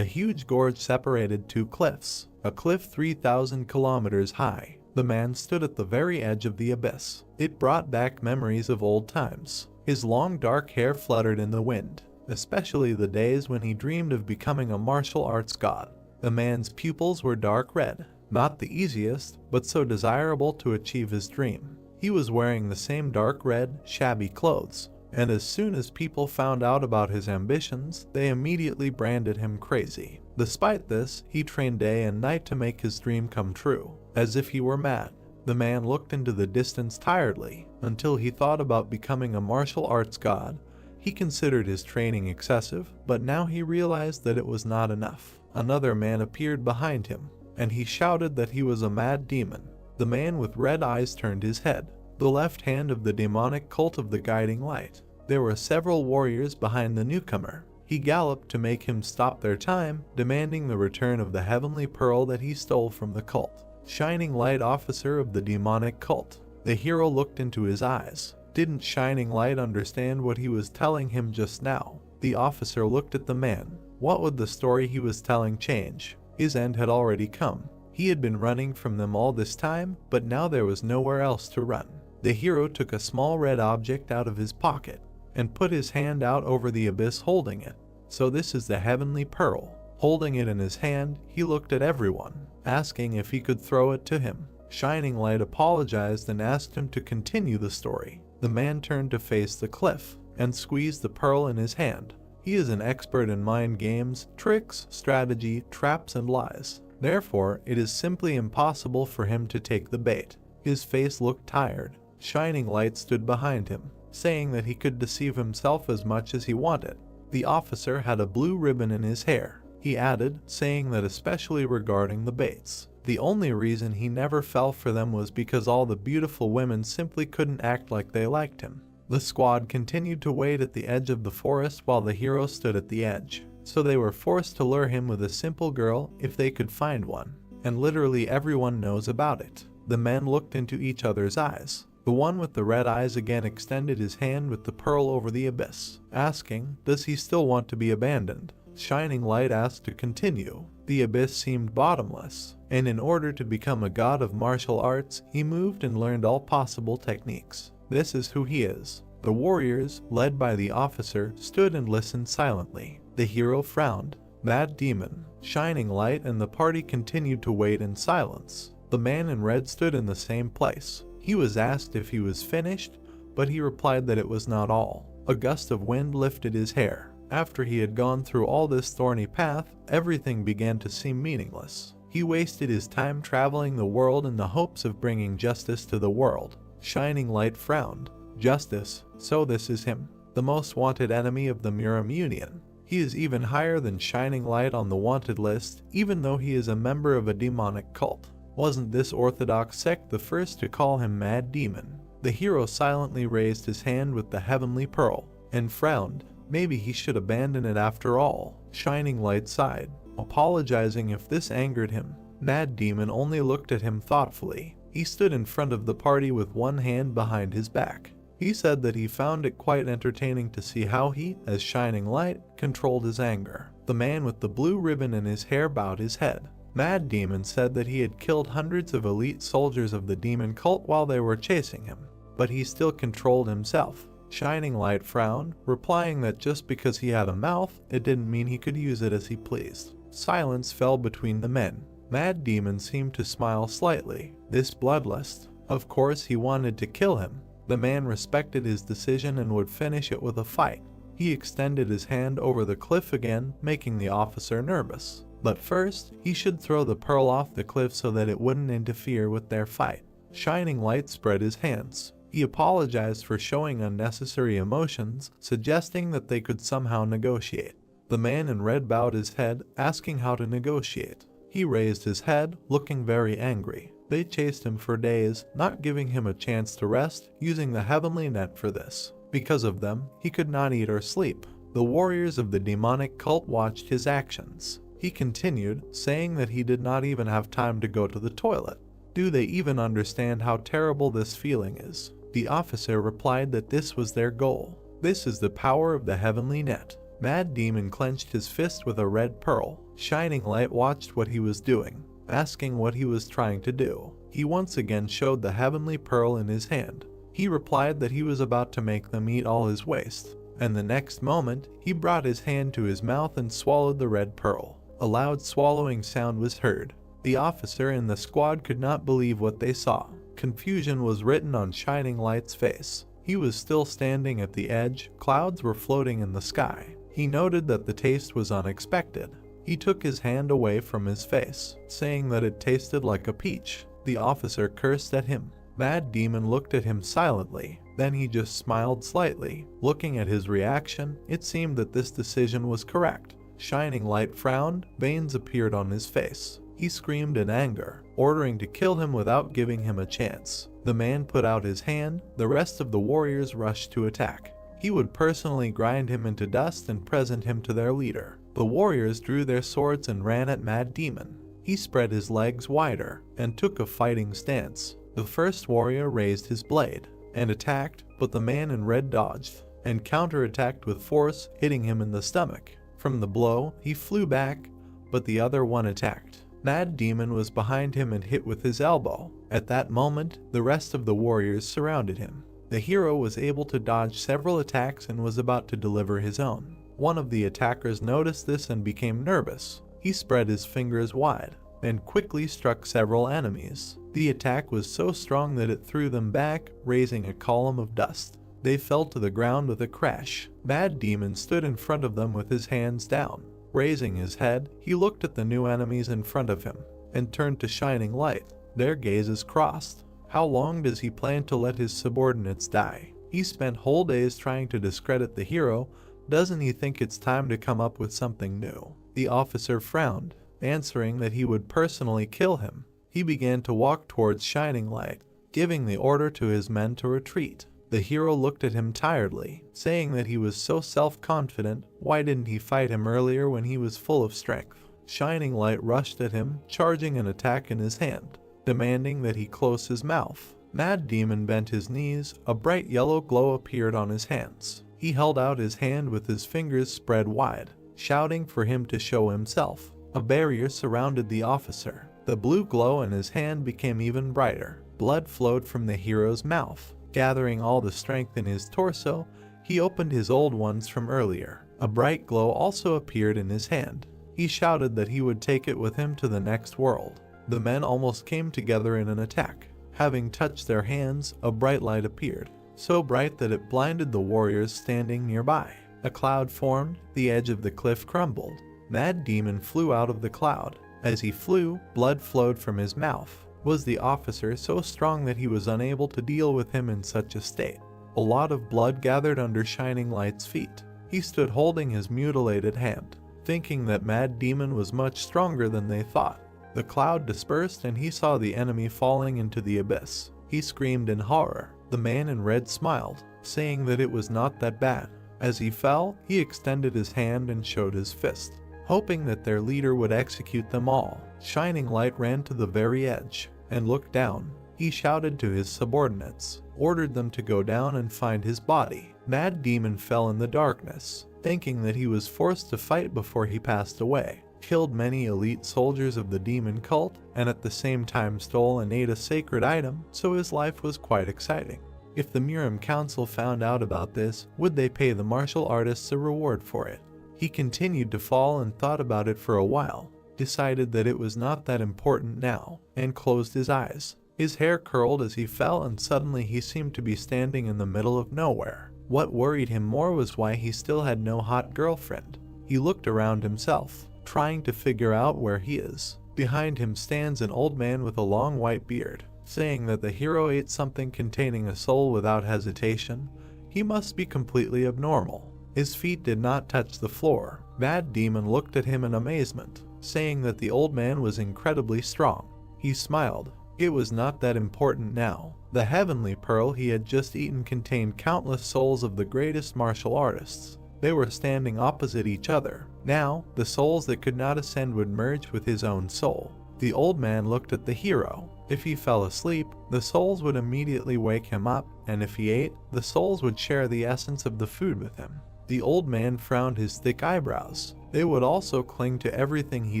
A huge gorge separated two cliffs, a cliff 3,000 kilometers high. The man stood at the very edge of the abyss. It brought back memories of old times. His long dark hair fluttered in the wind, especially the days when he dreamed of becoming a martial arts god. The man's pupils were dark red, not the easiest, but so desirable to achieve his dream. He was wearing the same dark red, shabby clothes, and as soon as people found out about his ambitions, they immediately branded him crazy. Despite this, he trained day and night to make his dream come true, as if he were mad. The man looked into the distance tiredly, until he thought about becoming a martial arts god. He considered his training excessive, but now he realized that it was not enough. Another man appeared behind him, and he shouted that he was a mad demon. The man with red eyes turned his head, the left hand of the demonic cult of the guiding light. There were several warriors behind the newcomer. He galloped to make him stop their time, demanding the return of the heavenly pearl that he stole from the cult. Shining Light, officer of the demonic cult. The hero looked into his eyes. Didn't Shining Light understand what he was telling him just now? The officer looked at the man. What would the story he was telling change? His end had already come. He had been running from them all this time, but now there was nowhere else to run. The hero took a small red object out of his pocket and put his hand out over the abyss holding it. So this is the heavenly pearl. Holding it in his hand, he looked at everyone, asking if he could throw it to him. Shining Light apologized and asked him to continue the story. The man turned to face the cliff and squeezed the pearl in his hand. He is an expert in mind games, tricks, strategy, traps, and lies. Therefore, it is simply impossible for him to take the bait. His face looked tired. Shining Light stood behind him, saying that he could deceive himself as much as he wanted. The officer had a blue ribbon in his hair. He added, saying that especially regarding the baits, the only reason he never fell for them was because all the beautiful women simply couldn't act like they liked him. The squad continued to wait at the edge of the forest while the hero stood at the edge, so they were forced to lure him with a simple girl if they could find one, and literally everyone knows about it. The men looked into each other's eyes. The one with the red eyes again extended his hand with the pearl over the abyss, asking, does he still want to be abandoned? Shining Light asked to continue. The abyss seemed bottomless, and in order to become a god of martial arts, he moved and learned all possible techniques. This is who he is. The warriors, led by the officer, stood and listened silently. The hero frowned. Mad demon. Shining Light and the party continued to wait in silence. The man in red stood in the same place. He was asked if he was finished, but he replied that it was not all. A gust of wind lifted his hair. After he had gone through all this thorny path, everything began to seem meaningless. He wasted his time traveling the world in the hopes of bringing justice to the world. Shining Light frowned. Justice, so this is him, the most wanted enemy of the Muram Union. He is even higher than Shining Light on the wanted list, even though he is a member of a demonic cult. Wasn't this orthodox sect the first to call him Mad Demon? The hero silently raised his hand with the heavenly pearl, and frowned. Maybe he should abandon it after all. Shining Light sighed, apologizing if this angered him. Mad Demon only looked at him thoughtfully. He stood in front of the party with one hand behind his back. He said that he found it quite entertaining to see how he, as Shining Light, controlled his anger. The man with the blue ribbon in his hair bowed his head. Mad Demon said that he had killed hundreds of elite soldiers of the demon cult while they were chasing him, but he still controlled himself. Shining Light frowned, replying that just because he had a mouth, it didn't mean he could use it as he pleased. Silence fell between the men. Mad Demon seemed to smile slightly. This bloodlust. Of course he wanted to kill him. The man respected his decision and would finish it with a fight. He extended his hand over the cliff again, making the officer nervous. But first, he should throw the pearl off the cliff so that it wouldn't interfere with their fight. Shining Light spread his hands. He apologized for showing unnecessary emotions, suggesting that they could somehow negotiate. The man in red bowed his head, asking how to negotiate. He raised his head, looking very angry. They chased him for days, not giving him a chance to rest, using the heavenly net for this. Because of them, he could not eat or sleep. The warriors of the demonic cult watched his actions. He continued, saying that he did not even have time to go to the toilet. Do they even understand how terrible this feeling is? The officer replied that this was their goal. This is the power of the heavenly net. Mad Demon clenched his fist with a red pearl. Shining Light watched what he was doing, asking what he was trying to do. He once again showed the heavenly pearl in his hand. He replied that he was about to make them eat all his waste, and the next moment, he brought his hand to his mouth and swallowed the red pearl. A loud swallowing sound was heard. The officer and the squad could not believe what they saw. Confusion was written on Shining Light's face. He was still standing at the edge, clouds were floating in the sky. He noted that the taste was unexpected. He took his hand away from his face, saying that it tasted like a peach. The officer cursed at him. Mad Demon looked at him silently, then he just smiled slightly. Looking at his reaction, it seemed that this decision was correct. Shining Light frowned, veins appeared on his face. He screamed in anger, ordering to kill him without giving him a chance. The man put out his hand, the rest of the warriors rushed to attack. He would personally grind him into dust and present him to their leader. The warriors drew their swords and ran at Mad Demon. He spread his legs wider and took a fighting stance. The first warrior raised his blade and attacked, but the man in red dodged and counterattacked with force, hitting him in the stomach. From the blow, he flew back, but the other one attacked. Mad Demon was behind him and hit with his elbow. At that moment, the rest of the warriors surrounded him. The hero was able to dodge several attacks and was about to deliver his own. One of the attackers noticed this and became nervous. He spread his fingers wide and quickly struck several enemies. The attack was so strong that it threw them back, raising a column of dust. They fell to the ground with a crash. Mad Demon stood in front of them with his hands down. Raising his head, he looked at the new enemies in front of him and turned to Shining Light. Their gazes crossed. How long does he plan to let his subordinates die? He spent whole days trying to discredit the hero. Doesn't he think it's time to come up with something new? The officer frowned, answering that he would personally kill him. He began to walk towards Shining Light, giving the order to his men to retreat. The hero looked at him tiredly, saying that he was so self-confident, why didn't he fight him earlier when he was full of strength? Shining Light rushed at him, charging an attack in his hand, demanding that he close his mouth. Mad Demon bent his knees, a bright yellow glow appeared on his hands. He held out his hand with his fingers spread wide, shouting for him to show himself. A barrier surrounded the officer. The blue glow in his hand became even brighter. Blood flowed from the hero's mouth. Gathering all the strength in his torso, he opened his old ones from earlier. A bright glow also appeared in his hand. He shouted that he would take it with him to the next world. The men almost came together in an attack. Having touched their hands, a bright light appeared, so bright that it blinded the warriors standing nearby. A cloud formed, the edge of the cliff crumbled. Mad Demon flew out of the cloud. As he flew, blood flowed from his mouth. Was the officer so strong that he was unable to deal with him in such a state? A lot of blood gathered under Shining Light's feet. He stood holding his mutilated hand, thinking that Mad Demon was much stronger than they thought. The cloud dispersed and he saw the enemy falling into the abyss. He screamed in horror. The man in red smiled, saying that it was not that bad. As he fell, he extended his hand and showed his fist, hoping that their leader would execute them all. Shining Light ran to the very edge and looked down. He shouted to his subordinates, ordered them to go down and find his body. Mad Demon fell in the darkness, thinking that he was forced to fight before he passed away. Killed many elite soldiers of the demon cult, and at the same time stole and ate a sacred item, so his life was quite exciting. If the Miram Council found out about this, would they pay the martial artists a reward for it? He continued to fall and thought about it for a while, decided that it was not that important now, and closed his eyes. His hair curled as he fell and suddenly he seemed to be standing in the middle of nowhere. What worried him more was why he still had no hot girlfriend. He looked around himself, trying to figure out where he is. Behind him stands an old man with a long white beard, saying that the hero ate something containing a soul without hesitation. He must be completely abnormal. His feet did not touch the floor. Mad Demon looked at him in amazement, saying that the old man was incredibly strong. He smiled. It was not that important now. The heavenly pearl he had just eaten contained countless souls of the greatest martial artists. They were standing opposite each other. Now, the souls that could not ascend would merge with his own soul. The old man looked at the hero. If he fell asleep, the souls would immediately wake him up, and if he ate, the souls would share the essence of the food with him. The old man frowned his thick eyebrows. They would also cling to everything he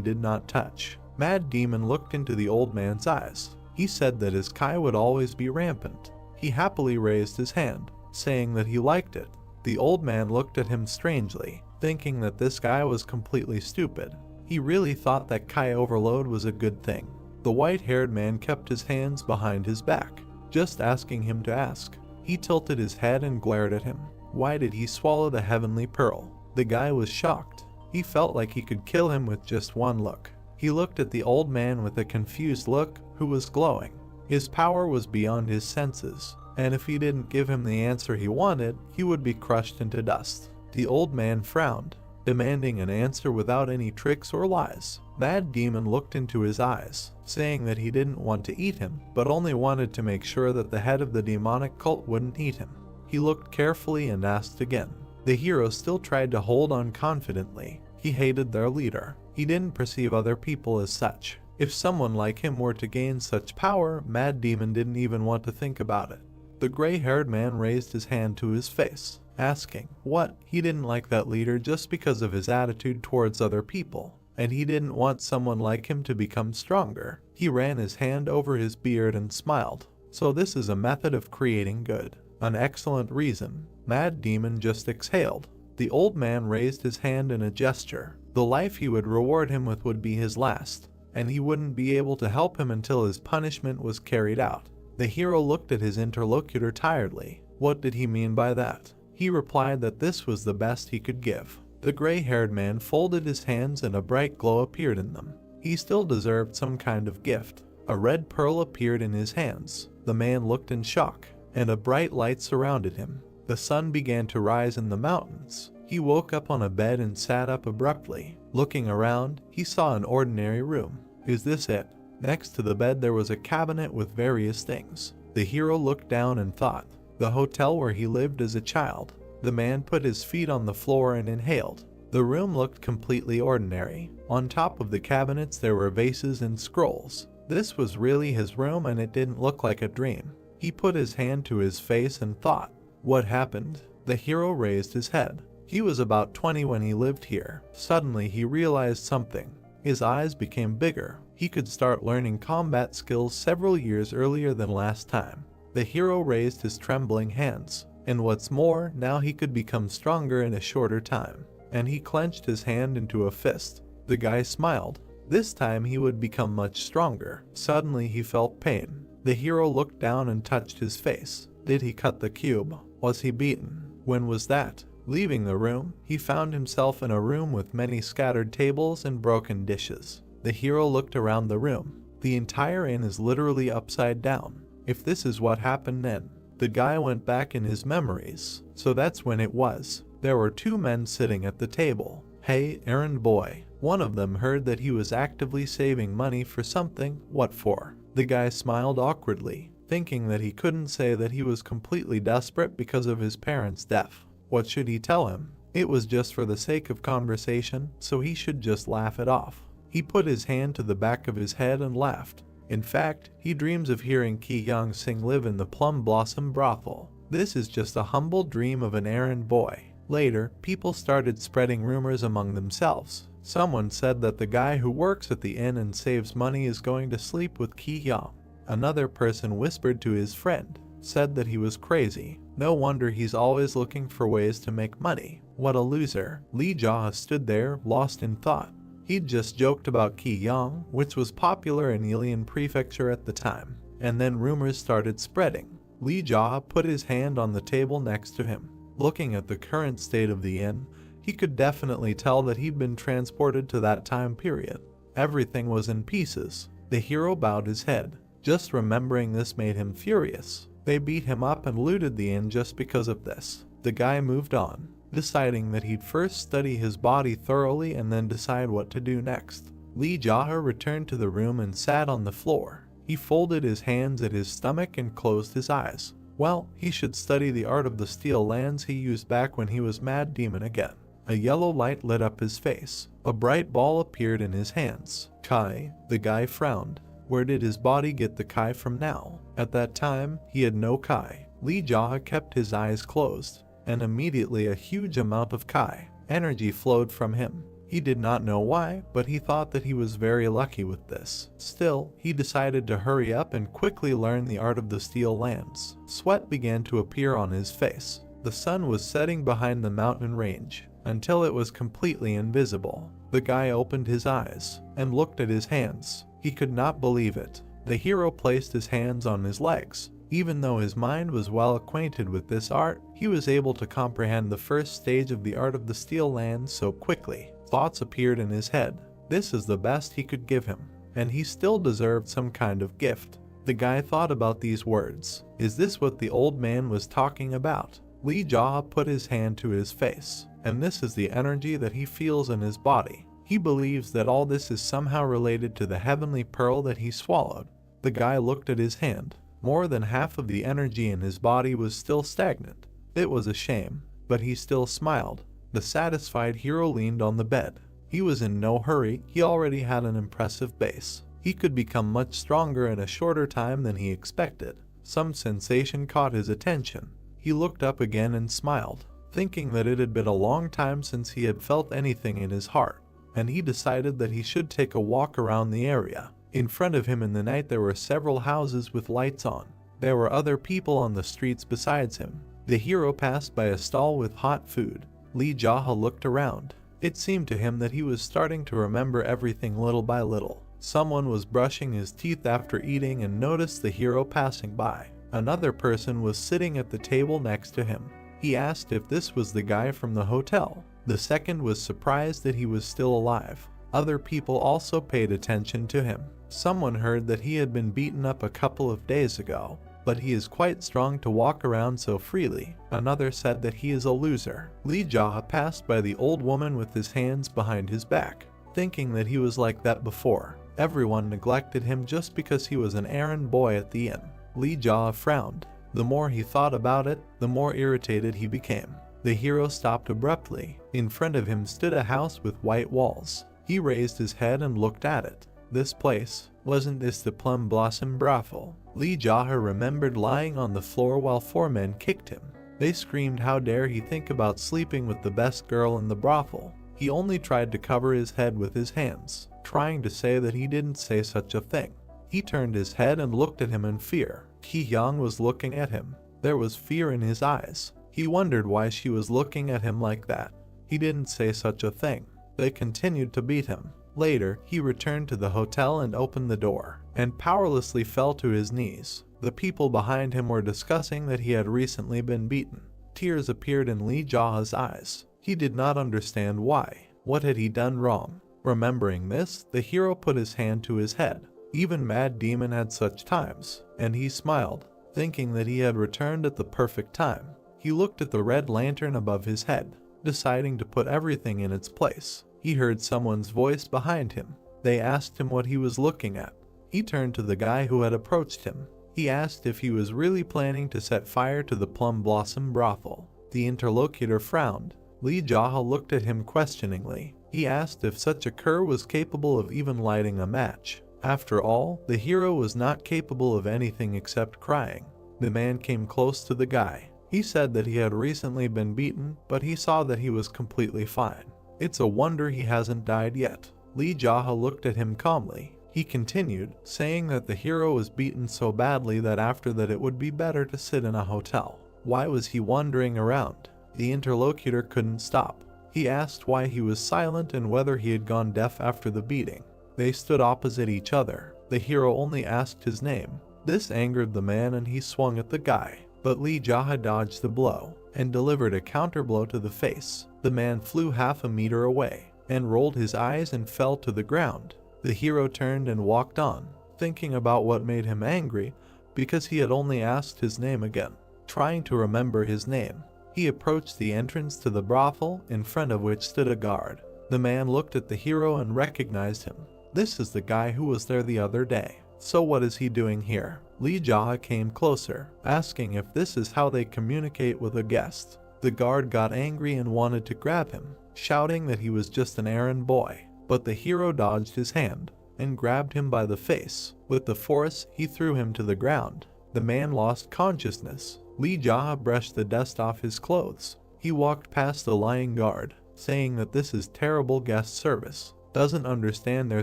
did not touch. Mad Demon looked into the old man's eyes. He said that his Kai would always be rampant. He happily raised his hand, saying that he liked it. The old man looked at him strangely, thinking that this guy was completely stupid. He really thought that Kai overload was a good thing. The white-haired man kept his hands behind his back, just asking him to ask. He tilted his head and glared at him. Why did he swallow the heavenly pearl? The guy was shocked. He felt like he could kill him with just one look. He looked at the old man with a confused look, who was glowing. His power was beyond his senses, and if he didn't give him the answer he wanted, he would be crushed into dust. The old man frowned, demanding an answer without any tricks or lies. Mad Demon looked into his eyes, saying that he didn't want to eat him, but only wanted to make sure that the head of the demonic cult wouldn't eat him. He looked carefully and asked again. The hero still tried to hold on confidently. He hated their leader. He didn't perceive other people as such. If someone like him were to gain such power, Mad Demon didn't even want to think about it. The gray-haired man raised his hand to his face, asking, what? He didn't like that leader just because of his attitude towards other people, and he didn't want someone like him to become stronger. He ran his hand over his beard and smiled. So this is a method of creating good. An excellent reason. Mad Demon just exhaled. The old man raised his hand in a gesture. The life he would reward him with would be his last, and he wouldn't be able to help him until his punishment was carried out. The hero looked at his interlocutor tiredly. What did he mean by that? He replied that this was the best he could give. The gray-haired man folded his hands and a bright glow appeared in them. He still deserved some kind of gift. A red pearl appeared in his hands. The man looked in shock, and a bright light surrounded him. The sun began to rise in the mountains. He woke up on a bed and sat up abruptly. Looking around, he saw an ordinary room. Is this it? Next to the bed there was a cabinet with various things. The hero looked down and thought, the hotel where he lived as a child. The man put his feet on the floor and inhaled. The room looked completely ordinary. On top of the cabinets there were vases and scrolls. This was really his room and it didn't look like a dream. He put his hand to his face and thought, what happened? The hero raised his head. He was about 20 when he lived here. Suddenly he realized something. His eyes became bigger. He could start learning combat skills several years earlier than last time. The hero raised his trembling hands. And what's more, now he could become stronger in a shorter time. And he clenched his hand into a fist. The guy smiled. This time he would become much stronger. Suddenly he felt pain. The hero looked down and touched his face. Did he cut the cube? Was he beaten? When was that? Leaving the room, he found himself in a room with many scattered tables and broken dishes. The hero looked around the room. The entire inn is literally upside down. If this is what happened then, the guy went back in his memories. So that's when it was. There were two men sitting at the table. Hey, errand boy. One of them heard that he was actively saving money for something. What for? The guy smiled awkwardly, thinking that he couldn't say that he was completely desperate because of his parents' death. What should he tell him? It was just for the sake of conversation, so he should just laugh it off. He put his hand to the back of his head and laughed. In fact, he dreams of hearing Ki Young sing live in the Plum Blossom brothel. This is just a humble dream of an errand boy. Later, people started spreading rumors among themselves. Someone said that the guy who works at the inn and saves money is going to sleep with Ki Young. Another person whispered to his friend, said that he was crazy. No wonder he's always looking for ways to make money. What a loser. Lee Jaw stood there, lost in thought. He'd just joked about Ki Young, which was popular in Ilian Prefecture at the time. And then rumors started spreading. Lee Jaw put his hand on the table next to him. Looking at the current state of the inn, he could definitely tell that he'd been transported to that time period. Everything was in pieces. The hero bowed his head. Just remembering this made him furious. They beat him up and looted the inn just because of this. The guy moved on, deciding that he'd first study his body thoroughly and then decide what to do next. Lee Jaha returned to the room and sat on the floor. He folded his hands at his stomach and closed his eyes. Well, he should study the art of the steel lands he used back when he was Mad Demon again. A yellow light lit up his face. A bright ball appeared in his hands. Kai, the guy frowned. Where did his body get the Kai from now? At that time, he had no Kai. Lee Jaw kept his eyes closed. and immediately a huge amount of Kai energy flowed from him. He did not know why, but he thought that he was very lucky with this. Still, he decided to hurry up and quickly learn the art of the steel lands. Sweat began to appear on his face. The sun was setting behind the mountain range until it was completely invisible. The guy opened his eyes and looked at his hands. He could not believe it. The hero placed his hands on his legs. Even though his mind was well acquainted with this art, he was able to comprehend the first stage of the art of the steel lands so quickly. Thoughts appeared in his head. This is the best he could give him, and he still deserved some kind of gift. The guy thought about these words. Is this what the old man was talking about? Lee Jaw put his hand to his face, and this is the energy that he feels in his body. He believes that all this is somehow related to the heavenly pearl that he swallowed. The guy looked at his hand. More than half of the energy in his body was still stagnant. It was a shame, but he still smiled. The satisfied hero leaned on the bed. He was in no hurry. He already had an impressive base. He could become much stronger in a shorter time than he expected. Some sensation caught his attention. He looked up again and smiled, thinking that it had been a long time since he had felt anything in his heart, and he decided that he should take a walk around the area. In front of him in the night there were several houses with lights on. There were other people on the streets besides him. The hero passed by a stall with hot food. Lee Jaha looked around. It seemed to him that he was starting to remember everything little by little. Someone was brushing his teeth after eating and noticed the hero passing by. Another person was sitting at the table next to him. He asked if this was the guy from the hotel. The second was surprised that he was still alive. Other people also paid attention to him. Someone heard that he had been beaten up a couple of days ago, but he is quite strong to walk around so freely. Another said that he is a loser. Lee Jaha passed by the old woman with his hands behind his back, thinking that he was like that before. Everyone neglected him just because he was an errand boy at the inn. Lee Jaha frowned. The more he thought about it, the more irritated he became. The hero stopped abruptly. In front of him stood a house with white walls. He raised his head and looked at it. This place, wasn't this the Plum Blossom brothel? Lee Jaha remembered lying on the floor while 4 men kicked him. They screamed how dare he think about sleeping with the best girl in the brothel. He only tried to cover his head with his hands, trying to say that he didn't say such a thing. He turned his head and looked at him in fear. Ki Hyung was looking at him. There was fear in his eyes. He wondered why she was looking at him like that. He didn't say such a thing. They continued to beat him. Later, he returned to the hotel and opened the door, and powerlessly fell to his knees. The people behind him were discussing that he had recently been beaten. Tears appeared in Lee Jaha's eyes. He did not understand why. What had he done wrong? Remembering this, the hero put his hand to his head. Even Mad Demon had such times, and he smiled, thinking that he had returned at the perfect time. He looked at the red lantern above his head, deciding to put everything in its place. He heard someone's voice behind him. They asked him what he was looking at. He turned to the guy who had approached him. He asked if he was really planning to set fire to the Plum Blossom brothel. The interlocutor frowned. Lee Jaha looked at him questioningly. He asked if such a cur was capable of even lighting a match. After all, the hero was not capable of anything except crying. The man came close to the guy. He said that he had recently been beaten, but he saw that he was completely fine. It's a wonder he hasn't died yet. Lee Jaha looked at him calmly. He continued, saying that the hero was beaten so badly that after that it would be better to sit in a hotel. Why was he wandering around? The interlocutor couldn't stop. He asked why he was silent and whether he had gone deaf after the beating. They stood opposite each other. The hero only asked his name. This angered the man and he swung at the guy. But Lee Jaha dodged the blow and delivered a counterblow to the face. The man flew half a meter away and rolled his eyes and fell to the ground. The hero turned and walked on, thinking about what made him angry because he had only asked his name again. Trying to remember his name, he approached the entrance to the brothel, in front of which stood a guard. The man looked at the hero and recognized him. This is the guy who was there the other day. So what is he doing here? Lee Jaha came closer, asking if this is how they communicate with a guest. The guard got angry and wanted to grab him, shouting that he was just an errand boy. But the hero dodged his hand and grabbed him by the face. With the force, he threw him to the ground. The man lost consciousness. Li Jia brushed the dust off his clothes. He walked past the lying guard, saying that this is terrible guest service. Doesn't understand they're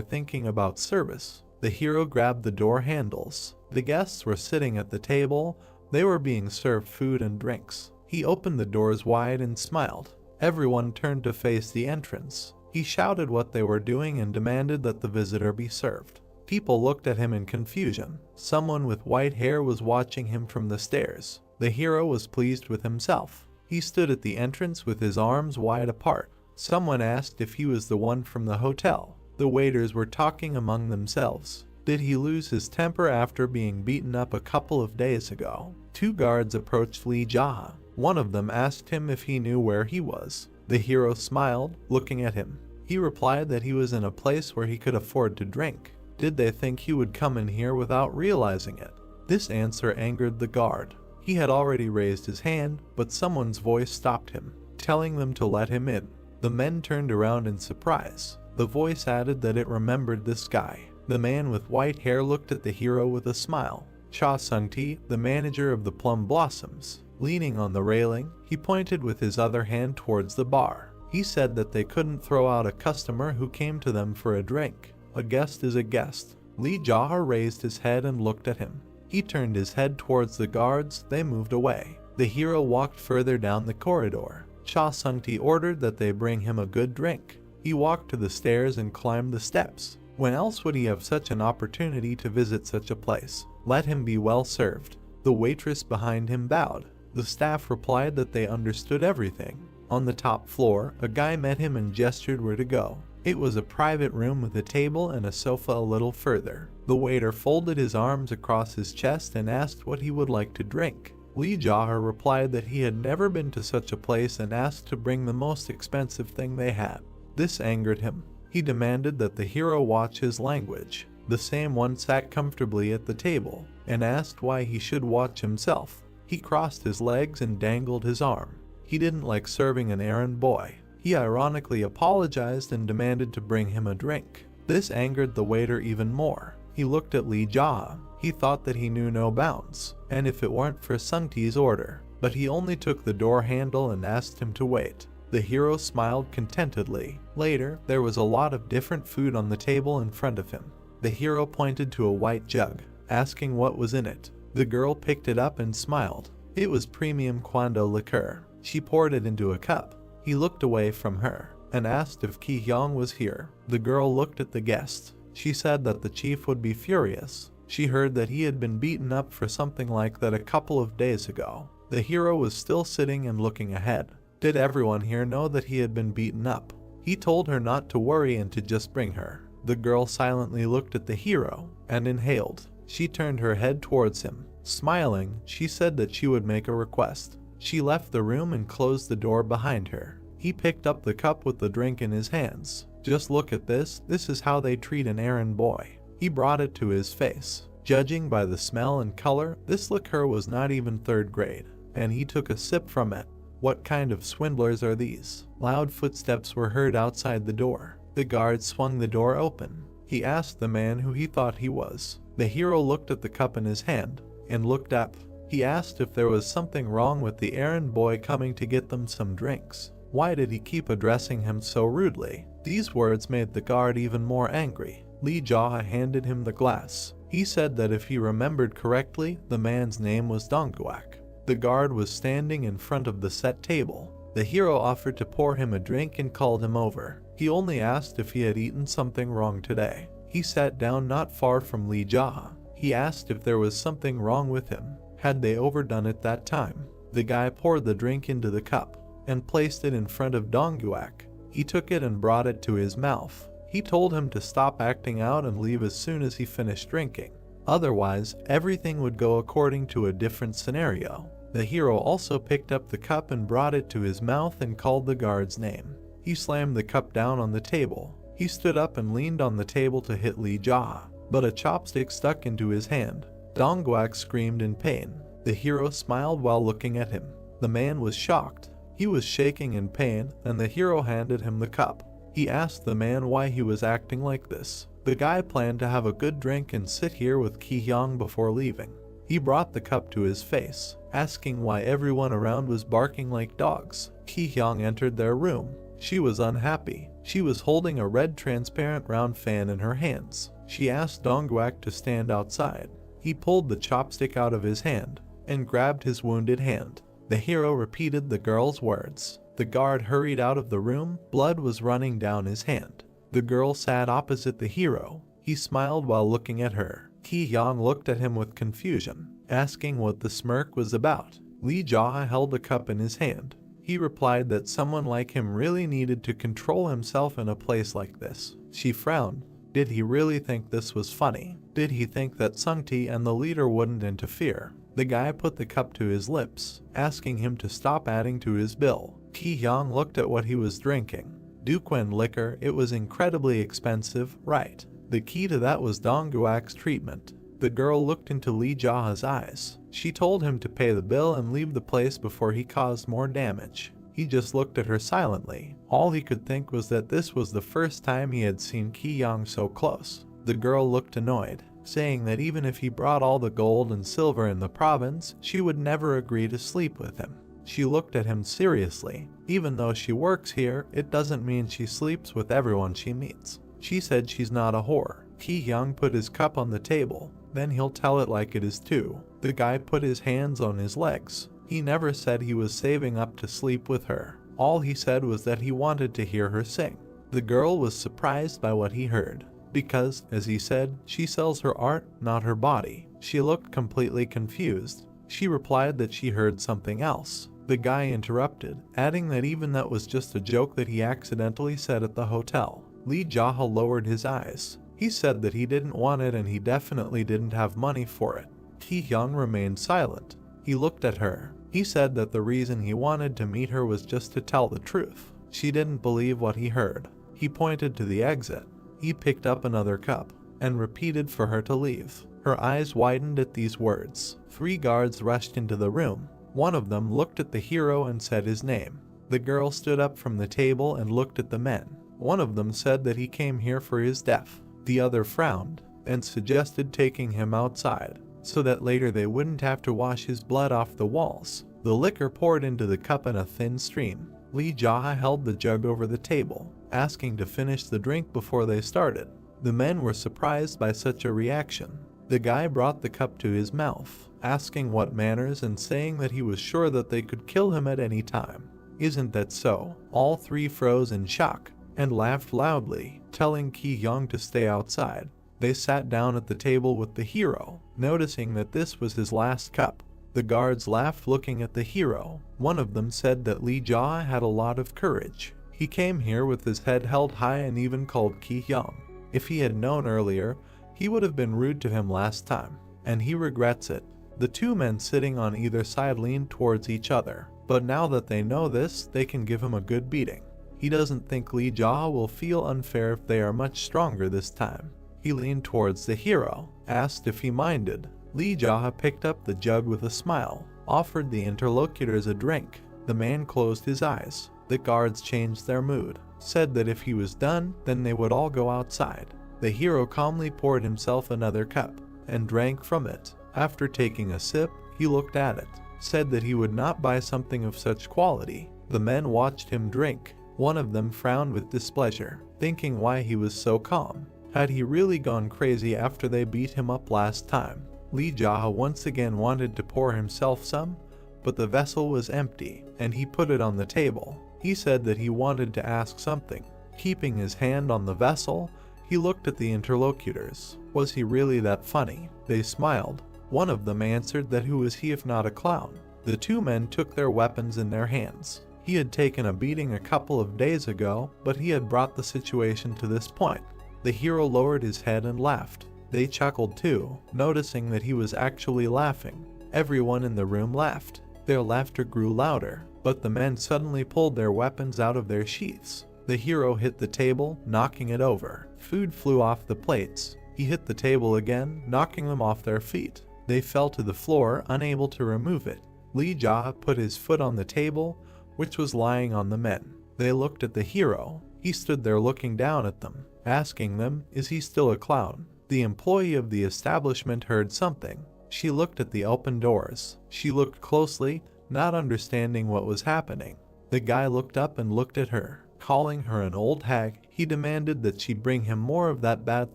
thinking about service. The hero grabbed the door handles. The guests were sitting at the table. They were being served food and drinks. He opened the doors wide and smiled. Everyone turned to face the entrance. He shouted what they were doing and demanded that the visitor be served. People looked at him in confusion. Someone with white hair was watching him from the stairs. The hero was pleased with himself. He stood at the entrance with his arms wide apart. Someone asked if he was the one from the hotel. The waiters were talking among themselves. Did he lose his temper after being beaten up a couple of days ago? Two guards approached Li Jia. One of them asked him if he knew where he was. The hero smiled, looking at him. He replied that he was in a place where he could afford to drink. Did they think he would come in here without realizing it? This answer angered the guard. He had already raised his hand, but someone's voice stopped him, telling them to let him in. The men turned around in surprise. The voice added that it remembered this guy. The man with white hair looked at the hero with a smile. Cha Sung-ti, the manager of the Plum Blossoms. Leaning on the railing, he pointed with his other hand towards the bar. He said that they couldn't throw out a customer who came to them for a drink. A guest is a guest. Li Jia raised his head and looked at him. He turned his head towards the guards. They moved away. The hero walked further down the corridor. Cha Sung-ti ordered that they bring him a good drink. He walked to the stairs and climbed the steps. When else would he have such an opportunity to visit such a place? Let him be well served. The waitress behind him bowed. The staff replied that they understood everything. On the top floor, a guy met him and gestured where to go. It was a private room with a table and a sofa a little further. The waiter folded his arms across his chest and asked what he would like to drink. Li Jia replied that he had never been to such a place and asked to bring the most expensive thing they had. This angered him. He demanded that the hero watch his language. The same one sat comfortably at the table and asked why he should watch himself. He crossed his legs and dangled his arm. He didn't like serving an errand boy. He ironically apologized and demanded to bring him a drink. This angered the waiter even more. He looked at Li Jia. He thought that he knew no bounds, and if it weren't for Sung-ti's order. But he only took the door handle and asked him to wait. The hero smiled contentedly. Later, there was a lot of different food on the table in front of him. The hero pointed to a white jug, asking what was in it. The girl picked it up and smiled. It was premium Kwando liqueur. She poured it into a cup. He looked away from her and asked if Ki Hyung was here. The girl looked at the guest. She said that the chief would be furious. She heard that he had been beaten up for something like that a couple of days ago. The hero was still sitting and looking ahead. Did everyone here know that he had been beaten up? He told her not to worry and to just bring her. The girl silently looked at the hero and inhaled. She turned her head towards him. Smiling, she said that she would make a request. She left the room and closed the door behind her. He picked up the cup with the drink in his hands. Just look at this. This is how they treat an errand boy. He brought it to his face. Judging by the smell and color, this liqueur was not even third grade, and he took a sip from it. What kind of swindlers are these? Loud footsteps were heard outside the door. The guard swung the door open. He asked the man who he thought he was. The hero looked at the cup in his hand and looked up. He asked if there was something wrong with the errand boy coming to get them some drinks. Why did he keep addressing him so rudely? These words made the guard even more angry. Li Jia handed him the glass. He said that if he remembered correctly, the man's name was Dongguak. The guard was standing in front of the set table. The hero offered to pour him a drink and called him over. He only asked if he had eaten something wrong today. He sat down not far from Li Jia. He asked if there was something wrong with him. Had they overdone it that time? The guy poured the drink into the cup and placed it in front of Dongguak. He took it and brought it to his mouth. He told him to stop acting out and leave as soon as he finished drinking. Otherwise, everything would go according to a different scenario. The hero also picked up the cup and brought it to his mouth and called the guard's name. He slammed the cup down on the table. He stood up and leaned on the table to hit Li Jia, but a chopstick stuck into his hand. Dongguak screamed in pain. The hero smiled while looking at him. The man was shocked. He was shaking in pain, and the hero handed him the cup. He asked the man why he was acting like this. The guy planned to have a good drink and sit here with Ki Hyung before leaving. He brought the cup to his face. asking why everyone around was barking like dogs. Ki-hyung entered their room. She was unhappy. She was holding a red transparent round fan in her hands. She asked Dongguak to stand outside. He pulled the chopstick out of his hand and grabbed his wounded hand. The hero repeated the girl's words. The guard hurried out of the room. Blood was running down his hand. The girl sat opposite the hero. He smiled while looking at her. Ki-hyung looked at him with confusion, asking what the smirk was about. Lee Jae held a cup in his hand. He replied that someone like him really needed to control himself in a place like this. She frowned. Did he really think this was funny? Did he think that Sungti and the leader wouldn't interfere? The guy put the cup to his lips, asking him to stop adding to his bill. Ki-hyung looked at what he was drinking. Duquan liquor. It was incredibly expensive, right? The key to that was Dongguak's treatment. The girl looked into Lee Jae's eyes. She told him to pay the bill and leave the place before he caused more damage. He just looked at her silently. All he could think was that this was the first time he had seen Ki-hyung so close. The girl looked annoyed, saying that even if he brought all the gold and silver in the province, she would never agree to sleep with him. She looked at him seriously. Even though she works here, it doesn't mean she sleeps with everyone she meets. She said she's not a whore. Ki-hyung put his cup on the table. Then he'll tell it like it is too. The guy put his hands on his legs. He never said he was saving up to sleep with her. All he said was that he wanted to hear her sing. The girl was surprised by what he heard, because, as he said, she sells her art, not her body. She looked completely confused. She replied that she heard something else. The guy interrupted, adding that even that was just a joke that he accidentally said at the hotel. Lee Jae lowered his eyes. He said that he didn't want it and he definitely didn't have money for it. Ki-hyung remained silent. He looked at her. He said that the reason he wanted to meet her was just to tell the truth. She didn't believe what he heard. He pointed to the exit. He picked up another cup and repeated for her to leave. Her eyes widened at these words. 3 guards rushed into the room. One of them looked at the hero and said his name. The girl stood up from the table and looked at the men. One of them said that he came here for his death. The other frowned and suggested taking him outside, so that later they wouldn't have to wash his blood off the walls. The liquor poured into the cup in a thin stream. Lee Jae held the jug over the table, asking to finish the drink before they started. The men were surprised by such a reaction. The guy brought the cup to his mouth, asking what manners and saying that he was sure that they could kill him at any time. Isn't that so? All 3 froze in shock and laughed loudly, telling Ki-hyung to stay outside. They sat down at the table with the hero, noticing that this was his last cup. The guards laughed looking at the hero. One of them said that Lee Jae had a lot of courage. He came here with his head held high and even called Ki-hyung. If he had known earlier, he would have been rude to him last time, and he regrets it. The 2 men sitting on either side leaned towards each other, but now that they know this, they can give him a good beating. He doesn't think Lee Jae will feel unfair if they are much stronger this time. He leaned towards the hero, asked if he minded. Lee Jae picked up the jug with a smile, offered the interlocutors a drink. The man closed his eyes. The guards changed their mood, said that if he was done, then they would all go outside. The hero calmly poured himself another cup, and drank from it. After taking a sip, he looked at it, said that he would not buy something of such quality. The men watched him drink. One of them frowned with displeasure, thinking why he was so calm. Had he really gone crazy after they beat him up last time? Lee Jae once again wanted to pour himself some, but the vessel was empty, and he put it on the table. He said that he wanted to ask something. Keeping his hand on the vessel, he looked at the interlocutors. Was he really that funny? They smiled. One of them answered that who was he if not a clown? The 2 men took their weapons in their hands. He had taken a beating a couple of days ago, but he had brought the situation to this point. The hero lowered his head and laughed. They chuckled too, noticing that he was actually laughing. Everyone in the room laughed. Their laughter grew louder, but the men suddenly pulled their weapons out of their sheaths. The hero hit the table, knocking it over. Food flew off the plates. He hit the table again, knocking them off their feet. They fell to the floor, unable to remove it. Lee Jae put his foot on the table, which was lying on the men. They looked at the hero. He stood there looking down at them, asking them, is he still a clown? The employee of the establishment heard something. She looked at the open doors. She looked closely, not understanding what was happening. The guy looked up and looked at her. Calling her an old hag, he demanded that she bring him more of that bad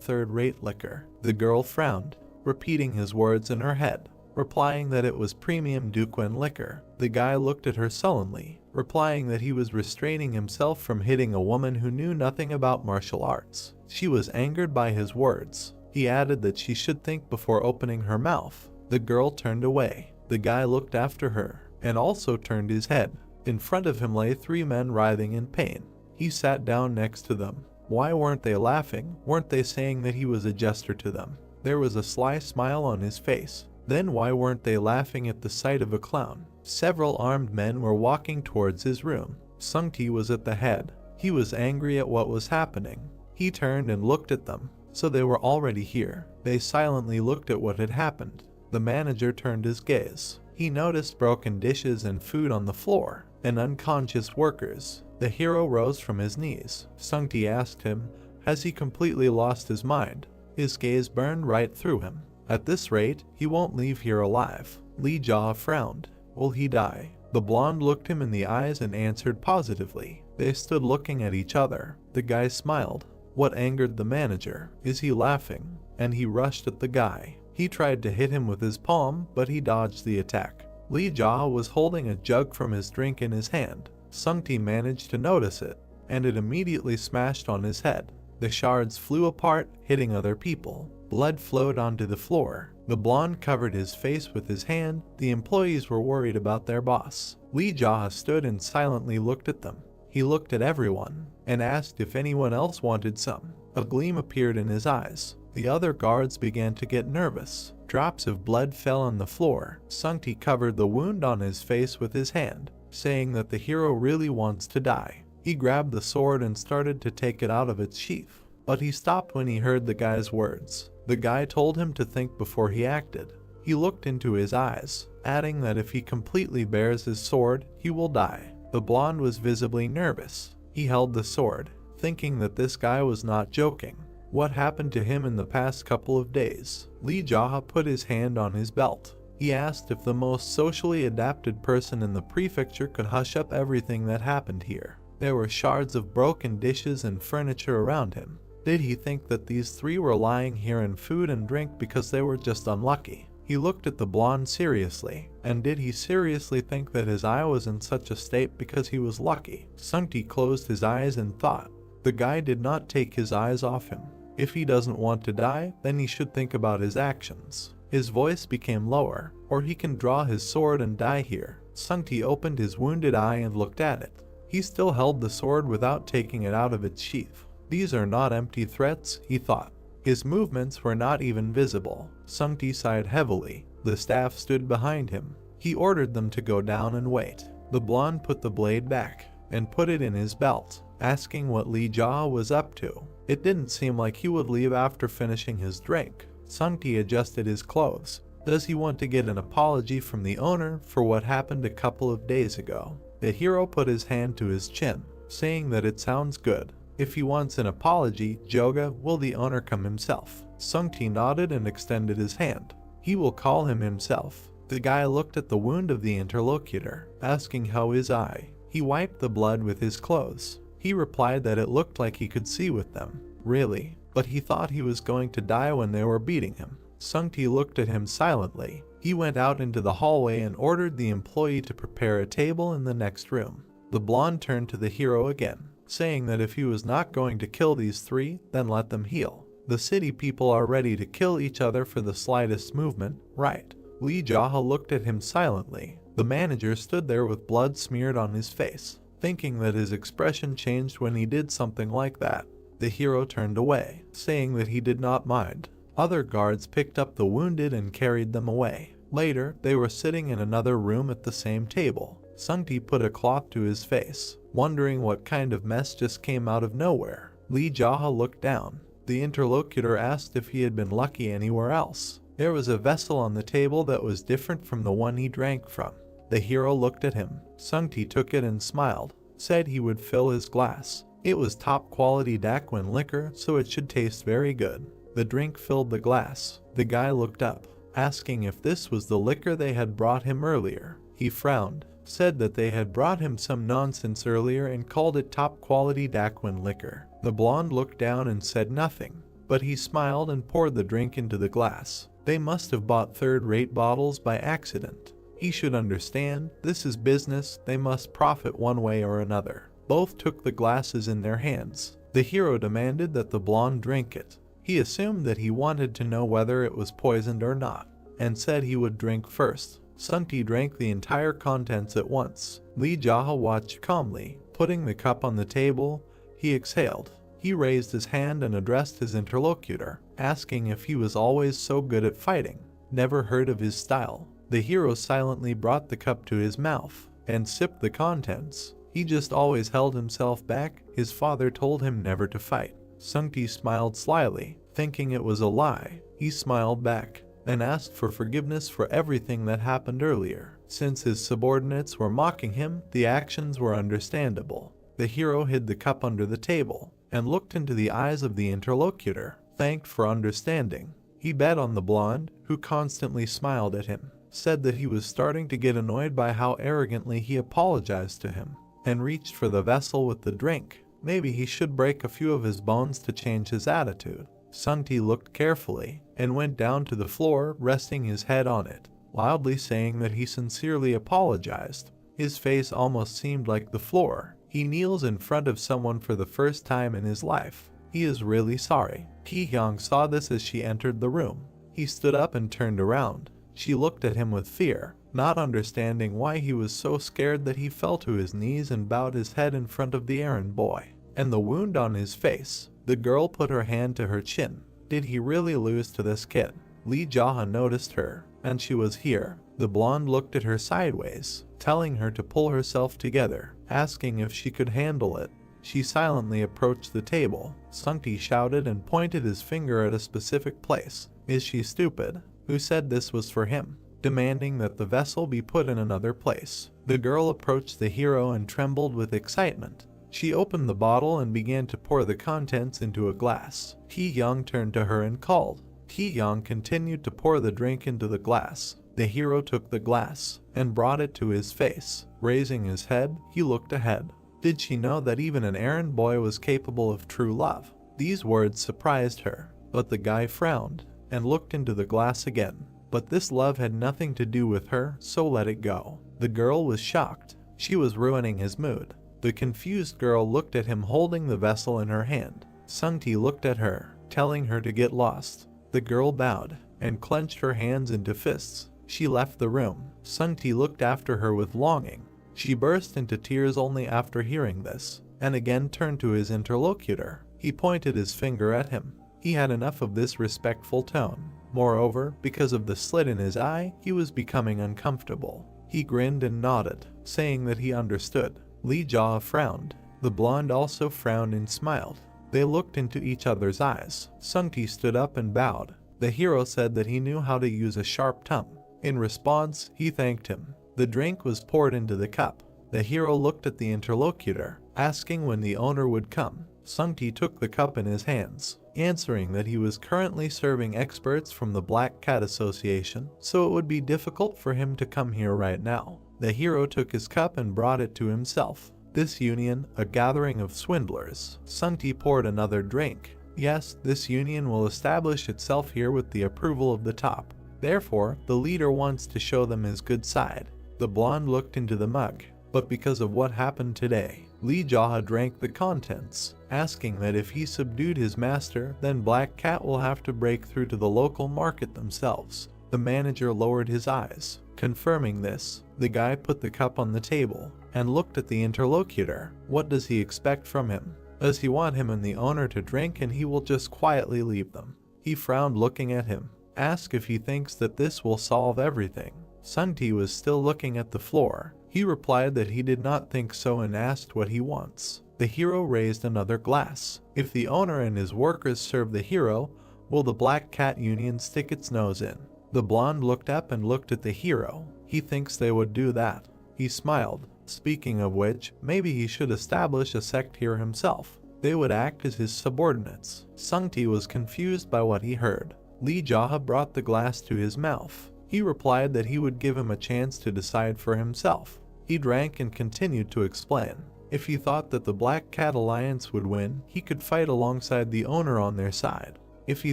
third-rate liquor. The girl frowned, repeating his words in her head, replying that it was premium Duquin liquor. The guy looked at her sullenly, replying that he was restraining himself from hitting a woman who knew nothing about martial arts. She was angered by his words. He added that she should think before opening her mouth. The girl turned away. The guy looked after her, and also turned his head. In front of him lay 3 men writhing in pain. He sat down next to them. Why weren't they laughing? Weren't they saying that he was a jester to them? There was a sly smile on his face. Then why weren't they laughing at the sight of a clown? Several armed men were walking towards his room. Sungti was at the head. He was angry at what was happening. He turned and looked at them. So they were already here. They silently looked at what had happened. The manager turned his gaze. He noticed broken dishes and food on the floor, and unconscious workers. The hero rose from his knees. Sungti asked him, has he completely lost his mind? His gaze burned right through him. At this rate, he won't leave here alive. Li Jia frowned. Will he die? The blonde looked him in the eyes and answered positively. They stood looking at each other. The guy smiled. What angered the manager? Is he laughing? And he rushed at the guy. He tried to hit him with his palm, but he dodged the attack. Li Jia was holding a jug from his drink in his hand. Sungti managed to notice it, and it immediately smashed on his head. The shards flew apart, hitting other people. Blood flowed onto the floor. The blonde covered his face with his hand. The employees were worried about their boss. Li Jia stood and silently looked at them. He looked at everyone, and asked if anyone else wanted some. A gleam appeared in his eyes. The other guards began to get nervous. Drops of blood fell on the floor. Sungti covered the wound on his face with his hand, saying that the hero really wants to die. He grabbed the sword and started to take it out of its sheath, but he stopped when he heard the guy's words. The guy told him to think before he acted. He looked into his eyes, adding that if he completely bares his sword, he will die. The blonde was visibly nervous. He held the sword, thinking that this guy was not joking. What happened to him in the past couple of days? Li Jia put his hand on his belt. He asked if the most socially adapted person in the prefecture could hush up everything that happened here. There were shards of broken dishes and furniture around him. Did he think that these 3 were lying here in food and drink because they were just unlucky? He looked at the blonde seriously. And did he seriously think that his eye was in such a state because he was lucky? Sungti closed his eyes and thought. The guy did not take his eyes off him. If he doesn't want to die, then he should think about his actions. His voice became lower, or he can draw his sword and die here. Sungti opened his wounded eye and looked at it. He still held the sword without taking it out of its sheath. These are not empty threats, he thought. His movements were not even visible. Sungti sighed heavily. The staff stood behind him. He ordered them to go down and wait. The blonde put the blade back and put it in his belt, asking what Li Jia was up to. It didn't seem like he would leave after finishing his drink. Sungti adjusted his clothes. Does he want to get an apology from the owner for what happened a couple of days ago? The hero put his hand to his chin, saying that it sounds good. If he wants an apology, Joga, will the owner come himself? Sungti nodded and extended his hand. He will call him himself. The guy looked at the wound of the interlocutor, asking how his eye. He wiped the blood with his clothes. He replied that it looked like he could see with them. Really? But he thought he was going to die when they were beating him. Sungti looked at him silently. He went out into the hallway and ordered the employee to prepare a table in the next room. The blonde turned to the hero again, saying that if he was not going to kill these 3, then let them heal. The city people are ready to kill each other for the slightest movement, right? Li Jia looked at him silently. The manager stood there with blood smeared on his face, thinking that his expression changed when he did something like that. The hero turned away, saying that he did not mind. Other guards picked up the wounded and carried them away. Later, they were sitting in another room at the same table. Sungti put a cloth to his face, wondering what kind of mess just came out of nowhere. Li Jia looked down. The interlocutor asked if he had been lucky anywhere else. There was a vessel on the table that was different from the one he drank from. The hero looked at him. Sungti took it and smiled, said he would fill his glass. It was top quality Daquin liquor, so it should taste very good. The drink filled the glass. The guy looked up. asking if this was the liquor they had brought him earlier. He frowned, said that they had brought him some nonsense earlier and called it top quality Daquin liquor. The blonde looked down and said nothing, but he smiled and poured the drink into the glass. They must have bought third-rate bottles by accident. He should understand, this is business, they must profit one way or another. Both took the glasses in their hands. The hero demanded that the blonde drink it. He assumed that he wanted to know whether it was poisoned or not, and said he would drink first. Sungti drank the entire contents at once. Lee Jaha watched calmly. Putting the cup on the table, he exhaled. He raised his hand and addressed his interlocutor, asking if he was always so good at fighting. Never heard of his style. The hero silently brought the cup to his mouth and sipped the contents. He just always held himself back. His father told him never to fight. Sungti smiled slyly, thinking it was a lie. He smiled back and asked for forgiveness for everything that happened earlier. Since his subordinates were mocking him, the actions were understandable. The hero hid the cup under the table and looked into the eyes of the interlocutor, thanked for understanding. He bet on the blonde, who constantly smiled at him, said that he was starting to get annoyed by how arrogantly he apologized to him, and reached for the vessel with the drink. Maybe he should break a few of his bones to change his attitude. Sungti looked carefully and went down to the floor, resting his head on it, loudly saying that he sincerely apologized. His face almost seemed like the floor. He kneels in front of someone for the first time in his life. He is really sorry. Ki-hyung saw this as she entered the room. He stood up and turned around. She looked at him with fear, not understanding why he was so scared that he fell to his knees and bowed his head in front of the errand boy. And the wound on his face. The girl put her hand to her chin. Did he really lose to this kid? Lee Jaha noticed her, and she was here. The blonde looked at her sideways, telling her to pull herself together, asking if she could handle it. She silently approached the table. Sungti shouted and pointed his finger at a specific place. Is she stupid? Who said this was for him? Demanding that the vessel be put in another place. The girl approached the hero and trembled with excitement. She opened the bottle and began to pour the contents into a glass. Ki-hyung turned to her and called. Ki-hyung continued to pour the drink into the glass. The hero took the glass and brought it to his face. Raising his head, he looked ahead. Did she know that even an errand boy was capable of true love? These words surprised her, but the guy frowned and looked into the glass again. But this love had nothing to do with her, so let it go. The girl was shocked. She was ruining his mood. The confused girl looked at him holding the vessel in her hand. Sungti looked at her, telling her to get lost. The girl bowed and clenched her hands into fists. She left the room. Sungti looked after her with longing. She burst into tears only after hearing this, and again turned to his interlocutor. He pointed his finger at him. He had enough of this respectful tone. Moreover, because of the slit in his eye, he was becoming uncomfortable. He grinned and nodded, saying that he understood. Lee Jaw frowned. The blonde also frowned and smiled. They looked into each other's eyes. Sungti stood up and bowed. The hero said that he knew how to use a sharp tongue. In response, he thanked him. The drink was poured into the cup. The hero looked at the interlocutor, asking when the owner would come. Sungti took the cup in his hands, answering that he was currently serving experts from the Black Cat Association, so it would be difficult for him to come here right now. The hero took his cup and brought it to himself. This union, a gathering of swindlers. Sungti poured another drink. Yes, this union will establish itself here with the approval of the top. Therefore, the leader wants to show them his good side. The blonde looked into the mug, but because of what happened today, Lee Jaha drank the contents, asking that if he subdued his master, then Black Cat will have to break through to the local market themselves. The manager lowered his eyes. Confirming this, the guy put the cup on the table and looked at the interlocutor. What does he expect from him? Does he want him and the owner to drink and he will just quietly leave them? He frowned looking at him, asked if he thinks that this will solve everything. Sungti was still looking at the floor. He replied that he did not think so and asked what he wants. The hero raised another glass. If the owner and his workers serve the hero, will the Black Cat Union stick its nose in? The blonde looked up and looked at the hero. He thinks they would do that. He smiled. Speaking of which, maybe he should establish a sect here himself. They would act as his subordinates. Sungti was confused by what he heard. Li Jaha brought the glass to his mouth. He replied that he would give him a chance to decide for himself. He drank and continued to explain. If he thought that the Black Cat Alliance would win, he could fight alongside the owner on their side. If he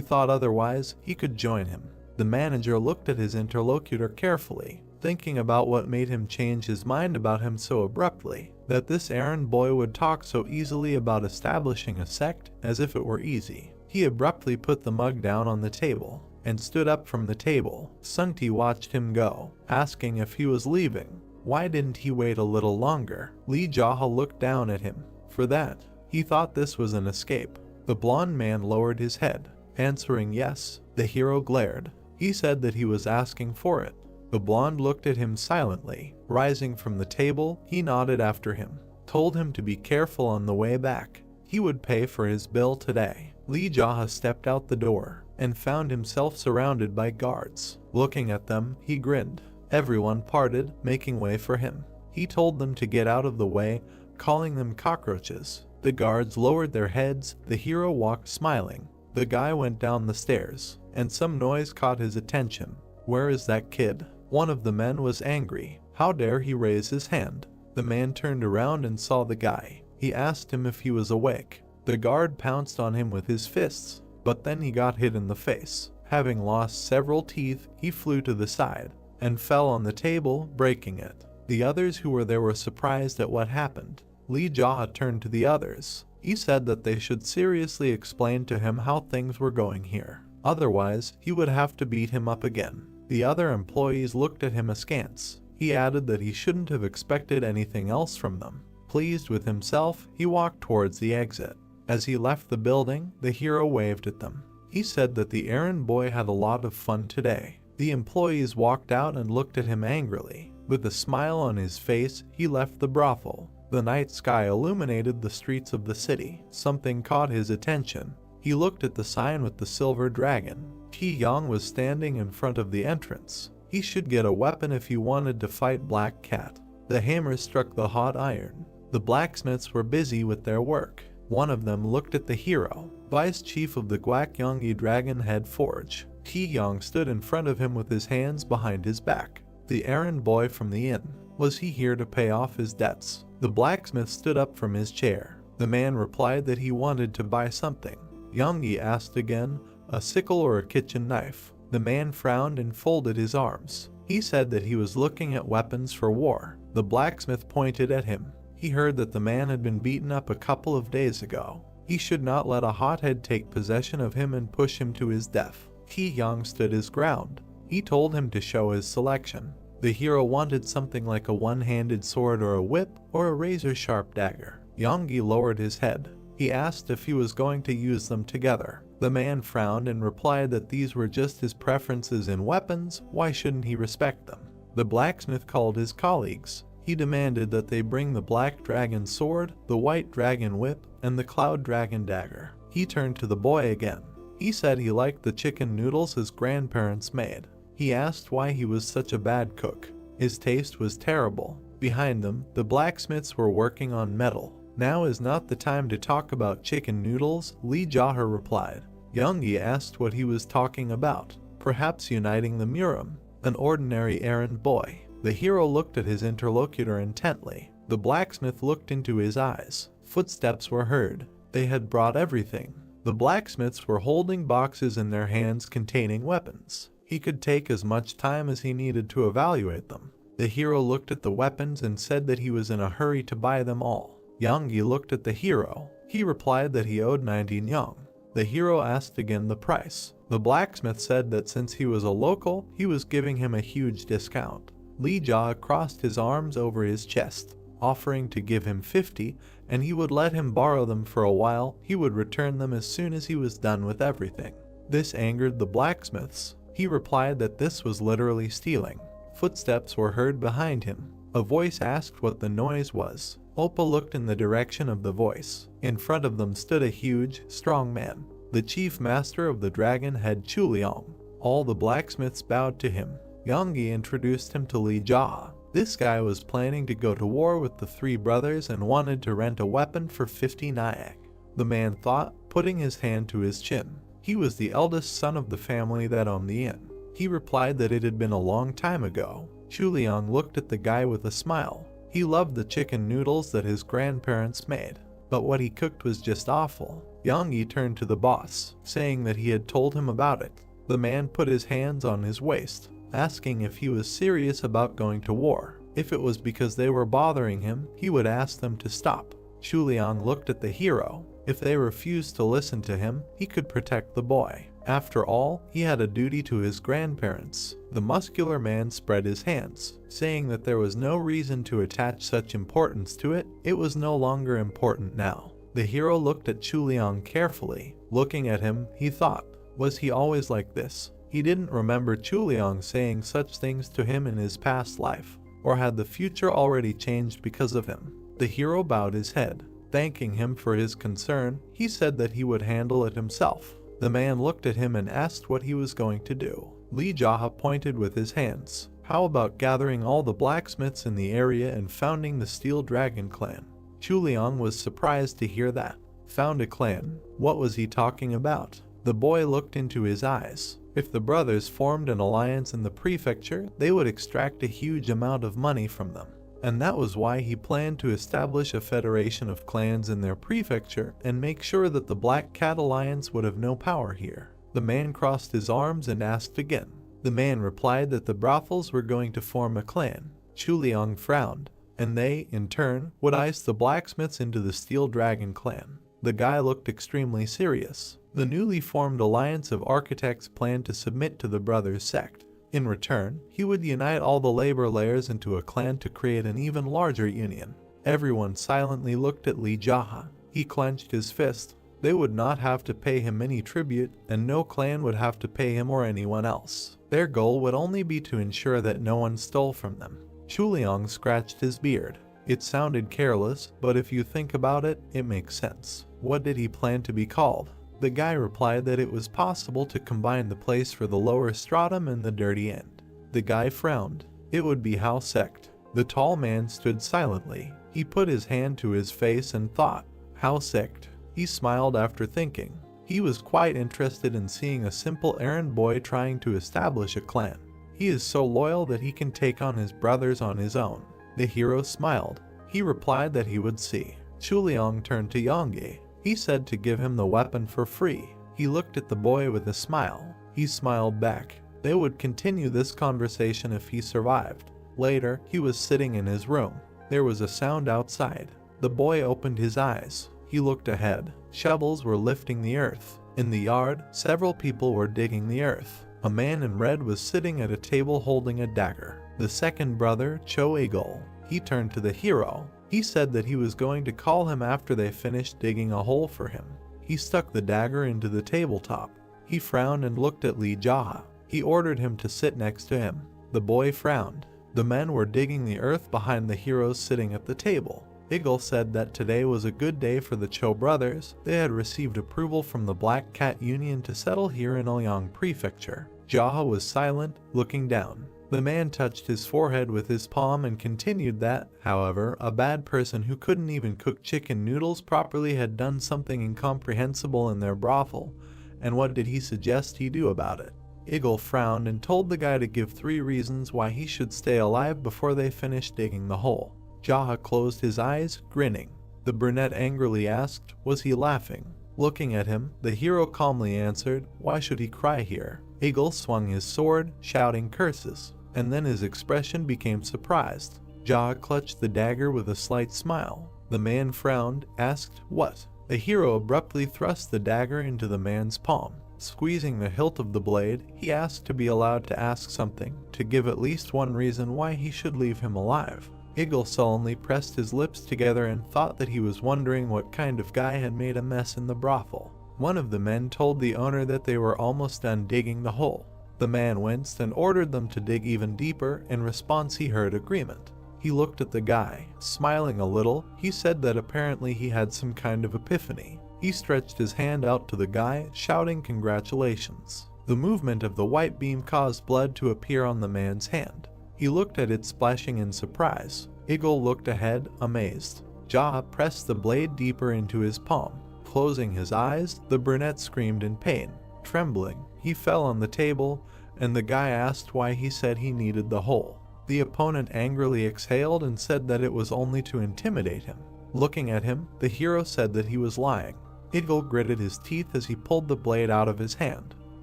thought otherwise, he could join him. The manager looked at his interlocutor carefully, thinking about what made him change his mind about him so abruptly, that this errand boy would talk so easily about establishing a sect as if it were easy. He abruptly put the mug down on the table and stood up from the table. Sungti watched him go, asking if he was leaving. Why didn't he wait a little longer? Li Jaha looked down at him. For that, he thought this was an escape. The blonde man lowered his head, answering yes. The hero glared. He said that he was asking for it. The blonde looked at him silently. Rising from the table, he nodded after him, told him to be careful on the way back. He would pay for his bill today. Li Jaha stepped out the door and found himself surrounded by guards. Looking at them, he grinned. Everyone parted, making way for him. He told them to get out of the way, calling them cockroaches. The guards lowered their heads. The hero walked smiling. The guy went down the stairs, and some noise caught his attention. Where is that kid? One of the men was angry. How dare he raise his hand? The man turned around and saw the guy. He asked him if he was awake. The guard pounced on him with his fists, but then he got hit in the face. Having lost several teeth, he flew to the side and fell on the table, breaking it. The others who were there were surprised at what happened. Li Jaha turned to the others. He said that they should seriously explain to him how things were going here. Otherwise, he would have to beat him up again. The other employees looked at him askance. He added that he shouldn't have expected anything else from them. Pleased with himself, he walked towards the exit. As he left the building, the hero waved at them. He said that the errand boy had a lot of fun today. The employees walked out and looked at him angrily. With a smile on his face, he left the brothel. The night sky illuminated the streets of the city. Something caught his attention. He looked at the sign with the silver dragon. Ki Yang was standing in front of the entrance. He should get a weapon if he wanted to fight Black Cat. The hammer struck the hot iron. The blacksmiths were busy with their work. One of them looked at the hero, vice chief of the Gwakyonggi Dragon Head Forge. Ki Yang stood in front of him with his hands behind his back. The errand boy from the inn. Was he here to pay off his debts? The blacksmith stood up from his chair. The man replied that he wanted to buy something. Yonggi asked again, a sickle or a kitchen knife. The man frowned and folded his arms. He said that he was looking at weapons for war. The blacksmith pointed at him. He heard that the man had been beaten up a couple of days ago. He should not let a hothead take possession of him and push him to his death. Ki Yang stood his ground. He told him to show his selection. The hero wanted something like a one-handed sword or a whip or a razor-sharp dagger. Yonggi lowered his head. He asked if he was going to use them together. The man frowned and replied that these were just his preferences in weapons. Why shouldn't he respect them? The blacksmith called his colleagues. He demanded that they bring the black dragon sword, the white dragon whip, and the cloud dragon dagger. He turned to the boy again. He said he liked the chicken noodles his grandparents made. He asked why he was such a bad cook. His taste was terrible. Behind them, the blacksmiths were working on metal. Now is not the time to talk about chicken noodles, Li Jaha replied. Yonggi asked what he was talking about. Perhaps uniting the Murim, an ordinary errand boy. The hero looked at his interlocutor intently. The blacksmith looked into his eyes. Footsteps were heard. They had brought everything. The blacksmiths were holding boxes in their hands containing weapons. He could take as much time as he needed to evaluate them. The hero looked at the weapons and said that he was in a hurry to buy them all. Yonggi looked at the hero. He replied that he owed 19 yang. The hero asked again the price. The blacksmith said that since he was a local, he was giving him a huge discount. Li Jaha crossed his arms over his chest, offering to give him 50, and he would let him borrow them for a while. He would return them as soon as he was done with everything. This angered the blacksmiths. He replied that this was literally stealing. Footsteps were heard behind him. A voice asked what the noise was. Oppa looked in the direction of the voice. In front of them stood a huge, strong man, the chief master of the dragon head Chuliang. All the blacksmiths bowed to him. Yonggi introduced him to Li Jaha. This guy was planning to go to war with the three brothers and wanted to rent a weapon for 50 nyack. The man thought, putting his hand to his chin. He was the eldest son of the family that owned the inn. He replied that it had been a long time ago. Chuliang looked at the guy with a smile. He loved the chicken noodles that his grandparents made, but what he cooked was just awful. Yang Yi turned to the boss, saying that he had told him about it. The man put his hands on his waist, asking if he was serious about going to war. If it was because they were bothering him, he would ask them to stop. Chuliang looked at the hero. If they refused to listen to him, he could protect the boy. After all, he had a duty to his grandparents. The muscular man spread his hands, saying that there was no reason to attach such importance to it. It was no longer important now. The hero looked at Chuliang carefully. Looking at him, he thought, was he always like this? He didn't remember Chuliang saying such things to him in his past life, or had the future already changed because of him? The hero bowed his head. Thanking him for his concern, he said that he would handle it himself. The man looked at him and asked what he was going to do. Li Jaha pointed with his hands. How about gathering all the blacksmiths in the area and founding the Steel Dragon clan? Chuliang was surprised to hear that. Found a clan? What was he talking about? The boy looked into his eyes. If the brothers formed an alliance in the prefecture, they would extract a huge amount of money from them. And that was why he planned to establish a federation of clans in their prefecture and make sure that the Black Cat Alliance would have no power here. The man crossed his arms and asked again. The man replied that the brothels were going to form a clan. Chuliang frowned, and they, in turn, would ice the blacksmiths into the Steel Dragon clan. The guy looked extremely serious. The newly formed alliance of architects planned to submit to the brothers' sect. In return, he would unite all the labor layers into a clan to create an even larger union. Everyone silently looked at Li Jaha. He clenched his fist. They would not have to pay him any tribute, and no clan would have to pay him or anyone else. Their goal would only be to ensure that no one stole from them. Chuliang scratched his beard. It sounded careless, but if you think about it, it makes sense. What did he plan to be called? The guy replied that it was possible to combine the place for the lower stratum and the dirty end. The guy frowned. It would be Hao sect. The tall man stood silently. He put his hand to his face and thought, Hao sect. He smiled after thinking. He was quite interested in seeing a simple errand boy trying to establish a clan. He is so loyal that he can take on his brothers on his own. The hero smiled. He replied that he would see. Chuliang turned to Yang Yi. He said to give him the weapon for free. He looked at the boy with a smile. He smiled back. They would continue this conversation if he survived. Later, he was sitting in his room. There was a sound outside. The boy opened his eyes. He looked ahead. Shovels were lifting the earth. In the yard, several people were digging the earth. A man in red was sitting at a table holding a dagger. The second brother, Cho Eagle. He turned to the hero. He said that he was going to call him after they finished digging a hole for him. He stuck the dagger into the tabletop. He frowned and looked at Li Jaha. He ordered him to sit next to him. The boy frowned. The men were digging the earth behind the heroes sitting at the table. Eagle said that today was a good day for the Cho brothers. They had received approval from the Black Cat Union to settle here in Ouyang Prefecture. Jaha was silent, looking down. The man touched his forehead with his palm and continued that, however, a bad person who couldn't even cook chicken noodles properly had done something incomprehensible in their brothel, and what did he suggest he do about it? Eagle frowned and told the guy to give 3 reasons why he should stay alive before they finished digging the hole. Jaha closed his eyes, grinning. The brunette angrily asked, was he laughing? Looking at him, the hero calmly answered, why should he cry here? Eagle swung his sword, shouting curses. And then his expression became surprised. Jaha clutched the dagger with a slight smile. The man frowned, asked, what? The hero abruptly thrust the dagger into the man's palm. Squeezing the hilt of the blade, he asked to be allowed to ask something, to give at least one reason why he should leave him alive. Eagle sullenly pressed his lips together and thought that he was wondering what kind of guy had made a mess in the brothel. One of the men told the owner that they were almost done digging the hole. The man winced and ordered them to dig even deeper. In response, he heard agreement. He looked at the guy. Smiling a little, he said that apparently he had some kind of epiphany. He stretched his hand out to the guy, shouting congratulations. The movement of the white beam caused blood to appear on the man's hand. He looked at it splashing in surprise. Eagle looked ahead, amazed. Jaha pressed the blade deeper into his palm. Closing his eyes, the brunette screamed in pain. Trembling, he fell on the table, and the guy asked why he said he needed the hole. The opponent angrily exhaled and said that it was only to intimidate him. Looking at him, the hero said that he was lying. Eagle gritted his teeth as he pulled the blade out of his hand.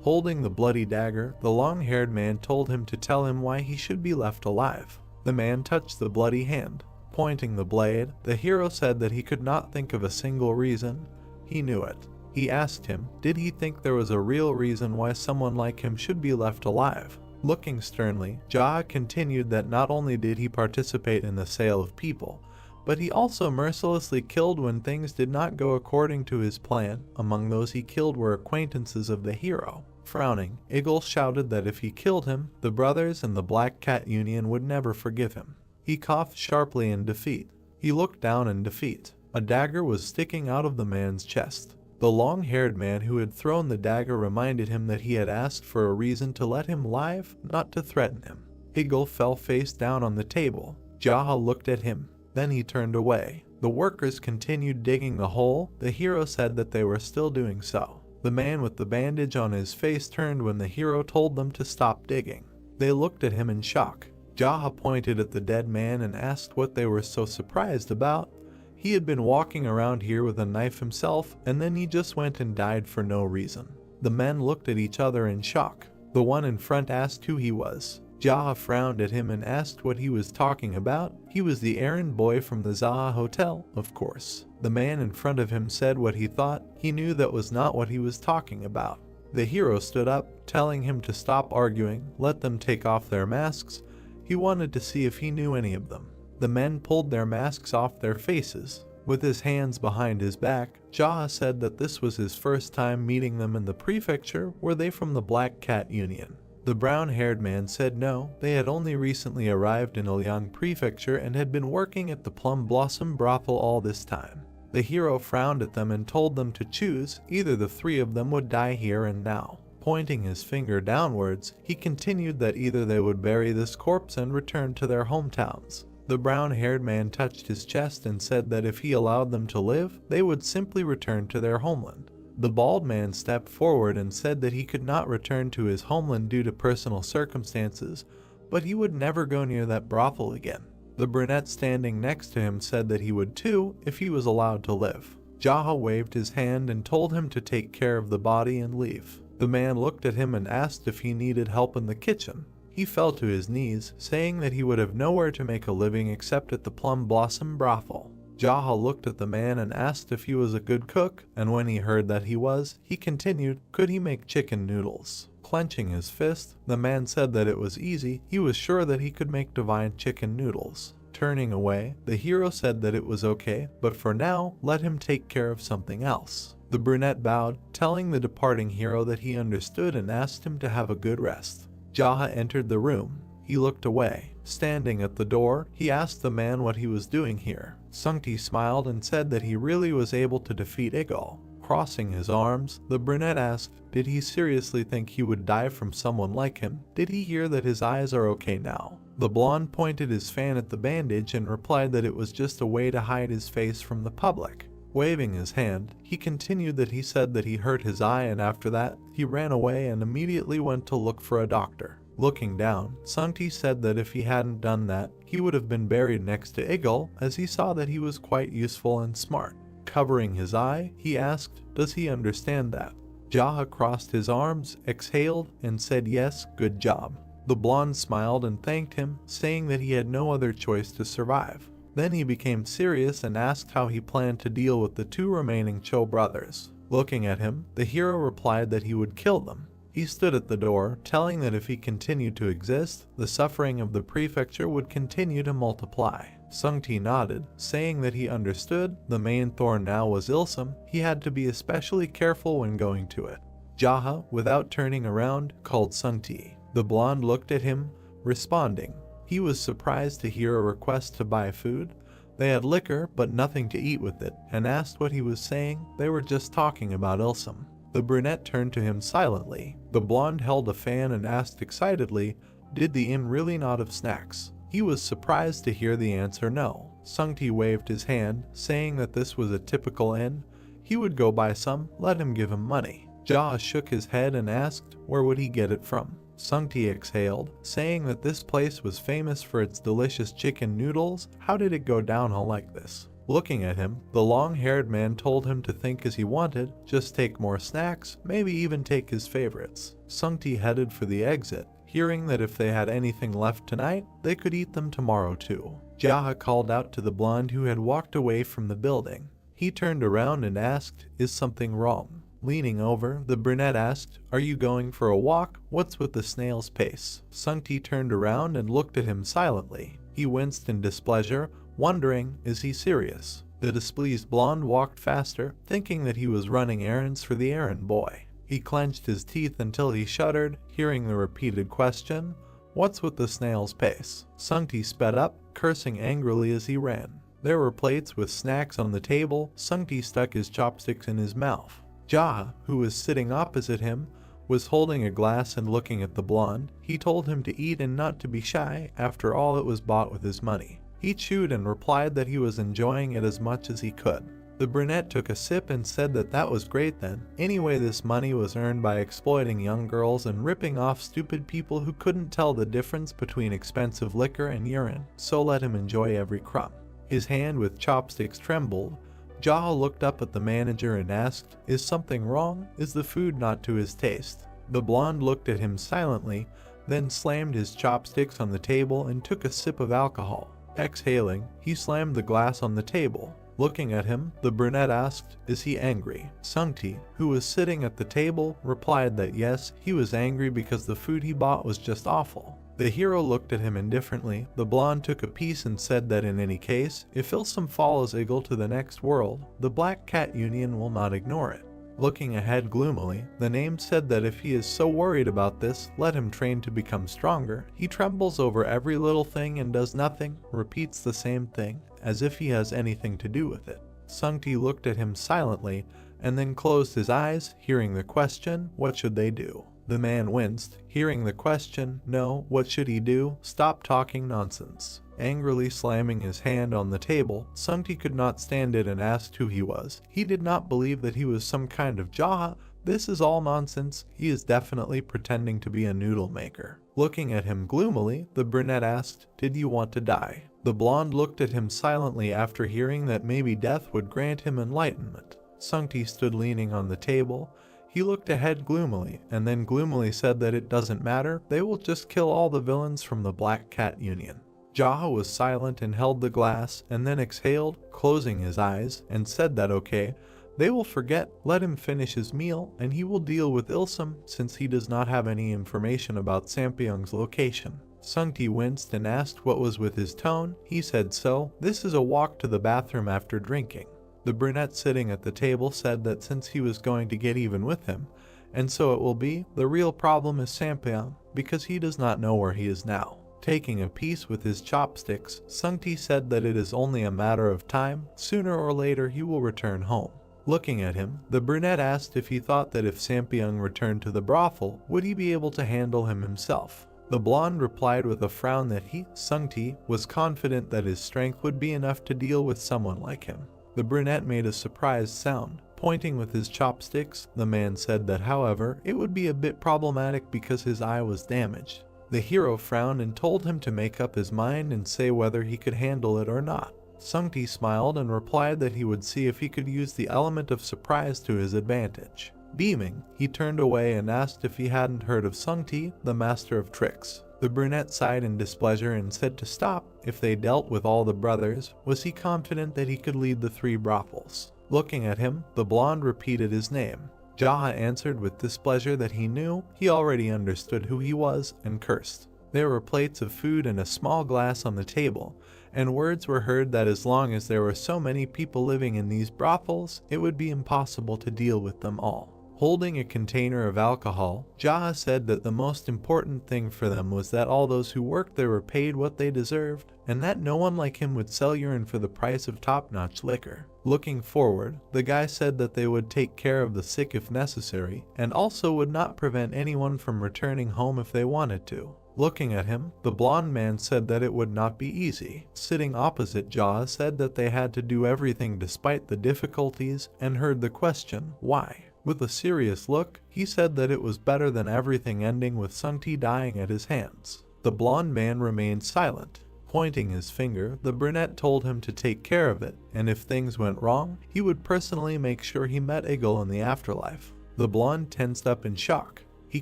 Holding the bloody dagger, the long-haired man told him to tell him why he should be left alive. The man touched the bloody hand. Pointing the blade, the hero said that he could not think of a single reason. He knew it. He asked him, did he think there was a real reason why someone like him should be left alive? Looking sternly, Jaha continued that not only did he participate in the sale of people, but he also mercilessly killed when things did not go according to his plan. Among those he killed were acquaintances of the hero. Frowning, Eagle shouted that if he killed him, the brothers and the Black Cat Union would never forgive him. He coughed sharply in defeat. He looked down in defeat. A dagger was sticking out of the man's chest. The long-haired man who had thrown the dagger reminded him that he had asked for a reason to let him live, not to threaten him. Eagle fell face down on the table. Jaha looked at him. Then he turned away. The workers continued digging the hole. The hero said that they were still doing so. The man with the bandage on his face turned when the hero told them to stop digging. They looked at him in shock. Jaha pointed at the dead man and asked what they were so surprised about. He had been walking around here with a knife himself, and then he just went and died for no reason. The men looked at each other in shock. The one in front asked who he was. Jaha frowned at him and asked what he was talking about. He was the errand boy from the Zaha Hotel, of course. The man in front of him said what he thought. He knew that was not what he was talking about. The hero stood up, telling him to stop arguing, let them take off their masks. He wanted to see if he knew any of them. The men pulled their masks off their faces. With his hands behind his back, Jaha said that this was his first time meeting them in the prefecture. Were they from the Black Cat Union? The brown-haired man said no, they had only recently arrived in Ilyang Prefecture and had been working at the Plum Blossom Brothel all this time. The hero frowned at them and told them to choose, either the three of them would die here and now. Pointing his finger downwards, he continued that either they would bury this corpse and return to their hometowns. The brown-haired man touched his chest and said that if he allowed them to live, they would simply return to their homeland. The bald man stepped forward and said that he could not return to his homeland due to personal circumstances, but he would never go near that brothel again. The brunette standing next to him said that he would too if he was allowed to live. Jaha waved his hand and told him to take care of the body and leave. The man looked at him and asked if he needed help in the kitchen. He fell to his knees, saying that he would have nowhere to make a living except at the Plum Blossom Brothel. Jaha looked at the man and asked if he was a good cook, and when he heard that he was, he continued, could he make chicken noodles? Clenching his fist, the man said that it was easy. He was sure that he could make divine chicken noodles. Turning away, the hero said that it was okay, but for now, let him take care of something else. The brunette bowed, telling the departing hero that he understood and asked him to have a good rest. Jaha entered the room. He looked away. Standing at the door, he asked the man what he was doing here. Sungti smiled and said that he really was able to defeat Igal. Crossing his arms, the brunette asked, did he seriously think he would die from someone like him? Did he hear that his eyes are okay now? The blonde pointed his fan at the bandage and replied that it was just a way to hide his face from the public. Waving his hand, he continued that he said that he hurt his eye, and after that, he ran away and immediately went to look for a doctor. Looking down, Sungti said that if he hadn't done that, he would have been buried next to Igal, as he saw that he was quite useful and smart. Covering his eye, he asked, does he understand that? Jaha crossed his arms, exhaled, and said yes, good job. The blonde smiled and thanked him, saying that he had no other choice to survive. Then he became serious and asked how he planned to deal with the two remaining Cho brothers. Looking at him, the hero replied that he would kill them. He stood at the door, telling that if he continued to exist, the suffering of the prefecture would continue to multiply. Sungti nodded, saying that he understood. The main thorn now was Ilsum. He had to be especially careful when going to it. Jaha, without turning around, called Sungti. The blonde looked at him, responding. He was surprised to hear a request to buy food. They had liquor, but nothing to eat with it, and asked what he was saying. They were just talking about Ilsum. The brunette turned to him silently. The blonde held a fan and asked excitedly, did the inn really not have snacks? He was surprised to hear the answer no. Sungti waved his hand, saying that this was a typical inn. He would go buy some, let him give him money. Jaha shook his head and asked where would he get it from. Sungti exhaled, saying that this place was famous for its delicious chicken noodles. How did it go downhill like this? Looking at him, the long-haired man told him to think as he wanted, just take more snacks, maybe even take his favorites. Sungti headed for the exit, hearing that if they had anything left tonight, they could eat them tomorrow too. Jaha called out to the blonde who had walked away from the building. He turned around and asked, "Is something wrong?" Leaning over, the brunette asked, "Are you going for a walk? What's with the snail's pace?" Sungti turned around and looked at him silently. He winced in displeasure, wondering, is he serious? The displeased blonde walked faster, thinking that he was running errands for the errand boy. He clenched his teeth until he shuddered, hearing the repeated question, "What's with the snail's pace?" Sungti sped up, cursing angrily as he ran. There were plates with snacks on the table. Sungti stuck his chopsticks in his mouth. Jaha, who was sitting opposite him, was holding a glass and looking at the blonde. He told him to eat and not to be shy, after all it was bought with his money. He chewed and replied that he was enjoying it as much as he could. The brunette took a sip and said that that was great then. Anyway, this money was earned by exploiting young girls and ripping off stupid people who couldn't tell the difference between expensive liquor and urine, so let him enjoy every crumb. His hand with chopsticks trembled. Jaha looked up at the manager and asked, "Is something wrong? Is the food not to his taste?" The blonde looked at him silently, then slammed his chopsticks on the table and took a sip of alcohol. Exhaling, he slammed the glass on the table. Looking at him, the brunette asked, "Is he angry?" Sungti, who was sitting at the table, replied that yes, he was angry because the food he bought was just awful. The hero looked at him indifferently. The blonde took a piece and said that in any case, if Ilsum follows Eagle to the next world, the Black Cat Union will not ignore it. Looking ahead gloomily, the name said that if he is so worried about this, let him train to become stronger. He trembles over every little thing and does nothing, repeats the same thing, as if he has anything to do with it. Sungti looked at him silently, and then closed his eyes, hearing the question, "What should they do?" The man winced, hearing the question, "No, what should he do? Stop talking nonsense." Angrily slamming his hand on the table, Sungti could not stand it and asked who he was. He did not believe that he was some kind of Jaha. This is all nonsense. He is definitely pretending to be a noodle maker. Looking at him gloomily, the brunette asked, "Did you want to die?" The blonde looked at him silently after hearing that maybe death would grant him enlightenment. Sungti stood leaning on the table. He looked ahead gloomily, and then gloomily said that it doesn't matter, they will just kill all the villains from the Black Cat Union. Jaha was silent and held the glass, and then exhaled, closing his eyes, and said that okay, they will forget, let him finish his meal, and he will deal with Ilsum since he does not have any information about Sampyeong's location. Sungti winced and asked what was with his tone. He said so, this is a walk to the bathroom after drinking. The brunette sitting at the table said that since he was going to get even with him, and so it will be, the real problem is Sampyeong, because he does not know where he is now. Taking a piece with his chopsticks, Sungti said that it is only a matter of time, sooner or later he will return home. Looking at him, the brunette asked if he thought that if Sampyeong returned to the brothel, would he be able to handle him himself. The blonde replied with a frown that he, Sungti, was confident that his strength would be enough to deal with someone like him. The brunette made a surprised sound. Pointing with his chopsticks, the man said that however, it would be a bit problematic because his eye was damaged. The hero frowned and told him to make up his mind and say whether he could handle it or not. Sungti smiled and replied that he would see if he could use the element of surprise to his advantage. Beaming, he turned away and asked if he hadn't heard of Sungti, the master of tricks. The brunette sighed in displeasure and said to stop. If they dealt with all the brothers, was he confident that he could lead the 3 brothels? Looking at him, the blonde repeated his name. Jaha answered with displeasure that he knew, he already understood who he was, and cursed. There were plates of food and a small glass on the table, and words were heard that as long as there were so many people living in these brothels, it would be impossible to deal with them all. Holding a container of alcohol, Jaha said that the most important thing for them was that all those who worked there were paid what they deserved, and that no one like him would sell urine for the price of top-notch liquor. Looking forward, the guy said that they would take care of the sick if necessary, and also would not prevent anyone from returning home if they wanted to. Looking at him, the blonde man said that it would not be easy. Sitting opposite Jaha said that they had to do everything despite the difficulties, and heard the question, why? With a serious look, he said that it was better than everything ending with Sungti dying at his hands. The blonde man remained silent. Pointing his finger, the brunette told him to take care of it, and if things went wrong, he would personally make sure he met Eagle in the afterlife. The blonde tensed up in shock. He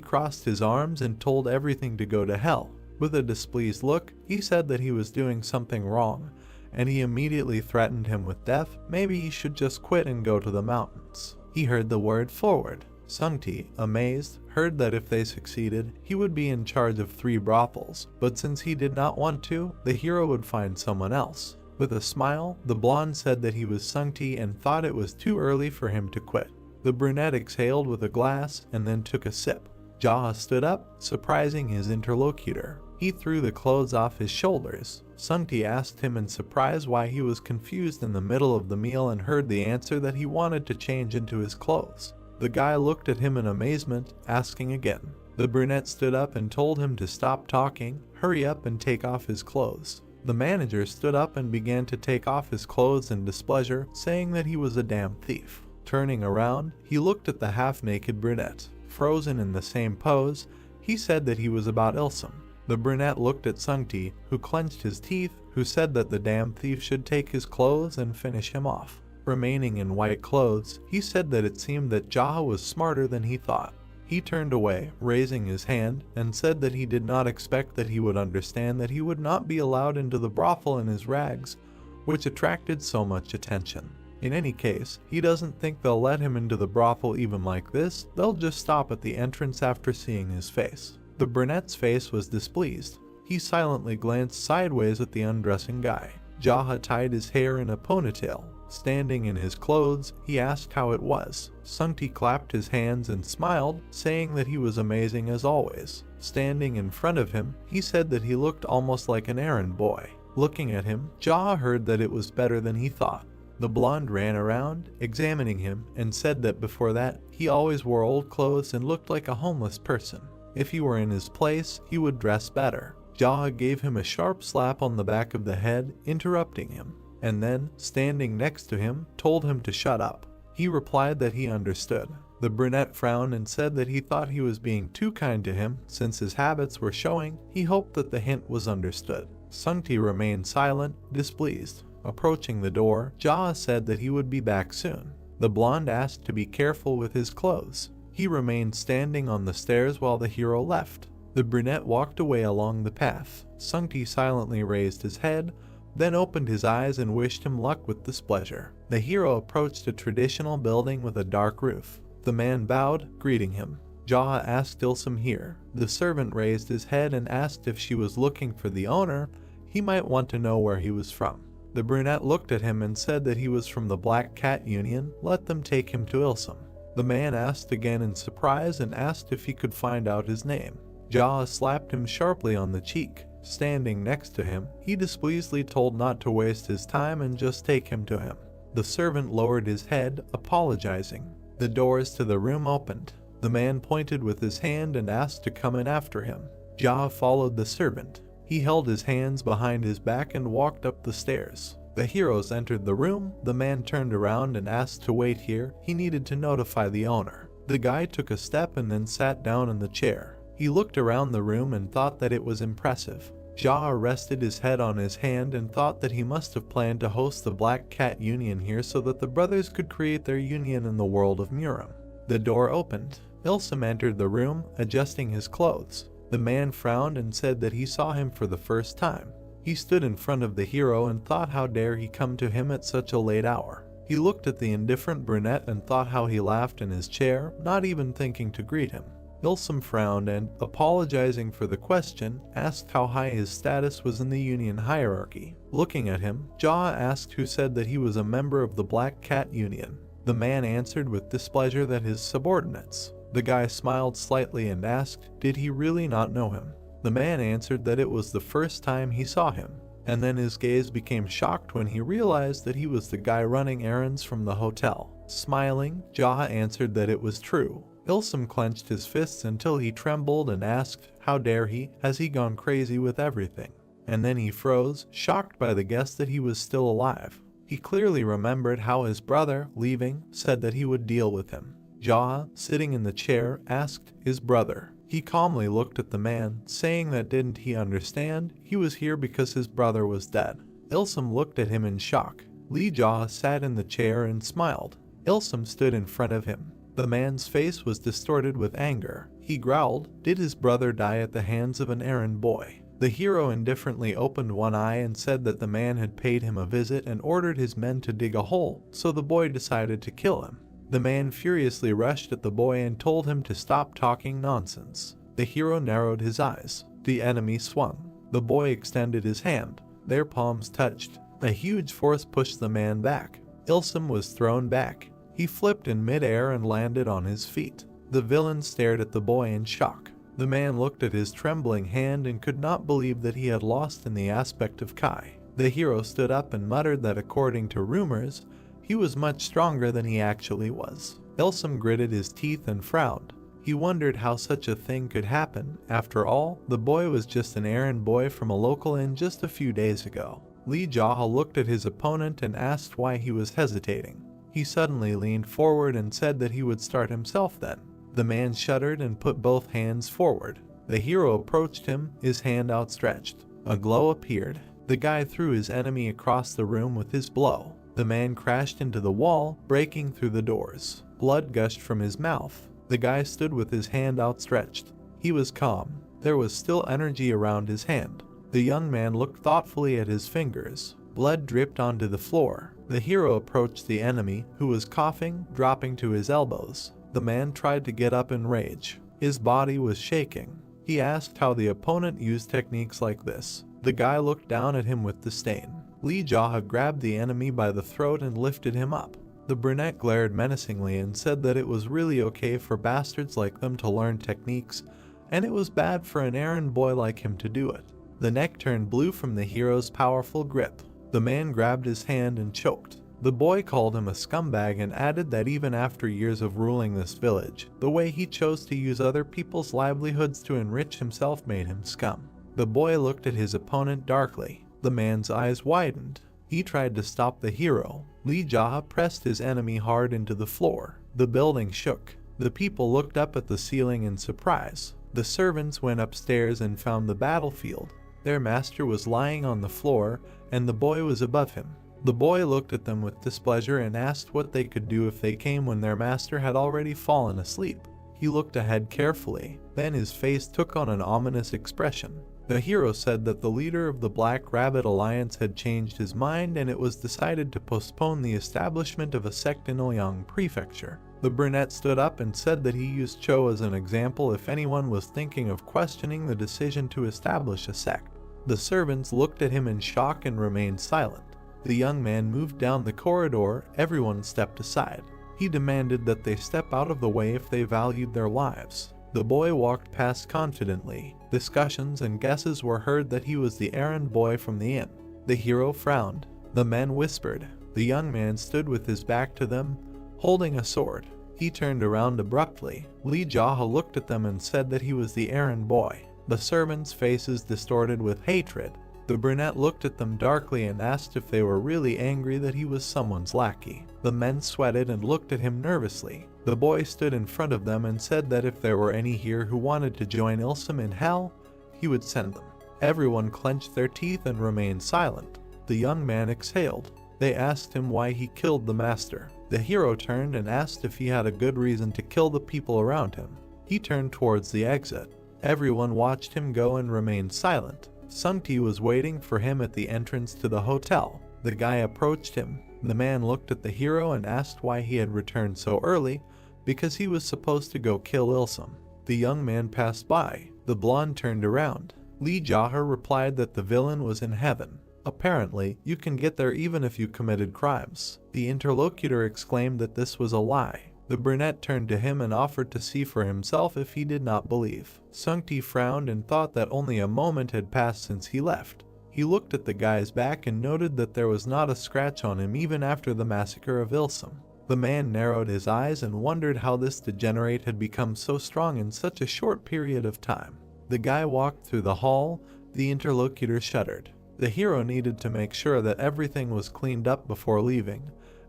crossed his arms and told everything to go to hell. With a displeased look, he said that he was doing something wrong, and he immediately threatened him with death. Maybe he should just quit and go to the mountains. He heard the word forward. Sungti, amazed, heard that if they succeeded, he would be in charge of 3 brothels, but since he did not want to, the hero would find someone else. With a smile, the blonde said that he was Sungti and thought it was too early for him to quit. The brunette exhaled with a glass and then took a sip. Jaha stood up, surprising his interlocutor. He threw the clothes off his shoulders. Sungti asked him in surprise why he was confused in the middle of the meal and heard the answer that he wanted to change into his clothes. The guy looked at him in amazement, asking again. The brunette stood up and told him to stop talking, hurry up and take off his clothes. The manager stood up and began to take off his clothes in displeasure, saying that he was a damn thief. Turning around, he looked at the half-naked brunette. Frozen in the same pose, he said that he was about Ilsum. The brunette looked at Sungti, who clenched his teeth, who said that the damn thief should take his clothes and finish him off. Remaining in white clothes, he said that it seemed that Jaha was smarter than he thought. He turned away, raising his hand, and said that he did not expect that he would understand that he would not be allowed into the brothel in his rags, which attracted so much attention. In any case, he doesn't think they'll let him into the brothel even like this. They'll just stop at the entrance after seeing his face. The brunette's face was displeased. He silently glanced sideways at the undressing guy. Jaha tied his hair in a ponytail. Standing in his clothes, he asked how it was. Sungti clapped his hands and smiled, saying that he was amazing as always. Standing in front of him, he said that he looked almost like an errand boy. Looking at him, Jaha heard that it was better than he thought. The blonde ran around, examining him, and said that before that, he always wore old clothes and looked like a homeless person. If he were in his place, he would dress better. Jaha gave him a sharp slap on the back of the head, interrupting him, and then, standing next to him, told him to shut up. He replied that he understood. The brunette frowned and said that he thought he was being too kind to him. Since his habits were showing, he hoped that the hint was understood. Sungti remained silent, displeased. Approaching the door, Jaha said that he would be back soon. The blonde asked to be careful with his clothes. He remained standing on the stairs while the hero left. The brunette walked away along the path. Sungti silently raised his head, then opened his eyes and wished him luck with displeasure. The hero approached a traditional building with a dark roof. The man bowed, greeting him. Jaha asked Ilsum here. The servant raised his head and asked if she was looking for the owner. He might want to know where he was from. The brunette looked at him and said that he was from the Black Cat Union. Let them take him to Ilsum. The man asked again in surprise and asked if he could find out his name. Jaha slapped him sharply on the cheek. Standing next to him, he displeasedly told not to waste his time and just take him to him. The servant lowered his head, apologizing. The doors to the room opened. The man pointed with his hand and asked to come in after him. Jaha followed the servant. He held his hands behind his back and walked up the stairs. The heroes entered the room. The man turned around and asked to wait here. He needed to notify the owner. The guy took a step and then sat down in the chair. He looked around the room and thought that it was impressive. Jaha rested his head on his hand and thought that he must have planned to host the Black Cat Union here so that the brothers could create their union in the world of Muram. The door opened. Ilsum entered the room, adjusting his clothes. The man frowned and said that he saw him for the first time. He stood in front of the hero and thought how dare he come to him at such a late hour. He looked at the indifferent brunette and thought how he laughed in his chair, not even thinking to greet him. Ilsum frowned and, apologizing for the question, asked how high his status was in the union hierarchy. Looking at him, Jaha asked who said that he was a member of the Black Cat Union. The man answered with displeasure that his subordinates. The guy smiled slightly and asked, did he really not know him? The man answered that it was the first time he saw him, and then his gaze became shocked when he realized that he was the guy running errands from the hotel. Smiling, Jaha answered that it was true. Ilsum clenched his fists until he trembled and asked, how dare he, has he gone crazy with everything? And then he froze, shocked by the guess that he was still alive. He clearly remembered how his brother, leaving, said that he would deal with him. Jaha, sitting in the chair, asked his brother. He calmly looked at the man, saying that didn't he understand? He was here because his brother was dead. Ilsum looked at him in shock. Lee Jaha sat in the chair and smiled. Ilsum stood in front of him. The man's face was distorted with anger. He growled, "Did his brother die at the hands of an errand boy?" The hero indifferently opened one eye and said that the man had paid him a visit and ordered his men to dig a hole, so the boy decided to kill him. The man furiously rushed at the boy and told him to stop talking nonsense. The hero narrowed his eyes. The enemy swung. The boy extended his hand. Their palms touched. A huge force pushed the man back. Ilsum was thrown back. He flipped in midair and landed on his feet. The villain stared at the boy in shock. The man looked at his trembling hand and could not believe that he had lost in the aspect of Kai. The hero stood up and muttered that according to rumors, he was much stronger than he actually was. Ilsum gritted his teeth and frowned. He wondered how such a thing could happen. After all, the boy was just an errand boy from a local inn just a few days ago. Lee Jaha looked at his opponent and asked why he was hesitating. He suddenly leaned forward and said that he would start himself then. The man shuddered and put both hands forward. The hero approached him, his hand outstretched. A glow appeared. The guy threw his enemy across the room with his blow. The man crashed into the wall, breaking through the doors. Blood gushed from his mouth. The guy stood with his hand outstretched. He was calm. There was still energy around his hand. The young man looked thoughtfully at his fingers. Blood dripped onto the floor. The hero approached the enemy, who was coughing, dropping to his elbows. The man tried to get up in rage. His body was shaking. He asked how the opponent used techniques like this. The guy looked down at him with disdain. Lee Jaha grabbed the enemy by the throat and lifted him up. The brunette glared menacingly and said that it was really okay for bastards like them to learn techniques, and it was bad for an errand boy like him to do it. The neck turned blue from the hero's powerful grip. The man grabbed his hand and choked. The boy called him a scumbag and added that even after years of ruling this village, the way he chose to use other people's livelihoods to enrich himself made him scum. The boy looked at his opponent darkly. The man's eyes widened. He tried to stop the hero. Lee Jaha pressed his enemy hard into the floor. The building shook. The people looked up at the ceiling in surprise. The servants went upstairs and found the battlefield. Their master was lying on the floor, and the boy was above him. The boy looked at them with displeasure and asked what they could do if they came when their master had already fallen asleep. He looked ahead carefully. Then his face took on an ominous expression. The hero said that the leader of the Black Rabbit Alliance had changed his mind and it was decided to postpone the establishment of a sect in Ouyang Prefecture. The brunette stood up and said that he used Cho as an example if anyone was thinking of questioning the decision to establish a sect. The servants looked at him in shock and remained silent. The young man moved down the corridor. Everyone stepped aside. He demanded that they step out of the way if they valued their lives. The boy walked past confidently. Discussions and guesses were heard that he was the errand boy from the inn. The hero frowned. The men whispered. The young man stood with his back to them, holding a sword. He turned around abruptly. Lee Jaha looked at them and said that he was the errand boy. The servants' faces distorted with hatred. The brunette looked at them darkly and asked if they were really angry that he was someone's lackey. The men sweated and looked at him nervously. The boy stood in front of them and said that if there were any here who wanted to join Ilsum in hell, he would send them. Everyone clenched their teeth and remained silent. The young man exhaled. They asked him why he killed the master. The hero turned and asked if he had a good reason to kill the people around him. He turned towards the exit. Everyone watched him go and remained silent. Sungti was waiting for him at the entrance to the hotel. The guy approached him. The man looked at the hero and asked why he had returned so early, because he was supposed to go kill Ilsum. The young man passed by. The blonde turned around. Lee Jaha replied that the villain was in heaven. Apparently, you can get there even if you committed crimes. The interlocutor exclaimed that this was a lie. The brunette turned to him and offered to see for himself if he did not believe. Sungti frowned and thought that only a moment had passed since he left. He looked at the guy's back and noted that there was not a scratch on him even after the massacre of Ilsum. The man narrowed his eyes and wondered how this degenerate had become so strong in such a short period of time. The guy walked through the hall. The interlocutor shuddered. The hero needed to make sure that everything was cleaned up before leaving,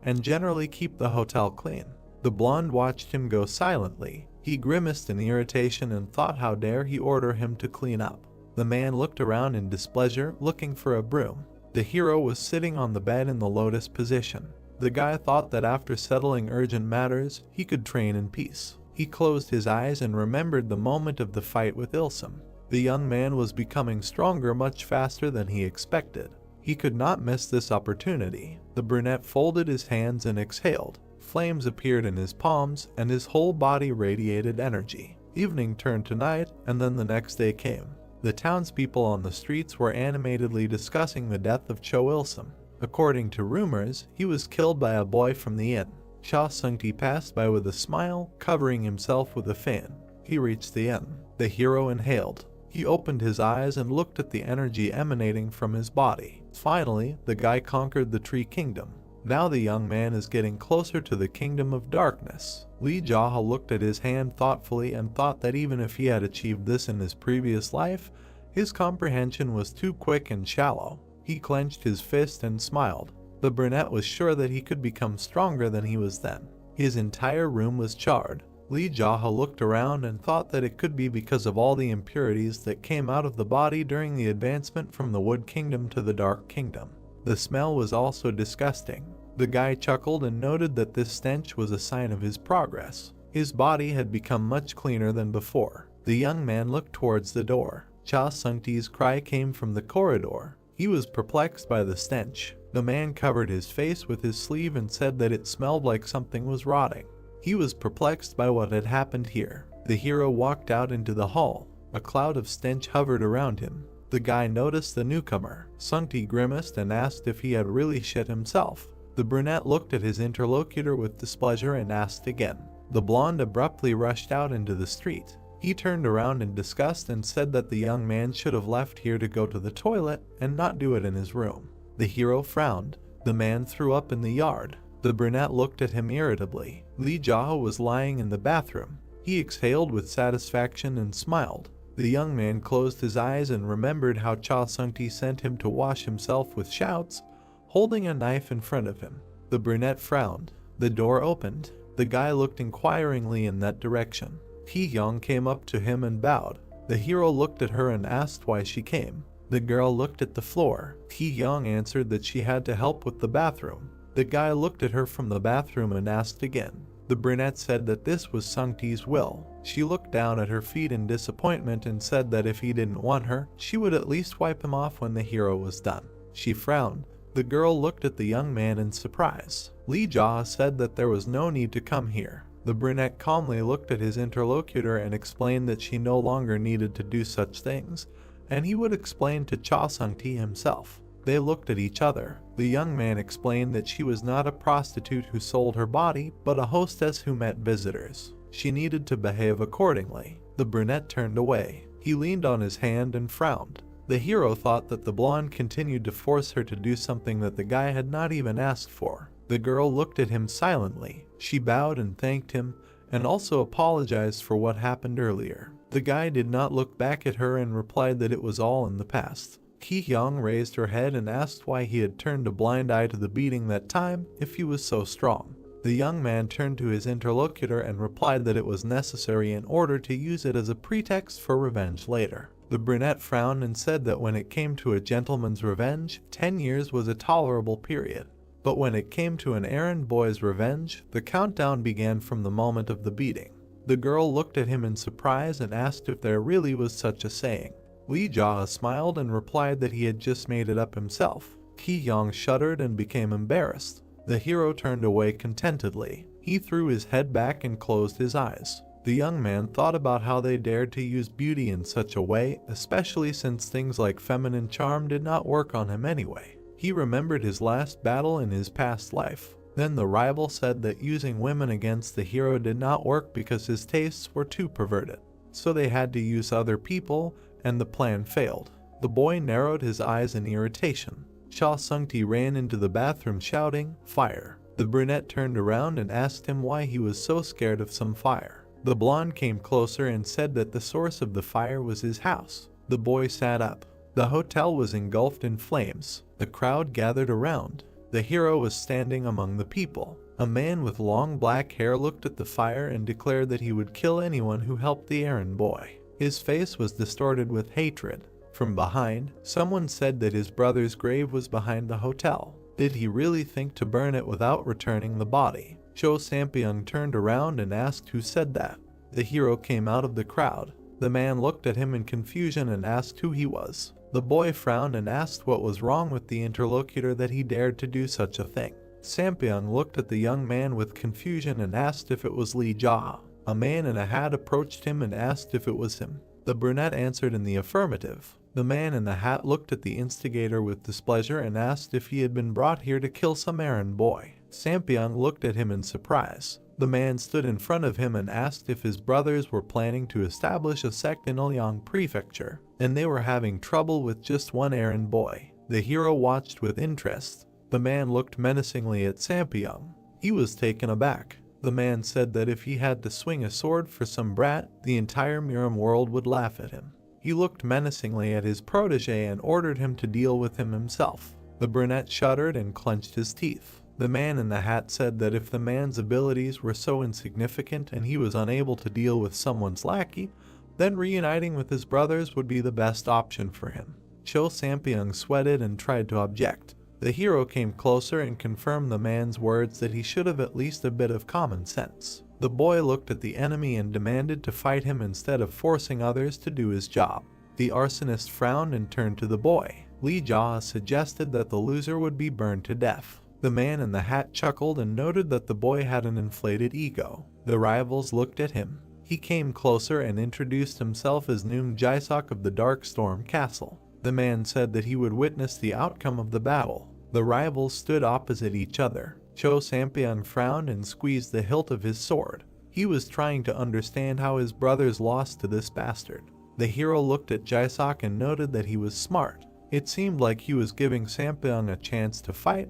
and generally keep the hotel clean. The blonde watched him go silently. He grimaced in irritation and thought how dare he order him to clean up. The man looked around in displeasure, looking for a broom. The hero was sitting on the bed in the lotus position. The guy thought that after settling urgent matters, he could train in peace. He closed his eyes and remembered the moment of the fight with Ilsum. The young man was becoming stronger much faster than he expected. He could not miss this opportunity. The brunette folded his hands and exhaled. Flames appeared in his palms, and his whole body radiated energy. Evening turned to night, and then the next day came. The townspeople on the streets were animatedly discussing the death of Cho Ilsum. According to rumors, he was killed by a boy from the inn. Cha Sung-ti passed by with a smile, covering himself with a fan. He reached the inn. The hero inhaled. He opened his eyes and looked at the energy emanating from his body. Finally, the guy conquered the Tree Kingdom. Now the young man is getting closer to the Kingdom of Darkness. Lee Jaha looked at his hand thoughtfully and thought that even if he had achieved this in his previous life, his comprehension was too quick and shallow. He clenched his fist and smiled. The brunette was sure that he could become stronger than he was then. His entire room was charred. Lee Jaha looked around and thought that it could be because of all the impurities that came out of the body during the advancement from the Wood Kingdom to the Dark Kingdom. The smell was also disgusting. The guy chuckled and noted that this stench was a sign of his progress. His body had become much cleaner than before. The young man looked towards the door. Cha Sung-ti's cry came from the corridor. He was perplexed by the stench. The man covered his face with his sleeve and said that it smelled like something was rotting. He was perplexed by what had happened here. The hero walked out into the hall. A cloud of stench hovered around him. The guy noticed the newcomer. Sung-ti grimaced and asked if he had really shit himself. The brunette looked at his interlocutor with displeasure and asked again. The blonde abruptly rushed out into the street. He turned around in disgust and said that the young man should have left here to go to the toilet and not do it in his room. The hero frowned. The man threw up in the yard. The brunette looked at him irritably. Lee Jaha was lying in the bathroom. He exhaled with satisfaction and smiled. The young man closed his eyes and remembered how Cha Sung-ti sent him to wash himself with shouts, holding a knife in front of him. The brunette frowned. The door opened. The guy looked inquiringly in that direction. Hee-young came up to him and bowed. The hero looked at her and asked why she came. The girl looked at the floor. Hee-young answered that she had to help with the bathroom. The guy looked at her from the bathroom and asked again. The brunette said that this was Sung-ti's will. She looked down at her feet in disappointment and said that if he didn't want her, she would at least wipe him off when the hero was done. She frowned. The girl looked at the young man in surprise. Lee Jaha said that there was no need to come here. The brunette calmly looked at his interlocutor and explained that she no longer needed to do such things, and he would explain to Cha Sung-ti himself. They looked at each other. The young man explained that she was not a prostitute who sold her body, but a hostess who met visitors. She needed to behave accordingly. The brunette turned away. He leaned on his hand and frowned. The hero thought that the blonde continued to force her to do something that the guy had not even asked for. The girl looked at him silently. She bowed and thanked him, and also apologized for what happened earlier. The guy did not look back at her and replied that it was all in the past. Hee-young raised her head and asked why he had turned a blind eye to the beating that time if he was so strong. The young man turned to his interlocutor and replied that it was necessary in order to use it as a pretext for revenge later. The brunette frowned and said that when it came to a gentleman's revenge, 10 years was a tolerable period. But when it came to an errand boy's revenge, the countdown began from the moment of the beating. The girl looked at him in surprise and asked if there really was such a saying. Lee Jaha smiled and replied that he had just made it up himself. Hee-young shuddered and became embarrassed. The hero turned away contentedly. He threw his head back and closed his eyes. The young man thought about how they dared to use beauty in such a way, especially since things like feminine charm did not work on him anyway. He remembered his last battle in his past life. Then the rival said that using women against the hero did not work because his tastes were too perverted. So they had to use other people, and the plan failed. The boy narrowed his eyes in irritation. Cha Sung-ti ran into the bathroom shouting, "Fire!" The brunette turned around and asked him why he was so scared of some fire. The blonde came closer and said that the source of the fire was his house. The boy sat up. The hotel was engulfed in flames. The crowd gathered around. The hero was standing among the people. A man with long black hair looked at the fire and declared that he would kill anyone who helped the errand boy. His face was distorted with hatred. From behind, someone said that his brother's grave was behind the hotel. Did he really think to burn it without returning the body? Cho Sampyeong turned around and asked who said that. The hero came out of the crowd. The man looked at him in confusion and asked who he was. The boy frowned and asked what was wrong with the interlocutor that he dared to do such a thing. Sampyeong looked at the young man with confusion and asked if it was Lee Jaw. A man in a hat approached him and asked if it was him. The brunette answered in the affirmative. The man in the hat looked at the instigator with displeasure and asked if he had been brought here to kill some errand boy. Sampyeong looked at him in surprise. The man stood in front of him and asked if his brothers were planning to establish a sect in Ulyang Prefecture, and they were having trouble with just one errand boy. The hero watched with interest. The man looked menacingly at Sampyeong. He was taken aback. The man said that if he had to swing a sword for some brat, the entire Miram world would laugh at him. He looked menacingly at his protege and ordered him to deal with him himself. The brunette shuddered and clenched his teeth. The man in the hat said that if the man's abilities were so insignificant and he was unable to deal with someone's lackey, then reuniting with his brothers would be the best option for him. Cho Sampyeong sweated and tried to object. The hero came closer and confirmed the man's words that he should have at least a bit of common sense. The boy looked at the enemy and demanded to fight him instead of forcing others to do his job. The arsonist frowned and turned to the boy. Lee Jaw suggested that the loser would be burned to death. The man in the hat chuckled and noted that the boy had an inflated ego. The rivals looked at him. He came closer and introduced himself as Noong Jaisok of the Dark Storm Castle. The man said that he would witness the outcome of the battle. The rivals stood opposite each other. Cho Sampyeong frowned and squeezed the hilt of his sword. He was trying to understand how his brothers lost to this bastard. The hero looked at Jaisok and noted that he was smart. It seemed like he was giving Sampyeong a chance to fight,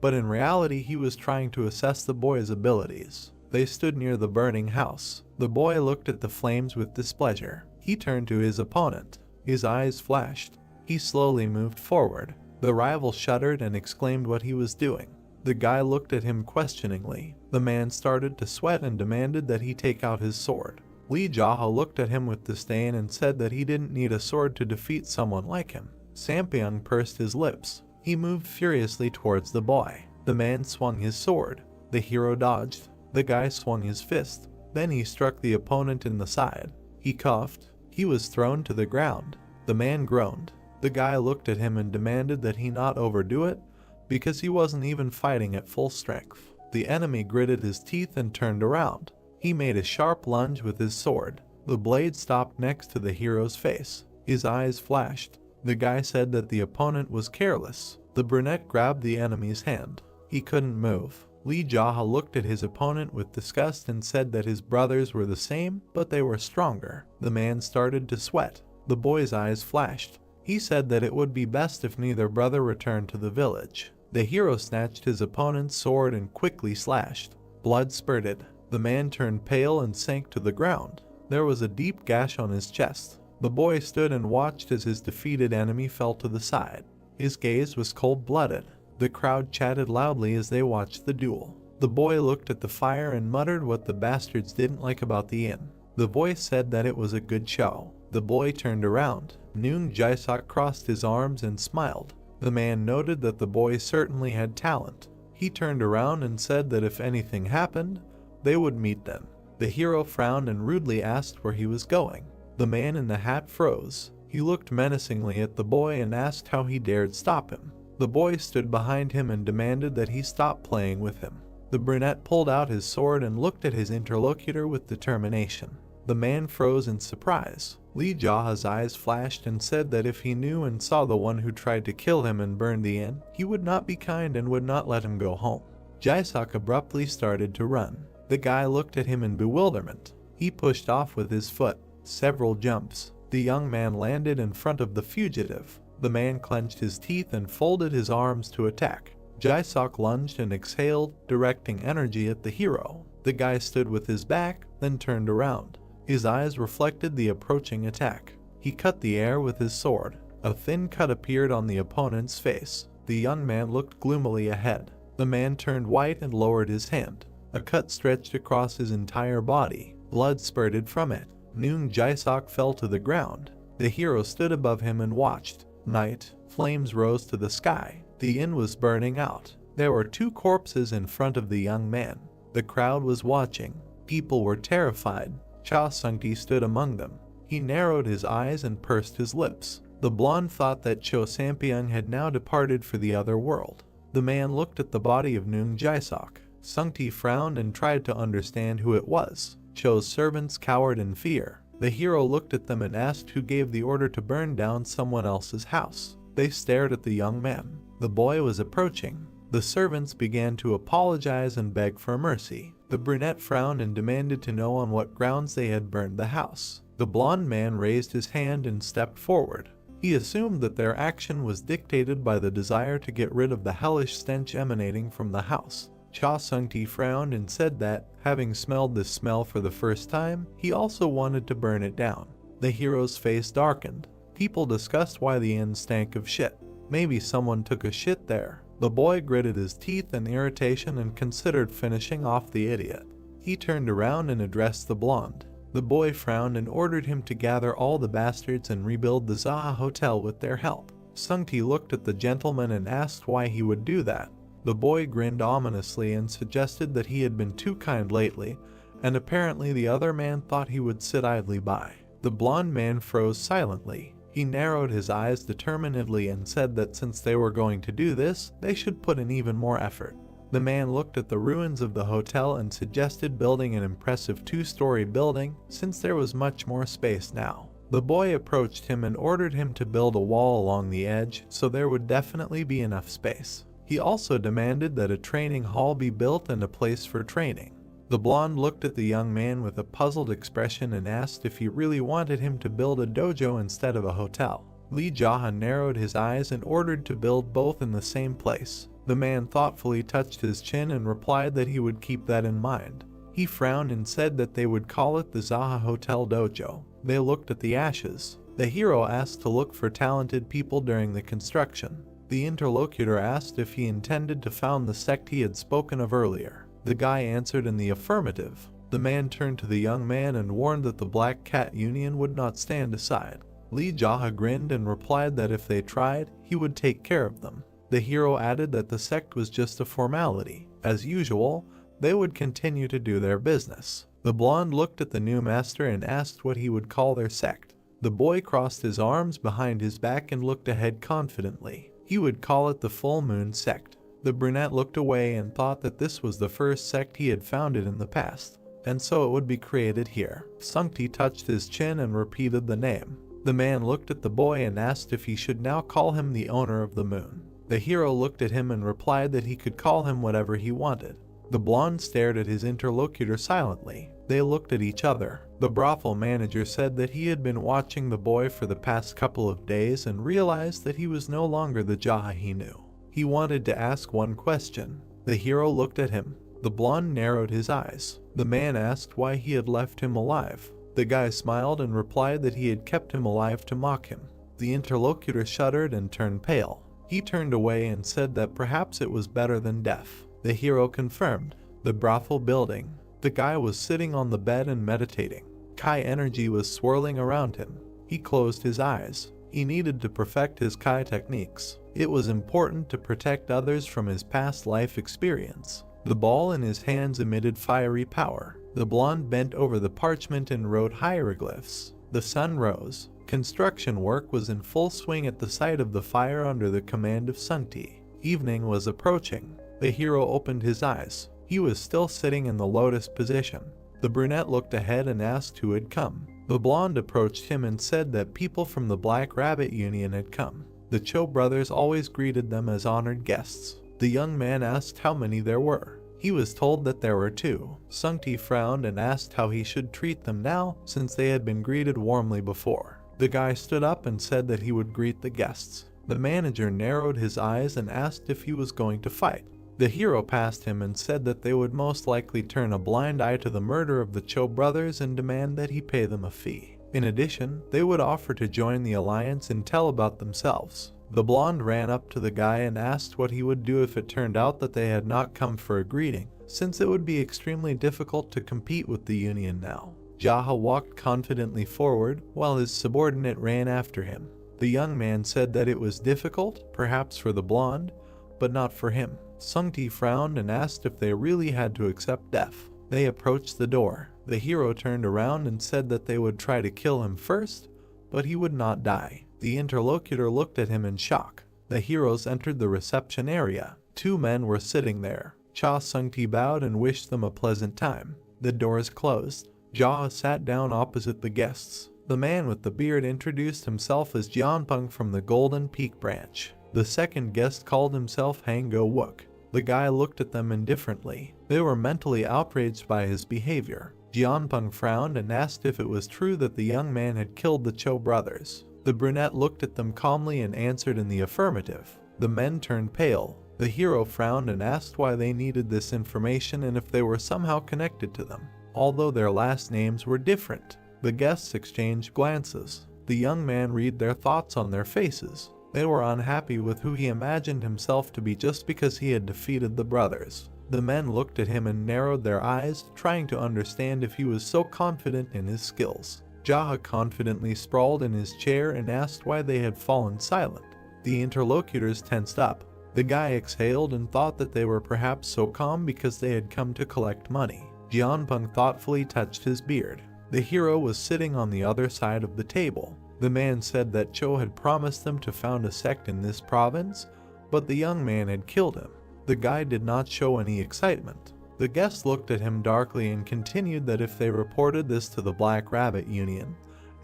but in reality he was trying to assess the boy's abilities. They stood near the burning house. The boy looked at the flames with displeasure. He turned to his opponent. His eyes flashed. He slowly moved forward. The rival shuddered and exclaimed what he was doing. The guy looked at him questioningly. The man started to sweat and demanded that he take out his sword. Lee Jaha looked at him with disdain and said that he didn't need a sword to defeat someone like him. Sampyeong pursed his lips. He moved furiously towards the boy. The man swung his sword. The hero dodged. The guy swung his fist. Then he struck the opponent in the side. He coughed. He was thrown to the ground. The man groaned. The guy looked at him and demanded that he not overdo it, because he wasn't even fighting at full strength. The enemy gritted his teeth and turned around. He made a sharp lunge with his sword. The blade stopped next to the hero's face. His eyes flashed. The guy said that the opponent was careless. The brunette grabbed the enemy's hand. He couldn't move. Lee Jaha looked at his opponent with disgust and said that his brothers were the same, but they were stronger. The man started to sweat. The boy's eyes flashed. He said that it would be best if neither brother returned to the village. The hero snatched his opponent's sword and quickly slashed. Blood spurted. The man turned pale and sank to the ground. There was a deep gash on his chest. The boy stood and watched as his defeated enemy fell to the side. His gaze was cold-blooded. The crowd chatted loudly as they watched the duel. The boy looked at the fire and muttered what the bastards didn't like about the inn. The voice said that it was a good show. The boy turned around. Noong Jaisok crossed his arms and smiled. The man noted that the boy certainly had talent. He turned around and said that if anything happened, they would meet them. The hero frowned and rudely asked where he was going. The man in the hat froze. He looked menacingly at the boy and asked how he dared stop him. The boy stood behind him and demanded that he stop playing with him. The brunette pulled out his sword and looked at his interlocutor with determination. The man froze in surprise. Lee Jaha's eyes flashed and said that if he knew and saw the one who tried to kill him and burn the inn, he would not be kind and would not let him go home. Jaisok abruptly started to run. The guy looked at him in bewilderment. He pushed off with his foot. Several jumps. The young man landed in front of the fugitive. The man clenched his teeth and folded his arms to attack. Jaisok lunged and exhaled, directing energy at the hero. The guy stood with his back, then turned around. His eyes reflected the approaching attack. He cut the air with his sword. A thin cut appeared on the opponent's face. The young man looked gloomily ahead. The man turned white and lowered his hand. A cut stretched across his entire body. Blood spurted from it. Noong Jae-sok fell to the ground. The hero stood above him and watched. Night. Flames rose to the sky. The inn was burning out. There were 2 corpses in front of the young man. The crowd was watching. People were terrified. Cha Sung-ti stood among them. He narrowed his eyes and pursed his lips. The blonde thought that Cho Sampyeong had now departed for the other world. The man looked at the body of Noong Jae-sok. Sung-ti frowned and tried to understand who it was. Cho's servants cowered in fear. The hero looked at them and asked who gave the order to burn down someone else's house. They stared at the young man. The boy was approaching. The servants began to apologize and beg for mercy. The brunette frowned and demanded to know on what grounds they had burned the house. The blonde man raised his hand and stepped forward. He assumed that their action was dictated by the desire to get rid of the hellish stench emanating from the house. Cha Sung-ti frowned and said that, having smelled this smell for the first time, he also wanted to burn it down. The hero's face darkened. People discussed why the inn stank of shit. Maybe someone took a shit there. The boy gritted his teeth in irritation and considered finishing off the idiot. He turned around and addressed the blonde. The boy frowned and ordered him to gather all the bastards and rebuild the Zaha Hotel with their help. Sung-ti looked at the gentleman and asked why he would do that. The boy grinned ominously and suggested that he had been too kind lately, and apparently the other man thought he would sit idly by. The blonde man froze silently. He narrowed his eyes determinedly and said that since they were going to do this, they should put in even more effort. The man looked at the ruins of the hotel and suggested building an impressive 2-story building, since there was much more space now. The boy approached him and ordered him to build a wall along the edge, so there would definitely be enough space. He also demanded that a training hall be built and a place for training. The blonde looked at the young man with a puzzled expression and asked if he really wanted him to build a dojo instead of a hotel. Lee Jaha narrowed his eyes and ordered to build both in the same place. The man thoughtfully touched his chin and replied that he would keep that in mind. He frowned and said that they would call it the Zaha Hotel Dojo. They looked at the ashes. The hero asked to look for talented people during the construction. The interlocutor asked if he intended to found the sect he had spoken of earlier. The guy answered in the affirmative. The man turned to the young man and warned that the Black Cat Union would not stand aside. Lee Jaha grinned and replied that if they tried, he would take care of them. The hero added that the sect was just a formality. As usual, they would continue to do their business. The blonde looked at the new master and asked what he would call their sect. The boy crossed his arms behind his back and looked ahead confidently. He would call it the Full Moon Sect. The brunette looked away and thought that this was the first sect he had founded in the past, and so it would be created here. Sung-ti touched his chin and repeated the name. The man looked at the boy and asked if he should now call him the owner of the moon. The hero looked at him and replied that he could call him whatever he wanted. The blonde stared at his interlocutor silently. They looked at each other. The brothel manager said that he had been watching the boy for the past couple of days and realized that he was no longer the Jaha he knew. He wanted to ask one question. The hero looked at him. The blonde narrowed his eyes. The man asked why he had left him alive. The guy smiled and replied that he had kept him alive to mock him. The interlocutor shuddered and turned pale. He turned away and said that perhaps it was better than death. The hero confirmed. The brothel building. The guy was sitting on the bed and meditating. Kai energy was swirling around him. He closed his eyes. He needed to perfect his Kai techniques. It was important to protect others from his past life experience. The ball in his hands emitted fiery power. The blonde bent over the parchment and wrote hieroglyphs. The sun rose. Construction work was in full swing at the site of the fire under the command of Sung-ti. Evening was approaching. The hero opened his eyes. He was still sitting in the lotus position. The brunette looked ahead and asked who had come. The blonde approached him and said that people from the Black Rabbit Union had come. The Cho brothers always greeted them as honored guests. The young man asked how many there were. He was told that there were 2. Sung-ti frowned and asked how he should treat them now since they had been greeted warmly before. The guy stood up and said that he would greet the guests. The manager narrowed his eyes and asked if he was going to fight. The hero passed him and said that they would most likely turn a blind eye to the murder of the Cho brothers and demand that he pay them a fee. In addition, they would offer to join the alliance and tell about themselves. The blonde ran up to the guy and asked what he would do if it turned out that they had not come for a greeting, since it would be extremely difficult to compete with the union now. Jaha walked confidently forward, while his subordinate ran after him. The young man said that it was difficult, perhaps for the blonde, but not for him. Sungti frowned and asked if they really had to accept death. They approached the door. The hero turned around and said that they would try to kill him first, but he would not die. The interlocutor looked at him in shock. The heroes entered the reception area. 2 men were sitting there. Cha Sungti bowed and wished them a pleasant time. The doors closed. Jaha sat down opposite the guests. The man with the beard introduced himself as Jianpeng from the Golden Peak branch. The second guest called himself Hango Wook. The guy looked at them indifferently. They were mentally outraged by his behavior. Jianpeng frowned and asked if it was true that the young man had killed the Cho brothers. The brunette looked at them calmly and answered in the affirmative. The men turned pale. The hero frowned and asked why they needed this information and if they were somehow connected to them, although their last names were different. The guests exchanged glances. The young man read their thoughts on their faces. They were unhappy with who he imagined himself to be just because he had defeated the brothers. The men looked at him and narrowed their eyes, trying to understand if he was so confident in his skills. Jaha confidently sprawled in his chair and asked why they had fallen silent. The interlocutors tensed up. The guy exhaled and thought that they were perhaps so calm because they had come to collect money. Jianpeng thoughtfully touched his beard. The hero was sitting on the other side of the table. The man said that Cho had promised them to found a sect in this province, but the young man had killed him. The guy did not show any excitement. The guest looked at him darkly and continued that if they reported this to the Black Rabbit Union,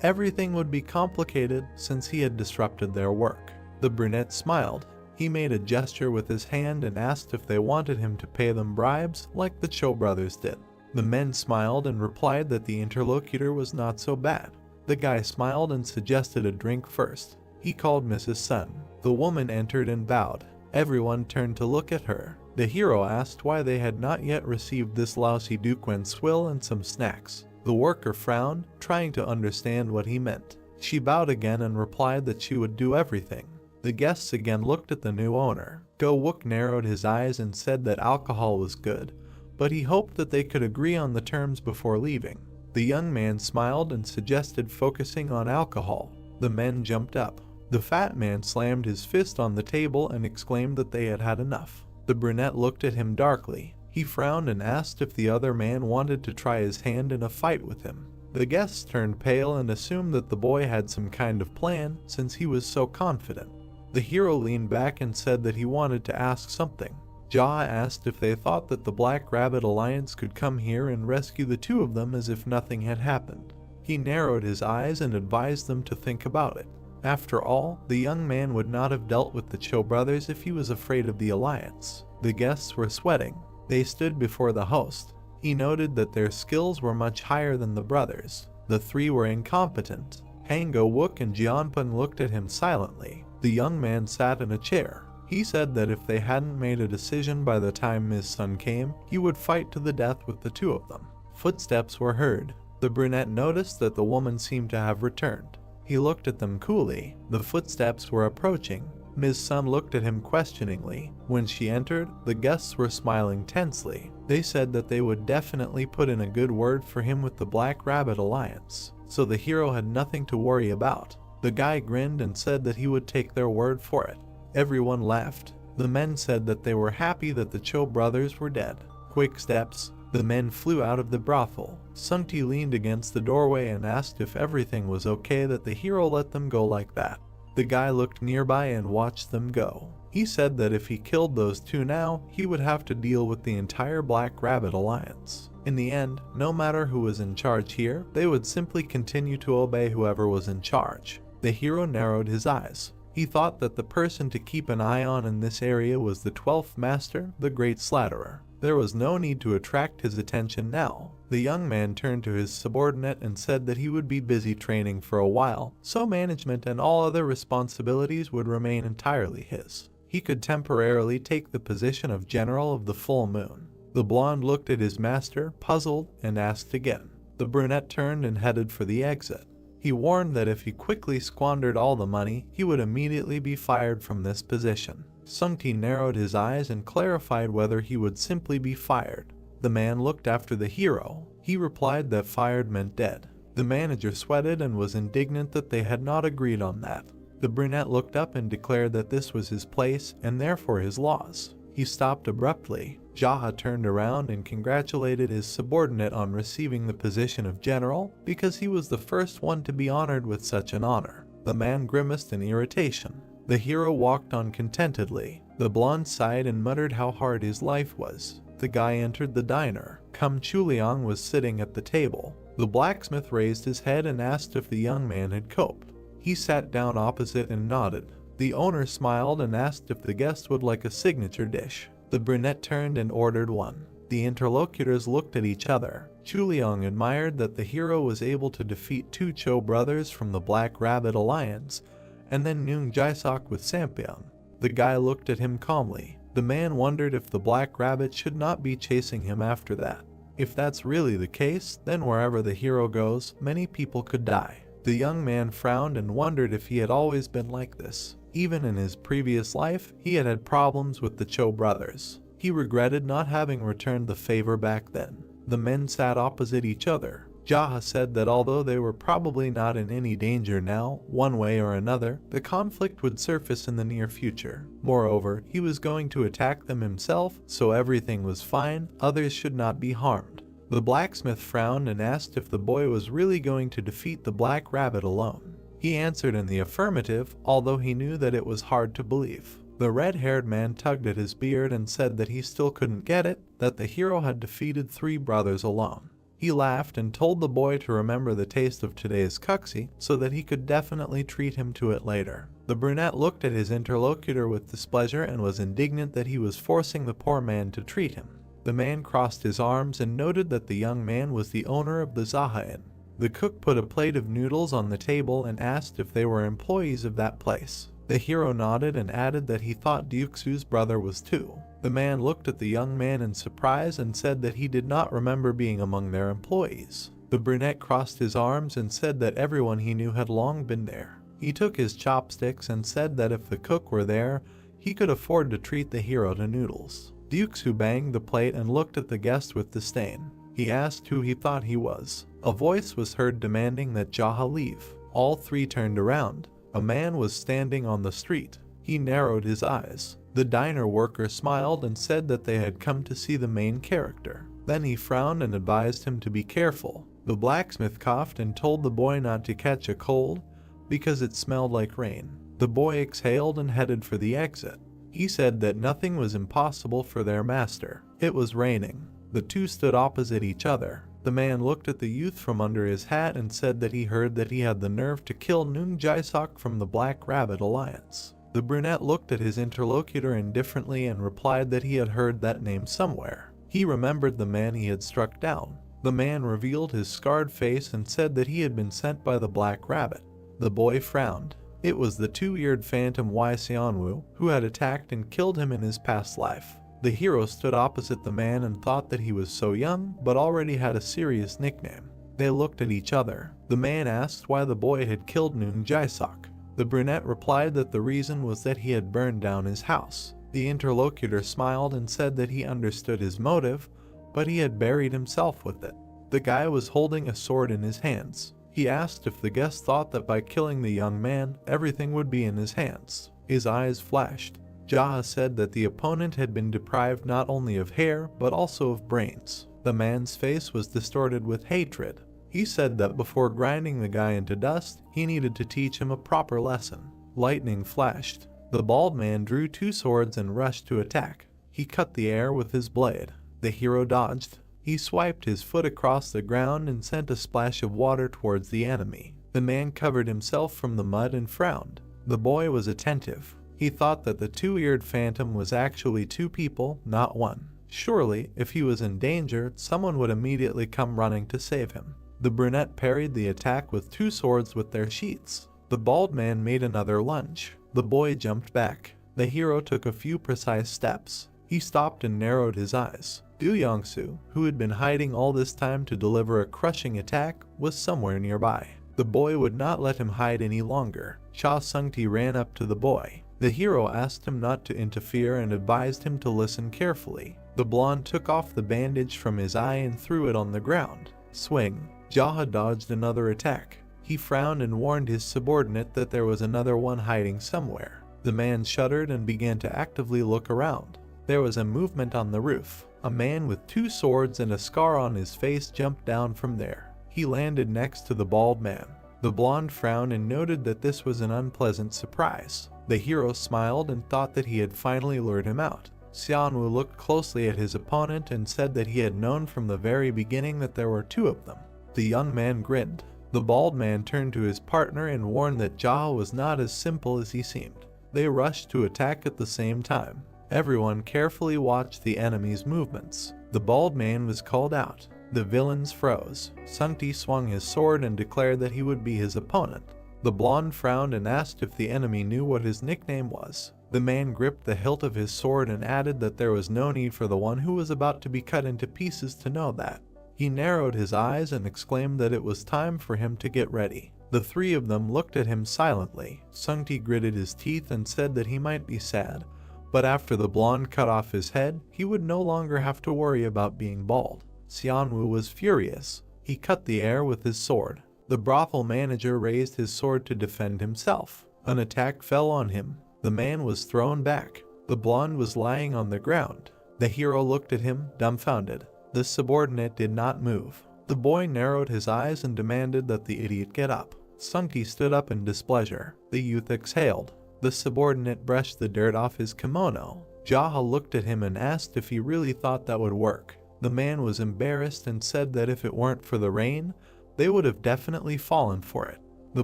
everything would be complicated since he had disrupted their work. The brunette smiled. He made a gesture with his hand and asked if they wanted him to pay them bribes like the Cho brothers did. The men smiled and replied that the interlocutor was not so bad. The guy smiled and suggested a drink first. He called Mrs. Sun. The woman entered and bowed. Everyone turned to look at her. The hero asked why they had not yet received this lousy duquen swill and some snacks. The worker frowned, trying to understand what he meant. She bowed again and replied that she would do everything. The guests again looked at the new owner. Go Wook narrowed his eyes and said that alcohol was good, but he hoped that they could agree on the terms before leaving. The young man smiled and suggested focusing on alcohol. The men jumped up. The fat man slammed his fist on the table and exclaimed that they had had enough. The brunette looked at him darkly. He frowned and asked if the other man wanted to try his hand in a fight with him. The guests turned pale and assumed that the boy had some kind of plan since he was so confident. The hero leaned back and said that he wanted to ask something. Jaha asked if they thought that the Black Rabbit Alliance could come here and rescue the 2 of them as if nothing had happened. He narrowed his eyes and advised them to think about it. After all, the young man would not have dealt with the Cho brothers if he was afraid of the Alliance. The guests were sweating. They stood before the host. He noted that their skills were much higher than the brothers. The 3 were incompetent. Hango Wook and Jianpeng looked at him silently. The young man sat in a chair. He said that if they hadn't made a decision by the time Ms. Sun came, he would fight to the death with the 2 of them. Footsteps were heard. The brunette noticed that the woman seemed to have returned. He looked at them coolly. The footsteps were approaching. Ms. Sun looked at him questioningly. When she entered, the guests were smiling tensely. They said that they would definitely put in a good word for him with the Black Rabbit Alliance, so the hero had nothing to worry about. The guy grinned and said that he would take their word for it. Everyone laughed. The men said that they were happy that the Cho brothers were dead. Quick steps. The men flew out of the brothel. Sungti leaned against the doorway and asked if everything was okay that the hero let them go like that. The guy looked nearby and watched them go. He said that if he killed those 2 now, he would have to deal with the entire Black Rabbit Alliance. In the end, no matter who was in charge here, they would simply continue to obey whoever was in charge. The hero narrowed his eyes. He thought that the person to keep an eye on in this area was the 12th Master, the Great Slatterer. There was no need to attract his attention now. The young man turned to his subordinate and said that he would be busy training for a while, so management and all other responsibilities would remain entirely his. He could temporarily take the position of General of the Full Moon. The blonde looked at his master, puzzled, and asked again. The brunette turned and headed for the exit. He warned that if he quickly squandered all the money, he would immediately be fired from this position. Sungti narrowed his eyes and clarified whether he would simply be fired. The man looked after the hero. He replied that fired meant dead. The manager sweated and was indignant that they had not agreed on that. The brunette looked up and declared that this was his place and therefore his laws. He stopped abruptly. Jaha turned around and congratulated his subordinate on receiving the position of general because he was the first one to be honored with such an honor. The man grimaced in irritation. The hero walked on contentedly. The blonde sighed and muttered how hard his life was. The guy entered the diner. Kum Chuliang was sitting at the table. The blacksmith raised his head and asked if the young man had coped. He sat down opposite and nodded. The owner smiled and asked if the guest would like a signature dish. The brunette turned and ordered one. The interlocutors looked at each other. Chuliang admired that the hero was able to defeat two Cho brothers from the Black Rabbit Alliance, and then Noong Jaisok with Sampion. The guy looked at him calmly. The man wondered if the Black Rabbit should not be chasing him after that. If that's really the case, then wherever the hero goes, many people could die. The young man frowned and wondered if he had always been like this. Even in his previous life, he had had problems with the Cho brothers. He regretted not having returned the favor back then. The men sat opposite each other. Jaha said that although they were probably not in any danger now, one way or another, the conflict would surface in the near future. Moreover, he was going to attack them himself, so everything was fine, others should not be harmed. The blacksmith frowned and asked if the boy was really going to defeat the Black Rabbit alone. He answered in the affirmative, although he knew that it was hard to believe. The red-haired man tugged at his beard and said that he still couldn't get it, that the hero had defeated 3 brothers alone. He laughed and told the boy to remember the taste of today's kuxi so that he could definitely treat him to it later. The brunette looked at his interlocutor with displeasure and was indignant that he was forcing the poor man to treat him. The man crossed his arms and noted that the young man was the owner of the Zaha Inn. The cook put a plate of noodles on the table and asked if they were employees of that place. The hero nodded and added that he thought Duxu's brother was too. The man looked at the young man in surprise and said that he did not remember being among their employees. The brunette crossed his arms and said that everyone he knew had long been there. He took his chopsticks and said that if the cook were there, he could afford to treat the hero to noodles. Duxu banged the plate and looked at the guest with disdain. He asked who he thought he was. A voice was heard demanding that Jaha leave. All 3 turned around. A man was standing on the street. He narrowed his eyes. The diner worker smiled and said that they had come to see the main character. Then he frowned and advised him to be careful. The blacksmith coughed and told the boy not to catch a cold because it smelled like rain. The boy exhaled and headed for the exit. He said that nothing was impossible for their master. It was raining. The 2 stood opposite each other. The man looked at the youth from under his hat and said that he heard that he had the nerve to kill Noong Jaisok from the Black Rabbit Alliance. The brunette looked at his interlocutor indifferently and replied that he had heard that name somewhere. He remembered the man he had struck down. The man revealed his scarred face and said that he had been sent by the Black Rabbit. The boy frowned. It was the 2-eared phantom Wai Xianwu who had attacked and killed him in his past life. The hero stood opposite the man and thought that he was so young, but already had a serious nickname. They looked at each other. The man asked why the boy had killed Noong Jaisok. The brunette replied that the reason was that he had burned down his house. The interlocutor smiled and said that he understood his motive, but he had buried himself with it. The guy was holding a sword in his hands. He asked if the guest thought that by killing the young man, everything would be in his hands. His eyes flashed. Jaha said that the opponent had been deprived not only of hair, but also of brains. The man's face was distorted with hatred. He said that before grinding the guy into dust, he needed to teach him a proper lesson. Lightning flashed. The bald man drew 2 swords and rushed to attack. He cut the air with his blade. The hero dodged. He swiped his foot across the ground and sent a splash of water towards the enemy. The man covered himself from the mud and frowned. The boy was attentive. He thought that the 2-eared phantom was actually 2 people, not 1. Surely, if he was in danger, someone would immediately come running to save him. The brunette parried the attack with 2 swords with their sheaths. The bald man made another lunge. The boy jumped back. The hero took a few precise steps. He stopped and narrowed his eyes. Du Yongsu, who had been hiding all this time to deliver a crushing attack, was somewhere nearby. The boy would not let him hide any longer. Cha Sung-ti ran up to the boy. The hero asked him not to interfere and advised him to listen carefully. The blonde took off the bandage from his eye and threw it on the ground. Swing. Jaha dodged another attack. He frowned and warned his subordinate that there was another one hiding somewhere. The man shuddered and began to actively look around. There was a movement on the roof. A man with 2 swords and a scar on his face jumped down from there. He landed next to the bald man. The blonde frowned and noted that this was an unpleasant surprise. The hero smiled and thought that he had finally lured him out. Xianwu looked closely at his opponent and said that he had known from the very beginning that there were 2 of them. The young man grinned. The bald man turned to his partner and warned that Jaha was not as simple as he seemed. They rushed to attack at the same time. Everyone carefully watched the enemy's movements. The bald man was called out. The villains froze. Sung-ti swung his sword and declared that he would be his opponent. The blonde frowned and asked if the enemy knew what his nickname was. The man gripped the hilt of his sword and added that there was no need for the one who was about to be cut into pieces to know that. He narrowed his eyes and exclaimed that it was time for him to get ready. The 3 of them looked at him silently. Sung-ti gritted his teeth and said that he might be sad, but after the blonde cut off his head, he would no longer have to worry about being bald. Xianwu was furious. He cut the air with his sword. The brothel manager raised his sword to defend himself. An attack fell on him. The man was thrown back. The blonde was lying on the ground. The hero looked at him, dumbfounded. The subordinate did not move. The boy narrowed his eyes and demanded that the idiot get up. Sung-ti stood up in displeasure. The youth exhaled. The subordinate brushed the dirt off his kimono. Jaha looked at him and asked if he really thought that would work. The man was embarrassed and said that if it weren't for the rain, they would have definitely fallen for it. The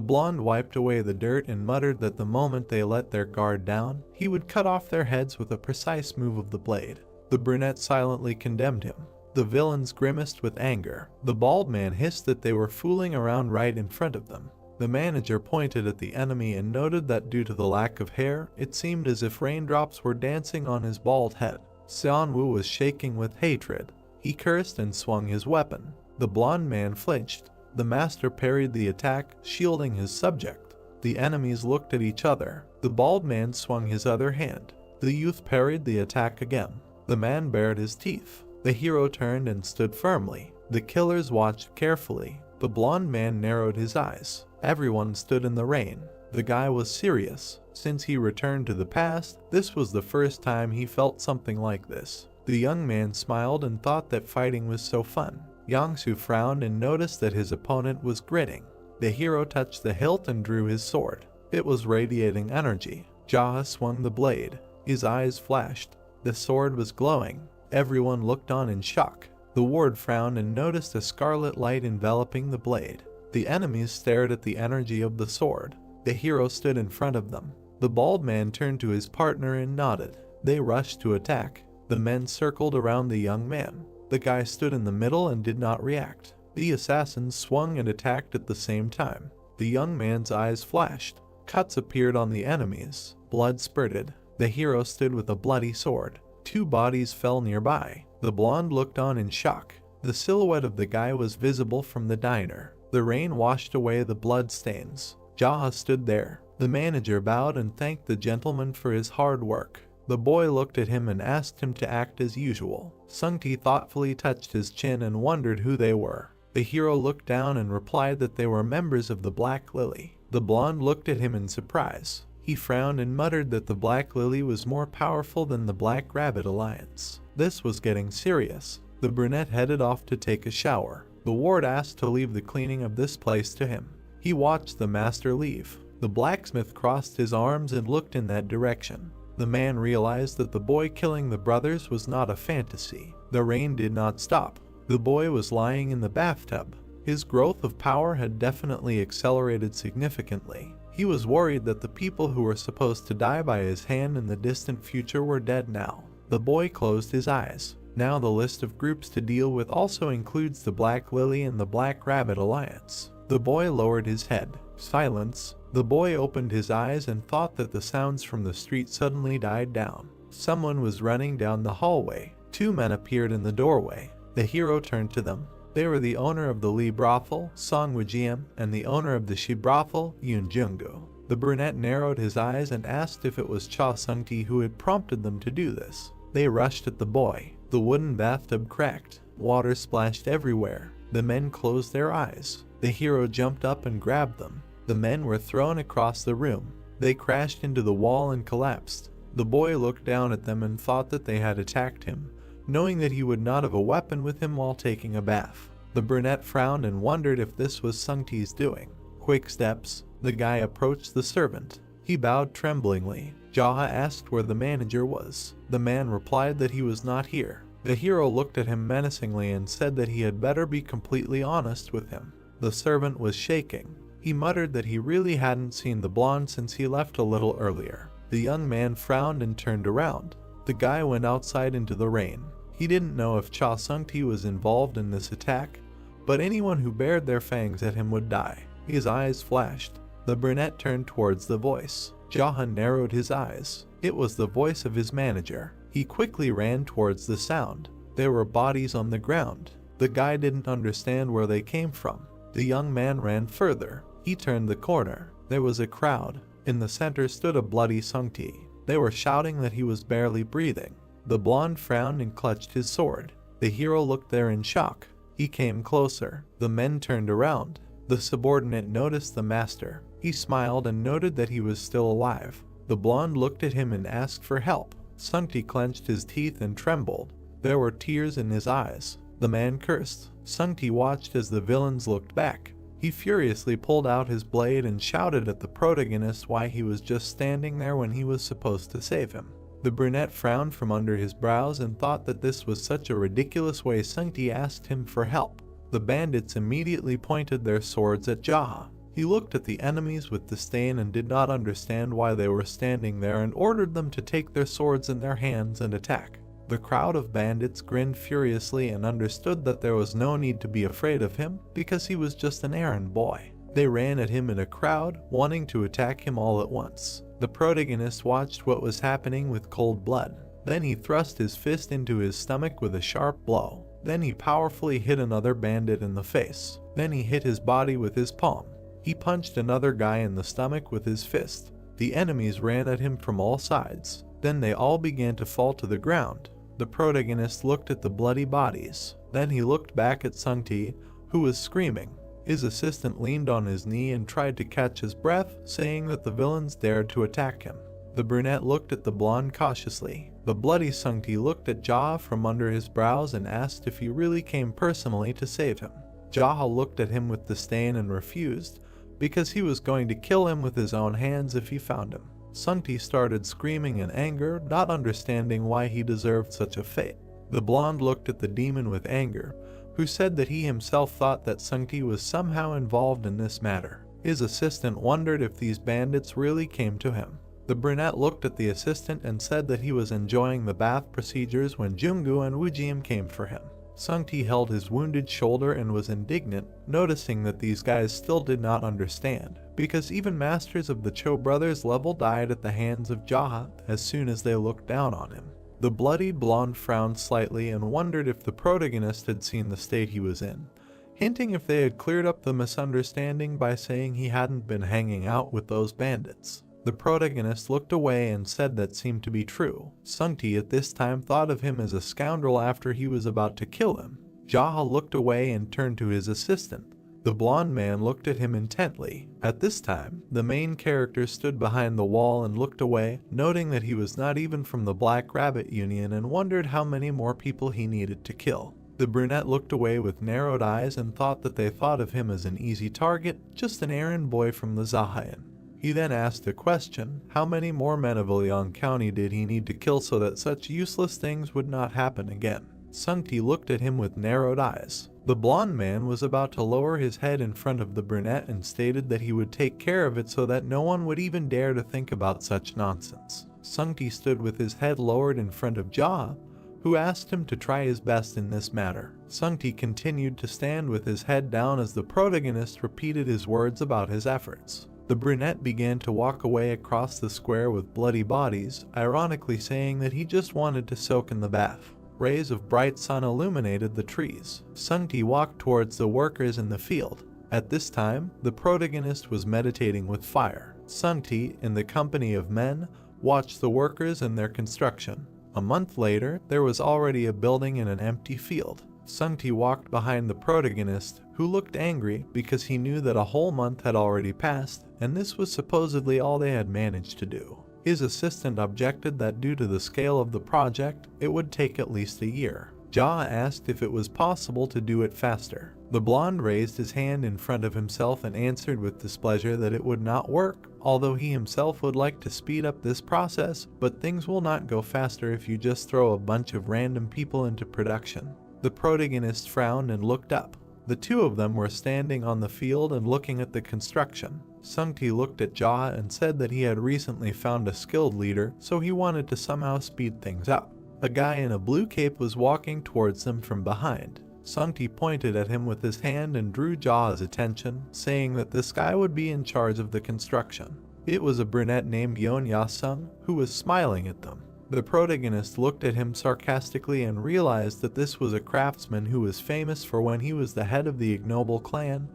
blonde wiped away the dirt and muttered that the moment they let their guard down, he would cut off their heads with a precise move of the blade. The brunette silently condemned him. The villains grimaced with anger. The bald man hissed that they were fooling around right in front of them. The manager pointed at the enemy and noted that due to the lack of hair, it seemed as if raindrops were dancing on his bald head. Xianwu was shaking with hatred. He cursed and swung his weapon. The blonde man flinched. The master parried the attack, shielding his subject. The enemies looked at each other. The bald man swung his other hand. The youth parried the attack again. The man bared his teeth. The hero turned and stood firmly. The killers watched carefully. The blonde man narrowed his eyes. Everyone stood in the rain. The guy was serious. Since he returned to the past, this was the first time he felt something like this. The young man smiled and thought that fighting was so fun. Yangsu frowned and noticed that his opponent was grinning. The hero touched the hilt and drew his sword. It was radiating energy. Jaha swung the blade. His eyes flashed. The sword was glowing. Everyone looked on in shock. The ward frowned and noticed a scarlet light enveloping the blade. The enemies stared at the energy of the sword. The hero stood in front of them. The bald man turned to his partner and nodded. They rushed to attack. The men circled around the young man. The guy stood in the middle and did not react. The assassins swung and attacked at the same time. The young man's eyes flashed. Cuts appeared on the enemies. Blood spurted. The hero stood with a bloody sword. 2 bodies fell nearby. The blonde looked on in shock. The silhouette of the guy was visible from the diner. The rain washed away the blood stains. Jaha stood there. The manager bowed and thanked the gentleman for his hard work. The boy looked at him and asked him to act as usual. Sung-ti thoughtfully touched his chin and wondered who they were. The hero looked down and replied that they were members of the Black Lily. The blonde looked at him in surprise. He frowned and muttered that the Black Lily was more powerful than the Black Rabbit Alliance. This was getting serious. The brunette headed off to take a shower. The ward asked to leave the cleaning of this place to him. He watched the master leave. The blacksmith crossed his arms and looked in that direction. The man realized that the boy killing the brothers was not a fantasy. The rain did not stop. The boy was lying in the bathtub. His growth of power had definitely accelerated significantly. He was worried that the people who were supposed to die by his hand in the distant future were dead now. The boy closed his eyes. Now the list of groups to deal with also includes the Black Lily and the Black Rabbit Alliance. The boy lowered his head. Silence. The boy opened his eyes and thought that the sounds from the street suddenly died down. Someone was running down the hallway. 2 men appeared in the doorway. The hero turned to them. They were the owner of the Lee brothel, Song Woo-jiam, and the owner of the Shi brothel, Yoon Jung-gu. The brunette narrowed his eyes and asked if it was Cha Sung-ti who had prompted them to do this. They rushed at the boy. The wooden bathtub cracked. Water splashed everywhere. The men closed their eyes. The hero jumped up and grabbed them. The men were thrown across the room. They crashed into the wall and collapsed. The boy looked down at them and thought that they had attacked him, knowing that he would not have a weapon with him while taking a bath. The brunette frowned and wondered if this was Sung-ti's doing. Quick steps. The guy approached the servant. He bowed tremblingly. Jaha asked where the manager was. The man replied that he was not here. The hero looked at him menacingly and said that he had better be completely honest with him. The servant was shaking. He muttered that he really hadn't seen the blonde since he left a little earlier. The young man frowned and turned around. The guy went outside into the rain. He didn't know if Cha Sung-ti was involved in this attack, but anyone who bared their fangs at him would die. His eyes flashed. The brunette turned towards the voice. Jaha narrowed his eyes. It was the voice of his manager. He quickly ran towards the sound. There were bodies on the ground. The guy didn't understand where they came from. The young man ran further. He turned the corner. There was a crowd. In the center stood a bloody Sung-ti. They were shouting that he was barely breathing. The blonde frowned and clutched his sword. The hero looked there in shock. He came closer. The men turned around. The subordinate noticed the master. He smiled and noted that he was still alive. The blonde looked at him and asked for help. Sung-ti clenched his teeth and trembled. There were tears in his eyes. The man cursed. Sung-ti watched as the villains looked back. He furiously pulled out his blade and shouted at the protagonist why he was just standing there when he was supposed to save him. The brunette frowned from under his brows and thought that this was such a ridiculous way Sung-ti asked him for help. The bandits immediately pointed their swords at Jaha. He looked at the enemies with disdain and did not understand why they were standing there and ordered them to take their swords in their hands and attack. The crowd of bandits grinned furiously and understood that there was no need to be afraid of him because he was just an errand boy. They ran at him in a crowd, wanting to attack him all at once. The protagonist watched what was happening with cold blood. Then he thrust his fist into his stomach with a sharp blow. Then he powerfully hit another bandit in the face. Then he hit his body with his palm. He punched another guy in the stomach with his fist. The enemies ran at him from all sides. Then they all began to fall to the ground. The protagonist looked at the bloody bodies. Then he looked back at Sung-ti, who was screaming. His assistant leaned on his knee and tried to catch his breath, saying that the villains dared to attack him. The brunette looked at the blonde cautiously. The bloody Sung-ti looked at Jaha from under his brows and asked if he really came personally to save him. Jaha looked at him with disdain and refused, because he was going to kill him with his own hands if he found him. Sung-ti started screaming in anger, not understanding why he deserved such a fate. The blonde looked at the demon with anger, who said that he himself thought that Sung-ti was somehow involved in this matter. His assistant wondered if these bandits really came to him. The brunette looked at the assistant and said that he was enjoying the bath procedures when Jung-gu and Woo-jiam came for him. Sung-ti held his wounded shoulder and was indignant, noticing that these guys still did not understand, because even masters of the Cho brothers level died at the hands of Jaha as soon as they looked down on him. The bloodied blonde frowned slightly and wondered if the protagonist had seen the state he was in, hinting if they had cleared up the misunderstanding by saying he hadn't been hanging out with those bandits. The protagonist looked away and said that seemed to be true. Sung-ti at this time thought of him as a scoundrel after he was about to kill him. Jaha looked away and turned to his assistant. The blonde man looked at him intently. At this time, the main character stood behind the wall and looked away, noting that he was not even from the Black Rabbit Union and wondered how many more people he needed to kill. The brunette looked away with narrowed eyes and thought that they thought of him as an easy target, just an errand boy from the Zahayan. He then asked a question: how many more men of Ilyang County did he need to kill so that such useless things would not happen again? Sung-ti looked at him with narrowed eyes. The blonde man was about to lower his head in front of the brunette and stated that he would take care of it so that no one would even dare to think about such nonsense. Sung-ti stood with his head lowered in front of Jaha, who asked him to try his best in this matter. Sung-ti continued to stand with his head down as the protagonist repeated his words about his efforts. The brunette began to walk away across the square with bloody bodies, ironically saying that he just wanted to soak in the bath. Rays of bright sun illuminated the trees. Sungti walked towards the workers in the field. At this time, the protagonist was meditating with fire. Sungti, in the company of men, watched the workers in their construction. A month later, there was already a building in an empty field. Sungti walked behind the protagonist, who looked angry because he knew that a whole month had already passed, and this was supposedly all they had managed to do. His assistant objected that due to the scale of the project, it would take at least a year. Jaha asked if it was possible to do it faster. The blonde raised his hand in front of himself and answered with displeasure that it would not work, although he himself would like to speed up this process, but things will not go faster if you just throw a bunch of random people into production. The protagonist frowned and looked up. The two of them were standing on the field and looking at the construction. Sungti looked at Jaha and said that he had recently found a skilled leader, so he wanted to somehow speed things up. A guy in a blue cape was walking towards them from behind. Sungti pointed at him with his hand and drew Jaha's attention, saying that this guy would be in charge of the construction. It was a brunette named Yeon Ya-sung, who was smiling at them. The protagonist looked at him sarcastically and realized that this was a craftsman who was famous for when he was the head of the ignoble clan,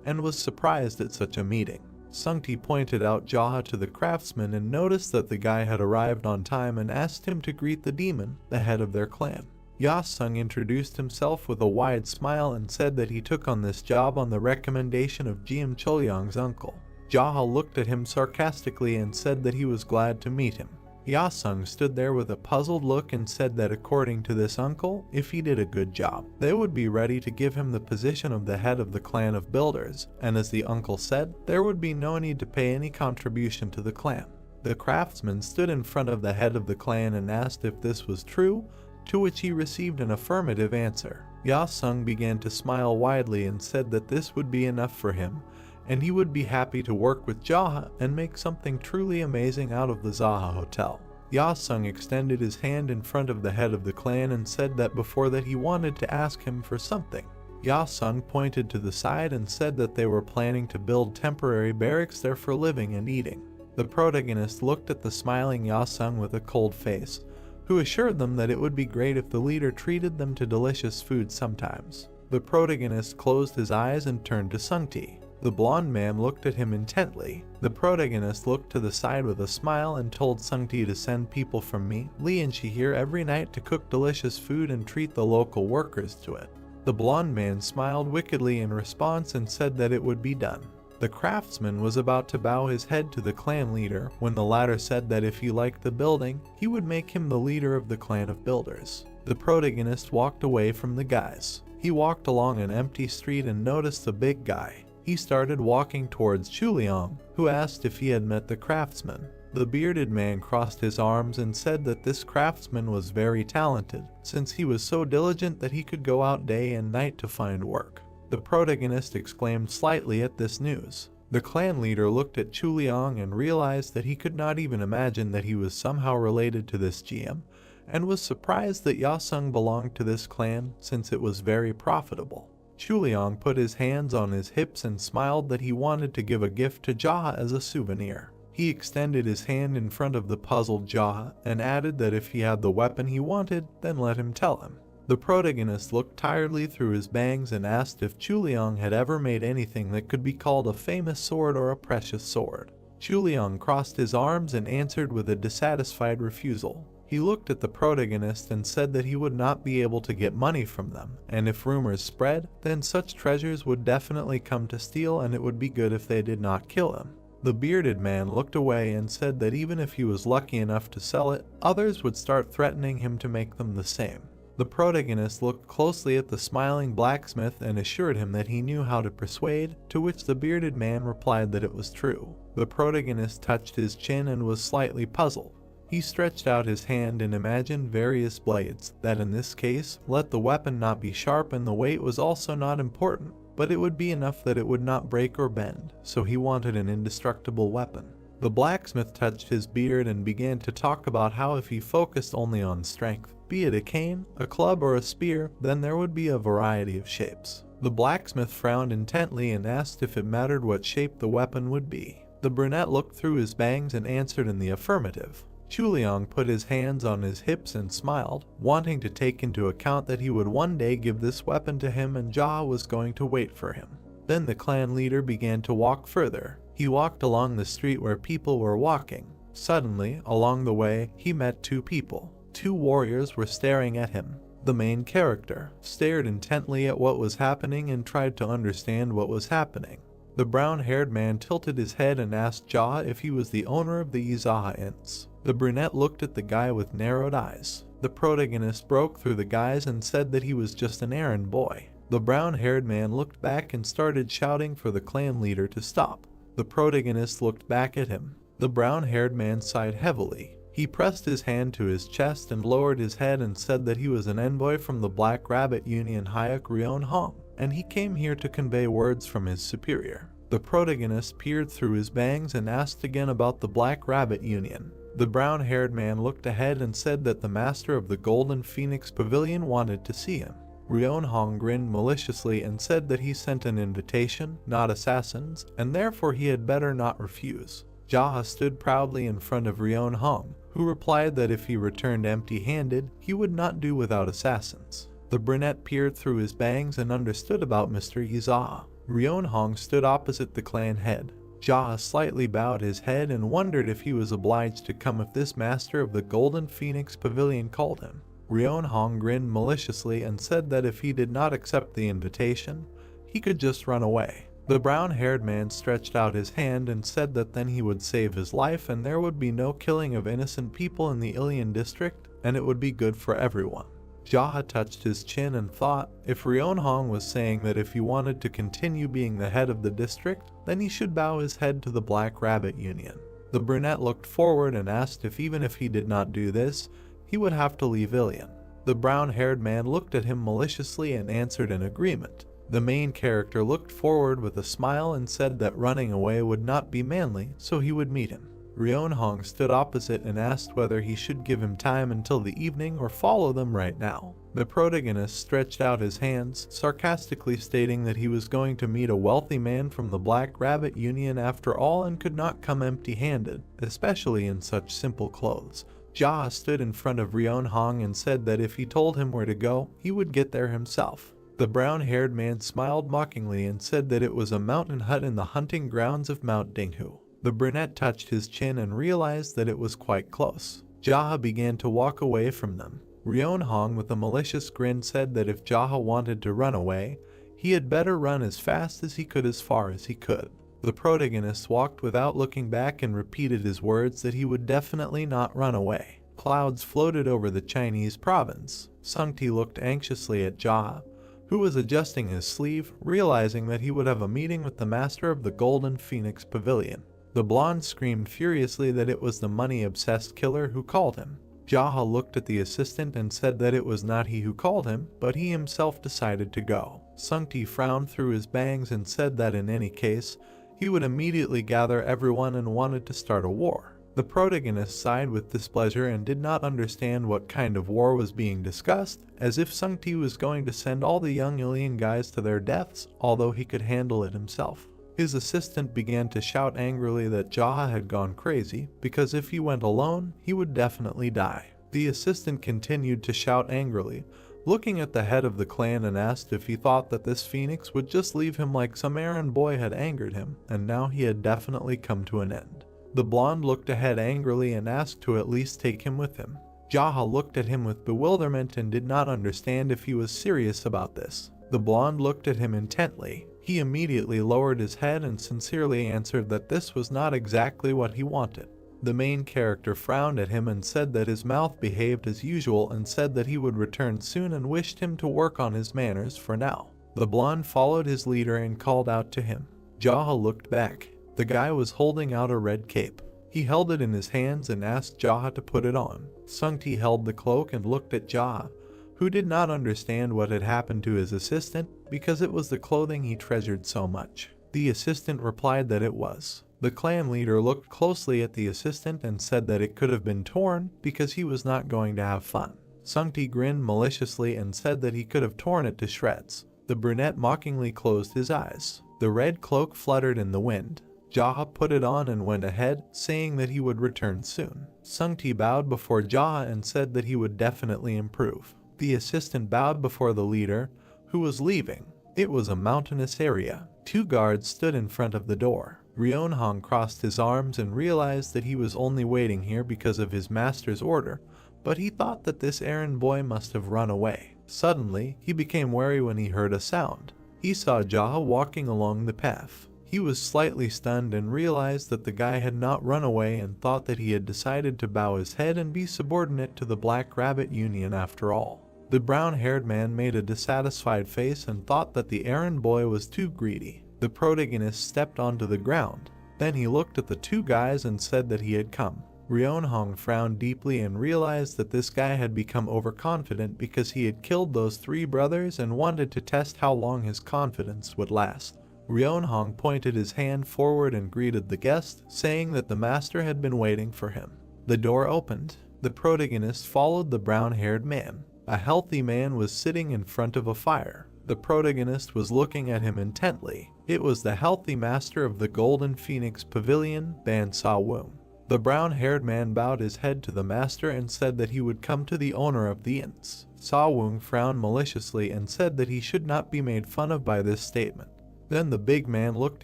and was surprised at such a meeting. Sungti pointed out Jaha to the craftsman and noticed that the guy had arrived on time and asked him to greet the demon, the head of their clan. Ya-sung introduced himself with a wide smile and said that he took on this job on the recommendation of Jim Cholyong's uncle. Jaha looked at him sarcastically and said that he was glad to meet him. Ya-sung stood there with a puzzled look and said that according to this uncle, if he did a good job, they would be ready to give him the position of the head of the clan of builders, and as the uncle said, there would be no need to pay any contribution to the clan. The craftsman stood in front of the head of the clan and asked if this was true, to which he received an affirmative answer. Ya-sung began to smile widely and said that this would be enough for him, and he would be happy to work with Jaha and make something truly amazing out of the Zaha Hotel. Ya-sung extended his hand in front of the head of the clan and said that before that he wanted to ask him for something. Ya-sung pointed to the side and said that they were planning to build temporary barracks there for living and eating. The protagonist looked at the smiling Ya-sung with a cold face, who assured them that it would be great if the leader treated them to delicious food sometimes. The protagonist closed his eyes and turned to Sungti. The blonde man looked at him intently. The protagonist looked to the side with a smile and told Sungti to send people from me, Lee and she here every night to cook delicious food and treat the local workers to it. The blonde man smiled wickedly in response and said that it would be done. The craftsman was about to bow his head to the clan leader when the latter said that if he liked the building, he would make him the leader of the clan of builders. The protagonist walked away from the guys. He walked along an empty street and noticed a big guy. He started walking towards Cholyong, who asked if he had met the craftsman. The bearded man crossed his arms and said that this craftsman was very talented, since he was so diligent that he could go out day and night to find work. The protagonist exclaimed slightly at this news. The clan leader looked at Cholyong and realized that he could not even imagine that he was somehow related to this GM, and was surprised that Ya-sung belonged to this clan since it was very profitable. Cholyong put his hands on his hips and smiled that he wanted to give a gift to Jaha as a souvenir. He extended his hand in front of the puzzled Jaha and added that if he had the weapon he wanted, then let him tell him. The protagonist looked tiredly through his bangs and asked if Cholyong had ever made anything that could be called a famous sword or a precious sword. Cholyong crossed his arms and answered with a dissatisfied refusal. He looked at the protagonist and said that he would not be able to get money from them, and if rumors spread, then such treasures would definitely come to steal and it would be good if they did not kill him. The bearded man looked away and said that even if he was lucky enough to sell it, others would start threatening him to make them the same. The protagonist looked closely at the smiling blacksmith and assured him that he knew how to persuade, to which the bearded man replied that it was true. The protagonist touched his chin and was slightly puzzled. He stretched out his hand and imagined various blades, that in this case, let the weapon not be sharp and the weight was also not important, but it would be enough that it would not break or bend, so he wanted an indestructible weapon. The blacksmith touched his beard and began to talk about how if he focused only on strength, be it a cane, a club, or a spear, then there would be a variety of shapes. The blacksmith frowned intently and asked if it mattered what shape the weapon would be. The brunette looked through his bangs and answered in the affirmative. Chuliang put his hands on his hips and smiled, wanting to take into account that he would one day give this weapon to him and Jaha was going to wait for him. Then the clan leader began to walk further. He walked along the street where people were walking. Suddenly, along the way, he met two people. Two warriors were staring at him. The main character stared intently at what was happening and tried to understand what was happening. The brown-haired man tilted his head and asked Jaha if he was the owner of the Izaha Inns. The brunette looked at the guy with narrowed eyes. The protagonist broke through the guys and said that he was just an errand boy. The brown-haired man looked back and started shouting for the clan leader to stop. The protagonist looked back at him. The brown-haired man sighed heavily. He pressed his hand to his chest and lowered his head and said that he was an envoy from the Black Rabbit Union Hayek Ryon Hong, and he came here to convey words from his superior. The protagonist peered through his bangs and asked again about the Black Rabbit Union. The brown-haired man looked ahead and said that the master of the Golden Phoenix Pavilion wanted to see him. Ryon Hong grinned maliciously and said that he sent an invitation, not assassins, and therefore he had better not refuse. Jaha stood proudly in front of Ryon Hong, who replied that if he returned empty-handed, he would not do without assassins. The brunette peered through his bangs and understood about Mr. Izaha. Ryon Hong stood opposite the clan head. Jaha slightly bowed his head and wondered if he was obliged to come if this master of the Golden Phoenix Pavilion called him. Ryon Hong grinned maliciously and said that if he did not accept the invitation, he could just run away. The brown-haired man stretched out his hand and said that then he would save his life and there would be no killing of innocent people in the Ilian district, and it would be good for everyone. Jaha touched his chin and thought, if Ryon Hong was saying that if he wanted to continue being the head of the district, then he should bow his head to the Black Rabbit Union. The brunette looked forward and asked if even if he did not do this, he would have to leave Ilian. The brown-haired man looked at him maliciously and answered in agreement. The main character looked forward with a smile and said that running away would not be manly, so he would meet him. Ryon Hong stood opposite and asked whether he should give him time until the evening or follow them right now. The protagonist stretched out his hands, sarcastically stating that he was going to meet a wealthy man from the Black Rabbit Union after all and could not come empty-handed, especially in such simple clothes. Jaha stood in front of Ryon Hong and said that if he told him where to go, he would get there himself. The brown-haired man smiled mockingly and said that it was a mountain hut in the hunting grounds of Mount Dinghu. The brunette touched his chin and realized that it was quite close. Jaha began to walk away from them. Ryon Hong with a malicious grin said that if Jaha wanted to run away, he had better run as fast as he could as far as he could. The protagonist walked without looking back and repeated his words that he would definitely not run away. Clouds floated over the Chinese province. Sungti looked anxiously at Jaha, who was adjusting his sleeve, realizing that he would have a meeting with the master of the Golden Phoenix Pavilion. The blonde screamed furiously that it was the money-obsessed killer who called him. Jaha looked at the assistant and said that it was not he who called him, but he himself decided to go. Sungti frowned through his bangs and said that in any case, he would immediately gather everyone and wanted to start a war. The protagonist sighed with displeasure and did not understand what kind of war was being discussed, as if Sungti was going to send all the young Ilian guys to their deaths, although he could handle it himself. His assistant began to shout angrily that Jaha had gone crazy, because if he went alone, he would definitely die. The assistant continued to shout angrily, looking at the head of the clan and asked if he thought that this phoenix would just leave him like some errand boy had angered him, and now he had definitely come to an end. The blonde looked ahead angrily and asked to at least take him with him. Jaha looked at him with bewilderment and did not understand if he was serious about this. The blonde looked at him intently. He immediately lowered his head and sincerely answered that this was not exactly what he wanted. The main character frowned at him and said that his mouth behaved as usual and said that he would return soon and wished him to work on his manners for now. The blonde followed his leader and called out to him. Jaha looked back. The guy was holding out a red cape. He held it in his hands and asked Jaha to put it on. Sungti held the cloak and looked at Jaha, who did not understand what had happened to his assistant because it was the clothing he treasured so much. The assistant replied that it was. The clan leader looked closely at the assistant and said that it could have been torn because he was not going to have fun. Sungti grinned maliciously and said that he could have torn it to shreds. The brunette mockingly closed his eyes. The red cloak fluttered in the wind. Jaha put it on and went ahead, saying that he would return soon. Sungti bowed before Jaha and said that he would definitely improve. The assistant bowed before the leader, who was leaving. It was a mountainous area. 2 guards stood in front of the door. Ryeonhong crossed his arms and realized that he was only waiting here because of his master's order, but he thought that this errand boy must have run away. Suddenly, he became wary when he heard a sound. He saw Jaha walking along the path. He was slightly stunned and realized that the guy had not run away and thought that he had decided to bow his head and be subordinate to the Black Rabbit Union after all. The brown-haired man made a dissatisfied face and thought that the errand boy was too greedy. The protagonist stepped onto the ground. Then he looked at the 2 guys and said that he had come. Ryeonhong frowned deeply and realized that this guy had become overconfident because he had killed those 3 brothers and wanted to test how long his confidence would last. Ryeonhong pointed his hand forward and greeted the guest, saying that the master had been waiting for him. The door opened. The protagonist followed the brown-haired man. A healthy man was sitting in front of a fire. The protagonist was looking at him intently. It was the healthy master of the Golden Phoenix Pavilion, Ban Sa-woong. The brown-haired man bowed his head to the master and said that he would come to the owner of the inns. Sa-woong frowned maliciously and said that he should not be made fun of by this statement. Then the big man looked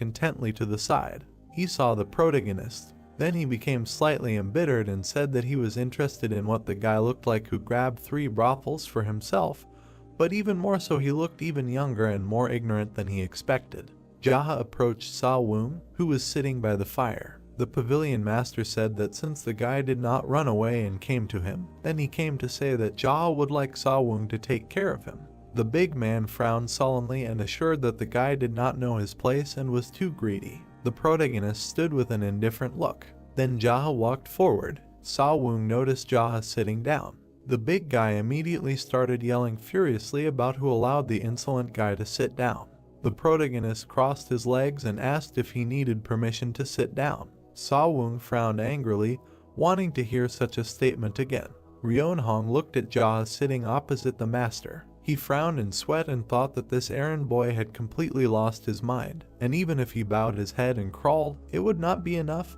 intently to the side. He saw the protagonist. Then he became slightly embittered and said that he was interested in what the guy looked like who grabbed 3 brothels for himself, but even more so he looked even younger and more ignorant than he expected. Jaha approached Sa-woong, who was sitting by the fire. The pavilion master said that since the guy did not run away and came to him, then he came to say that Jaha would like Sa-woong to take care of him. The big man frowned sullenly and assured that the guy did not know his place and was too greedy. The protagonist stood with an indifferent look. Then Jaha walked forward. Sa-woong noticed Jaha sitting down. The big guy immediately started yelling furiously about who allowed the insolent guy to sit down. The protagonist crossed his legs and asked if he needed permission to sit down. Sa-woong frowned angrily, wanting to hear such a statement again. Ryeonhong looked at Jaha sitting opposite the master. He frowned in sweat and thought that this errand boy had completely lost his mind, and even if he bowed his head and crawled, it would not be enough,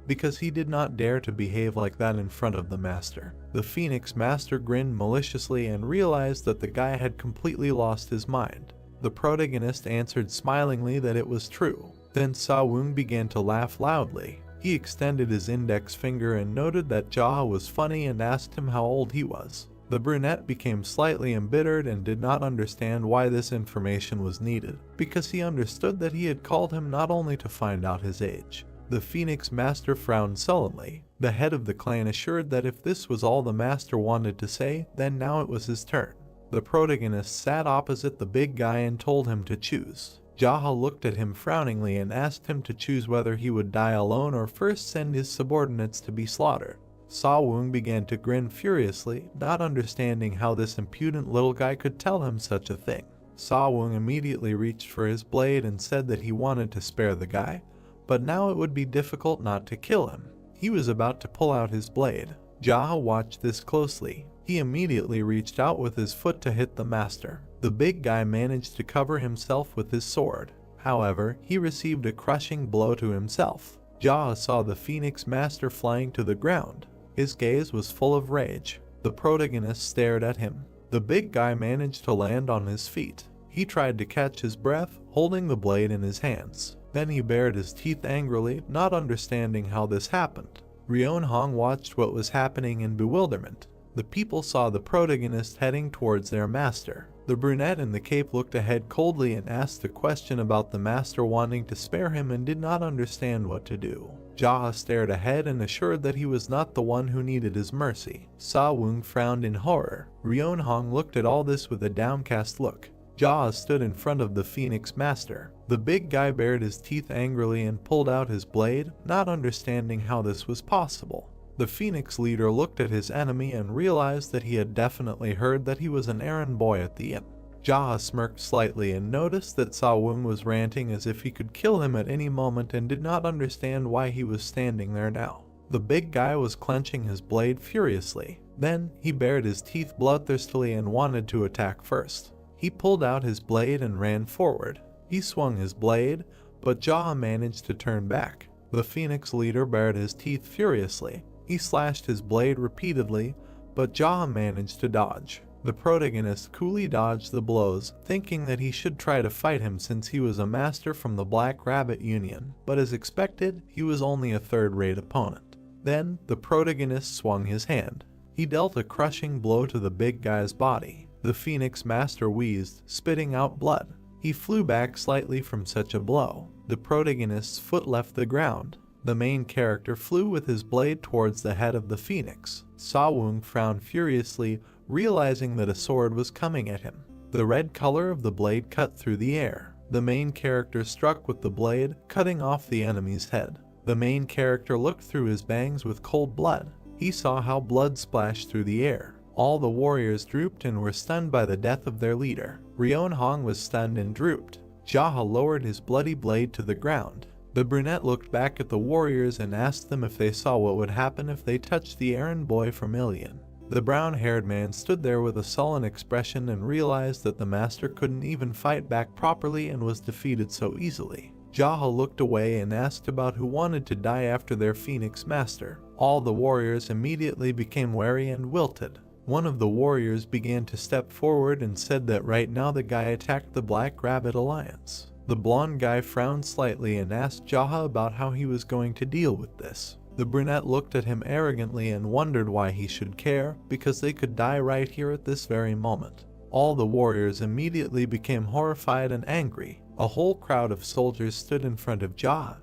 because he did not dare to behave like that in front of the master. The Phoenix Master grinned maliciously and realized that the guy had completely lost his mind. The protagonist answered smilingly that it was true. Then Sa-woong began to laugh loudly. He extended his index finger and noted that Jaha was funny and asked him how old he was. The brunette became slightly embittered and did not understand why this information was needed, because he understood that he had called him not only to find out his age. The Phoenix Master frowned sullenly. The head of the clan assured that if this was all the master wanted to say, then now it was his turn. The protagonist sat opposite the big guy and told him to choose. Jaha looked at him frowningly and asked him to choose whether he would die alone or first send his subordinates to be slaughtered. Sa-woong began to grin furiously, not understanding how this impudent little guy could tell him such a thing. Sa-woong immediately reached for his blade and said that he wanted to spare the guy, but now it would be difficult not to kill him. He was about to pull out his blade. Jaha watched this closely. He immediately reached out with his foot to hit the master. The big guy managed to cover himself with his sword. However, he received a crushing blow to himself. Jaha saw the Phoenix Master flying to the ground. His gaze was full of rage. The protagonist stared at him. The big guy managed to land on his feet. He tried to catch his breath, holding the blade in his hands. Then he bared his teeth angrily, not understanding how this happened. Ryeonhong watched what was happening in bewilderment. The people saw the protagonist heading towards their master. The brunette in the cape looked ahead coldly and asked a question about the master wanting to spare him and did not understand what to do. Jaha stared ahead and assured that he was not the one who needed his mercy. Sa-woong frowned in horror. Ryeonhong looked at all this with a downcast look. Jaha stood in front of the Phoenix Master. The big guy bared his teeth angrily and pulled out his blade, not understanding how this was possible. The Phoenix leader looked at his enemy and realized that he had definitely heard that he was an errand boy at the inn. Jaha smirked slightly and noticed that Sa-woong was ranting as if he could kill him at any moment and did not understand why he was standing there now. The big guy was clenching his blade furiously. Then, he bared his teeth bloodthirstily and wanted to attack first. He pulled out his blade and ran forward. He swung his blade, but Jaha managed to turn back. The Phoenix leader bared his teeth furiously. He slashed his blade repeatedly, but Jaha managed to dodge. The protagonist coolly dodged the blows, thinking that he should try to fight him since he was a master from the Black Rabbit Union, but as expected, he was only a third-rate opponent. Then, the protagonist swung his hand. He dealt a crushing blow to the big guy's body. The Phoenix master wheezed, spitting out blood. He flew back slightly from such a blow. The protagonist's foot left the ground. The main character flew with his blade towards the head of the Phoenix. Sawung frowned furiously, realizing that a sword was coming at him. The red color of the blade cut through the air. The main character struck with the blade, cutting off the enemy's head. The main character looked through his bangs with cold blood. He saw how blood splashed through the air. All the warriors drooped and were stunned by the death of their leader. Ryeonhong was stunned and drooped. Jaha lowered his bloody blade to the ground. The brunette looked back at the warriors and asked them if they saw what would happen if they touched the errand boy from Ilion. The brown-haired man stood there with a sullen expression and realized that the master couldn't even fight back properly and was defeated so easily. Jaha looked away and asked about who wanted to die after their Phoenix master. All the warriors immediately became wary and wilted. One of the warriors began to step forward and said that right now the guy attacked the Black Rabbit Alliance. The blonde guy frowned slightly and asked Jaha about how he was going to deal with this. The brunette looked at him arrogantly and wondered why he should care, because they could die right here at this very moment. All the warriors immediately became horrified and angry. A whole crowd of soldiers stood in front of Jaha,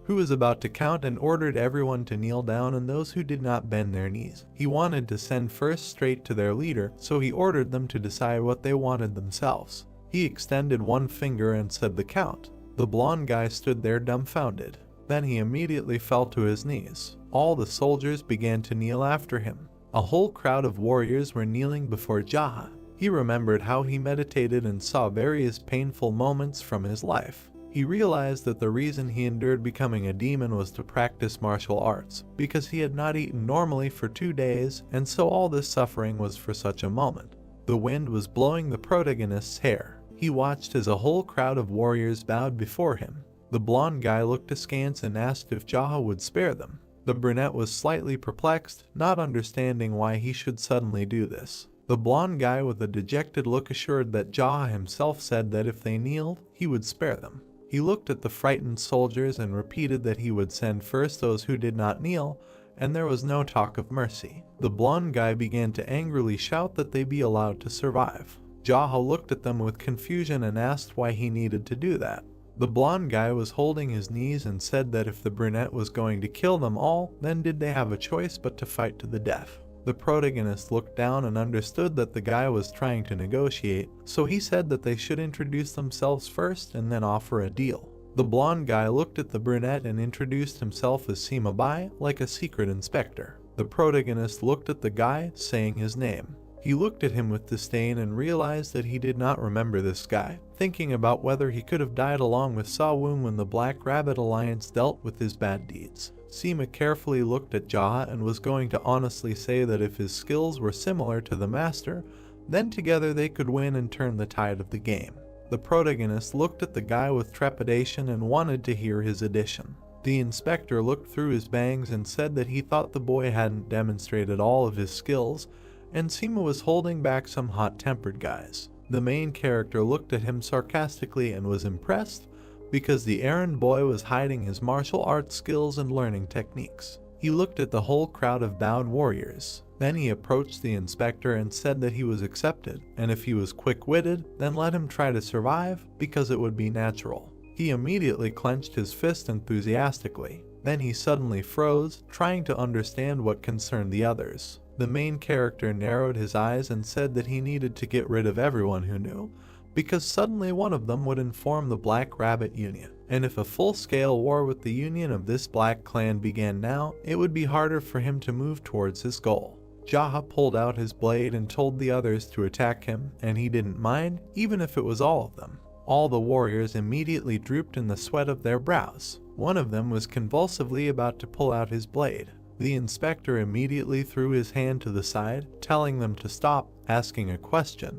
who was about to count and ordered everyone to kneel down and those who did not bend their knees. He wanted to send first straight to their leader, so he ordered them to decide what they wanted themselves. He extended one finger and said the count. The blonde guy stood there dumbfounded. Then he immediately fell to his knees. All the soldiers began to kneel after him. A whole crowd of warriors were kneeling before Jaha. He remembered how he meditated and saw various painful moments from his life. He realized that the reason he endured becoming a demon was to practice martial arts, because he had not eaten normally for 2 days, and so all this suffering was for such a moment. The wind was blowing the protagonist's hair. He watched as a whole crowd of warriors bowed before him. The blonde guy looked askance and asked if Jaha would spare them. The brunette was slightly perplexed, not understanding why he should suddenly do this. The blonde guy with a dejected look assured that Jaha himself said that if they kneeled, he would spare them. He looked at the frightened soldiers and repeated that he would send first those who did not kneel, and there was no talk of mercy. The blonde guy began to angrily shout that they be allowed to survive. Jaha looked at them with confusion and asked why he needed to do that. The blonde guy was holding his knees and said that if the brunette was going to kill them all, then did they have a choice but to fight to the death. The protagonist looked down and understood that the guy was trying to negotiate, so he said that they should introduce themselves first and then offer a deal. The blonde guy looked at the brunette and introduced himself as Sima Bai, like a secret inspector. The protagonist looked at the guy, saying his name. He looked at him with disdain and realized that he did not remember this guy, thinking about whether he could have died along with Sawung when the Black Rabbit Alliance dealt with his bad deeds. Sima carefully looked at Jaha and was going to honestly say that if his skills were similar to the master, then together they could win and turn the tide of the game. The protagonist looked at the guy with trepidation and wanted to hear his addition. The inspector looked through his bangs and said that he thought the boy hadn't demonstrated all of his skills, and Sima was holding back some hot-tempered guys. The main character looked at him sarcastically and was impressed because the errand boy was hiding his martial arts skills and learning techniques. He looked at the whole crowd of bowed warriors. Then he approached the inspector and said that he was accepted, and if he was quick-witted, then let him try to survive because it would be natural. He immediately clenched his fist enthusiastically. Then he suddenly froze, trying to understand what concerned the others. The main character narrowed his eyes and said that he needed to get rid of everyone who knew, because suddenly one of them would inform the Black Rabbit Union. And if a full-scale war with the union of this black clan began now, it would be harder for him to move towards his goal. Jaha pulled out his blade and told the others to attack him, and he didn't mind, even if it was all of them. All the warriors immediately drooped in the sweat of their brows. One of them was convulsively about to pull out his blade. The inspector immediately threw his hand to the side, telling them to stop, asking a question.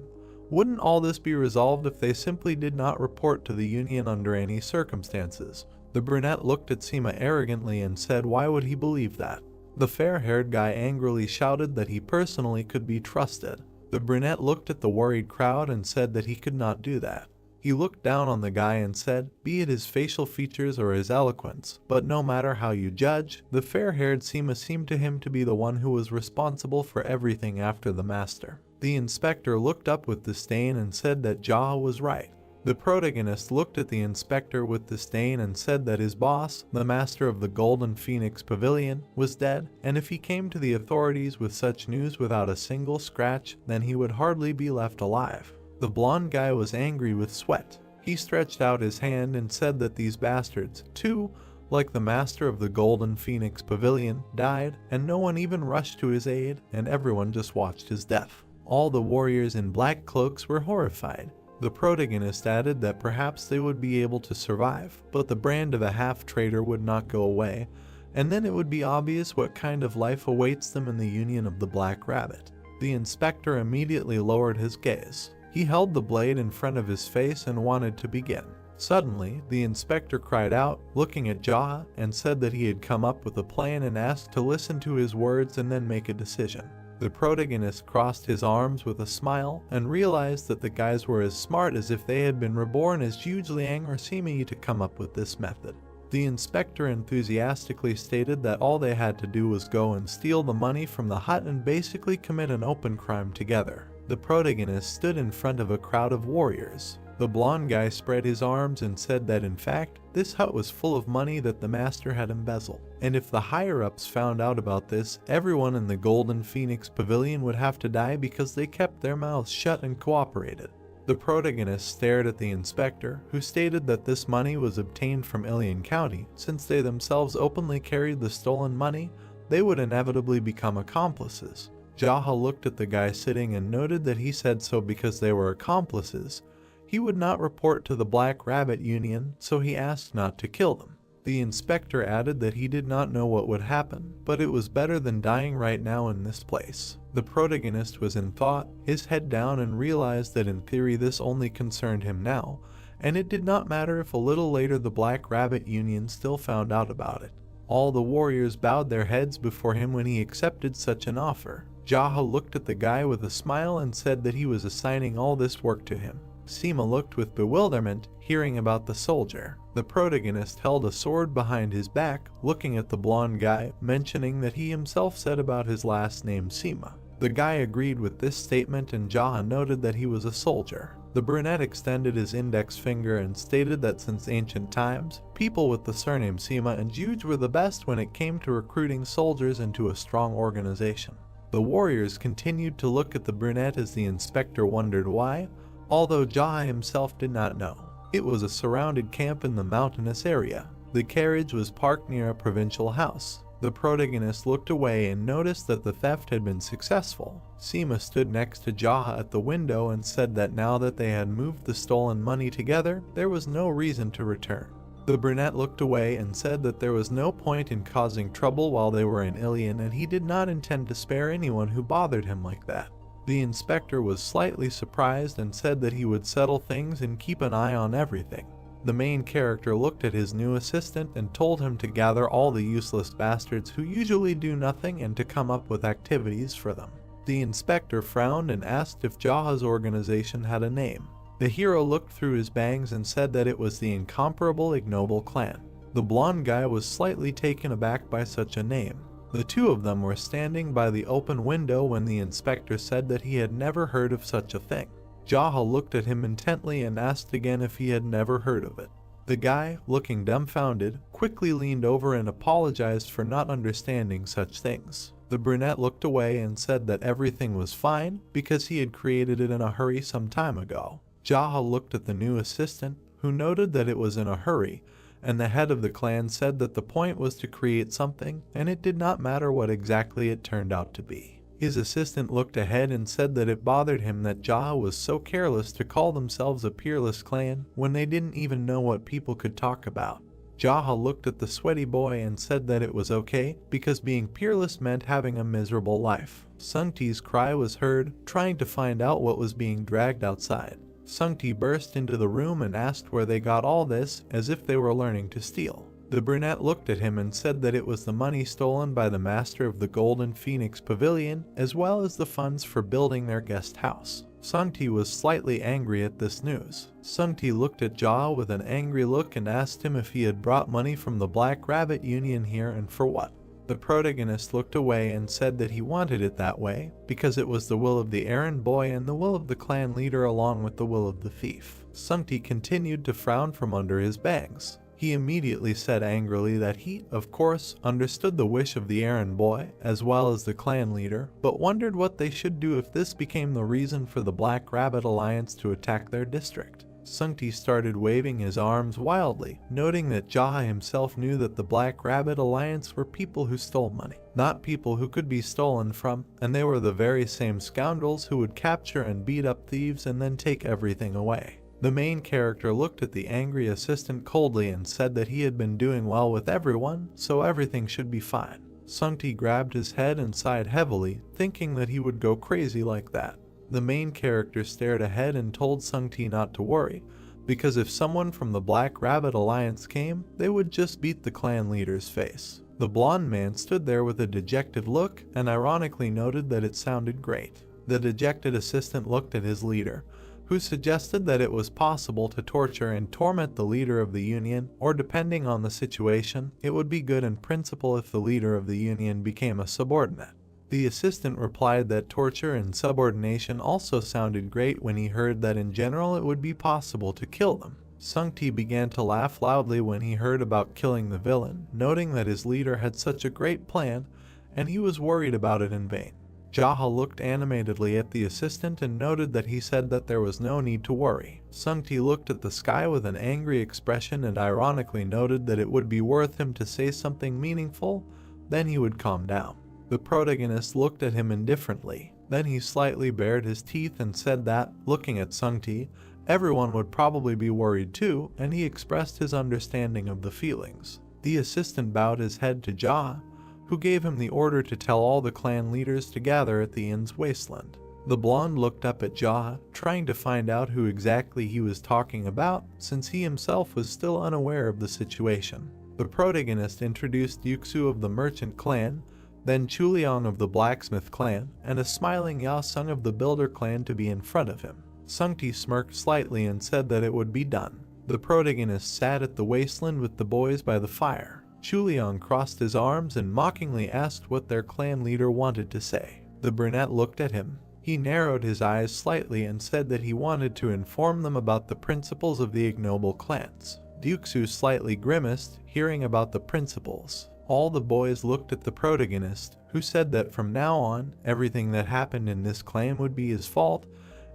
Wouldn't all this be resolved if they simply did not report to the union under any circumstances? The brunette looked at Seema arrogantly and said why would he believe that? The fair-haired guy angrily shouted that he personally could be trusted. The brunette looked at the worried crowd and said that he could not do that. He looked down on the guy and said, be it his facial features or his eloquence, but no matter how you judge, the fair-haired Seema seemed to him to be the one who was responsible for everything after the master. The inspector looked up with disdain and said that Jaha was right. The protagonist looked at the inspector with disdain and said that his boss, the master of the Golden Phoenix Pavilion, was dead, and if he came to the authorities with such news without a single scratch, then he would hardly be left alive. The blonde guy was angry with sweat. He stretched out his hand and said that these bastards, too, like the master of the Golden Phoenix Pavilion, died, and no one even rushed to his aid, and everyone just watched his death. All the warriors in black cloaks were horrified. The protagonist added that perhaps they would be able to survive, but the brand of a half-traitor would not go away, and then it would be obvious what kind of life awaits them in the Union of the Black Rabbit. The inspector immediately lowered his gaze. He held the blade in front of his face and wanted to begin. Suddenly, the inspector cried out, looking at Jaha, and said that he had come up with a plan and asked to listen to his words and then make a decision. The protagonist crossed his arms with a smile and realized that the guys were as smart as if they had been reborn as Juge Liang or Simi to come up with this method. The inspector enthusiastically stated that all they had to do was go and steal the money from the hut and basically commit an open crime together. The protagonist stood in front of a crowd of warriors. The blonde guy spread his arms and said that in fact, this hut was full of money that the master had embezzled. And if the higher-ups found out about this, everyone in the Golden Phoenix Pavilion would have to die because they kept their mouths shut and cooperated. The protagonist stared at the inspector, who stated that this money was obtained from Ilian County. Since they themselves openly carried the stolen money, they would inevitably become accomplices. Jaha looked at the guy sitting and noted that he said so because they were accomplices. He would not report to the Black Rabbit Union, so he asked not to kill them. The inspector added that he did not know what would happen, but it was better than dying right now in this place. The protagonist was in thought, his head down, and realized that in theory this only concerned him now, and it did not matter if a little later the Black Rabbit Union still found out about it. All the warriors bowed their heads before him when he accepted such an offer. Jaha looked at the guy with a smile and said that he was assigning all this work to him. Seema looked with bewilderment, hearing about the soldier. The protagonist held a sword behind his back, looking at the blonde guy, mentioning that he himself said about his last name Seema. The guy agreed with this statement and Jaha noted that he was a soldier. The brunette extended his index finger and stated that since ancient times, people with the surname Seema and Juge were the best when it came to recruiting soldiers into a strong organization. The warriors continued to look at the brunette as the inspector wondered why, although Jaha himself did not know. It was a surrounded camp in the mountainous area. The carriage was parked near a provincial house. The protagonist looked away and noticed that the theft had been successful. Seema stood next to Jaha at the window and said that now that they had moved the stolen money together, there was no reason to return. The brunette looked away and said that there was no point in causing trouble while they were in Ilion, and he did not intend to spare anyone who bothered him like that. The inspector was slightly surprised and said that he would settle things and keep an eye on everything. The main character looked at his new assistant and told him to gather all the useless bastards who usually do nothing and to come up with activities for them. The inspector frowned and asked if Jaha's organization had a name. The hero looked through his bangs and said that it was the incomparable Ignoble Clan. The blonde guy was slightly taken aback by such a name. The two of them were standing by the open window when the inspector said that he had never heard of such a thing. Jaha looked at him intently and asked again if he had never heard of it. The guy, looking dumbfounded, quickly leaned over and apologized for not understanding such things. The brunette looked away and said that everything was fine because he had created it in a hurry some time ago. Jaha looked at the new assistant, who noted that it was in a hurry, and the head of the clan said that the point was to create something, and it did not matter what exactly it turned out to be. His assistant looked ahead and said that it bothered him that Jaha was so careless to call themselves a peerless clan when they didn't even know what people could talk about. Jaha looked at the sweaty boy and said that it was okay because being peerless meant having a miserable life. Sungti's cry was heard, trying to find out what was being dragged outside. Sungti burst into the room and asked where they got all this, as if they were learning to steal. The brunette looked at him and said that it was the money stolen by the master of the Golden Phoenix Pavilion, as well as the funds for building their guest house. Sungti was slightly angry at this news. Sungti looked at Jaha with an angry look and asked him if he had brought money from the Black Rabbit Union here and for what. The protagonist looked away and said that he wanted it that way because it was the will of the errand boy and the will of the clan leader along with the will of the thief. Sungti continued to frown from under his bangs. He immediately said angrily that he, of course, understood the wish of the errand boy as well as the clan leader, but wondered what they should do if this became the reason for the Black Rabbit Alliance to attack their district. Sungti started waving his arms wildly, noting that Jaha himself knew that the Black Rabbit Alliance were people who stole money, not people who could be stolen from, and they were the very same scoundrels who would capture and beat up thieves and then take everything away. The main character looked at the angry assistant coldly and said that he had been doing well with everyone, so everything should be fine. Sungti grabbed his head and sighed heavily, thinking that he would go crazy like that. The main character stared ahead and told Sungti not to worry, because if someone from the Black Rabbit Alliance came, they would just beat the clan leader's face. The blonde man stood there with a dejected look and ironically noted that it sounded great. The dejected assistant looked at his leader, who suggested that it was possible to torture and torment the leader of the union, or depending on the situation, it would be good in principle if the leader of the union became a subordinate. The assistant replied that torture and subordination also sounded great when he heard that in general it would be possible to kill them. Sungti began to laugh loudly when he heard about killing the villain, noting that his leader had such a great plan, and he was worried about it in vain. Jaha looked animatedly at the assistant and noted that he said that there was no need to worry. Sungti looked at the sky with an angry expression and ironically noted that it would be worth him to say something meaningful, then he would calm down. The protagonist looked at him indifferently. Then he slightly bared his teeth and said that, looking at Sungti, everyone would probably be worried too, and he expressed his understanding of the feelings. The assistant bowed his head to Jaha, who gave him the order to tell all the clan leaders to gather at the inn's wasteland. The blonde looked up at Jaha, trying to find out who exactly he was talking about, since he himself was still unaware of the situation. The protagonist introduced Yuxu of the merchant clan, then Chuliang of the blacksmith clan, and a smiling Yasung of the builder clan to be in front of him. Sungti smirked slightly and said that it would be done. The protagonist sat at the wasteland with the boys by the fire. Chuliang crossed his arms and mockingly asked what their clan leader wanted to say. The brunette looked at him. He narrowed his eyes slightly and said that he wanted to inform them about the principles of the ignoble clans. Yuxu slightly grimaced, hearing about the principles. All the boys looked at the protagonist, who said that from now on, everything that happened in this clan would be his fault,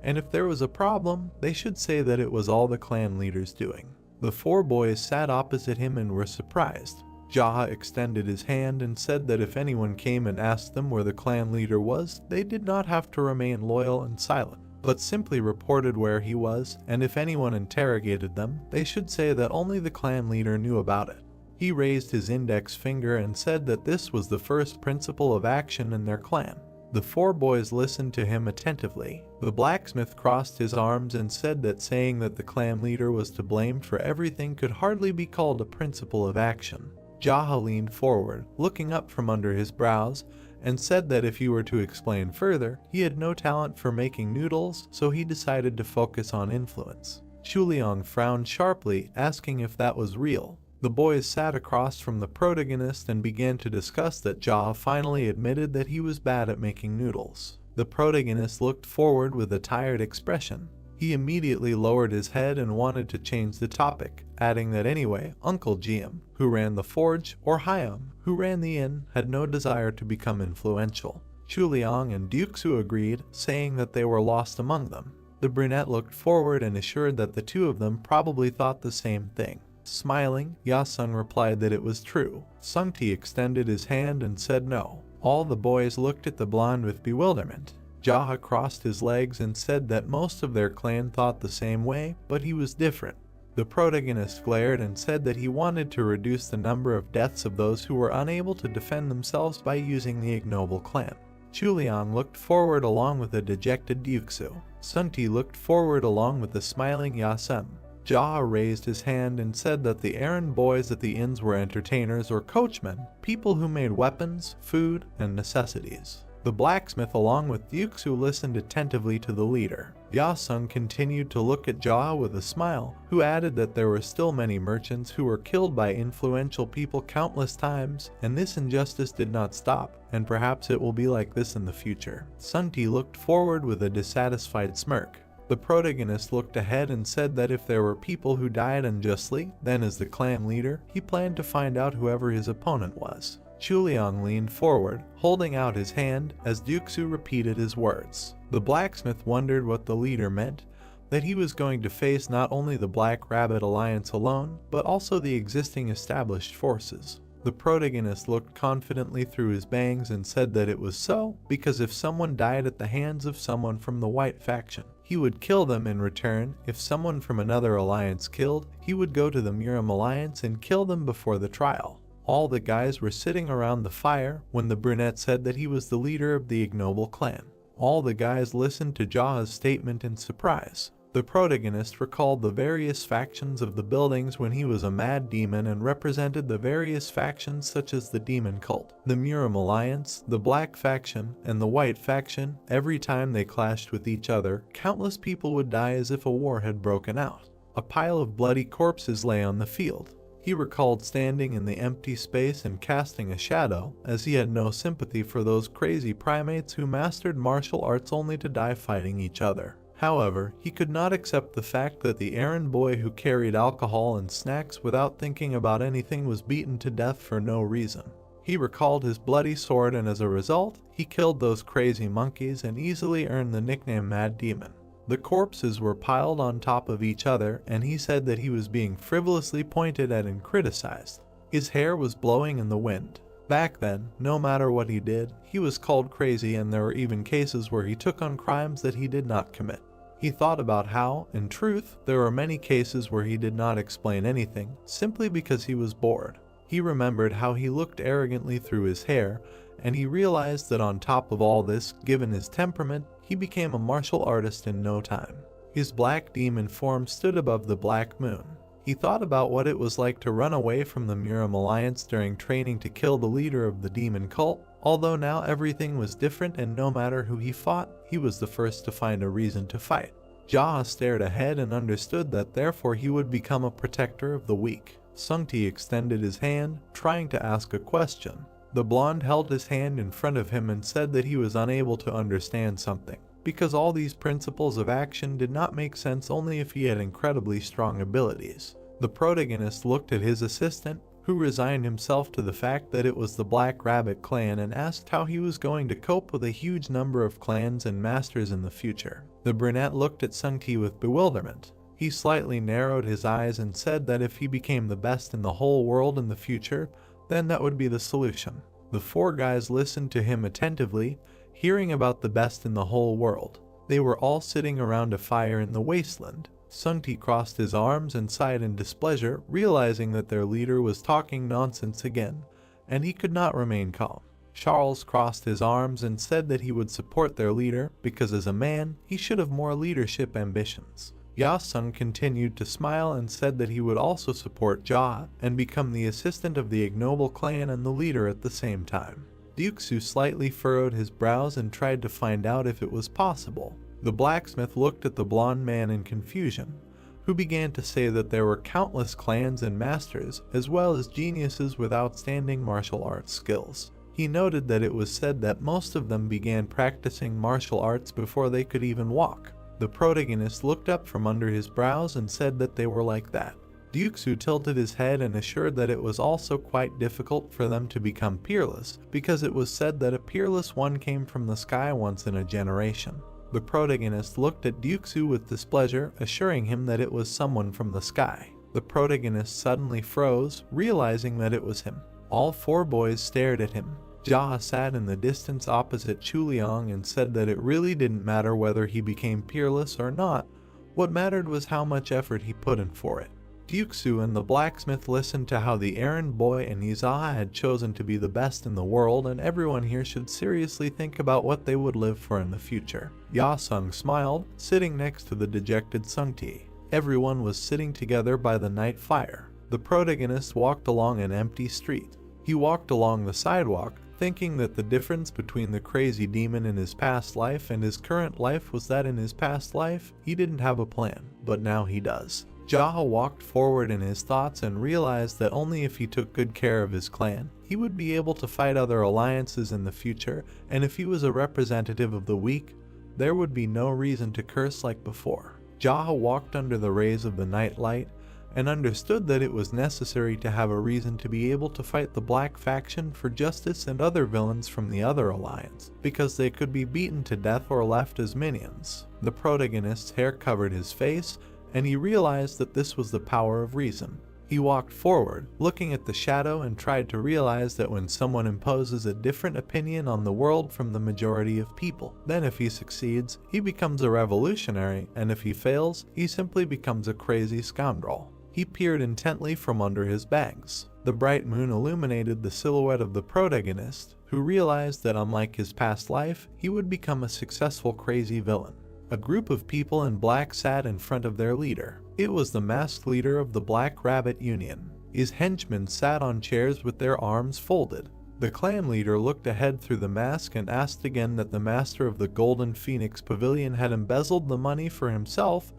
and if there was a problem, they should say that it was all the clan leader's doing. The four boys sat opposite him and were surprised. Jaha extended his hand and said that if anyone came and asked them where the clan leader was, they did not have to remain loyal and silent, but simply reported where he was, and if anyone interrogated them, they should say that only the clan leader knew about it. He raised his index finger and said that this was the first principle of action in their clan. The four boys listened to him attentively. The blacksmith crossed his arms and said that saying that the clan leader was to blame for everything could hardly be called a principle of action. Jaha leaned forward, looking up from under his brows, and said that if he were to explain further, he had no talent for making noodles, so he decided to focus on influence. Chuliang frowned sharply, asking if that was real. The boys sat across from the protagonist and began to discuss that Jaha finally admitted that he was bad at making noodles. The protagonist looked forward with a tired expression. He immediately lowered his head and wanted to change the topic, adding that anyway, Uncle Jiam, who ran the forge, or Hyam, who ran the inn, had no desire to become influential. Chuliang and Yuxu agreed, saying that they were lost among them. The brunette looked forward and assured that the two of them probably thought the same thing. Smiling, Yasung replied that it was true. Sungti extended his hand and said no. All the boys looked at the blonde with bewilderment. Jaha crossed his legs and said that most of their clan thought the same way, but he was different. The protagonist glared and said that he wanted to reduce the number of deaths of those who were unable to defend themselves by using the ignoble clan. Chuliang looked forward along with a dejected Ryuksu. Sunti looked forward along with a smiling Yasem. Jia raised his hand and said that the errand boys at the inns were entertainers or coachmen, people who made weapons, food, and necessities. The blacksmith along with Ryuksu listened attentively to the leader. Yasung continued to look at Jia with a smile, who added that there were still many merchants who were killed by influential people countless times, and this injustice did not stop, and perhaps it will be like this in the future. Sunti looked forward with a dissatisfied smirk. The protagonist looked ahead and said that if there were people who died unjustly, then as the clan leader, he planned to find out whoever his opponent was. Chuliang leaned forward, holding out his hand as Ryuksu repeated his words. The blacksmith wondered what the leader meant, that he was going to face not only the Black Rabbit Alliance alone, but also the existing established forces. The protagonist looked confidently through his bangs and said that it was so, because if someone died at the hands of someone from the white faction, he would kill them in return. If someone from another alliance killed, he would go to the Muram Alliance and kill them before the trial. All the guys were sitting around the fire when the brunette said that he was the leader of the ignoble clan. All the guys listened to Ja's statement in surprise. The protagonist recalled the various factions of the buildings when he was a mad demon and represented the various factions such as the demon cult, the Muram Alliance, the black faction, and the white faction. Every time they clashed with each other, countless people would die as if a war had broken out. A pile of bloody corpses lay on the field. He recalled standing in the empty space and casting a shadow, as he had no sympathy for those crazy primates who mastered martial arts only to die fighting each other. However, he could not accept the fact that the errand boy who carried alcohol and snacks without thinking about anything was beaten to death for no reason. He recalled his bloody sword, and as a result, he killed those crazy monkeys and easily earned the nickname Mad Demon. The corpses were piled on top of each other, and he said that he was being frivolously pointed at and criticized. His hair was blowing in the wind. Back then, no matter what he did, he was called crazy, and there were even cases where he took on crimes that he did not commit. He thought about how, in truth, there were many cases where he did not explain anything, simply because he was bored. He remembered how he looked arrogantly through his hair, and he realized that on top of all this, given his temperament, he became a martial artist in no time. His black demon form stood above the black moon. He thought about what it was like to run away from the Muram Alliance during training to kill the leader of the demon cult, although now everything was different and no matter who he fought, he was the first to find a reason to fight. Jia stared ahead and understood that therefore he would become a protector of the weak. Sungti extended his hand, trying to ask a question. The blonde held his hand in front of him and said that he was unable to understand something, because all these principles of action did not make sense only if he had incredibly strong abilities. The protagonist looked at his assistant, who resigned himself to the fact that it was the Black Rabbit clan, and asked how he was going to cope with a huge number of clans and masters in the future. The brunette looked at Sungti with bewilderment. He slightly narrowed his eyes and said that if he became the best in the whole world in the future, then that would be the solution. The four guys listened to him attentively, hearing about the best in the whole world. They were all sitting around a fire in the wasteland. Sungti crossed his arms and sighed in displeasure, realizing that their leader was talking nonsense again, and he could not remain calm. Charles crossed his arms and said that he would support their leader, because as a man, he should have more leadership ambitions. Yasung continued to smile and said that he would also support Jia and become the assistant of the ignoble clan and the leader at the same time. Ryuksu slightly furrowed his brows and tried to find out if it was possible. The blacksmith looked at the blonde man in confusion, who began to say that there were countless clans and masters, as well as geniuses with outstanding martial arts skills. He noted that it was said that most of them began practicing martial arts before they could even walk. The protagonist looked up from under his brows and said that they were like that. Ryuksu tilted his head and assured that it was also quite difficult for them to become peerless, because it was said that a peerless one came from the sky once in a generation. The protagonist looked at Ryuksu with displeasure, assuring him that it was someone from the sky. The protagonist suddenly froze, realizing that it was him. All four boys stared at him. Jia sat in the distance opposite Chuliang and said that it really didn't matter whether he became peerless or not. What mattered was how much effort he put in for it. Gyuksu and the blacksmith listened to how the errand boy and Izaha had chosen to be the best in the world, and everyone here should seriously think about what they would live for in the future. Yasung smiled, sitting next to the dejected Sungti. Everyone was sitting together by the night fire. The protagonist walked along an empty street. He walked along the sidewalk, thinking that the difference between the crazy demon in his past life and his current life was that in his past life, he didn't have a plan, but now he does. Jaha walked forward in his thoughts and realized that only if he took good care of his clan, he would be able to fight other alliances in the future, and if he was a representative of the weak, there would be no reason to curse like before. Jaha walked under the rays of the night light and understood that it was necessary to have a reason to be able to fight the Black faction for justice and other villains from the other alliance, because they could be beaten to death or left as minions. The protagonist's hair covered his face, and he realized that this was the power of reason. He walked forward, looking at the shadow, and tried to realize that when someone imposes a different opinion on the world from the majority of people, then if he succeeds, he becomes a revolutionary, and if he fails, he simply becomes a crazy scoundrel. He peered intently from under his bags. The bright moon illuminated the silhouette of the protagonist, who realized that unlike his past life, he would become a successful crazy villain. A group of people in black sat in front of their leader. It was the masked leader of the Black Rabbit Union. His henchmen sat on chairs with their arms folded. The clan leader looked ahead through the mask and asked again that the master of the Golden Phoenix Pavilion had embezzled the money for himself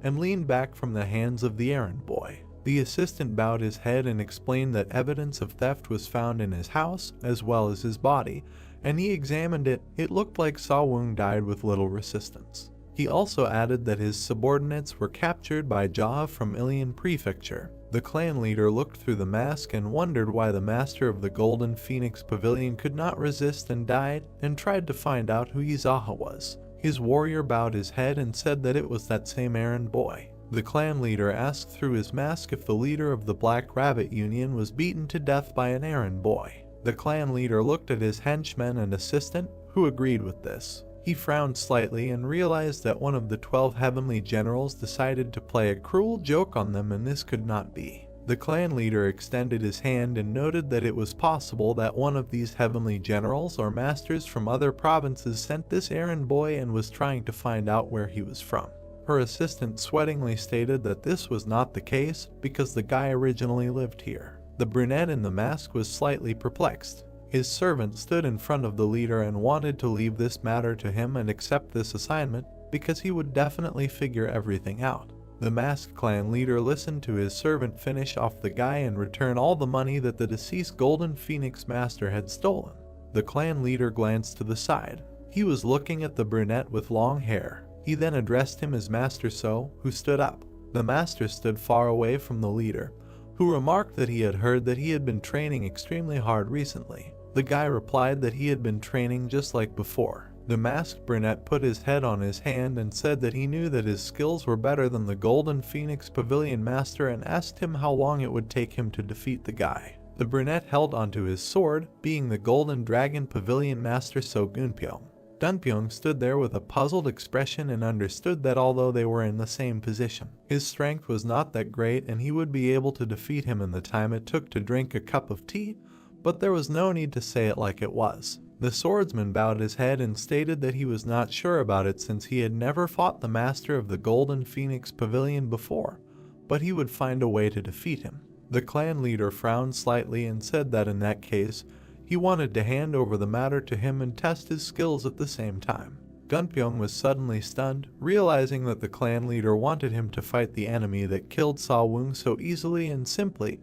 and leaned back from the hands of the errand boy. The assistant bowed his head and explained that evidence of theft was found in his house as well as his body, and he examined it. It looked like Sawung died with little resistance. He also added that his subordinates were captured by Jaha from Ilian Prefecture. The clan leader looked through the mask and wondered why the master of the Golden Phoenix Pavilion could not resist and died, and tried to find out who Izaha was. His warrior bowed his head and said that it was that same errand boy. The clan leader asked through his mask if the leader of the Black Rabbit Union was beaten to death by an errand boy. The clan leader looked at his henchmen and assistant, who agreed with this. He frowned slightly and realized that one of the 12 heavenly generals decided to play a cruel joke on them, and this could not be. The clan leader extended his hand and noted that it was possible that one of these heavenly generals or masters from other provinces sent this errand boy and was trying to find out where he was from. Her assistant sweatingly stated that this was not the case because the guy originally lived here. The brunette in the mask was slightly perplexed. His servant stood in front of the leader and wanted to leave this matter to him and accept this assignment because he would definitely figure everything out. The masked clan leader listened to his servant finish off the guy and return all the money that the deceased Golden Phoenix master had stolen. The clan leader glanced to the side. He was looking at the brunette with long hair. He then addressed him as Master So, who stood up. The master stood far away from the leader, who remarked that he had heard that he had been training extremely hard recently. The guy replied that he had been training just like before. The masked brunette put his head on his hand and said that he knew that his skills were better than the Golden Phoenix Pavilion master, and asked him how long it would take him to defeat the guy. The brunette held onto his sword, being the Golden Dragon Pavilion master So Gunpyeong. Dunpyeong stood there with a puzzled expression and understood that although they were in the same position, his strength was not that great and he would be able to defeat him in the time it took to drink a cup of tea, but there was no need to say it like it was. The swordsman bowed his head and stated that he was not sure about it since he had never fought the master of the Golden Phoenix Pavilion before, but he would find a way to defeat him. The clan leader frowned slightly and said that in that case, he wanted to hand over the matter to him and test his skills at the same time. Gunpyeong was suddenly stunned, realizing that the clan leader wanted him to fight the enemy that killed Sawung so easily and simply,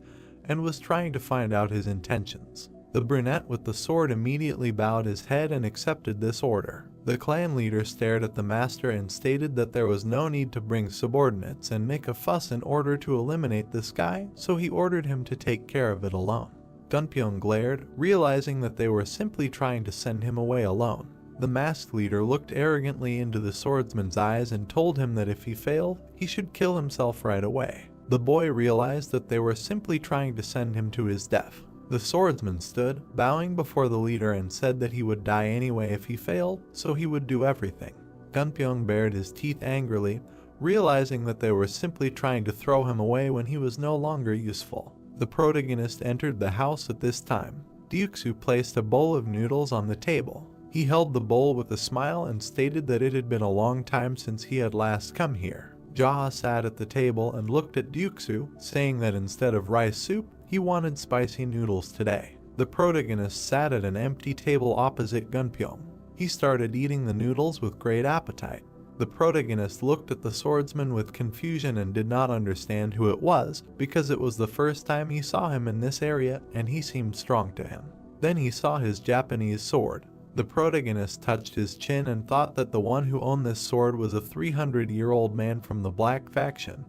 and was trying to find out his intentions. The brunette with the sword immediately bowed his head and accepted this order. The clan leader stared at the master and stated that there was no need to bring subordinates and make a fuss in order to eliminate this guy, so he ordered him to take care of it alone. Gunpyeong glared, realizing that they were simply trying to send him away alone. The masked leader looked arrogantly into the swordsman's eyes and told him that if he failed, he should kill himself right away. The boy realized that they were simply trying to send him to his death. The swordsman stood, bowing before the leader, and said that he would die anyway if he failed, so he would do everything. Gunpyeong bared his teeth angrily, realizing that they were simply trying to throw him away when he was no longer useful. The protagonist entered the house at this time. Ryuksu placed a bowl of noodles on the table. He held the bowl with a smile and stated that it had been a long time since he had last come here. Jaha sat at the table and looked at Ryuksu, saying that instead of rice soup, he wanted spicy noodles today. The protagonist sat at an empty table opposite Gunpyeong. He started eating the noodles with great appetite. The protagonist looked at the swordsman with confusion and did not understand who it was because it was the first time he saw him in this area and he seemed strong to him. Then he saw his Japanese sword. The protagonist touched his chin and thought that the one who owned this sword was a 300-year-old man from the Black faction,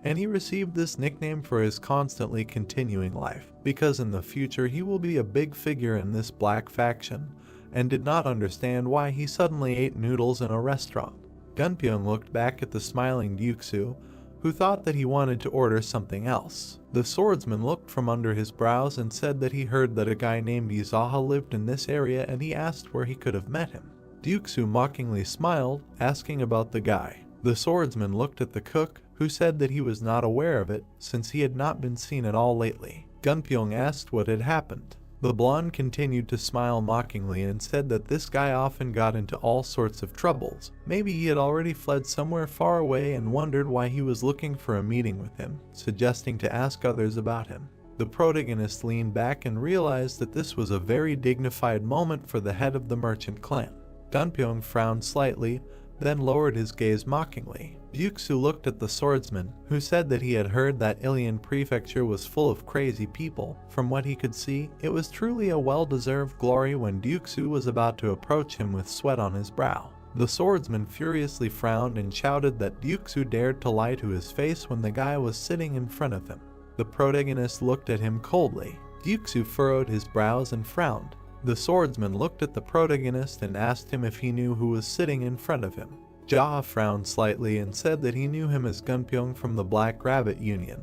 and he received this nickname for his constantly continuing life, because in the future he will be a big figure in this Black faction, and did not understand why he suddenly ate noodles in a restaurant. Gunpyeong looked back at the smiling Ryuksu, who thought that he wanted to order something else. The swordsman looked from under his brows and said that he heard that a guy named Izaha lived in this area and he asked where he could have met him. Ryuksu mockingly smiled, asking about the guy. The swordsman looked at the cook, who said that he was not aware of it since he had not been seen at all lately. Gunpyeong asked what had happened. The blonde continued to smile mockingly and said that this guy often got into all sorts of troubles. Maybe he had already fled somewhere far away and wondered why he was looking for a meeting with him, suggesting to ask others about him. The protagonist leaned back and realized that this was a very dignified moment for the head of the merchant clan. Gunpyeong frowned slightly, then lowered his gaze mockingly. Ryuksu looked at the swordsman, who said that he had heard that Ilian Prefecture was full of crazy people. From what he could see, it was truly a well-deserved glory when Ryuksu was about to approach him with sweat on his brow. The swordsman furiously frowned and shouted that Ryuksu dared to lie to his face when the guy was sitting in front of him. The protagonist looked at him coldly. Ryuksu furrowed his brows and frowned. The swordsman looked at the protagonist and asked him if he knew who was sitting in front of him. Jaha frowned slightly and said that he knew him as Gunpyeong from the Black Rabbit Union,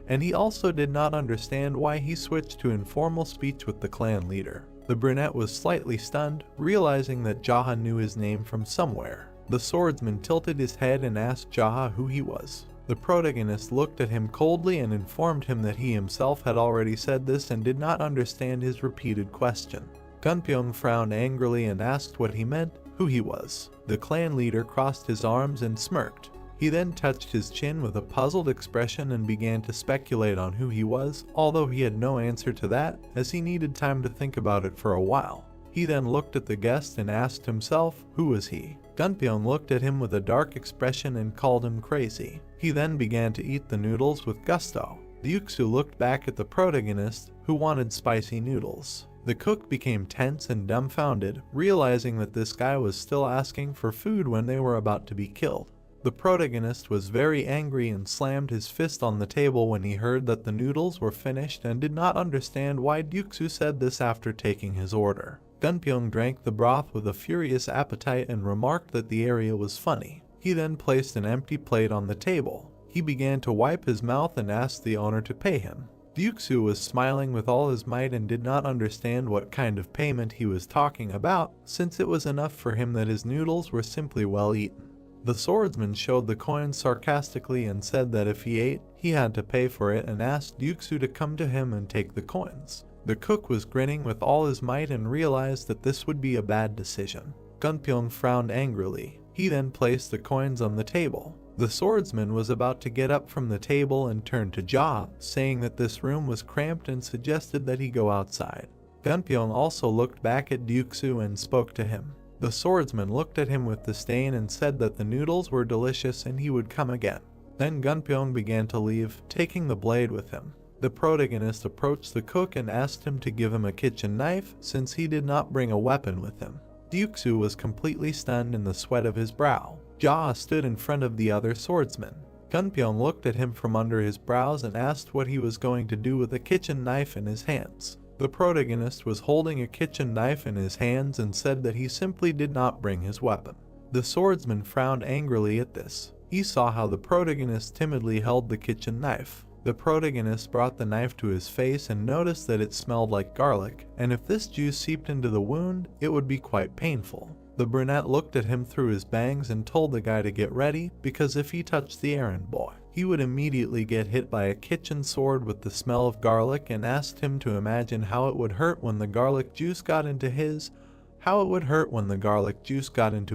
and he also did not understand why he switched to informal speech with the clan leader. The brunette was slightly stunned, realizing that Jaha knew his name from somewhere. The swordsman tilted his head and asked Jaha who he was. The protagonist looked at him coldly and informed him that he himself had already said this and did not understand his repeated question. Gunpyeong frowned angrily and asked what he meant, who he was. The clan leader crossed his arms and smirked. He then touched his chin with a puzzled expression and began to speculate on who he was, although he had no answer to that, as he needed time to think about it for a while. He then looked at the guest and asked himself, who was he? Gunpyeong looked at him with a dark expression and called him crazy. He then began to eat the noodles with gusto. Ryuksu looked back at the protagonist, who wanted spicy noodles. The cook became tense and dumbfounded, realizing that this guy was still asking for food when they were about to be killed. The protagonist was very angry and slammed his fist on the table when he heard that the noodles were finished and did not understand why Ryuksu said this after taking his order. Gunpyeong drank the broth with a furious appetite and remarked that the area was funny. He then placed an empty plate on the table. He began to wipe his mouth and asked the owner to pay him. Ryuksu was smiling with all his might and did not understand what kind of payment he was talking about, since it was enough for him that his noodles were simply well eaten. The swordsman showed the coins sarcastically and said that if he ate, he had to pay for it and asked Ryuksu to come to him and take the coins. The cook was grinning with all his might and realized that this would be a bad decision. Gunpyeong frowned angrily. He then placed the coins on the table. The swordsman was about to get up from the table and turn to Jaha, saying that this room was cramped and suggested that he go outside. Gunpyeong also looked back at Ryuksu and spoke to him. The swordsman looked at him with disdain and said that the noodles were delicious and he would come again. Then Gunpyeong began to leave, taking the blade with him. The protagonist approached the cook and asked him to give him a kitchen knife since he did not bring a weapon with him. Ryuksu was completely stunned in the sweat of his brow. Jaha stood in front of the other swordsman. Gunpyeong looked at him from under his brows and asked what he was going to do with a kitchen knife in his hands. The protagonist was holding a kitchen knife in his hands and said that he simply did not bring his weapon. The swordsman frowned angrily at this. He saw how the protagonist timidly held the kitchen knife. The protagonist brought the knife to his face and noticed that it smelled like garlic, and if this juice seeped into the wound, it would be quite painful. The brunette looked at him through his bangs and told the guy to get ready because if he touched the errand boy, he would immediately get hit by a kitchen sword with the smell of garlic, and asked him to imagine how it would hurt when the garlic juice got into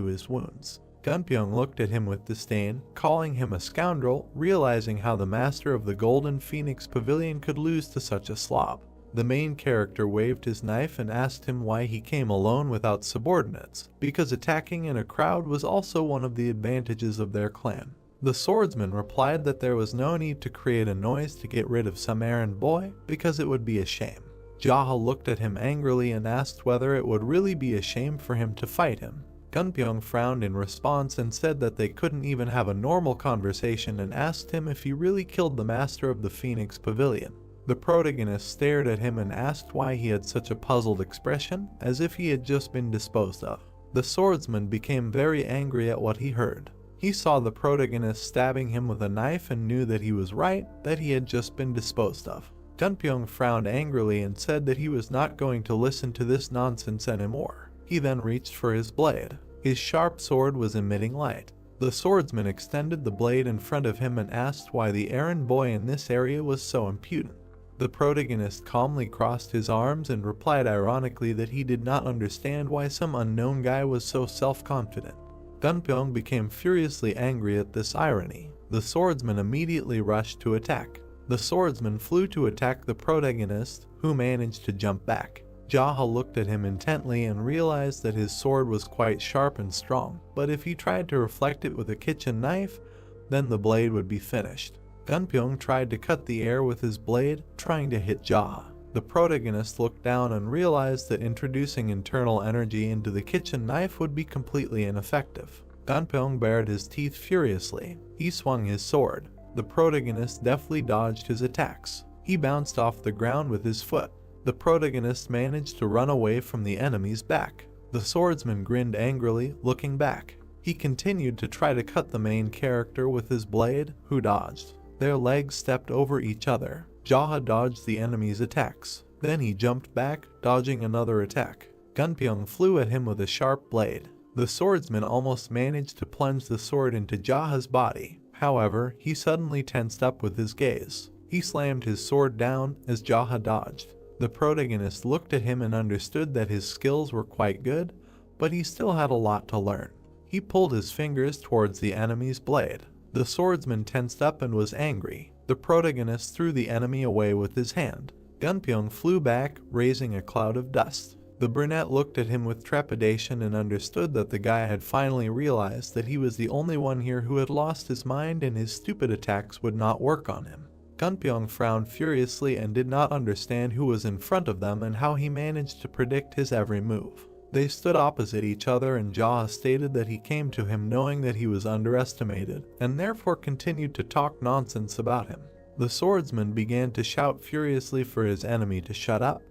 his wounds. Gunpyeong looked at him with disdain, calling him a scoundrel, realizing how the master of the Golden Phoenix Pavilion could lose to such a slob. The main character waved his knife and asked him why he came alone without subordinates, because attacking in a crowd was also one of the advantages of their clan. The swordsman replied that there was no need to create a noise to get rid of some errand boy, because it would be a shame. Jaha looked at him angrily and asked whether it would really be a shame for him to fight him. Gunpyeong frowned in response and said that they couldn't even have a normal conversation, and asked him if he really killed the master of the Phoenix Pavilion. The protagonist stared at him and asked why he had such a puzzled expression, as if he had just been disposed of. The swordsman became very angry at what he heard. He saw the protagonist stabbing him with a knife and knew that he was right, that he had just been disposed of. Gunpyeong frowned angrily and said that he was not going to listen to this nonsense anymore. He then reached for his blade. His sharp sword was emitting light. The swordsman extended the blade in front of him and asked why the errand boy in this area was so impudent. The protagonist calmly crossed his arms and replied ironically that he did not understand why some unknown guy was so self-confident. Gunpyeong became furiously angry at this irony. The swordsman immediately rushed to attack. The swordsman flew to attack the protagonist, who managed to jump back. Jaha looked at him intently and realized that his sword was quite sharp and strong, but if he tried to reflect it with a kitchen knife, then the blade would be finished. Gunpyeong tried to cut the air with his blade, trying to hit Jaha. The protagonist looked down and realized that introducing internal energy into the kitchen knife would be completely ineffective. Gunpyeong bared his teeth furiously. He swung his sword. The protagonist deftly dodged his attacks. He bounced off the ground with his foot. The protagonist managed to run away from the enemy's back. The swordsman grinned angrily, looking back. He continued to try to cut the main character with his blade, who dodged. Their legs stepped over each other. Jaha dodged the enemy's attacks. Then he jumped back, dodging another attack. Gunpyeong flew at him with a sharp blade. The swordsman almost managed to plunge the sword into Jaha's body. However, he suddenly tensed up with his gaze. He slammed his sword down as Jaha dodged. The protagonist looked at him and understood that his skills were quite good, but he still had a lot to learn. He pulled his fingers towards the enemy's blade. The swordsman tensed up and was angry. The protagonist threw the enemy away with his hand. Gunpyeong flew back, raising a cloud of dust. The brunette looked at him with trepidation and understood that the guy had finally realized that he was the only one here who had lost his mind and his stupid attacks would not work on him. Gunpyeong frowned furiously and did not understand who was in front of them and how he managed to predict his every move. They stood opposite each other and Jaha stated that he came to him knowing that he was underestimated, and therefore continued to talk nonsense about him. The swordsman began to shout furiously for his enemy to shut up,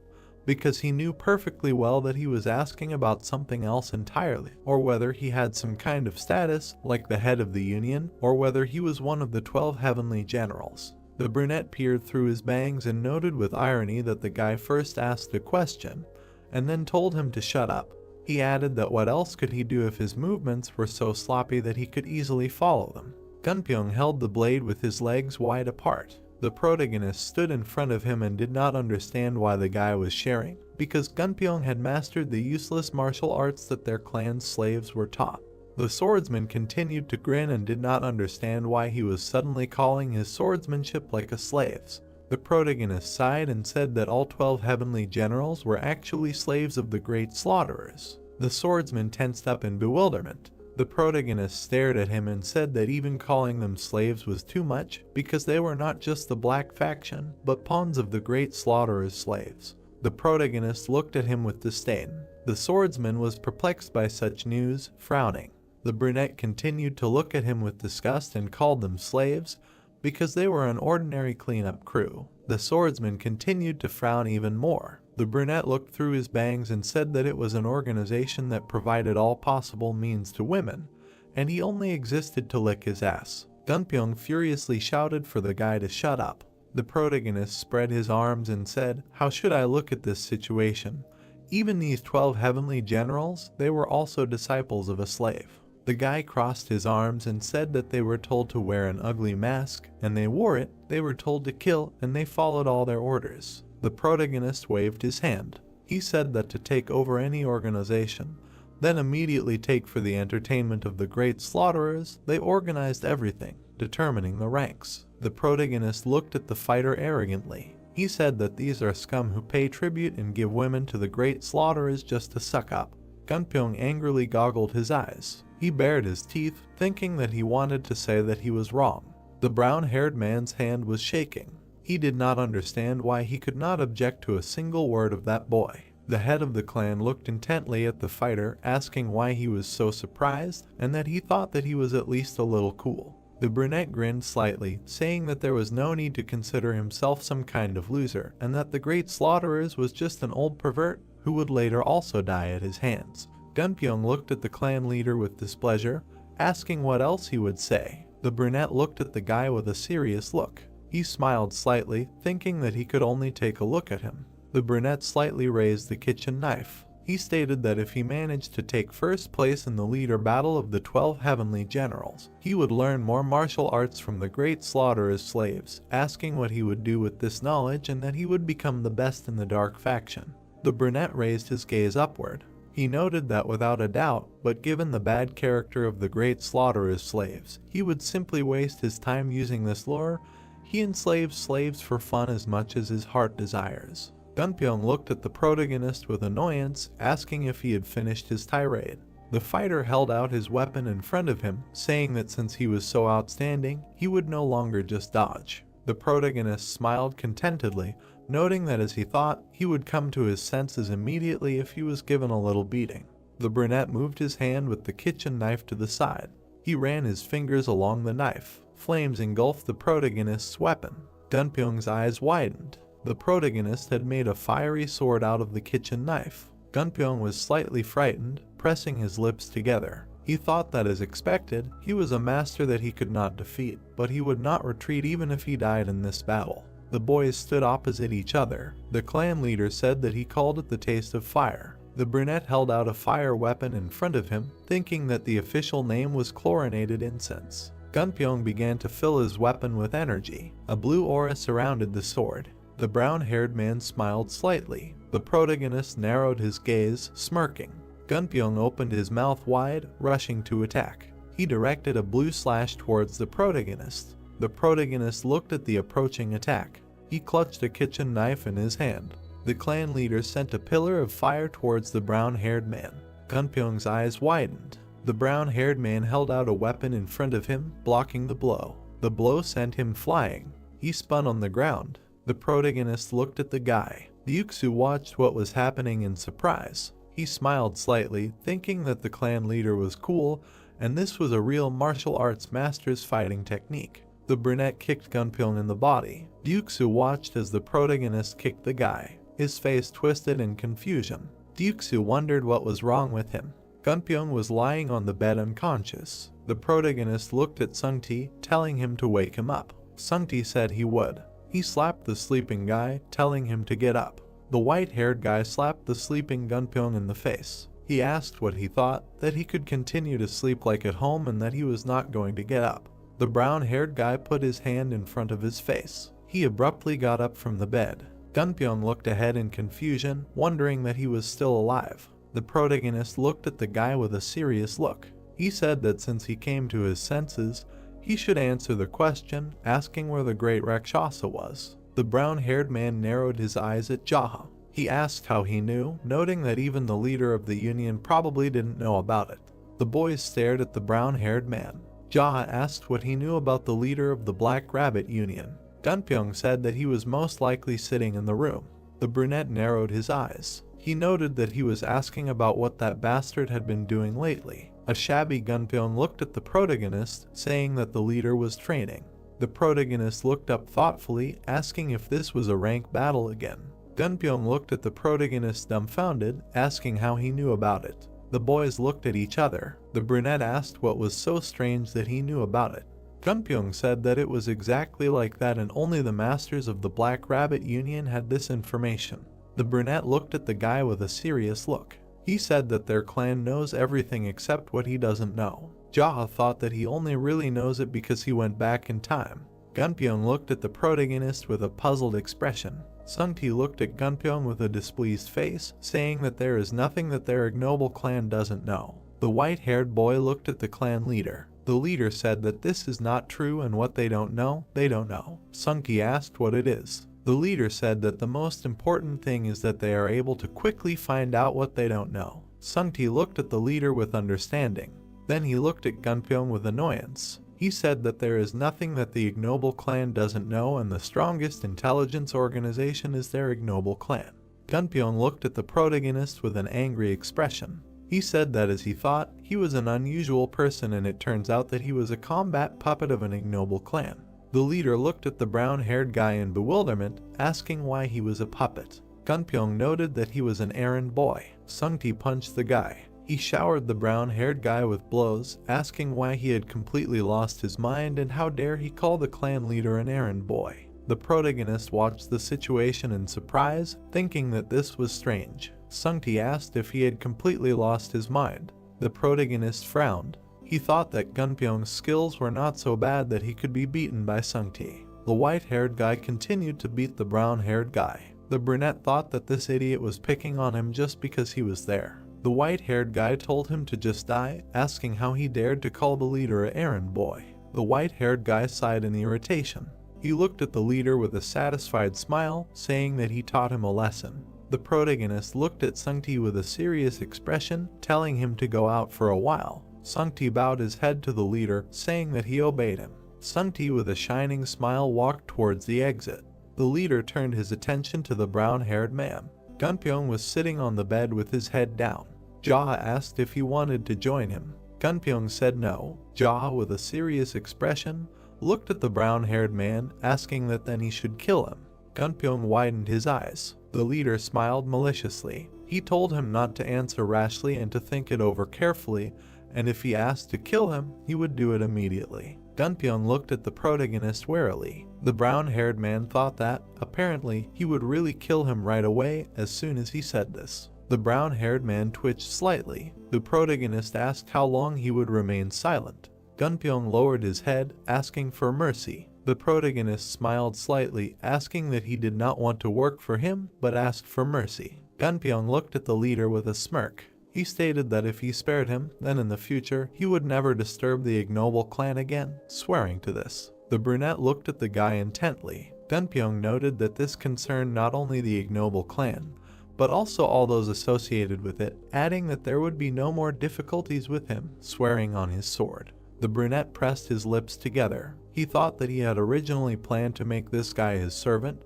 because he knew perfectly well that he was asking about something else entirely, or whether he had some kind of status, like the head of the union, or whether he was one of the 12 heavenly generals. The brunette peered through his bangs and noted with irony that the guy first asked a question, and then told him to shut up. He added that what else could he do if his movements were so sloppy that he could easily follow them. Gunpyeong held the blade with his legs wide apart. The protagonist stood in front of him and did not understand why the guy was sharing, because Gunpyeong had mastered the useless martial arts that their clan's slaves were taught. The swordsman continued to grin and did not understand why he was suddenly calling his swordsmanship like a slave's. The protagonist sighed and said that all 12 heavenly generals were actually slaves of the great slaughterers. The swordsman tensed up in bewilderment. The protagonist stared at him and said that even calling them slaves was too much, because they were not just the black faction, but pawns of the great slaughterer's slaves. The protagonist looked at him with disdain. The swordsman was perplexed by such news, frowning. The brunette continued to look at him with disgust and called them slaves, because they were an ordinary cleanup crew. The swordsman continued to frown even more. The brunette looked through his bangs and said that it was an organization that provided all possible means to women, and he only existed to lick his ass. Gunpyeong furiously shouted for the guy to shut up. The protagonist spread his arms and said, "How should I look at this situation? Even these 12 heavenly generals, they were also disciples of a slave. The guy crossed his arms and said that they were told to wear an ugly mask, and they wore it. They were told to kill, and they followed all their orders. The protagonist waved his hand. He said that to take over any organization, then immediately take for the entertainment of the great slaughterers, they organized everything, determining the ranks. The protagonist looked at the fighter arrogantly. He said that these are scum who pay tribute and give women to the great slaughterers just to suck up. Gunpyong angrily goggled his eyes. He bared his teeth, thinking that he wanted to say that he was wrong. The brown-haired man's hand was shaking. He did not understand why he could not object to a single word of that boy. The head of the clan looked intently at the fighter, asking why he was so surprised, and that he thought that he was at least a little cool. The brunette grinned slightly, saying that there was no need to consider himself some kind of loser, and that the great slaughterers was just an old pervert who would later also die at his hands. Gunpyong looked at the clan leader with displeasure, asking what else he would say. The brunette looked at the guy with a serious look. He smiled slightly, thinking that he could only take a look at him. The brunette slightly raised the kitchen knife. He stated that if he managed to take first place in the leader battle of the 12 heavenly generals, he would learn more martial arts from the great slaughterers' slaves, asking what he would do with this knowledge and that he would become the best in the dark faction. The brunette raised his gaze upward. He noted that without a doubt, but given the bad character of the great slaughterers' slaves, he would simply waste his time using this lure. He enslaves slaves for fun as much as his heart desires. Gunpyong looked at the protagonist with annoyance, asking if he had finished his tirade. The fighter held out his weapon in front of him, saying that since he was so outstanding, he would no longer just dodge. The protagonist smiled contentedly, noting that as he thought, he would come to his senses immediately if he was given a little beating. The brunette moved his hand with the kitchen knife to the side. He ran his fingers along the knife. Flames engulfed the protagonist's weapon. Gunpyong's eyes widened. The protagonist had made a fiery sword out of the kitchen knife. Gunpyong was slightly frightened, pressing his lips together. He thought that, as expected, he was a master that he could not defeat, but he would not retreat even if he died in this battle. The boys stood opposite each other. The clan leader said that he called it the taste of fire. The brunette held out a fire weapon in front of him, thinking that the official name was chlorinated incense. Gunpyong began to fill his weapon with energy. A blue aura surrounded the sword. The brown-haired man smiled slightly. The protagonist narrowed his gaze, smirking. Gunpyong opened his mouth wide, rushing to attack. He directed a blue slash towards the protagonist. The protagonist looked at the approaching attack. He clutched a kitchen knife in his hand. The clan leader sent a pillar of fire towards the brown-haired man. Gunpyong's eyes widened. The brown-haired man held out a weapon in front of him, blocking the blow. The blow sent him flying. He spun on the ground. The protagonist looked at the guy. The Uksu watched what was happening in surprise. He smiled slightly, thinking that the clan leader was cool, and this was a real martial arts master's fighting technique. The brunette kicked Gunpyong in the body. Uksu watched as the protagonist kicked the guy. His face twisted in confusion. Uksu wondered what was wrong with him. Gunpyong was lying on the bed unconscious. The protagonist looked at Sungti, telling him to wake him up. Sungti said he would. He slapped the sleeping guy, telling him to get up. The white-haired guy slapped the sleeping Gunpyong in the face. He asked what he thought, that he could continue to sleep like at home and that he was not going to get up. The brown-haired guy put his hand in front of his face. He abruptly got up from the bed. Gunpyong looked ahead in confusion, wondering that he was still alive. The protagonist looked at the guy with a serious look. He said that since he came to his senses, he should answer the question, asking where the great Rakshasa was. The brown-haired man narrowed his eyes at Jaha. He asked how he knew, noting that even the leader of the union probably didn't know about it. The boys stared at the brown-haired man. Jaha asked what he knew about the leader of the Black Rabbit Union. Gunpyong said that he was most likely sitting in the room. The brunette narrowed his eyes. He noted that he was asking about what that bastard had been doing lately. A shabby Gunpyong looked at the protagonist, saying that the leader was training. The protagonist looked up thoughtfully, asking if this was a rank battle again. Gunpyong looked at the protagonist dumbfounded, asking how he knew about it. The boys looked at each other. The brunette asked what was so strange that he knew about it. Gunpyong said that it was exactly like that and only the masters of the Black Rabbit Union had this information. The brunette looked at the guy with a serious look. He said that their clan knows everything except what he doesn't know. Jaha thought that he only really knows it because he went back in time. Gunpyeong looked at the protagonist with a puzzled expression. Sungti looked at Gunpyeong with a displeased face, saying that there is nothing that their ignoble clan doesn't know. The white-haired boy looked at the clan leader. The leader said that this is not true and what they don't know, they don't know. Sungti asked what it is. The leader said that the most important thing is that they are able to quickly find out what they don't know. Sungti looked at the leader with understanding. Then he looked at Gunpyeong with annoyance. He said that there is nothing that the ignoble clan doesn't know and the strongest intelligence organization is their ignoble clan. Gunpyeong looked at the protagonist with an angry expression. He said that as he thought, he was an unusual person and it turns out that he was a combat puppet of an ignoble clan. The leader looked at the brown-haired guy in bewilderment, asking why he was a puppet. Gunpyeong noted that he was an errand boy. Sungti punched the guy. He showered the brown-haired guy with blows, asking why he had completely lost his mind and how dare he call the clan leader an errand boy. The protagonist watched the situation in surprise, thinking that this was strange. Sungti asked if he had completely lost his mind. The protagonist frowned. He thought that Gunpyeong's skills were not so bad that he could be beaten by Sungti. The white-haired guy continued to beat the brown-haired guy. The brunette thought that this idiot was picking on him just because he was there. The white-haired guy told him to just die, asking how he dared to call the leader an errand boy. The white-haired guy sighed in irritation. He looked at the leader with a satisfied smile, saying that he taught him a lesson. The protagonist looked at Sungti with a serious expression, telling him to go out for a while. Sungti bowed his head to the leader, saying that he obeyed him. Sungti with a shining smile walked towards the exit. The leader turned his attention to the brown-haired man. Gunpyeong was sitting on the bed with his head down. Jaha asked if he wanted to join him. Gunpyeong said no. Jaha, with a serious expression, looked at the brown-haired man, asking that then he should kill him. Gunpyeong widened his eyes. The leader smiled maliciously. He told him not to answer rashly and to think it over carefully, and if he asked to kill him, he would do it immediately. Gunpyeong looked at the protagonist warily. The brown-haired man thought that, apparently, he would really kill him right away as soon as he said this. The brown-haired man twitched slightly. The protagonist asked how long he would remain silent. Gunpyeong lowered his head, asking for mercy. The protagonist smiled slightly, asking that he did not want to work for him, but asked for mercy. Gunpyeong looked at the leader with a smirk. He stated that if he spared him, then in the future, he would never disturb the ignoble clan again, swearing to this. The brunette looked at the guy intently. Gunpyeong noted that this concerned not only the ignoble clan, but also all those associated with it, adding that there would be no more difficulties with him, swearing on his sword. The brunette pressed his lips together. He thought that he had originally planned to make this guy his servant,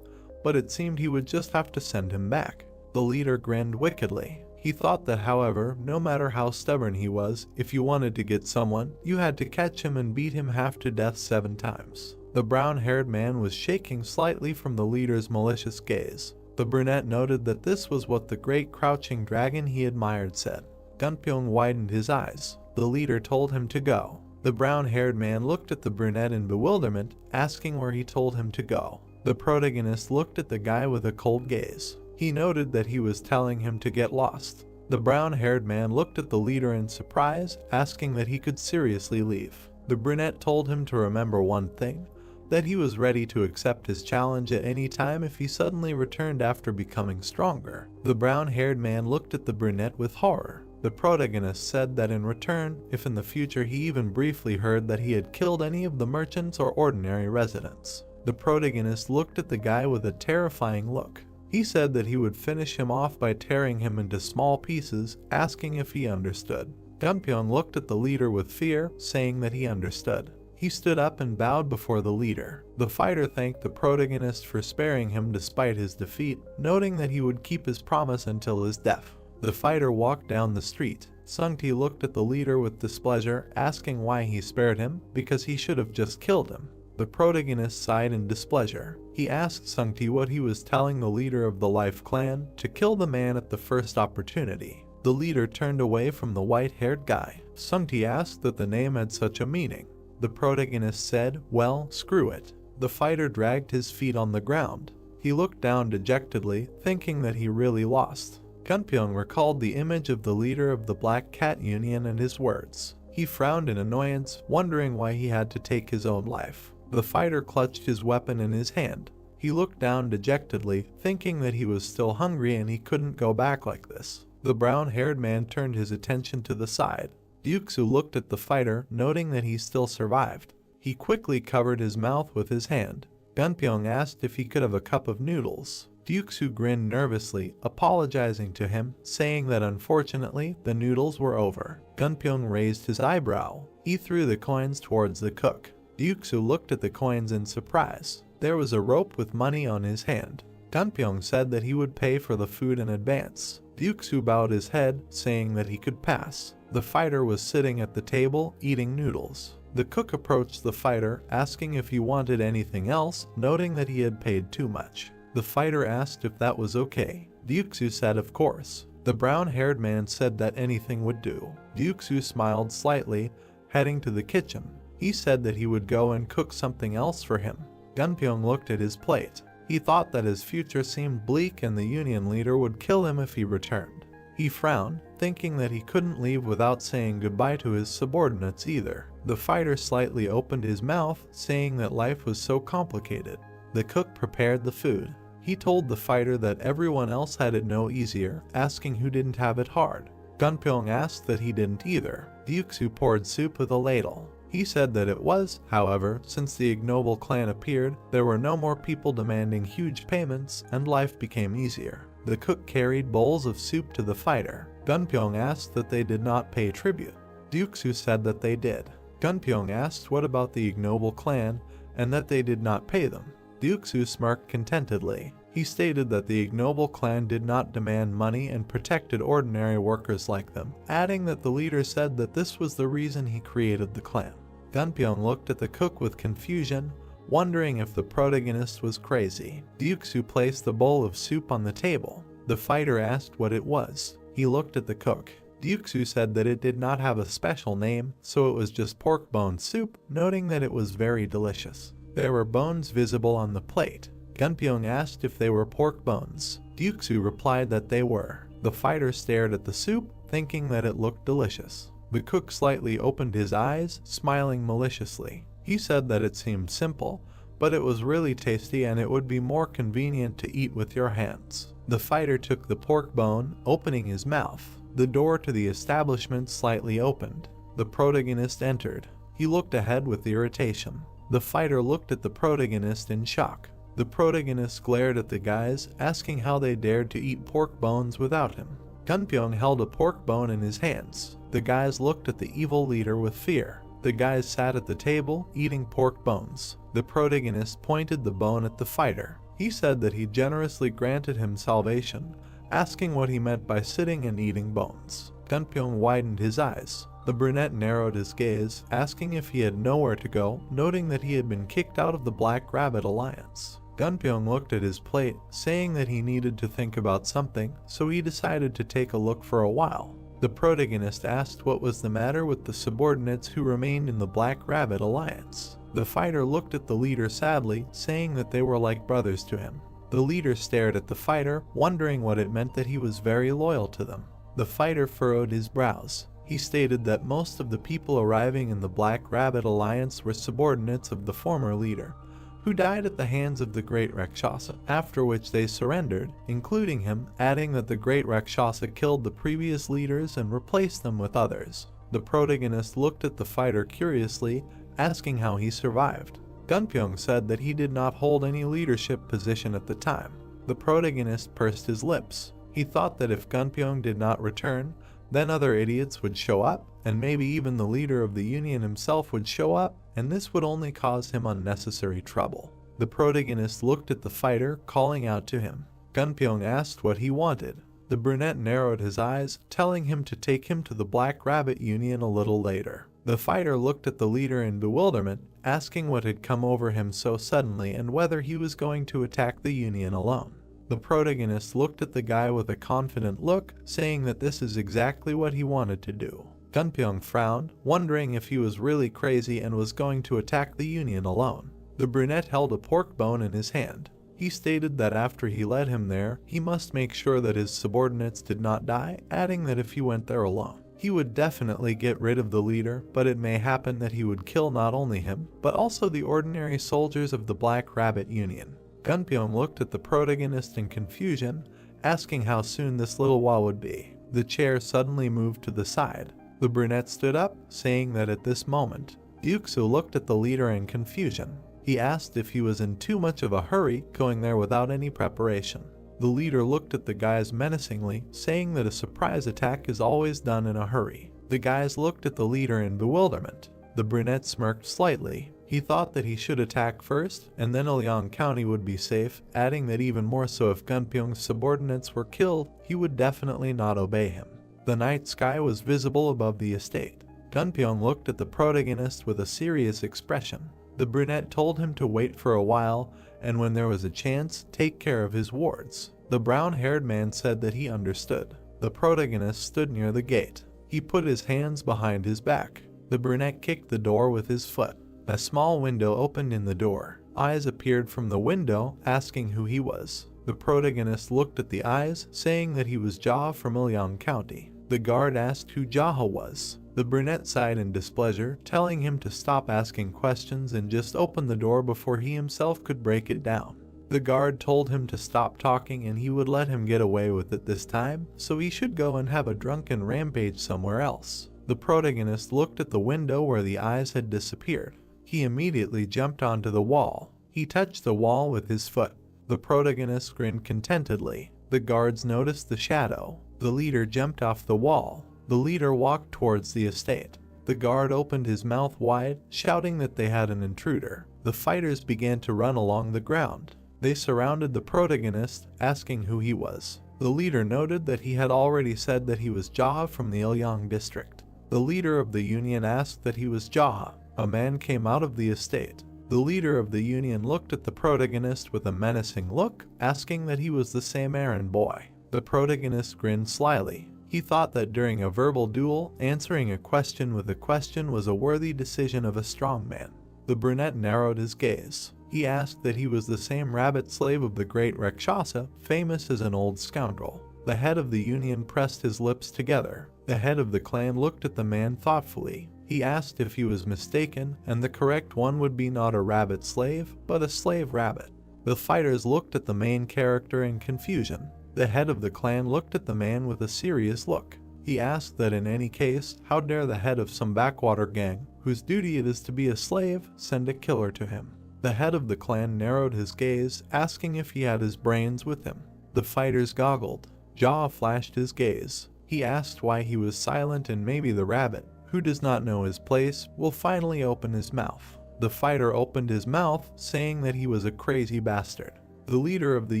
but it seemed he would just have to send him back. The leader grinned wickedly. He thought that, however, no matter how stubborn he was, if you wanted to get someone, you had to catch him and beat him half to death 7 times. The brown-haired man was shaking slightly from the leader's malicious gaze. The brunette noted that this was what the great crouching dragon he admired said. Gunpyeong widened his eyes. The leader told him to go. The brown-haired man looked at the brunette in bewilderment, asking where he told him to go. The protagonist looked at the guy with a cold gaze. He noted that he was telling him to get lost. The brown-haired man looked at the leader in surprise, asking that he could seriously leave. The brunette told him to remember one thing, that he was ready to accept his challenge at any time if he suddenly returned after becoming stronger. The brown-haired man looked at the brunette with horror. The protagonist said that in return, if in the future he even briefly heard that he had killed any of the merchants or ordinary residents. The protagonist looked at the guy with a terrifying look. He said that he would finish him off by tearing him into small pieces, asking if he understood. Gunpyeong looked at the leader with fear, saying that he understood. He stood up and bowed before the leader. The fighter thanked the protagonist for sparing him despite his defeat, noting that he would keep his promise until his death. The fighter walked down the street. Sungti looked at the leader with displeasure, asking why he spared him, because he should have just killed him. The protagonist sighed in displeasure. He asked Sungti what he was telling the leader of the Life Clan, to kill the man at the first opportunity. The leader turned away from the white-haired guy. Sungti asked that the name had such a meaning. The protagonist said, "Well, screw it." The fighter dragged his feet on the ground. He looked down dejectedly, thinking that he really lost. Gunpyeong recalled the image of the leader of the Black Cat Union and his words. He frowned in annoyance, wondering why he had to take his own life. The fighter clutched his weapon in his hand. He looked down dejectedly, thinking that he was still hungry and he couldn't go back like this. The brown-haired man turned his attention to the side. Ryuksu looked at the fighter, noting that he still survived. He quickly covered his mouth with his hand. Gunpyeong asked if he could have a cup of noodles. Ryuksu grinned nervously, apologizing to him, saying that unfortunately the noodles were over. Gunpyeong raised his eyebrow. He threw the coins towards the cook. Ryuksu looked at the coins in surprise. There was a rope with money on his hand. Gunpyeong said that he would pay for the food in advance. Ryuksu bowed his head, saying that he could pass. The fighter was sitting at the table, eating noodles. The cook approached the fighter, asking if he wanted anything else, noting that he had paid too much. The fighter asked if that was okay. Ryuksu said of course. The brown-haired man said that anything would do. Ryuksu smiled slightly, heading to the kitchen. He said that he would go and cook something else for him. Gunpyeong looked at his plate. He thought that his future seemed bleak and the Union leader would kill him if he returned. He frowned, thinking that he couldn't leave without saying goodbye to his subordinates either. The fighter slightly opened his mouth, saying that life was so complicated. The cook prepared the food. He told the fighter that everyone else had it no easier, asking who didn't have it hard. Gunpyeong asked that he didn't either. Ryuksu poured soup with a ladle. He said that it was, however, since the ignoble clan appeared, there were no more people demanding huge payments, and life became easier. The cook carried bowls of soup to the fighter. Gunpyeong asked that they did not pay tribute. Ryuksu said that they did. Gunpyeong asked what about the ignoble clan, and that they did not pay them. Ryuksu smirked contentedly. He stated that the ignoble clan did not demand money and protected ordinary workers like them, adding that the leader said that this was the reason he created the clan. Gunpyeong looked at the cook with confusion, wondering if the protagonist was crazy. Ryuksu placed the bowl of soup on the table. The fighter asked what it was. He looked at the cook. Ryuksu said that it did not have a special name, so it was just pork bone soup, noting that it was very delicious. There were bones visible on the plate. Gunpyeong asked if they were pork bones. Ryuksu replied that they were. The fighter stared at the soup, thinking that it looked delicious. The cook slightly opened his eyes, smiling maliciously. He said that it seemed simple, but it was really tasty and it would be more convenient to eat with your hands. The fighter took the pork bone, opening his mouth. The door to the establishment slightly opened. The protagonist entered. He looked ahead with irritation. The fighter looked at the protagonist in shock. The protagonist glared at the guys, asking how they dared to eat pork bones without him. Gunpyeong held a pork bone in his hands. The guys looked at the evil leader with fear. The guys sat at the table, eating pork bones. The protagonist pointed the bone at the fighter. He said that he generously granted him salvation, asking what he meant by sitting and eating bones. Gunpyeong widened his eyes. The brunette narrowed his gaze, asking if he had nowhere to go, noting that he had been kicked out of the Black Rabbit Alliance. Gunpyeong looked at his plate, saying that he needed to think about something, so he decided to take a look for a while. The protagonist asked what was the matter with the subordinates who remained in the Black Rabbit Alliance. The fighter looked at the leader sadly, saying that they were like brothers to him. The leader stared at the fighter, wondering what it meant that he was very loyal to them. The fighter furrowed his brows. He stated that most of the people arriving in the Black Rabbit Alliance were subordinates of the former leader, who died at the hands of the Great Rakshasa, after which they surrendered, including him, adding that the Great Rakshasa killed the previous leaders and replaced them with others. The protagonist looked at the fighter curiously, asking how he survived. Gunpyeong said that he did not hold any leadership position at the time. The protagonist pursed his lips. He thought that if Gunpyeong did not return, then other idiots would show up, and maybe even the leader of the Union himself would show up, and this would only cause him unnecessary trouble. The protagonist looked at the fighter, calling out to him. Gunpyeong asked what he wanted. The brunette narrowed his eyes, telling him to take him to the Black Rabbit Union a little later. The fighter looked at the leader in bewilderment, asking what had come over him so suddenly and whether he was going to attack the Union alone. The protagonist looked at the guy with a confident look, saying that this is exactly what he wanted to do. Gunpyeong frowned, wondering if he was really crazy and was going to attack the Union alone. The brunette held a pork bone in his hand. He stated that after he led him there, he must make sure that his subordinates did not die, adding that if he went there alone, he would definitely get rid of the leader, but it may happen that he would kill not only him, but also the ordinary soldiers of the Black Rabbit Union. Gunpyeong looked at the protagonist in confusion, asking how soon this little while would be. The chair suddenly moved to the side. The brunette stood up, saying that at this moment, Yuksu looked at the leader in confusion. He asked if he was in too much of a hurry going there without any preparation. The leader looked at the guys menacingly, saying that a surprise attack is always done in a hurry. The guys looked at the leader in bewilderment. The brunette smirked slightly. He thought that he should attack first, and then Ilyang County would be safe, adding that even more so if Gunpyeong's subordinates were killed, he would definitely not obey him. The night sky was visible above the estate. Gunpyeong looked at the protagonist with a serious expression. The brunette told him to wait for a while, and when there was a chance, take care of his wards. The brown-haired man said that he understood. The protagonist stood near the gate. He put his hands behind his back. The brunette kicked the door with his foot. A small window opened in the door. Eyes appeared from the window, asking who he was. The protagonist looked at the eyes, saying that he was Jaha from Ilyang County. The guard asked who Jaha was. The brunette sighed in displeasure, telling him to stop asking questions and just open the door before he himself could break it down. The guard told him to stop talking and he would let him get away with it this time, so he should go and have a drunken rampage somewhere else. The protagonist looked at the window where the eyes had disappeared. He immediately jumped onto the wall. He touched the wall with his foot. The protagonist grinned contentedly. The guards noticed the shadow. The leader jumped off the wall. The leader walked towards the estate. The guard opened his mouth wide, shouting that they had an intruder. The fighters began to run along the ground. They surrounded the protagonist, asking who he was. The leader noted that he had already said that he was Jaha from the Ilyang district. The leader of the union asked that he was Jaha. A man came out of the estate. The leader of the union looked at the protagonist with a menacing look, asking that he was the same errand boy. The protagonist grinned slyly. He thought that during a verbal duel, answering a question with a question was a worthy decision of a strong man. The brunette narrowed his gaze. He asked that he was the same rabbit slave of the great Rakshasa, famous as an old scoundrel. The head of the union pressed his lips together. The head of the clan looked at the man thoughtfully. He asked if he was mistaken, and the correct one would be not a rabbit slave, but a slave rabbit. The fighters looked at the main character in confusion. The head of the clan looked at the man with a serious look. He asked that in any case, how dare the head of some backwater gang, whose duty it is to be a slave, send a killer to him. The head of the clan narrowed his gaze, asking if he had his brains with him. The fighters goggled. Jaha flashed his gaze. He asked why he was silent, and maybe the rabbit, who does not know his place, will finally open his mouth. The fighter opened his mouth, saying that he was a crazy bastard. The leader of the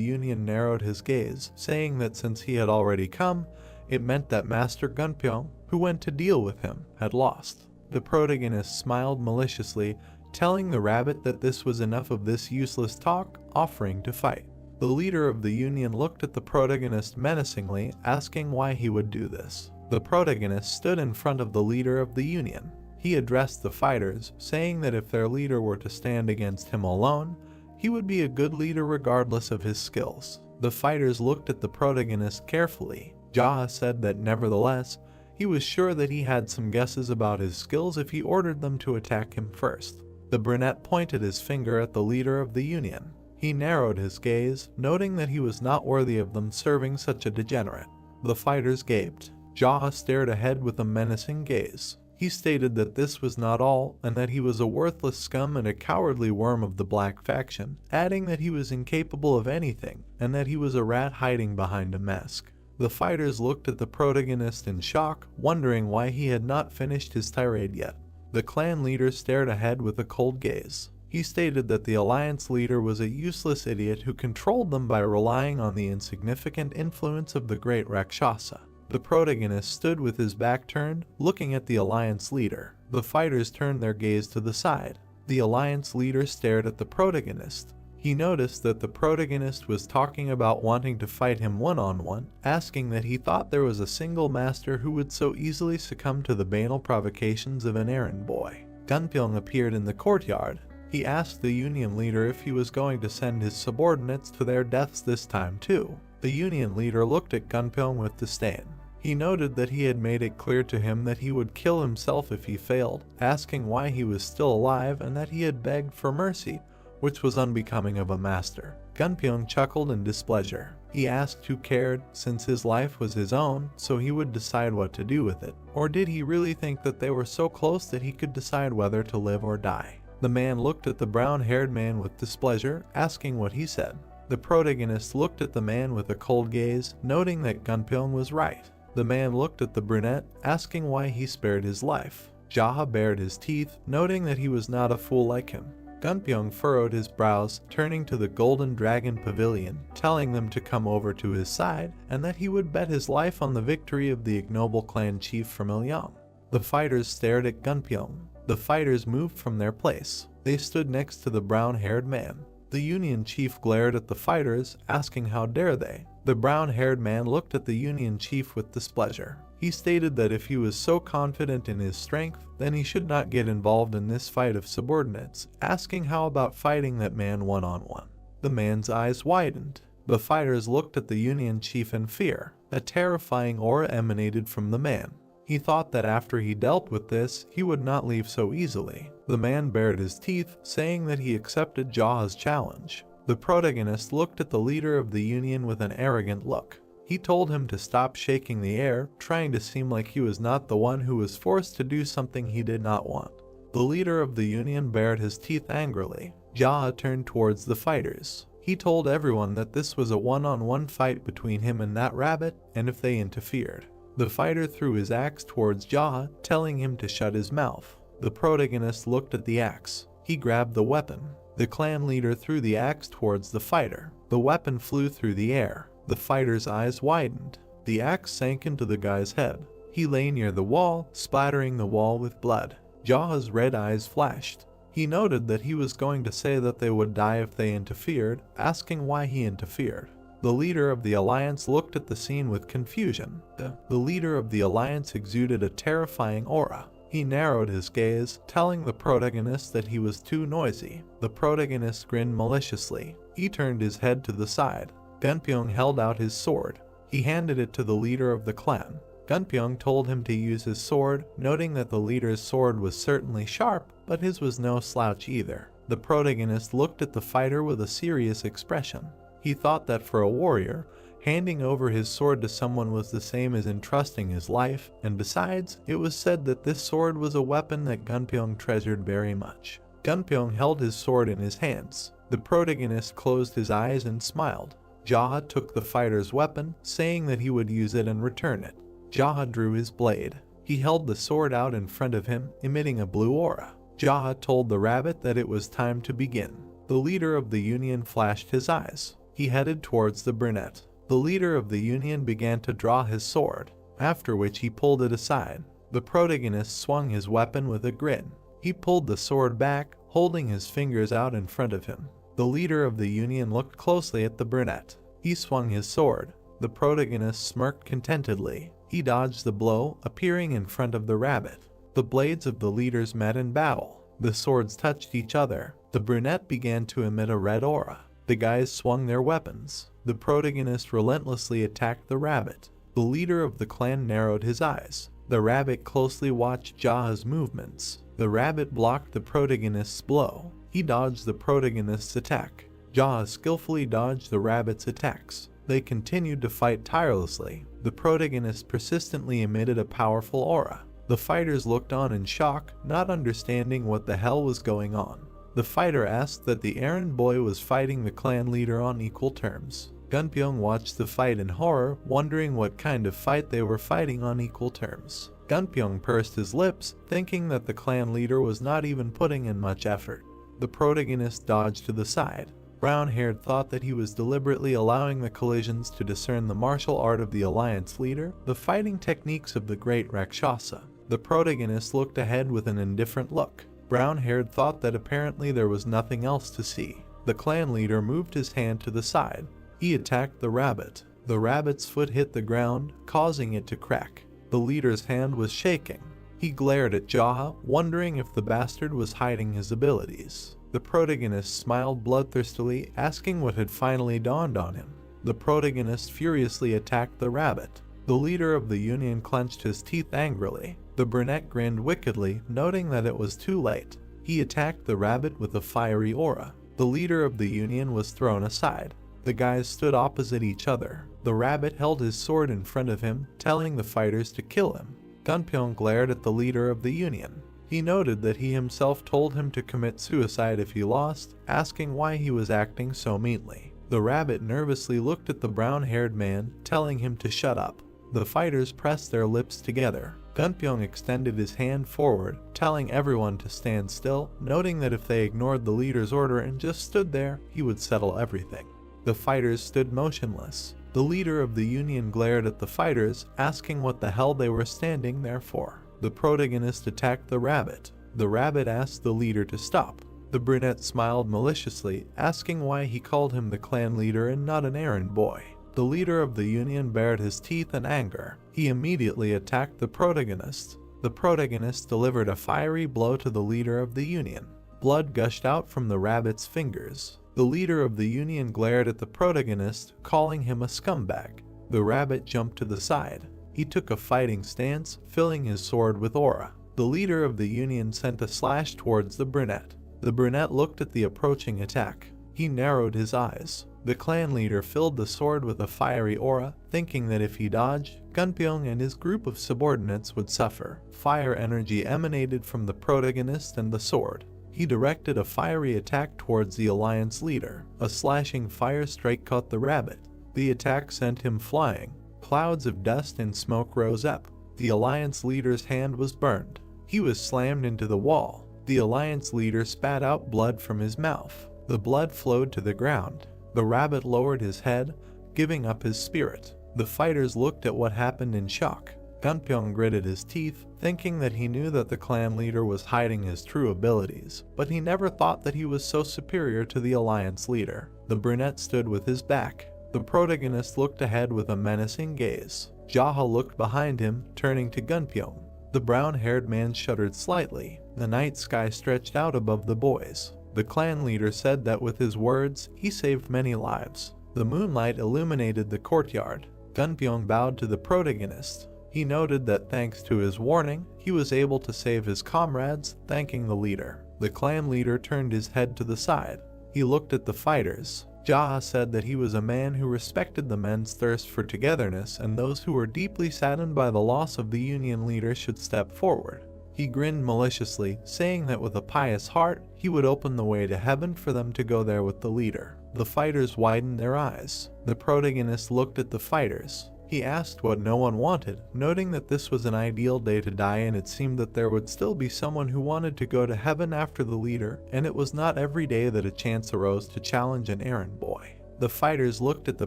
union narrowed his gaze, saying that since he had already come, it meant that Master Gunpyeong, who went to deal with him, had lost. The protagonist smiled maliciously, telling the rabbit that this was enough of this useless talk, offering to fight. The leader of the union looked at the protagonist menacingly, asking why he would do this. The protagonist stood in front of the leader of the union. He addressed the fighters, saying that if their leader were to stand against him alone, he would be a good leader regardless of his skills. The fighters looked at the protagonist carefully. Jaha said that nevertheless, he was sure that he had some guesses about his skills if he ordered them to attack him first. The brunette pointed his finger at the leader of the union. He narrowed his gaze, noting that he was not worthy of them serving such a degenerate. The fighters gaped. Jaha stared ahead with a menacing gaze. He stated that this was not all, and that he was a worthless scum and a cowardly worm of the Black faction, adding that he was incapable of anything, and that he was a rat hiding behind a mask. The fighters looked at the protagonist in shock, wondering why he had not finished his tirade yet. The clan leader stared ahead with a cold gaze. He stated that the alliance leader was a useless idiot who controlled them by relying on the insignificant influence of the great Rakshasa. The protagonist stood with his back turned, looking at the alliance leader. The fighters turned their gaze to the side. The alliance leader stared at the protagonist. He noticed that the protagonist was talking about wanting to fight him one-on-one, asking that he thought there was a single master who would so easily succumb to the banal provocations of an errand boy. Gunpyeong appeared in the courtyard. He asked the Union leader if he was going to send his subordinates to their deaths this time too. The Union leader looked at Gunpyeong with disdain. He noted that he had made it clear to him that he would kill himself if he failed, asking why he was still alive and that he had begged for mercy, which was unbecoming of a master. Gunpyeong chuckled in displeasure. He asked who cared, since his life was his own, so he would decide what to do with it. Or did he really think that they were so close that he could decide whether to live or die? The man looked at the brown-haired man with displeasure, asking what he said. The protagonist looked at the man with a cold gaze, noting that Gunpyeong was right. The man looked at the brunette, asking why he spared his life. Jaha bared his teeth, noting that he was not a fool like him. Gunpyeong furrowed his brows, turning to the Golden Dragon Pavilion, telling them to come over to his side, and that he would bet his life on the victory of the ignoble clan chief from Ilyang. The fighters stared at Gunpyeong. The fighters moved from their place. They stood next to the brown-haired man. The Union chief glared at the fighters, asking how dare they. The brown-haired man looked at the Union chief with displeasure. He stated that if he was so confident in his strength, then he should not get involved in this fight of subordinates, asking how about fighting that man one-on-one. The man's eyes widened. The fighters looked at the Union chief in fear. A terrifying aura emanated from the man. He thought that after he dealt with this, he would not leave so easily. The man bared his teeth, saying that he accepted Jaha's challenge. The protagonist looked at the leader of the Union with an arrogant look. He told him to stop shaking the air, trying to seem like he was not the one who was forced to do something he did not want. The leader of the Union bared his teeth angrily. Jaha turned towards the fighters. He told everyone that this was a one-on-one fight between him and that rabbit, and if they interfered. The fighter threw his axe towards Jaha, telling him to shut his mouth. The protagonist looked at the axe. He grabbed the weapon. The clan leader threw the axe towards the fighter. The weapon flew through the air. The fighter's eyes widened. The axe sank into the guy's head. He lay near the wall, splattering the wall with blood. Jaha's red eyes flashed. He noted that he was going to say that they would die if they interfered, asking why he interfered. The leader of the alliance looked at the scene with confusion. The leader of the alliance exuded a terrifying aura. He narrowed his gaze, telling the protagonist that he was too noisy. The protagonist grinned maliciously. He turned his head to the side. Gunpyeong held out his sword. He handed it to the leader of the clan. Gunpyeong told him to use his sword, noting that the leader's sword was certainly sharp, but his was no slouch either. The protagonist looked at the fighter with a serious expression. He thought that for a warrior, handing over his sword to someone was the same as entrusting his life, and besides, it was said that this sword was a weapon that Gunpyeong treasured very much. Gunpyeong held his sword in his hands. The protagonist closed his eyes and smiled. Jaha took the fighter's weapon, saying that he would use it and return it. Jaha drew his blade. He held the sword out in front of him, emitting a blue aura. Jaha told the rabbit that it was time to begin. The leader of the Union flashed his eyes. He headed towards the brunette. The leader of the Union began to draw his sword, after which he pulled it aside. The protagonist swung his weapon with a grin. He pulled the sword back, holding his fingers out in front of him. The leader of the Union looked closely at the brunette. He swung his sword. The protagonist smirked contentedly. He dodged the blow, appearing in front of the rabbit. The blades of the leaders met in battle. The swords touched each other. The brunette began to emit a red aura. The guys swung their weapons. The protagonist relentlessly attacked the rabbit. The leader of the clan narrowed his eyes. The rabbit closely watched Jaha's movements. The rabbit blocked the protagonist's blow. He dodged the protagonist's attack. Jaha skillfully dodged the rabbit's attacks. They continued to fight tirelessly. The protagonist persistently emitted a powerful aura. The fighters looked on in shock, not understanding what the hell was going on. The fighter asked that the errand boy was fighting the clan leader on equal terms. Gunpyeong watched the fight in horror, wondering what kind of fight they were fighting on equal terms. Gunpyeong pursed his lips, thinking that the clan leader was not even putting in much effort. The protagonist dodged to the side. Brown-haired thought that he was deliberately allowing the collisions to discern the martial art of the alliance leader, the fighting techniques of the great Rakshasa. The protagonist looked ahead with an indifferent look. Brown-haired thought that apparently there was nothing else to see. The clan leader moved his hand to the side. He attacked the rabbit. The rabbit's foot hit the ground, causing it to crack. The leader's hand was shaking. He glared at Jaha, wondering if the bastard was hiding his abilities. The protagonist smiled bloodthirstily, asking what had finally dawned on him. The protagonist furiously attacked the rabbit. The leader of the union clenched his teeth angrily. The brunette grinned wickedly, noting that it was too late. He attacked the rabbit with a fiery aura. The leader of the union was thrown aside. The guys stood opposite each other. The rabbit held his sword in front of him, telling the fighters to kill him. Gunpyeong glared at the leader of the union. He noted that he himself told him to commit suicide if he lost, asking why he was acting so meanly. The rabbit nervously looked at the brown-haired man, telling him to shut up. The fighters pressed their lips together. Gunpyeong extended his hand forward, telling everyone to stand still, noting that if they ignored the leader's order and just stood there, he would settle everything. The fighters stood motionless. The leader of the union glared at the fighters, asking what the hell they were standing there for. The protagonist attacked the rabbit. The rabbit asked the leader to stop. The brunette smiled maliciously, asking why he called him the clan leader and not an errand boy. The leader of the union bared his teeth in anger. He immediately attacked the protagonist. The protagonist delivered a fiery blow to the leader of the union. Blood gushed out from the rabbit's fingers. The leader of the union glared at the protagonist, calling him a scumbag. The rabbit jumped to the side. He took a fighting stance, filling his sword with aura. The leader of the union sent a slash towards the brunette. The brunette looked at the approaching attack. He narrowed his eyes. The clan leader filled the sword with a fiery aura, thinking that if he dodged, Gunpyeong and his group of subordinates would suffer. Fire energy emanated from the protagonist and the sword. He directed a fiery attack towards the alliance leader. A slashing fire strike caught the rabbit. The attack sent him flying. Clouds of dust and smoke rose up. The alliance leader's hand was burned. He was slammed into the wall. The alliance leader spat out blood from his mouth. The blood flowed to the ground. The rabbit lowered his head, giving up his spirit. The fighters looked at what happened in shock. Gunpyeong gritted his teeth, thinking that he knew that the clan leader was hiding his true abilities, but he never thought that he was so superior to the alliance leader. The brunette stood with his back. The protagonist looked ahead with a menacing gaze. Jaha looked behind him, turning to Gunpyeong. The brown-haired man shuddered slightly. The night sky stretched out above the boys. The clan leader said that with his words, he saved many lives. The moonlight illuminated the courtyard. Gunpyeong bowed to the protagonist. He noted that thanks to his warning, he was able to save his comrades, thanking the leader. The clan leader turned his head to the side. He looked at the fighters. Jaha said that he was a man who respected the men's thirst for togetherness, and those who were deeply saddened by the loss of the union leader should step forward. He grinned maliciously, saying that with a pious heart, he would open the way to heaven for them to go there with the leader. The fighters widened their eyes. The protagonist looked at the fighters. He asked what no one wanted, noting that this was an ideal day to die, and it seemed that there would still be someone who wanted to go to heaven after the leader, and it was not every day that a chance arose to challenge an errand boy. The fighters looked at the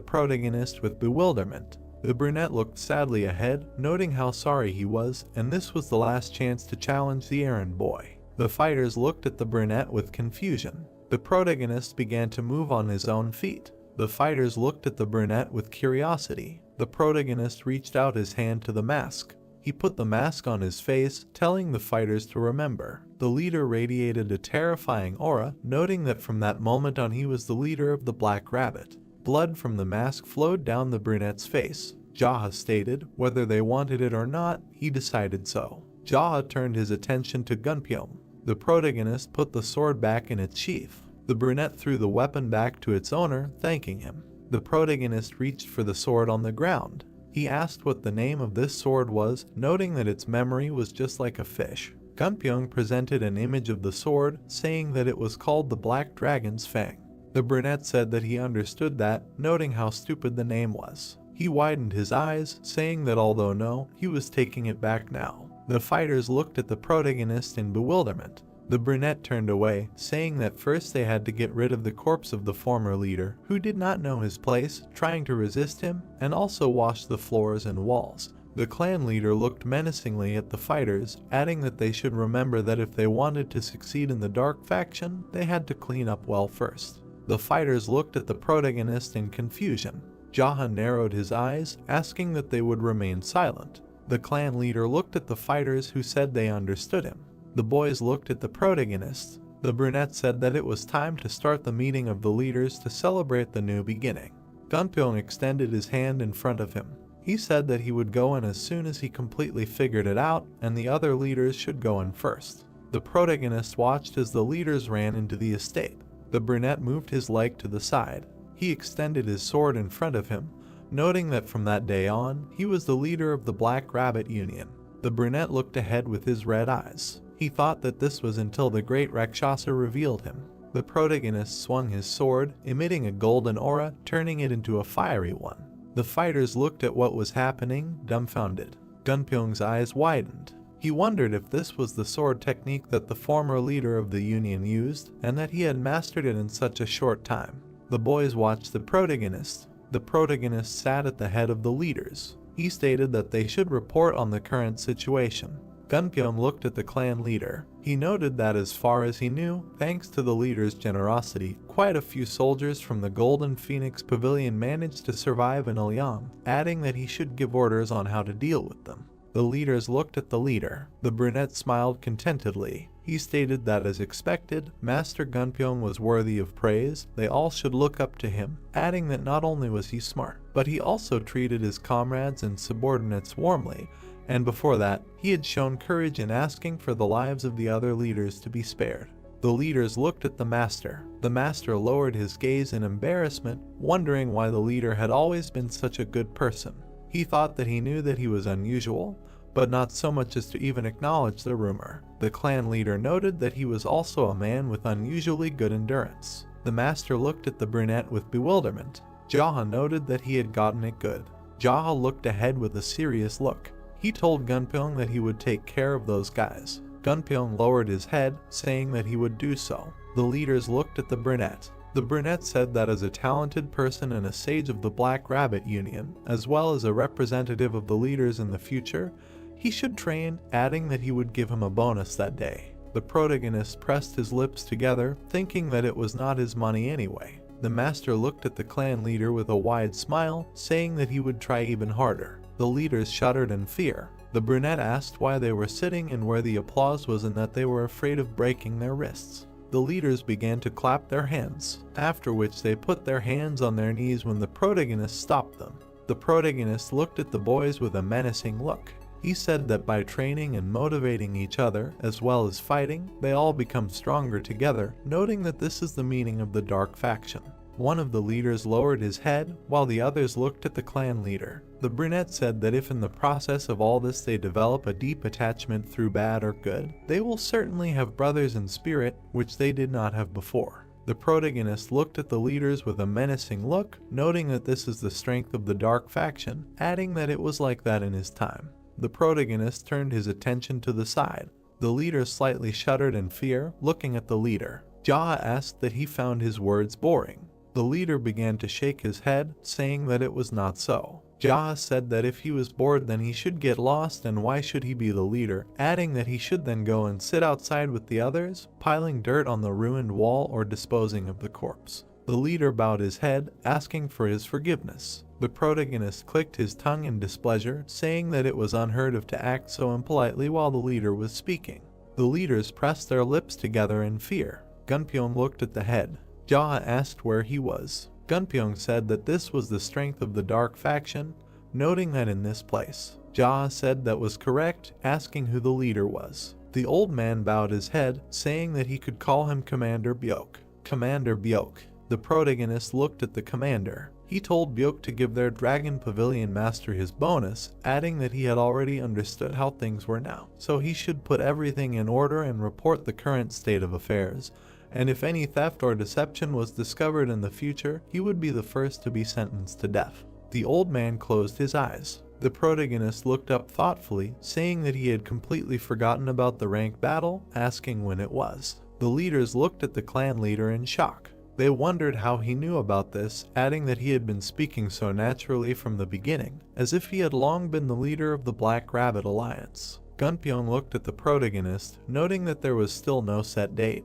protagonist with bewilderment. The brunette looked sadly ahead, noting how sorry he was, and this was the last chance to challenge the errand boy. The fighters looked at the brunette with confusion. The protagonist began to move on his own feet. The fighters looked at the brunette with curiosity. The protagonist reached out his hand to the mask. He put the mask on his face, telling the fighters to remember. The leader radiated a terrifying aura, noting that from that moment on he was the leader of the Black Rabbit. Blood from the mask flowed down the brunette's face. Jaha stated, whether they wanted it or not, he decided so. Jaha turned his attention to Gunpyeong. The protagonist put the sword back in its sheath. The brunette threw the weapon back to its owner, thanking him. The protagonist reached for the sword on the ground. He asked what the name of this sword was, noting that its memory was just like a fish. Gunpyeong presented an image of the sword, saying that it was called the Black Dragon's Fang. The brunette said that he understood that, noting how stupid the name was. He widened his eyes, saying that although no, he was taking it back now. The fighters looked at the protagonist in bewilderment. The brunette turned away, saying that first they had to get rid of the corpse of the former leader, who did not know his place, trying to resist him, and also wash the floors and walls. The clan leader looked menacingly at the fighters, adding that they should remember that if they wanted to succeed in the dark faction, they had to clean up well first. The fighters looked at the protagonist in confusion. Jaha narrowed his eyes, asking that they would remain silent. The clan leader looked at the fighters, who said they understood him. The boys looked at the protagonist. The brunette said that it was time to start the meeting of the leaders to celebrate the new beginning. Gunpyeong extended his hand in front of him. He said that he would go in as soon as he completely figured it out, and the other leaders should go in first. The protagonist watched as the leaders ran into the estate. The brunette moved his leg to the side. He extended his sword in front of him, noting that from that day on, he was the leader of the Black Rabbit Union. The brunette looked ahead with his red eyes. He thought that this was until the great Rakshasa revealed him. The protagonist swung his sword, emitting a golden aura, turning it into a fiery one. The fighters looked at what was happening, dumbfounded. Gunpyeong's eyes widened. He wondered if this was the sword technique that the former leader of the Union used, and that he had mastered it in such a short time. The boys watched the protagonist. The protagonist sat at the head of the leaders. He stated that they should report on the current situation. Gunpyeong looked at the clan leader. He noted that as far as he knew, thanks to the leader's generosity, quite a few soldiers from the Golden Phoenix Pavilion managed to survive in Ilyang, adding that he should give orders on how to deal with them. The leaders looked at the leader. The brunette smiled contentedly. He stated that as expected, Master Gunpyeong was worthy of praise. They all should look up to him, adding that not only was he smart, but he also treated his comrades and subordinates warmly, and before that, he had shown courage in asking for the lives of the other leaders to be spared. The leaders looked at the master. The master lowered his gaze in embarrassment, wondering why the leader had always been such a good person. He thought that he knew that he was unusual, but not so much as to even acknowledge the rumor. The clan leader noted that he was also a man with unusually good endurance. The master looked at the brunette with bewilderment. Jaha noted that he had gotten it good. Jaha looked ahead with a serious look. He told Gunpyeong that he would take care of those guys. Gunpyeong lowered his head, saying that he would do so. The leaders looked at the brunette. The brunette said that as a talented person and a sage of the Black Rabbit Union, as well as a representative of the leaders in the future, he should train, adding that he would give him a bonus that day. The protagonist pressed his lips together, thinking that it was not his money anyway. The master looked at the clan leader with a wide smile, saying that he would try even harder. The leaders shuddered in fear. The brunette asked why they were sitting and where the applause was, and that they were afraid of breaking their wrists. The leaders began to clap their hands, after which they put their hands on their knees when the protagonist stopped them. The protagonist looked at the boys with a menacing look. He said that by training and motivating each other, as well as fighting, they all become stronger together, noting that this is the meaning of the dark faction. One of the leaders lowered his head, while the others looked at the clan leader. The brunette said that if in the process of all this they develop a deep attachment through bad or good, they will certainly have brothers in spirit, which they did not have before. The protagonist looked at the leaders with a menacing look, noting that this is the strength of the dark faction, adding that it was like that in his time. The protagonist turned his attention to the side. The leader slightly shuddered in fear, looking at the leader. Jaha asked that he found his words boring. The leader began to shake his head, saying that it was not so. Jaha said that if he was bored then he should get lost, and why should he be the leader, adding that he should then go and sit outside with the others, piling dirt on the ruined wall or disposing of the corpse. The leader bowed his head, asking for his forgiveness. The protagonist clicked his tongue in displeasure, saying that it was unheard of to act so impolitely while the leader was speaking. The leaders pressed their lips together in fear. Gunpyeong looked at the head. Jaha asked where he was. Gunpyeong said that this was the strength of the dark faction, noting that in this place. Jaha said that was correct, asking who the leader was. The old man bowed his head, saying that he could call him Commander Byok. Commander Byok. The protagonist looked at the commander. He told Byok to give their Dragon Pavilion master his bonus, adding that he had already understood how things were now, so he should put everything in order and report the current state of affairs, and if any theft or deception was discovered in the future, he would be the first to be sentenced to death. The old man closed his eyes. The protagonist looked up thoughtfully, saying that he had completely forgotten about the rank battle, asking when it was. The leaders looked at the clan leader in shock. They wondered how he knew about this, adding that he had been speaking so naturally from the beginning, as if he had long been the leader of the Black Rabbit Alliance. Gunpyeong looked at the protagonist, noting that there was still no set date,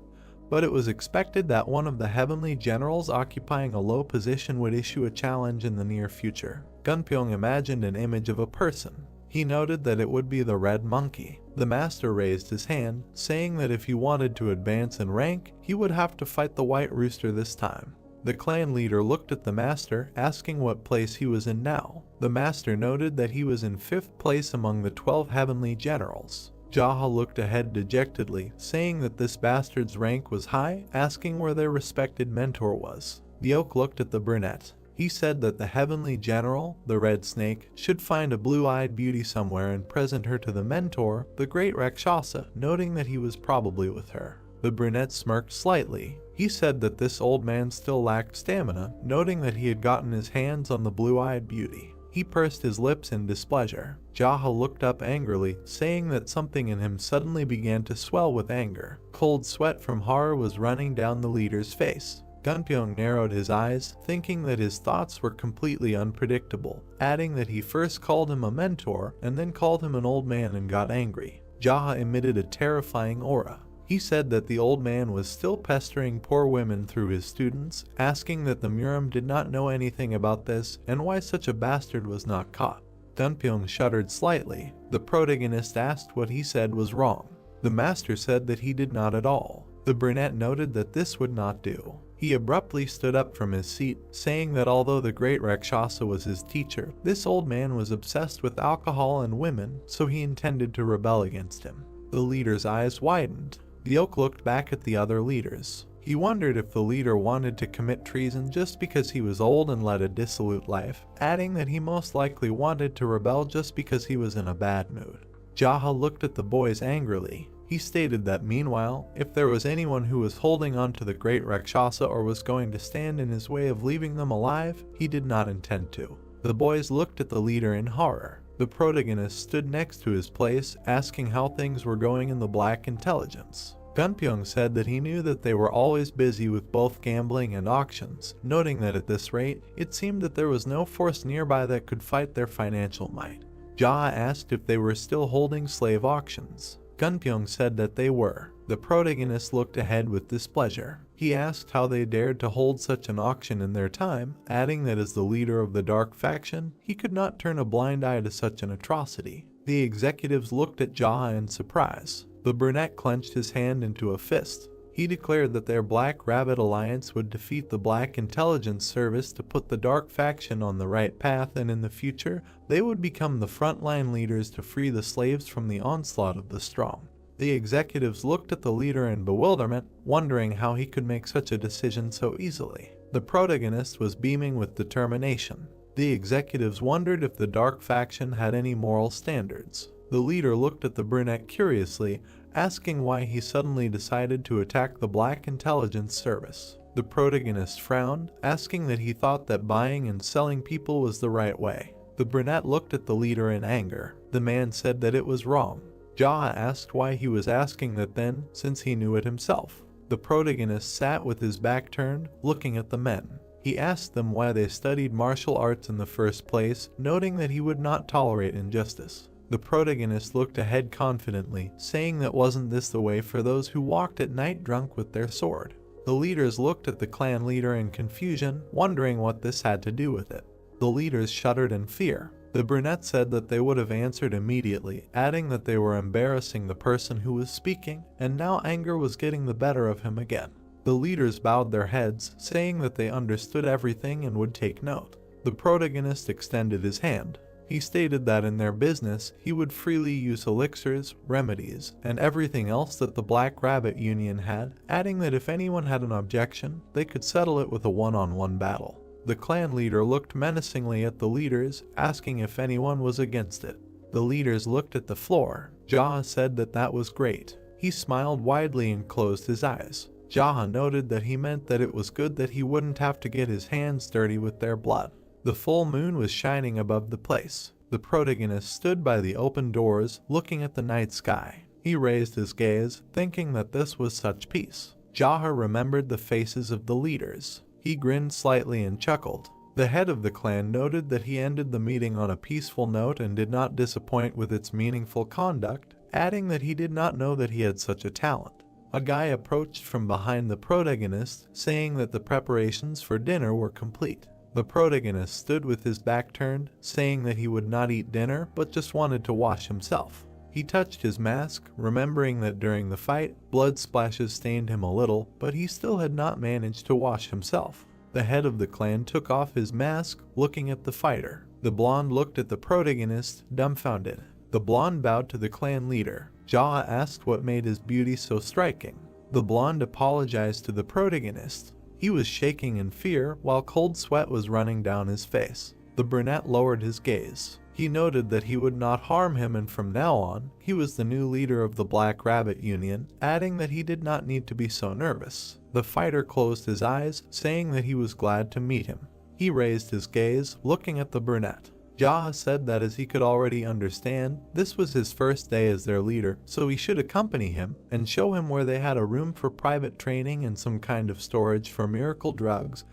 but it was expected that one of the heavenly generals occupying a low position would issue a challenge in the near future. Gunpyeong imagined an image of a person. He noted that it would be the red monkey. The master raised his hand, saying that if he wanted to advance in rank, he would have to fight the white rooster this time. The clan leader looked at the master, asking what place he was in now. The master noted that he was in 5th place among the 12 heavenly generals. Jaha looked ahead dejectedly, saying that this bastard's rank was high, asking where their respected mentor was. The oak looked at the brunette. He said that the heavenly general, the red snake, should find a blue-eyed beauty somewhere and present her to the mentor, the great Rakshasa, noting that he was probably with her. The brunette smirked slightly. He said that this old man still lacked stamina, noting that he had gotten his hands on the blue-eyed beauty. He pursed his lips in displeasure. Jaha looked up angrily, saying that something in him suddenly began to swell with anger. Cold sweat from horror was running down the leader's face. Gunpyeong narrowed his eyes, thinking that his thoughts were completely unpredictable, adding that he first called him a mentor and then called him an old man and got angry. Jaha emitted a terrifying aura. He said that the old man was still pestering poor women through his students, asking that the Murim did not know anything about this and why such a bastard was not caught. Gunpyeong shuddered slightly. The protagonist asked what he said was wrong. The master said that he did not at all. The brunette noted that this would not do. He abruptly stood up from his seat, saying that although the great Rakshasa was his teacher, this old man was obsessed with alcohol and women, so he intended to rebel against him. The leader's eyes widened. The oak looked back at the other leaders. He wondered if the leader wanted to commit treason just because he was old and led a dissolute life, adding that he most likely wanted to rebel just because he was in a bad mood. Jaha looked at the boys angrily. He stated that meanwhile, if there was anyone who was holding on to the great Rakshasa or was going to stand in his way of leaving them alive, he did not intend to. The boys looked at the leader in horror. The protagonist stood next to his place, asking how things were going in the Black Intelligence. Gunpyeong said that he knew that they were always busy with both gambling and auctions, noting that at this rate, it seemed that there was no force nearby that could fight their financial might. Jaha asked if they were still holding slave auctions. Gunpyeong said that they were. The protagonist looked ahead with displeasure. He asked how they dared to hold such an auction in their time, adding that as the leader of the dark faction, he could not turn a blind eye to such an atrocity. The executives looked at Jaha in surprise. The brunette clenched his hand into a fist. He declared that their Black Rabbit Alliance would defeat the Black Intelligence Service to put the dark faction on the right path, and in the future, they would become the frontline leaders to free the slaves from the onslaught of the strong. The executives looked at the leader in bewilderment, wondering how he could make such a decision so easily. The protagonist was beaming with determination. The executives wondered if the dark faction had any moral standards. The leader looked at the brunette curiously, asking why he suddenly decided to attack the Black Intelligence Service. The protagonist frowned, asking that he thought that buying and selling people was the right way. The brunette looked at the leader in anger. The man said that it was wrong. Jaha asked why he was asking that then, since he knew it himself. The protagonist sat with his back turned, looking at the men. He asked them why they studied martial arts in the first place, noting that he would not tolerate injustice. The protagonist looked ahead confidently, saying that wasn't this the way for those who walked at night drunk with their sword. The leaders looked at the clan leader in confusion, wondering what this had to do with it. The leaders shuddered in fear. The brunette said that they would have answered immediately, adding that they were embarrassing the person who was speaking, and now anger was getting the better of him again. The leaders bowed their heads, saying that they understood everything and would take note. The protagonist extended his hand. He stated that in their business, he would freely use elixirs, remedies, and everything else that the Black Rabbit Union had, adding that if anyone had an objection, they could settle it with a one-on-one battle. The clan leader looked menacingly at the leaders, asking if anyone was against it. The leaders looked at the floor. Jaha said that that was great. He smiled widely and closed his eyes. Jaha noted that he meant that it was good that he wouldn't have to get his hands dirty with their blood. The full moon was shining above the place. The protagonist stood by the open doors, looking at the night sky. He raised his gaze, thinking that this was such peace. Jaha remembered the faces of the leaders. He grinned slightly and chuckled. The head of the clan noted that he ended the meeting on a peaceful note and did not disappoint with its meaningful conduct, adding that he did not know that he had such a talent. A guy approached from behind the protagonist, saying that the preparations for dinner were complete. The protagonist stood with his back turned, saying that he would not eat dinner but just wanted to wash himself. He touched his mask, remembering that during the fight, blood splashes stained him a little, but he still had not managed to wash himself. The head of the clan took off his mask, looking at the fighter. The blonde looked at the protagonist, dumbfounded. The blonde bowed to the clan leader. Jaha asked what made his beauty so striking. The blonde apologized to the protagonist. He was shaking in fear while cold sweat was running down his face. The brunette lowered his gaze. He noted that he would not harm him, and from now on, he was the new leader of the Black Rabbit Union, adding that he did not need to be so nervous. The fighter closed his eyes, saying that he was glad to meet him. He raised his gaze, looking at the brunette. Jaha said that as he could already understand, this was his first day as their leader, so he should accompany him and show him where they had a room for private training and some kind of storage for miracle drugs,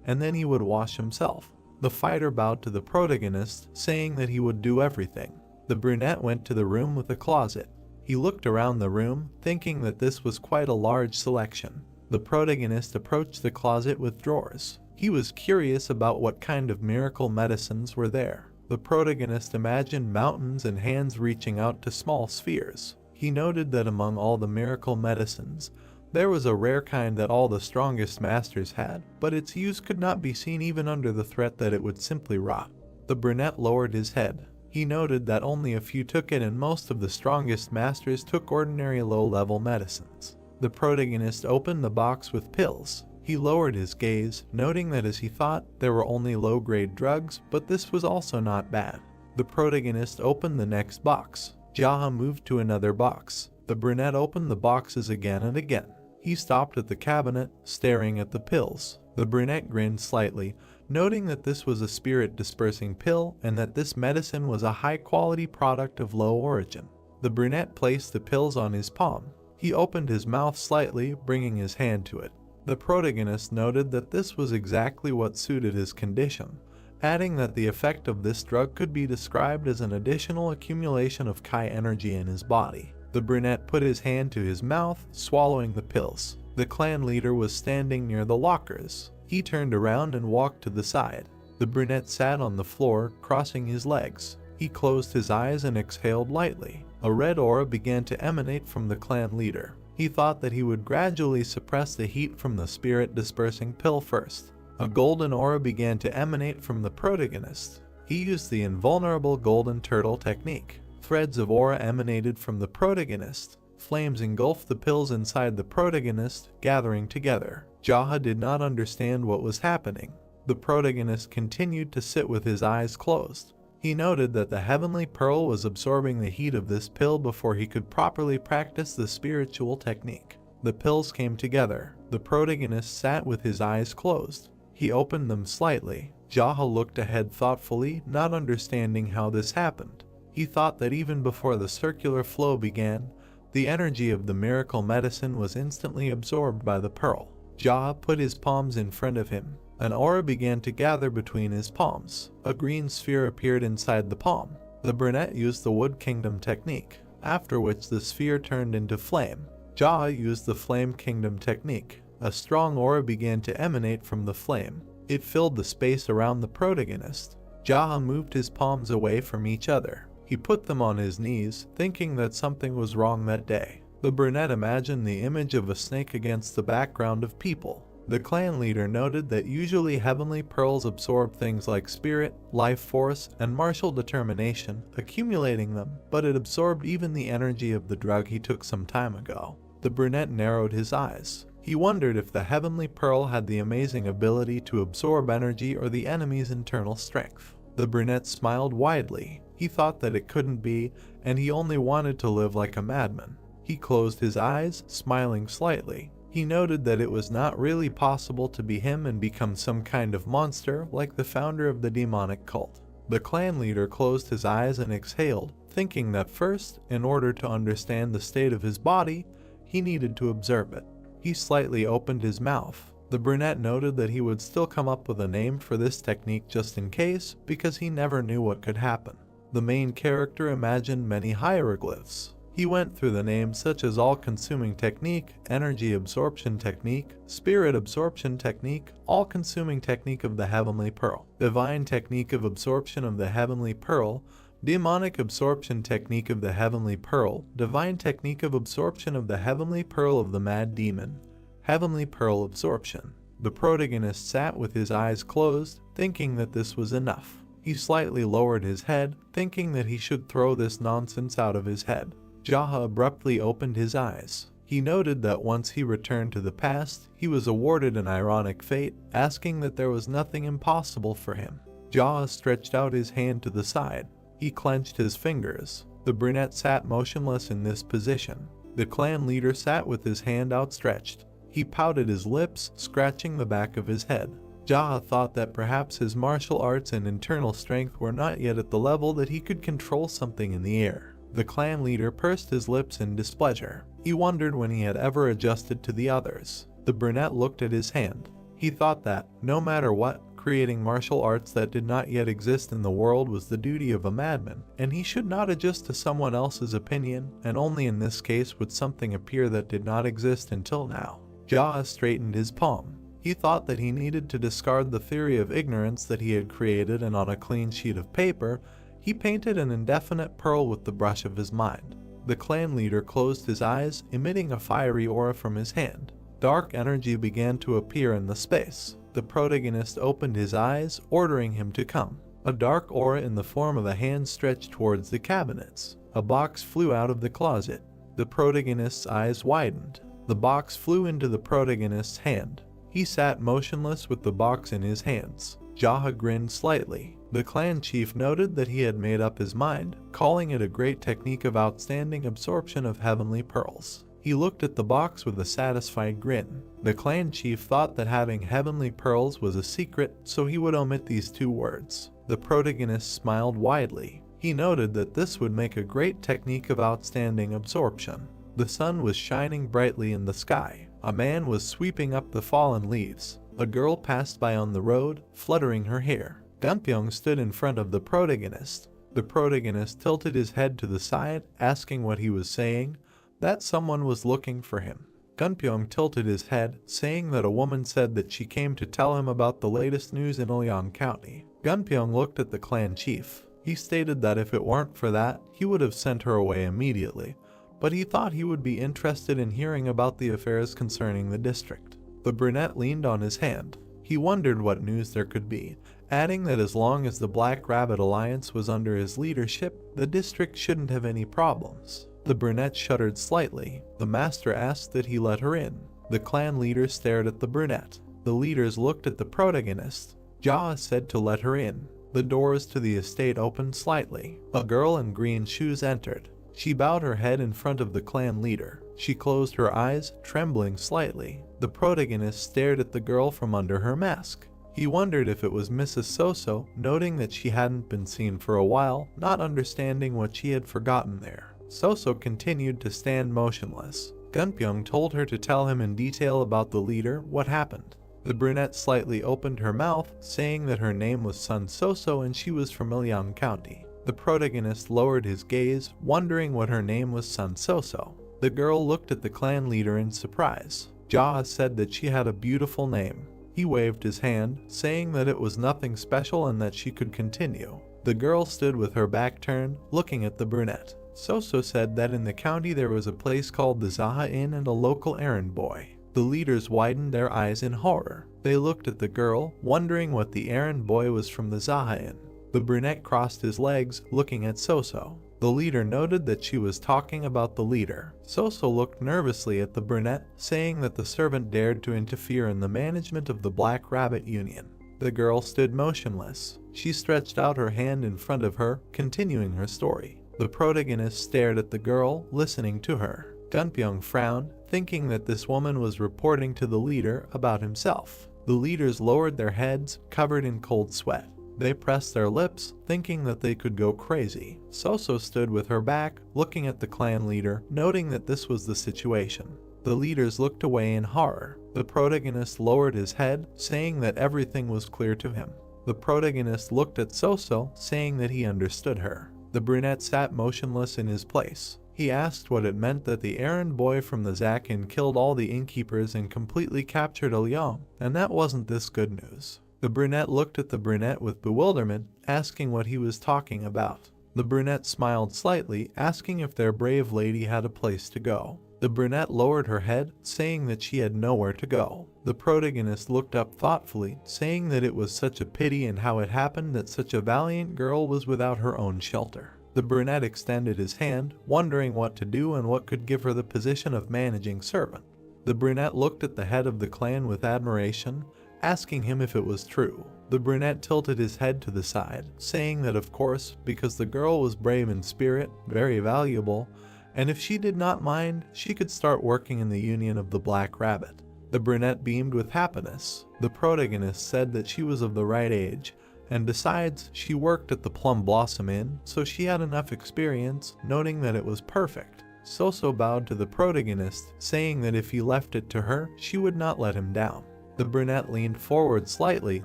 and then he would wash himself. The fighter bowed to the protagonist, saying that he would do everything. The brunette went to the room with a closet. He looked around the room, thinking that this was quite a large selection. The protagonist approached the closet with drawers. He was curious about what kind of miracle medicines were there. The protagonist imagined mountains and hands reaching out to small spheres. He noted that among all the miracle medicines, there was a rare kind that all the strongest masters had, but its use could not be seen even under the threat that it would simply rot. The brunette lowered his head. He noted that only a few took it and most of the strongest masters took ordinary low-level medicines. The protagonist opened the box with pills. He lowered his gaze, noting that as he thought, there were only low-grade drugs, but this was also not bad. The protagonist opened the next box. Jaha moved to another box. The brunette opened the boxes again and again. He stopped at the cabinet, staring at the pills. The brunette grinned slightly, noting that this was a spirit-dispersing pill and that this medicine was a high-quality product of low origin. The brunette placed the pills on his palm. He opened his mouth slightly, bringing his hand to it. The protagonist noted that this was exactly what suited his condition, adding that the effect of this drug could be described as an additional accumulation of Kai energy in his body. The brunette put his hand to his mouth, swallowing the pills. The clan leader was standing near the lockers. He turned around and walked to the side. The brunette sat on the floor, crossing his legs. He closed his eyes and exhaled lightly. A red aura began to emanate from the clan leader. He thought that he would gradually suppress the heat from the spirit-dispersing pill first. A golden aura began to emanate from the protagonist. He used the invulnerable golden turtle technique. Threads of aura emanated from the protagonist. Flames engulfed the pills inside the protagonist, gathering together. Jaha did not understand what was happening. The protagonist continued to sit with his eyes closed. He noted that the heavenly pearl was absorbing the heat of this pill before he could properly practice the spiritual technique. The pills came together. The protagonist sat with his eyes closed. He opened them slightly. Jaha looked ahead thoughtfully, not understanding how this happened. He thought that even before the circular flow began, the energy of the miracle medicine was instantly absorbed by the pearl. Jaha put his palms in front of him. An aura began to gather between his palms. A green sphere appeared inside the palm. The brunette used the Wood Kingdom technique, after which the sphere turned into flame. Jaha used the Flame Kingdom technique. A strong aura began to emanate from the flame. It filled the space around the protagonist. Jaha moved his palms away from each other. He put them on his knees, thinking that something was wrong that day. The brunette imagined the image of a snake against the background of people. The clan leader noted that usually heavenly pearls absorb things like spirit, life force, and martial determination, accumulating them, but it absorbed even the energy of the drug he took some time ago. The brunette narrowed his eyes. He wondered if the heavenly pearl had the amazing ability to absorb energy or the enemy's internal strength. The brunette smiled widely. He thought that it couldn't be, and he only wanted to live like a madman. He closed his eyes, smiling slightly. He noted that it was not really possible to be him and become some kind of monster like the founder of the demonic cult. The clan leader closed his eyes and exhaled, thinking that first, in order to understand the state of his body, he needed to observe it. He slightly opened his mouth. The brunette noted that he would still come up with a name for this technique just in case, because he never knew what could happen. The main character imagined many hieroglyphs. He went through the names such as all-consuming technique, energy absorption technique, spirit absorption technique, all-consuming technique of the heavenly pearl, divine technique of absorption of the heavenly pearl, demonic absorption technique of the heavenly pearl, divine technique of absorption of the heavenly pearl of the mad demon, heavenly pearl absorption. The protagonist sat with his eyes closed, thinking that this was enough. He slightly lowered his head, thinking that he should throw this nonsense out of his head. Jaha abruptly opened his eyes. He noted that once he returned to the past, he was awarded an ironic fate, asking that there was nothing impossible for him. Jaha stretched out his hand to the side. He clenched his fingers. The brunette sat motionless in this position. The clan leader sat with his hand outstretched. He pouted his lips, scratching the back of his head. Jaha thought that perhaps his martial arts and internal strength were not yet at the level that he could control something in the air. The clan leader pursed his lips in displeasure. He wondered when he had ever adjusted to the others. The brunette looked at his hand. He thought that, no matter what, creating martial arts that did not yet exist in the world was the duty of a madman, and he should not adjust to someone else's opinion, and only in this case would something appear that did not exist until now. Jaha straightened his palm. He thought that he needed to discard the theory of ignorance that he had created, and on a clean sheet of paper, he painted an indefinite pearl with the brush of his mind. The clan leader closed his eyes, emitting a fiery aura from his hand. Dark energy began to appear in the space. The protagonist opened his eyes, ordering him to come. A dark aura in the form of a hand stretched towards the cabinets. A box flew out of the closet. The protagonist's eyes widened. The box flew into the protagonist's hand. He sat motionless with the box in his hands. Jaha grinned slightly. The clan chief noted that he had made up his mind, calling it a great technique of outstanding absorption of heavenly pearls. He looked at the box with a satisfied grin. The clan chief thought that having heavenly pearls was a secret, so he would omit these two words. The protagonist smiled widely. He noted that this would make a great technique of outstanding absorption. The sun was shining brightly in the sky. A man was sweeping up the fallen leaves. A girl passed by on the road, fluttering her hair. Gunpyeong stood in front of the protagonist. The protagonist tilted his head to the side, asking what he was saying, that someone was looking for him. Gunpyeong tilted his head, saying that a woman said that she came to tell him about the latest news in Ulian County. Gunpyeong looked at the clan chief. He stated that if it weren't for that, he would have sent her away immediately, but he thought he would be interested in hearing about the affairs concerning the district. The brunette leaned on his hand. He wondered what news there could be, adding that as long as the Black Rabbit Alliance was under his leadership, the district shouldn't have any problems. The brunette shuddered slightly. The master asked that he let her in. The clan leader stared at the brunette. The leaders looked at the protagonist. Jaha said to let her in. The doors to the estate opened slightly. A girl in green shoes entered. She bowed her head in front of the clan leader. She closed her eyes, trembling slightly. The protagonist stared at the girl from under her mask. He wondered if it was Mrs. Soso, noting that she hadn't been seen for a while, not understanding what she had forgotten there. Soso continued to stand motionless. Gunpyeong told her to tell him in detail about the leader, what happened. The brunette slightly opened her mouth, saying that her name was Sun Soso and she was from Ulian County. The protagonist lowered his gaze, wondering what her name was Sun Soso. The girl looked at the clan leader in surprise. Jaha said that she had a beautiful name. He waved his hand, saying that it was nothing special and that she could continue. The girl stood with her back turned, looking at the brunette. Soso said that in the county there was a place called the Zaha Inn and a local errand boy. The leaders widened their eyes in horror. They looked at the girl, wondering what the errand boy was from the Zaha Inn. The brunette crossed his legs, looking at Soso. The leader noted that she was talking about the leader. Soso looked nervously at the brunette, saying that the servant dared to interfere in the management of the Black Rabbit Union. The girl stood motionless. She stretched out her hand in front of her, continuing her story. The protagonist stared at the girl, listening to her. Gunpyeong frowned, thinking that this woman was reporting to the leader about himself. The leaders lowered their heads, covered in cold sweat. They pressed their lips, thinking that they could go crazy. Soso stood with her back, looking at the clan leader, noting that this was the situation. The leaders looked away in horror. The protagonist lowered his head, saying that everything was clear to him. The protagonist looked at Soso, saying that he understood her. The brunette sat motionless in his place. He asked what it meant that the errand boy from the Zakin killed all the innkeepers and completely captured Leon, and that wasn't this good news. The brunette looked at the brunette with bewilderment, asking what he was talking about. The brunette smiled slightly, asking if their brave lady had a place to go. The brunette lowered her head, saying that she had nowhere to go. The protagonist looked up thoughtfully, saying that it was such a pity and how it happened that such a valiant girl was without her own shelter. The brunette extended his hand, wondering what to do and what could give her the position of managing servant. The brunette looked at the head of the clan with admiration, asking him if it was true. The brunette tilted his head to the side, saying that of course, because the girl was brave in spirit, very valuable, and if she did not mind, she could start working in the Union of the Black Rabbit. The brunette beamed with happiness. The protagonist said that she was of the right age, and besides, she worked at the Plum Blossom Inn, so she had enough experience, noting that it was perfect. Soso bowed to the protagonist, saying that if he left it to her, she would not let him down. The brunette leaned forward slightly,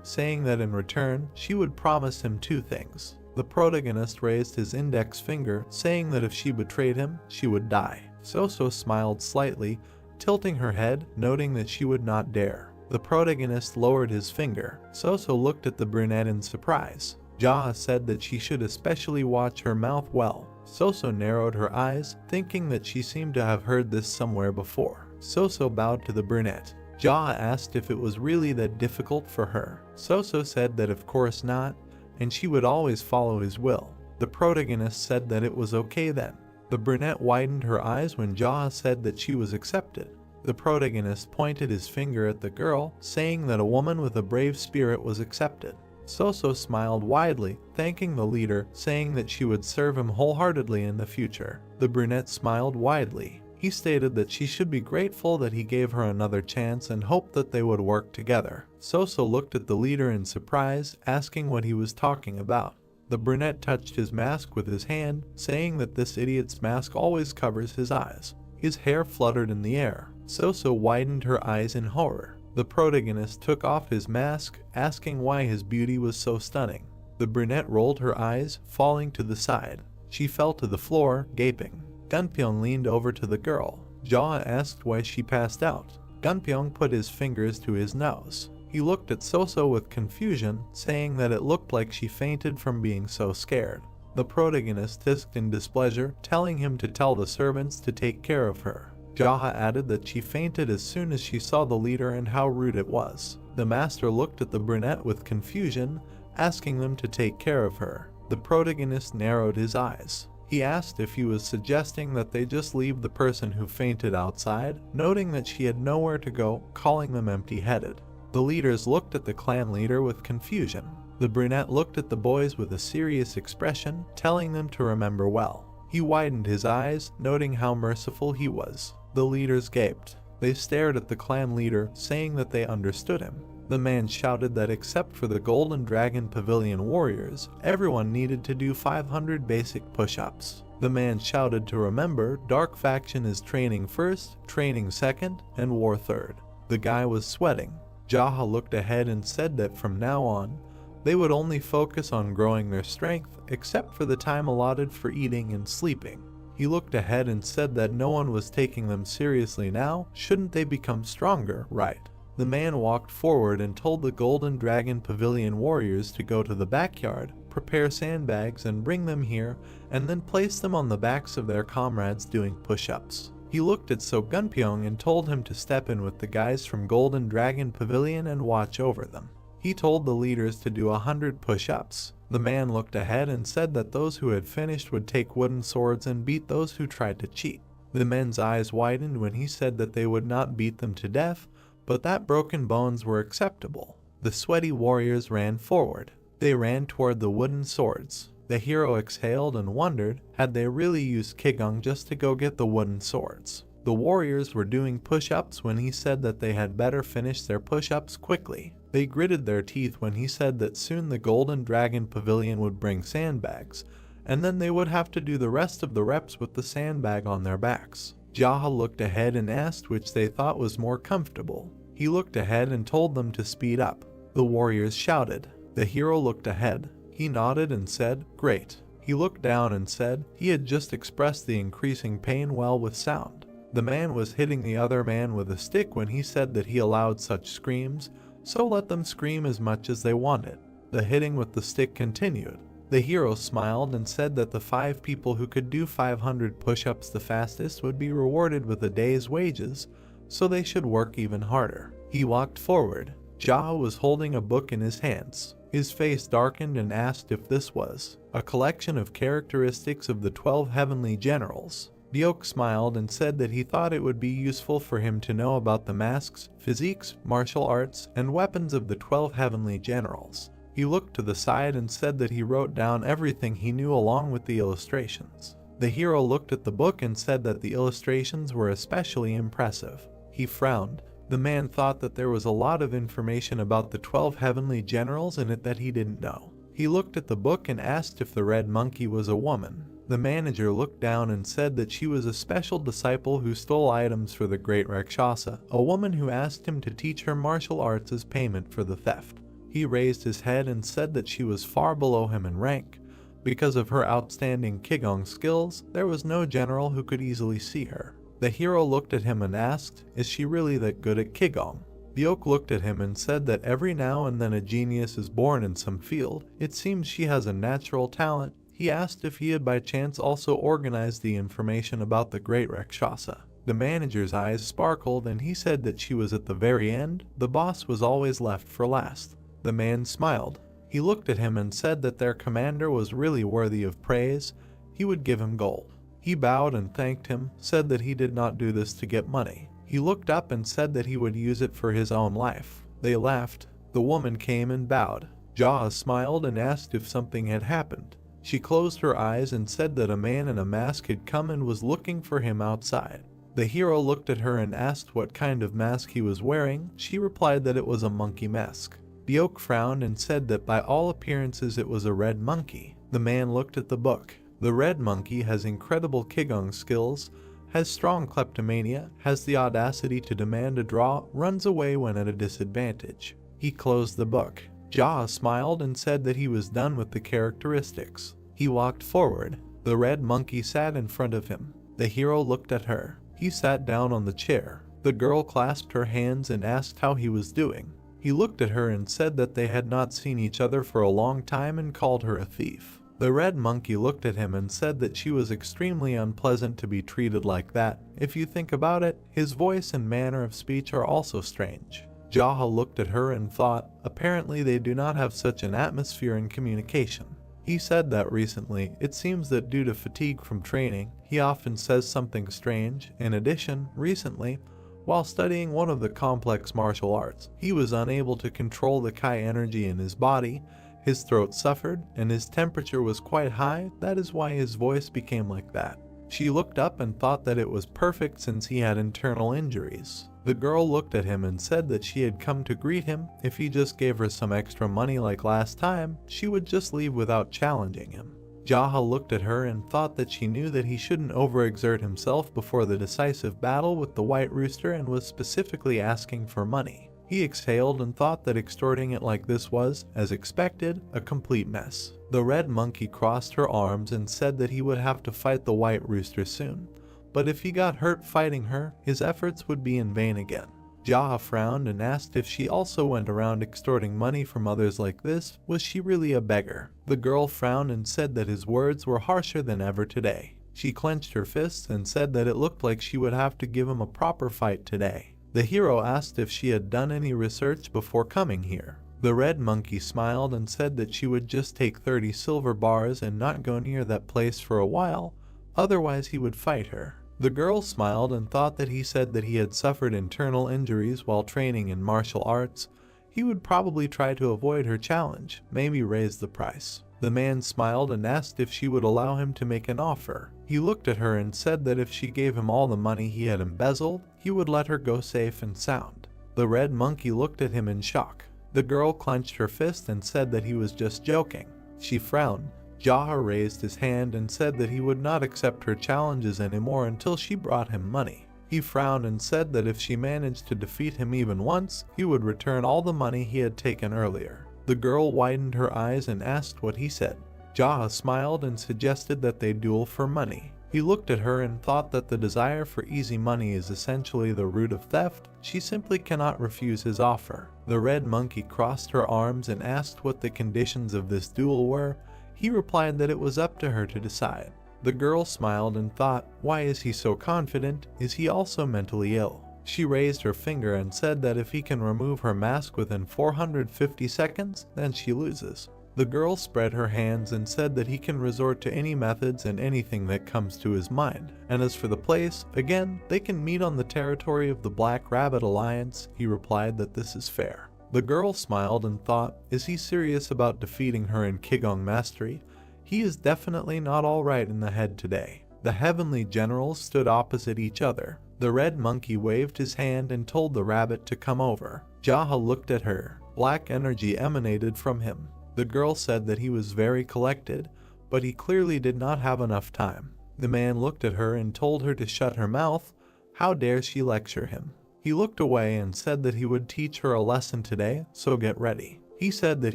saying that in return, she would promise him 2 things. The protagonist raised his index finger, saying that if she betrayed him, she would die. Soso smiled slightly, tilting her head, noting that she would not dare. The protagonist lowered his finger. Soso looked at the brunette in surprise. Jaha said that she should especially watch her mouth well. Soso narrowed her eyes, thinking that she seemed to have heard this somewhere before. Soso bowed to the brunette. Jaha asked if it was really that difficult for her. Soso said that of course not, and she would always follow his will. The protagonist said that it was okay then. The brunette widened her eyes when Jaha said that she was accepted. The protagonist pointed his finger at the girl, saying that a woman with a brave spirit was accepted. Soso smiled widely, thanking the leader, saying that she would serve him wholeheartedly in the future. The brunette smiled widely. He stated that she should be grateful that he gave her another chance and hoped that they would work together. Soso looked at the leader in surprise, asking what he was talking about. The brunette touched his mask with his hand, saying that this idiot's mask always covers his eyes. His hair fluttered in the air. Soso widened her eyes in horror. The protagonist took off his mask, asking why his beauty was so stunning. The brunette rolled her eyes, falling to the side. She fell to the floor, gaping. Gunpyeong leaned over to the girl. Jaha asked why she passed out. Gunpyeong put his fingers to his nose. He looked at Soso with confusion, saying that it looked like she fainted from being so scared. The protagonist hissed in displeasure, telling him to tell the servants to take care of her. Jaha added that she fainted as soon as she saw the leader and how rude it was. The master looked at the brunette with confusion, asking them to take care of her. The protagonist narrowed his eyes. He asked if he was suggesting that they just leave the person who fainted outside, noting that she had nowhere to go, calling them empty-headed. The leaders looked at the clan leader with confusion. The brunette looked at the boys with a serious expression, telling them to remember well. He widened his eyes, noting how merciful he was. The leaders gaped. They stared at the clan leader, saying that they understood him. The man shouted that except for the Golden Dragon Pavilion warriors, everyone needed to do 500 basic push-ups. The man shouted to remember Dark Faction is training first, training second, and war third. The guy was sweating. Jaha looked ahead and said that from now on, they would only focus on growing their strength, except for the time allotted for eating and sleeping. He looked ahead and said that no one was taking them seriously now, shouldn't they become stronger, right? The man walked forward and told the Golden Dragon Pavilion warriors to go to the backyard, prepare sandbags and bring them here, and then place them on the backs of their comrades doing push-ups. He looked at So Gunpyeong and told him to step in with the guys from Golden Dragon Pavilion and watch over them. He told the leaders to do 100 push-ups. The man looked ahead and said that those who had finished would take wooden swords and beat those who tried to cheat. The men's eyes widened when he said that they would not beat them to death, but that broken bones were acceptable. The sweaty warriors ran forward. They ran toward the wooden swords. The hero exhaled and wondered, had they really used Kigung just to go get the wooden swords? The warriors were doing push-ups when he said that they had better finish their push-ups quickly. They gritted their teeth when he said that soon the Golden Dragon Pavilion would bring sandbags, and then they would have to do the rest of the reps with the sandbag on their backs. Jaha looked ahead and asked which they thought was more comfortable. He looked ahead and told them to speed up. The warriors shouted. The hero looked ahead. He nodded and said, "Great." He He looked down and said he had just expressed the increasing pain well with sound. The man was hitting the other man with a stick when he said that he allowed such screams, so let them scream as much as they wanted. The hitting with the stick continued. The hero smiled and said that the 5 people who could do 500 push-ups the fastest would be rewarded with a day's wages, so they should work even harder. He walked forward. Jaha was holding a book in his hands. His face darkened and asked if this was a collection of characteristics of the 12 heavenly generals. Ryuk smiled and said that he thought it would be useful for him to know about the masks, physiques, martial arts, and weapons of the 12 heavenly generals. He looked to the side and said that he wrote down everything he knew along with the illustrations. The hero looked at the book and said that the illustrations were especially impressive. He frowned. The man thought that there was a lot of information about the 12 heavenly generals in it that he didn't know. He looked at the book and asked if the red monkey was a woman. The manager looked down and said that she was a special disciple who stole items for the great Rakshasa, a woman who asked him to teach her martial arts as payment for the theft. He raised his head and said that she was far below him in rank. Because of her outstanding Qigong skills, there was no general who could easily see her. The hero looked at him and asked, is she really that good at Qigong? Ryuk looked at him and said that every now and then a genius is born in some field. It seems she has a natural talent. He asked if he had by chance also organized the information about the great Rakshasa. The manager's eyes sparkled and he said that she was at the very end. The boss was always left for last. The man smiled. He looked at him and said that their commander was really worthy of praise. He would give him gold. He bowed and thanked him, said that he did not do this to get money. He looked up and said that he would use it for his own life. They laughed. The woman came and bowed. Jaha smiled and asked if something had happened. She closed her eyes and said that a man in a mask had come and was looking for him outside. The hero looked at her and asked what kind of mask he was wearing. She replied that it was a monkey mask. Ryuk frowned and said that by all appearances it was a red monkey. The man looked at the book. The red monkey has incredible Qigong skills, has strong kleptomania, has the audacity to demand a draw, runs away when at a disadvantage. He closed the book. Jaha smiled and said that he was done with the characteristics. He walked forward. The red monkey sat in front of him. The hero looked at her. He sat down on the chair. The girl clasped her hands and asked how he was doing. He looked at her and said that they had not seen each other for a long time and called her a thief. The red monkey looked at him and said that she was extremely unpleasant to be treated like that. If you think about it, his voice and manner of speech are also strange. Jaha looked at her and thought, apparently they do not have such an atmosphere in communication. He said that recently, it seems that due to fatigue from training, he often says something strange. In addition, recently, while studying one of the complex martial arts, he was unable to control the Kai energy in his body. His throat suffered, and his temperature was quite high. That is why his voice became like that. She looked up and thought that it was perfect since he had internal injuries. The girl looked at him and said that she had come to greet him. If he just gave her some extra money like last time, she would just leave without challenging him. Jaha looked at her and thought that she knew that he shouldn't overexert himself before the decisive battle with the White Rooster and was specifically asking for money. He exhaled and thought that extorting it like this was, as expected, a complete mess. The red monkey crossed her arms and said that he would have to fight the White Rooster soon, but if he got hurt fighting her, his efforts would be in vain again. Jaha frowned and asked if she also went around extorting money from others like this. Was she really a beggar? The girl frowned and said that his words were harsher than ever today. She clenched her fists and said that it looked like she would have to give him a proper fight today. The hero asked if she had done any research before coming here. The red monkey smiled and said that she would just take 30 silver bars and not go near that place for a while, otherwise he would fight her. The girl smiled and thought that he said that he had suffered internal injuries while training in martial arts. He would probably try to avoid her challenge, maybe raise the price. The man smiled and asked if she would allow him to make an offer. He looked at her and said that if she gave him all the money he had embezzled, he would let her go safe and sound. The red monkey looked at him in shock. The girl clenched her fist and said that he was just joking. She frowned. Jaha raised his hand and said that he would not accept her challenges anymore until she brought him money. He frowned and said that if she managed to defeat him even once, he would return all the money he had taken earlier. The girl widened her eyes and asked what he said. Jaha smiled and suggested that they duel for money. He looked at her and thought that the desire for easy money is essentially the root of theft. She simply cannot refuse his offer. The red monkey crossed her arms and asked what the conditions of this duel were. He replied that it was up to her to decide. The girl smiled and thought, why is he so confident? Is he also mentally ill? She raised her finger and said that if he can remove her mask within 450 seconds, then she loses. The girl spread her hands and said that he can resort to any methods and anything that comes to his mind. And as for the place, again, they can meet on the territory of the Black Rabbit Alliance. He replied that this is fair. The girl smiled and thought, is he serious about defeating her in Qigong mastery? He is definitely not all right in the head today. The heavenly generals stood opposite each other. The red monkey waved his hand and told the rabbit to come over. Jaha looked at her. Black energy emanated from him. The girl said that he was very collected, but he clearly did not have enough time. The man looked at her and told her to shut her mouth. How dare she lecture him? He looked away and said that he would teach her a lesson today, so get ready. He said that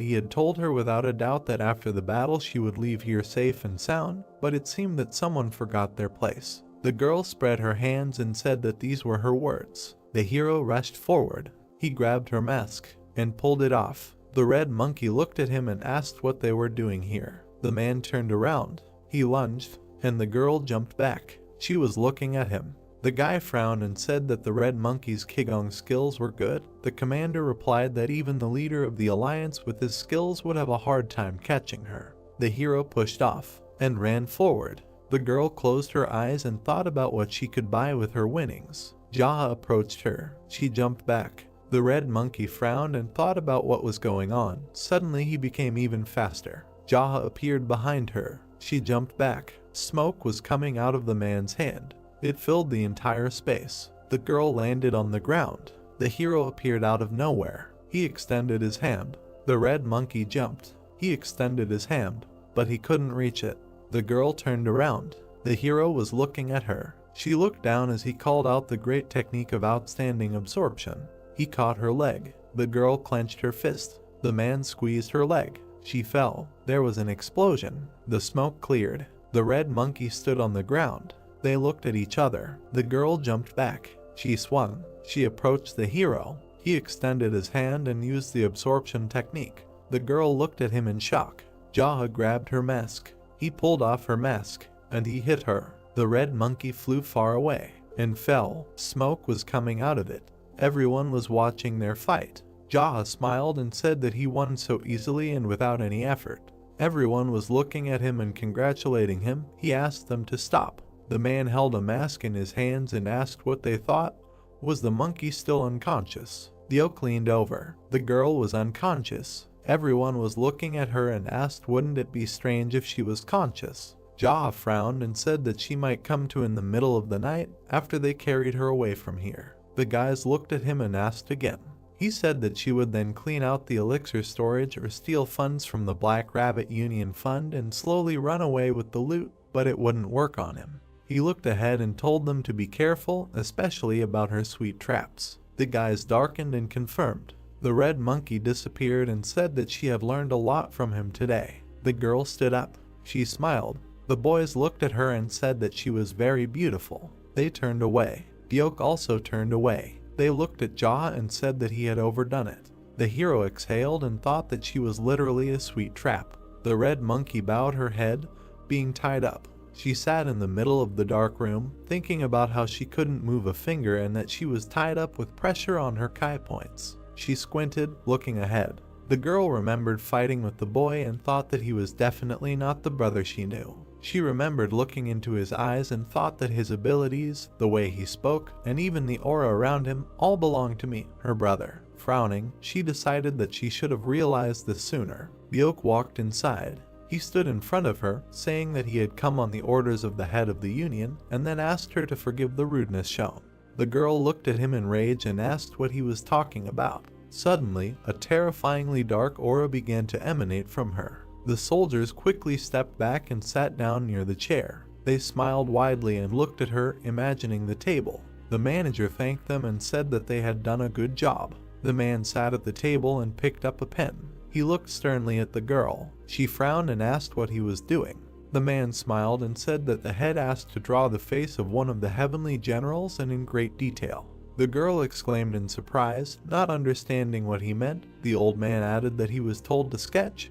he had told her without a doubt that after the battle she would leave here safe and sound, but it seemed that someone forgot their place. The girl spread her hands and said that these were her words. The hero rushed forward. He grabbed her mask and pulled it off. The red monkey looked at him and asked what they were doing here. The man turned around. He lunged, and the girl jumped back. She was looking at him. The guy frowned and said that the red monkey's Qigong skills were good. The commander replied that even the leader of the alliance with his skills would have a hard time catching her. The hero pushed off and ran forward. The girl closed her eyes and thought about what she could buy with her winnings. Jaha approached her. She jumped back. The red monkey frowned and thought about what was going on. Suddenly he became even faster. Jaha appeared behind her. She jumped back. Smoke was coming out of the man's hand. It filled the entire space. The girl landed on the ground. The hero appeared out of nowhere. He extended his hand. The red monkey jumped. He extended his hand, but he couldn't reach it. The girl turned around. The hero was looking at her. She looked down as he called out the great technique of outstanding absorption. He caught her leg. The girl clenched her fist. The man squeezed her leg. She fell. There was an explosion. The smoke cleared. The red monkey stood on the ground. They looked at each other. The girl jumped back. She swung. She approached the hero. He extended his hand and used the absorption technique. The girl looked at him in shock. Jaha grabbed her mask. He pulled off her mask, and he hit her. The red monkey flew far away and fell. Smoke was coming out of it. Everyone was watching their fight. Jaha smiled and said that he won so easily and without any effort. Everyone was looking at him and congratulating him. He asked them to stop. The man held a mask in his hands and asked what they thought. Was the monkey still unconscious? The oak leaned over. The girl was unconscious. Everyone was looking at her and asked wouldn't it be strange if she was conscious. Jaha frowned and said that she might come to in the middle of the night after they carried her away from here. The guys looked at him and asked again. He said that she would then clean out the elixir storage or steal funds from the Black Rabbit Union Fund and slowly run away with the loot, but it wouldn't work on him. He looked ahead and told them to be careful, especially about her sweet traps. The guys darkened and confirmed. The red monkey disappeared and said that she had learned a lot from him today. The girl stood up. She smiled. The boys looked at her and said that she was very beautiful. They turned away. Byeok also turned away. They looked at Jaha and said that he had overdone it. The hero exhaled and thought that she was literally a sweet trap. The red monkey bowed her head, being tied up. She sat in the middle of the dark room, thinking about how she couldn't move a finger and that she was tied up with pressure on her kai points. She squinted, looking ahead. The girl remembered fighting with the boy and thought that he was definitely not the brother she knew. She remembered looking into his eyes and thought that his abilities, the way he spoke, and even the aura around him all belonged to me, her brother. Frowning, she decided that she should have realized this sooner. Byeok walked inside. He stood in front of her, saying that he had come on the orders of the head of the union, and then asked her to forgive the rudeness shown. The girl looked at him in rage and asked what he was talking about. Suddenly, a terrifyingly dark aura began to emanate from her. The soldiers quickly stepped back and sat down near the chair. They smiled widely and looked at her, imagining the table. The manager thanked them and said that they had done a good job. The man sat at the table and picked up a pen. He looked sternly at the girl. She frowned and asked what he was doing. The man smiled and said that the head asked to draw the face of one of the heavenly generals and in great detail. The girl exclaimed in surprise, not understanding what he meant. The old man added that he was told to sketch.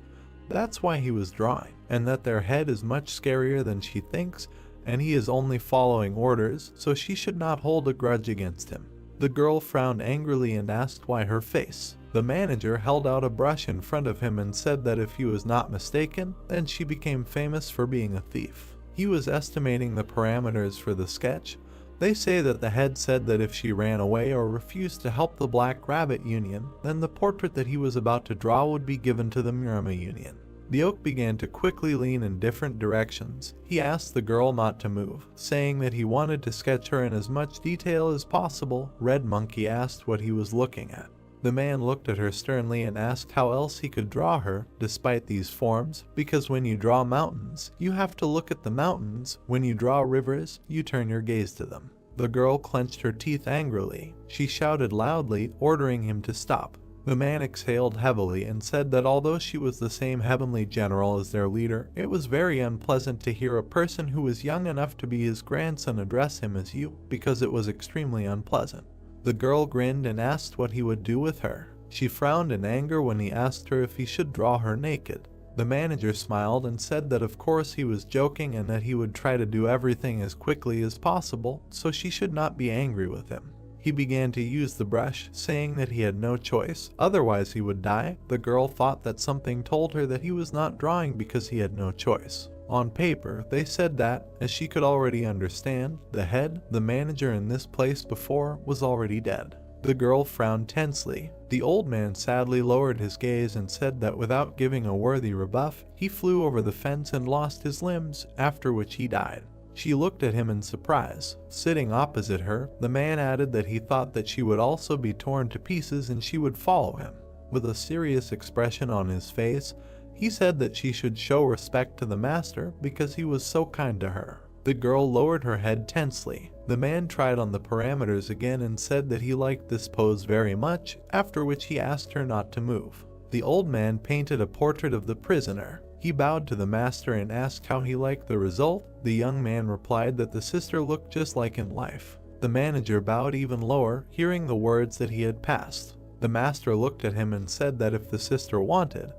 That's why he was drawing, and that their head is much scarier than she thinks, and he is only following orders, so she should not hold a grudge against him. The girl frowned angrily and asked why her face. The manager held out a brush in front of him and said that if he was not mistaken, then she became famous for being a thief. He was estimating the parameters for the sketch. They say that the head said that if she ran away or refused to help the Black Rabbit Union, then the portrait that he was about to draw would be given to the Murama Union. The oak began to quickly lean in different directions. He asked the girl not to move, saying that he wanted to sketch her in as much detail as possible. Red Monkey asked what he was looking at. The man looked at her sternly and asked how else he could draw her, despite these forms, because when you draw mountains, you have to look at the mountains. When you draw rivers, you turn your gaze to them. The girl clenched her teeth angrily. She shouted loudly, ordering him to stop. The man exhaled heavily and said that although she was the same heavenly general as their leader, it was very unpleasant to hear a person who was young enough to be his grandson address him as you, because it was extremely unpleasant. The girl grinned and asked what he would do with her. She frowned in anger when he asked her if he should draw her naked. The manager smiled and said that of course he was joking and that he would try to do everything as quickly as possible, so she should not be angry with him. He began to use the brush, saying that he had no choice, otherwise he would die. The girl thought that something told her that he was not drawing because he had no choice. On paper, they said that, as she could already understand, the head, the manager in this place before, was already dead. The girl frowned tensely. The old man sadly lowered his gaze and said that without giving a worthy rebuff, he flew over the fence and lost his limbs, after which he died. She looked at him in surprise. Sitting opposite her, the man added that he thought that she would also be torn to pieces and she would follow him. With a serious expression on his face, he said that she should show respect to the master because he was so kind to her. The girl lowered her head tensely. The man tried on the parameters again and said that he liked this pose very much, after which he asked her not to move. The old man painted a portrait of the prisoner. He bowed to the master and asked how he liked the result. The young man replied that the sister looked just like in life. The manager bowed even lower, hearing the words that he had passed. The master looked at him and said that if the sister wanted,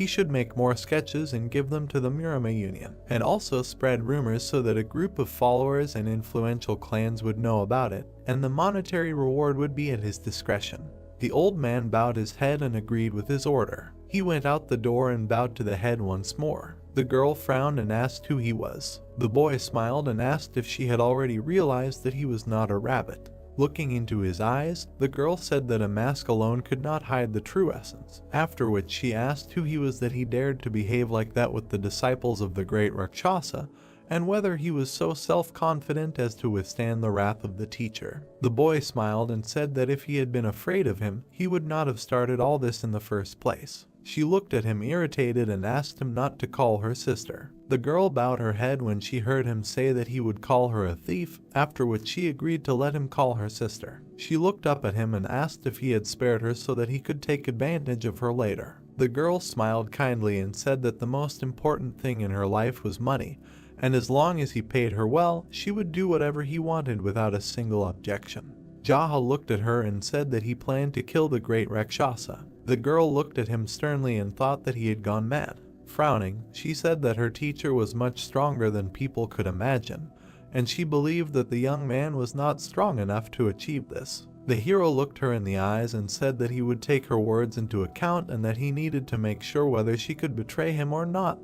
he should make more sketches and give them to the Murama Union, and also spread rumors so that a group of followers and influential clans would know about it, and the monetary reward would be at his discretion. The old man bowed his head and agreed with his order. He went out the door and bowed to the head once more. The girl frowned and asked who he was. The boy smiled and asked if she had already realized that he was not a rabbit. Looking into his eyes, the girl said that a mask alone could not hide the true essence, after which she asked who he was that he dared to behave like that with the disciples of the great Rakshasa, and whether he was so self-confident as to withstand the wrath of the teacher. The boy smiled and said that if he had been afraid of him, he would not have started all this in the first place. She looked at him irritated and asked him not to call her sister. The girl bowed her head when she heard him say that he would call her a thief, after which she agreed to let him call her sister. She looked up at him and asked if he had spared her so that he could take advantage of her later. The girl smiled kindly and said that the most important thing in her life was money, and as long as he paid her well, she would do whatever he wanted without a single objection. Jaha looked at her and said that he planned to kill the great Rakshasa. The girl looked at him sternly and thought that he had gone mad. Frowning, she said that her teacher was much stronger than people could imagine, and she believed that the young man was not strong enough to achieve this. The hero looked her in the eyes and said that he would take her words into account and that he needed to make sure whether she could betray him or not.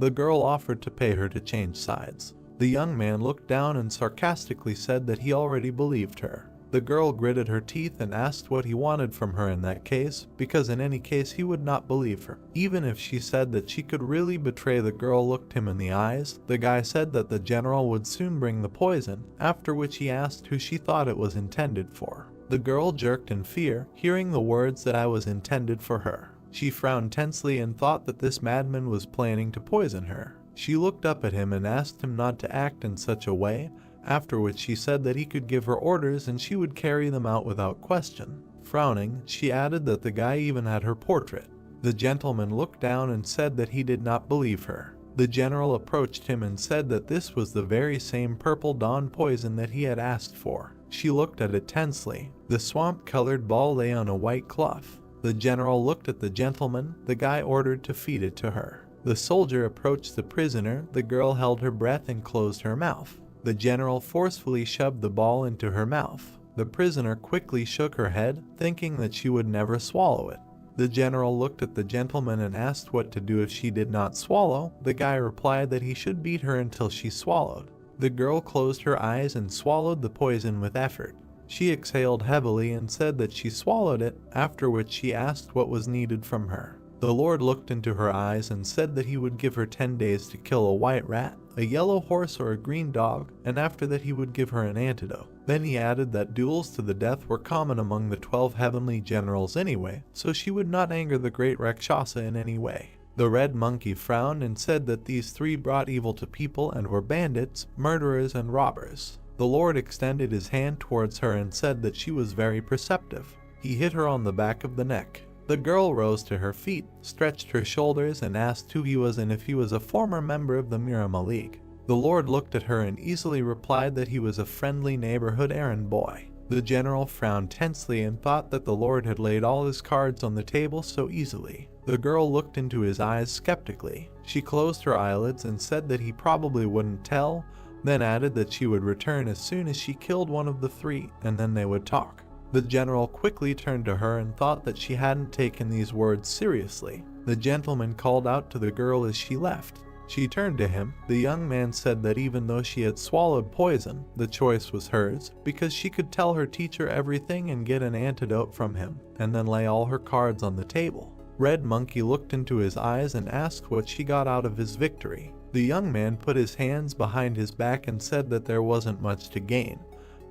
The girl offered to pay her to change sides. The young man looked down and sarcastically said that he already believed her. The girl gritted her teeth and asked what he wanted from her in that case, because in any case he would not believe her. Even if she said that she could really betray, the girl looked him in the eyes. The guy said that the general would soon bring the poison, after which he asked who she thought it was intended for. The girl jerked in fear, hearing the words that I was intended for her. She frowned tensely and thought that this madman was planning to poison her. She looked up at him and asked him not to act in such a way, after which she said that he could give her orders and she would carry them out without question. Frowning, she added that the guy even had her portrait. The gentleman looked down and said that he did not believe her. The general approached him and said that this was the very same purple dawn poison that he had asked for. She looked at it tensely. The swamp-colored ball lay on a white cloth. The general looked at the gentleman. The guy ordered to feed it to her. The soldier approached the prisoner. The girl held her breath and closed her mouth. The general forcefully shoved the ball into her mouth. The prisoner quickly shook her head, thinking that she would never swallow it. The general looked at the gentleman and asked what to do if she did not swallow. The guy replied that he should beat her until she swallowed. The girl closed her eyes and swallowed the poison with effort. She exhaled heavily and said that she swallowed it, after which she asked what was needed from her. The Lord looked into her eyes and said that he would give her 10 days to kill a white rat, a yellow horse, or a green dog, and after that he would give her an antidote. Then he added that duels to the death were common among the 12 heavenly generals anyway, so she would not anger the great Rakshasa in any way. The red monkey frowned and said that these 3 brought evil to people and were bandits, murderers, and robbers. The Lord extended his hand towards her and said that she was very perceptive. He hit her on the back of the neck. The girl rose to her feet, stretched her shoulders, and asked who he was and if he was a former member of the Mirama League. The Lord looked at her and easily replied that he was a friendly neighborhood errand boy. The general frowned tensely and thought that the Lord had laid all his cards on the table so easily. The girl looked into his eyes skeptically. She closed her eyelids and said that he probably wouldn't tell, then added that she would return as soon as she killed one of the 3, and then they would talk. The general quickly turned to her and thought that she hadn't taken these words seriously. The gentleman called out to the girl as she left. She turned to him. The young man said that even though she had swallowed poison, the choice was hers, because she could tell her teacher everything and get an antidote from him, and then lay all her cards on the table. Red Monkey looked into his eyes and asked what she got out of his victory. The young man put his hands behind his back and said that there wasn't much to gain,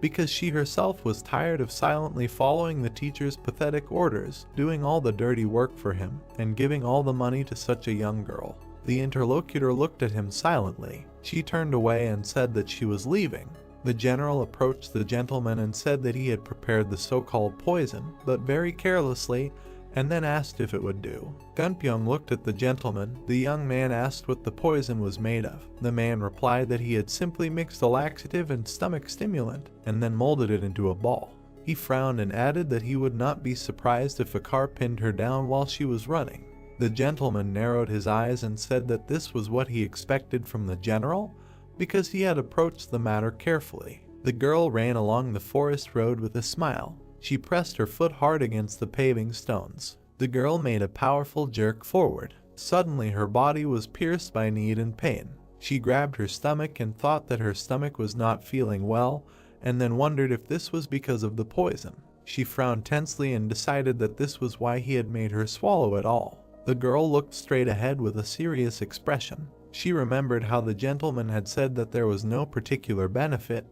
because she herself was tired of silently following the teacher's pathetic orders, doing all the dirty work for him, and giving all the money to such a young girl. The interlocutor looked at him silently. She turned away and said that she was leaving. The general approached the gentleman and said that he had prepared the so-called poison, but very carelessly, and then asked if it would do. Gunpyeong looked at the gentleman. The young man asked what the poison was made of. The man replied that he had simply mixed a laxative and stomach stimulant, and then molded it into a ball. He frowned and added that he would not be surprised if a car pinned her down while she was running. The gentleman narrowed his eyes and said that this was what he expected from the general, because he had approached the matter carefully. The girl ran along the forest road with a smile. She pressed her foot hard against the paving stones. The girl made a powerful jerk forward. Suddenly her body was pierced by need and pain. She grabbed her stomach and thought that her stomach was not feeling well, and then wondered if this was because of the poison. She frowned tensely and decided that this was why he had made her swallow it all. The girl looked straight ahead with a serious expression. She remembered how the gentleman had said that there was no particular benefit,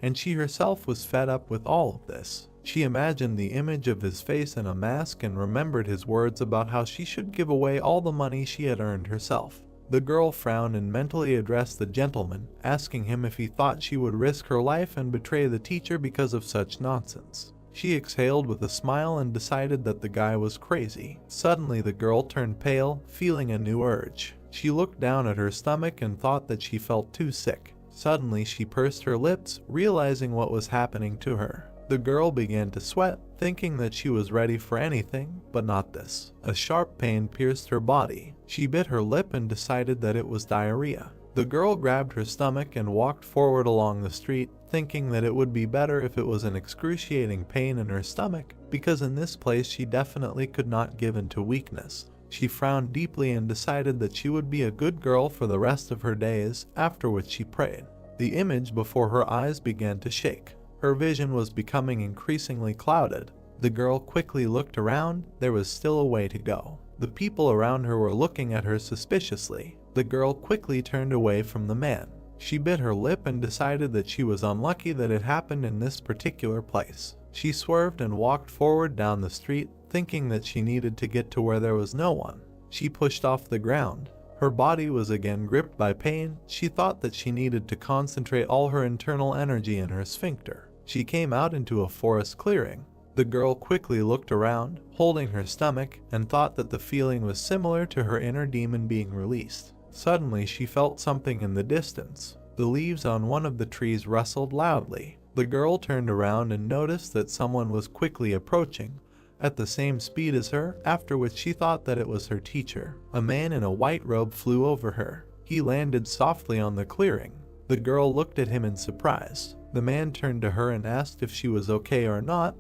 and she herself was fed up with all of this. She imagined the image of his face in a mask and remembered his words about how she should give away all the money she had earned herself. The girl frowned and mentally addressed the gentleman, asking him if he thought she would risk her life and betray the teacher because of such nonsense. She exhaled with a smile and decided that the guy was crazy. Suddenly the girl turned pale, feeling a new urge. She looked down at her stomach and thought that she felt too sick. Suddenly she pursed her lips, realizing what was happening to her. The girl began to sweat, thinking that she was ready for anything, but not this. A sharp pain pierced her body. She bit her lip and decided that it was diarrhea. The girl grabbed her stomach and walked forward along the street, thinking that it would be better if it was an excruciating pain in her stomach, because in this place she definitely could not give in to weakness. She frowned deeply and decided that she would be a good girl for the rest of her days, after which she prayed. The image before her eyes began to shake. Her vision was becoming increasingly clouded. The girl quickly looked around. There was still a way to go. The people around her were looking at her suspiciously. The girl quickly turned away from the man. She bit her lip and decided that she was unlucky that it happened in this particular place. She swerved and walked forward down the street, thinking that she needed to get to where there was no one. She pushed off the ground. Her body was again gripped by pain. She thought that she needed to concentrate all her internal energy in her sphincter. She came out into a forest clearing. The girl quickly looked around, holding her stomach, and thought that the feeling was similar to her inner demon being released. Suddenly she felt something in the distance. The leaves on one of the trees rustled loudly. The girl turned around and noticed that someone was quickly approaching, at the same speed as her, after which she thought that it was her teacher. A man in a white robe flew over her. He landed softly on the clearing. The girl looked at him in surprise. The man turned to her and asked if she was okay or not,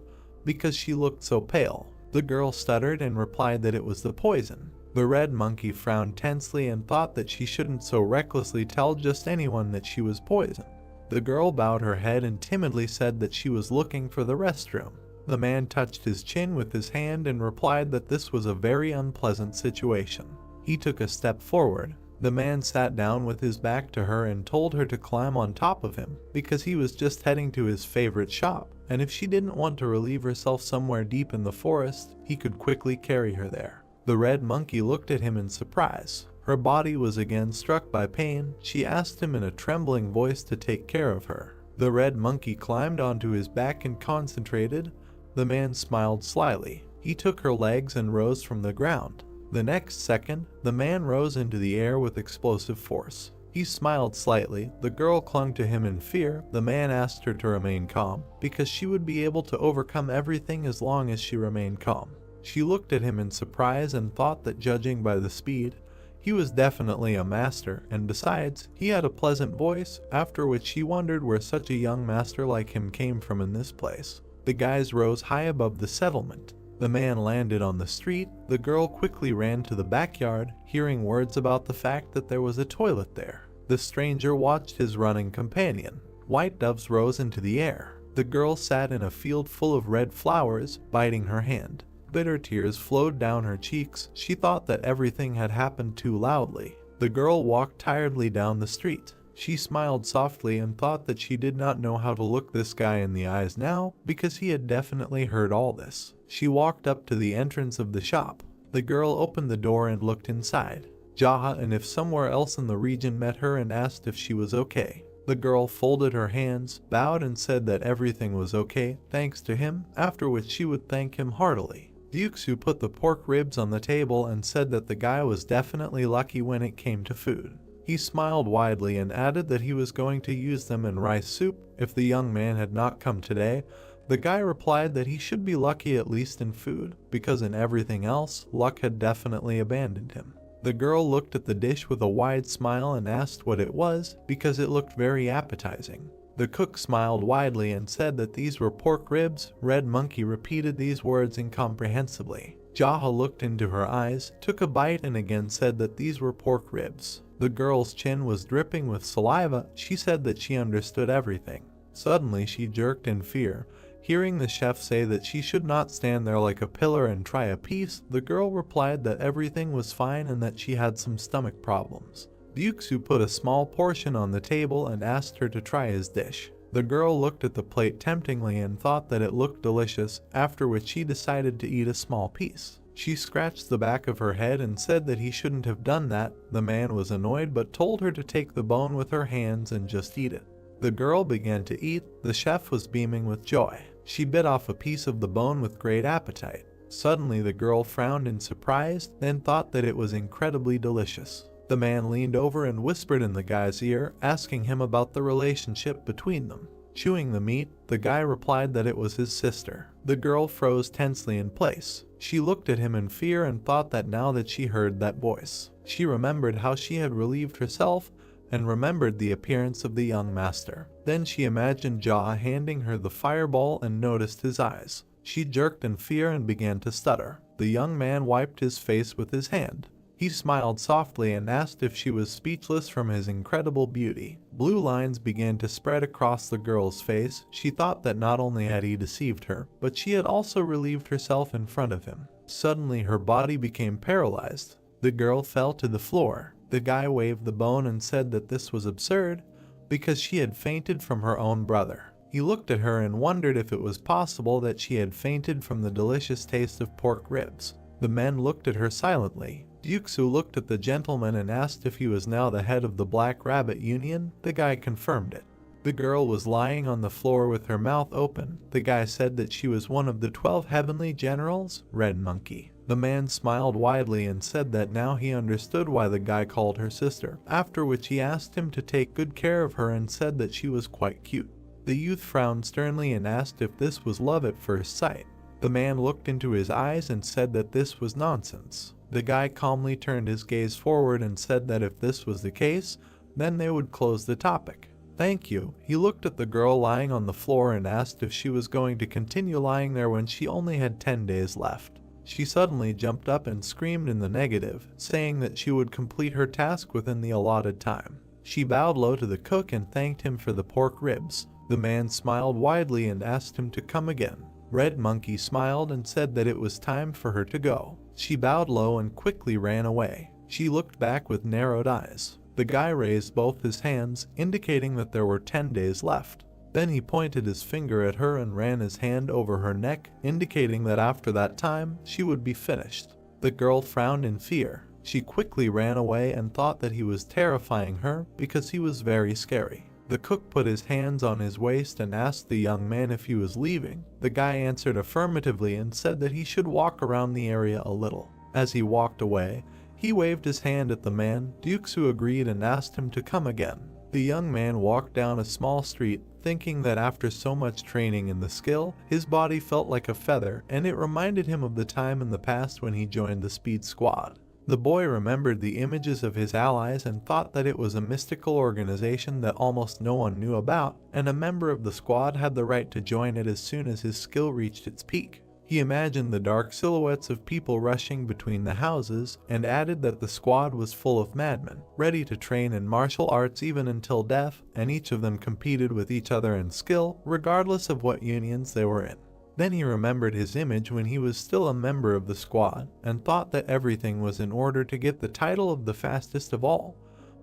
because she looked so pale. The girl stuttered and replied that it was the poison. The red monkey frowned tensely and thought that she shouldn't so recklessly tell just anyone that she was poisoned. The girl bowed her head and timidly said that she was looking for the restroom. The man touched his chin with his hand and replied that this was a very unpleasant situation. He took a step forward. The man sat down with his back to her and told her to climb on top of him because he was just heading to his favorite shop, and if she didn't want to relieve herself somewhere deep in the forest, he could quickly carry her there. The red monkey looked at him in surprise. Her body was again struck by pain. She asked him in a trembling voice to take care of her. The red monkey climbed onto his back and concentrated. The man smiled slyly. He took her legs and rose from the ground. The next second, the man rose into the air with explosive force. He smiled slightly. The girl clung to him in fear. The man asked her to remain calm, because she would be able to overcome everything as long as she remained calm. She looked at him in surprise and thought that, judging by the speed, he was definitely a master, and besides, he had a pleasant voice, after which she wondered where such a young master like him came from in this place. The guys rose high above the settlement. The man landed on the street. The girl quickly ran to the backyard, hearing words about the fact that there was a toilet there. The stranger watched his running companion. White doves rose into the air. The girl sat in a field full of red flowers, biting her hand. Bitter tears flowed down her cheeks. She thought that everything had happened too loudly. The girl walked tiredly down the street. She smiled softly and thought that she did not know how to look this guy in the eyes now, because he had definitely heard all this. She walked up to the entrance of the shop. The girl opened the door and looked inside. Jaha and if somewhere else in the region met her and asked if she was okay. The girl folded her hands, bowed and said that everything was okay, thanks to him, after which she would thank him heartily. Ryuksu put the pork ribs on the table and said that the guy was definitely lucky when it came to food. He smiled widely and added that he was going to use them in rice soup if the young man had not come today. The guy replied that he should be lucky at least in food, because in everything else, luck had definitely abandoned him. The girl looked at the dish with a wide smile and asked what it was, because it looked very appetizing. The cook smiled widely and said that these were pork ribs. Red Monkey repeated these words incomprehensibly. Jaha looked into her eyes, took a bite and again said that these were pork ribs. The girl's chin was dripping with saliva. She said that she understood everything. Suddenly she jerked in fear. Hearing the chef say that she should not stand there like a pillar and try a piece, the girl replied that everything was fine and that she had some stomach problems. Ryuksu put a small portion on the table and asked her to try his dish. The girl looked at the plate temptingly and thought that it looked delicious, after which she decided to eat a small piece. She scratched the back of her head and said that he shouldn't have done that. The man was annoyed but told her to take the bone with her hands and just eat it. The girl began to eat. The chef was beaming with joy. She bit off a piece of the bone with great appetite. Suddenly the girl frowned in surprise, then thought that it was incredibly delicious. The man leaned over and whispered in the guy's ear, asking him about the relationship between them. Chewing the meat, the guy replied that it was his sister. The girl froze tensely in place. She looked at him in fear and thought that now that she heard that voice, she remembered how she had relieved herself and remembered the appearance of the young master. Then she imagined Jaha handing her the fireball and noticed his eyes. She jerked in fear and began to stutter. The young man wiped his face with his hand. He smiled softly and asked if she was speechless from his incredible beauty. Blue lines began to spread across the girl's face. She thought that not only had he deceived her, but she had also relieved herself in front of him. Suddenly her body became paralyzed. The girl fell to the floor. The guy waved the bone and said that this was absurd, because she had fainted from her own brother. He looked at her and wondered if it was possible that she had fainted from the delicious taste of pork ribs. The men looked at her silently. Ryuksu looked at the gentleman and asked if he was now the head of the Black Rabbit Union. The guy confirmed it. The girl was lying on the floor with her mouth open. The guy said that she was one of the 12 heavenly generals, Red Monkey. The man smiled widely and said that now he understood why the guy called her sister, after which he asked him to take good care of her and said that she was quite cute. The youth frowned sternly and asked if this was love at first sight. The man looked into his eyes and said that this was nonsense. The guy calmly turned his gaze forward and said that if this was the case, then they would close the topic. Thank you. He looked at the girl lying on the floor and asked if she was going to continue lying there when she only had 10 days left. She suddenly jumped up and screamed in the negative, saying that she would complete her task within the allotted time. She bowed low to the cook and thanked him for the pork ribs. The man smiled widely and asked him to come again. Red Monkey smiled and said that it was time for her to go. She bowed low and quickly ran away. She looked back with narrowed eyes. The guy raised both his hands, indicating that there were 10 days left. Then he pointed his finger at her and ran his hand over her neck, indicating that after that time, she would be finished. The girl frowned in fear. She quickly ran away and thought that he was terrifying her because he was very scary. The cook put his hands on his waist and asked the young man if he was leaving. The guy answered affirmatively and said that he should walk around the area a little. As he walked away, he waved his hand at the man. Duksu agreed and asked him to come again. The young man walked down a small street, thinking that after so much training in the skill, his body felt like a feather, and it reminded him of the time in the past when he joined the speed squad. The boy remembered the images of his allies and thought that it was a mystical organization that almost no one knew about, and a member of the squad had the right to join it as soon as his skill reached its peak. He imagined the dark silhouettes of people rushing between the houses, and added that the squad was full of madmen, ready to train in martial arts even until death, and each of them competed with each other in skill, regardless of what unions they were in. Then he remembered his image when he was still a member of the squad, and thought that everything was in order to get the title of the fastest of all.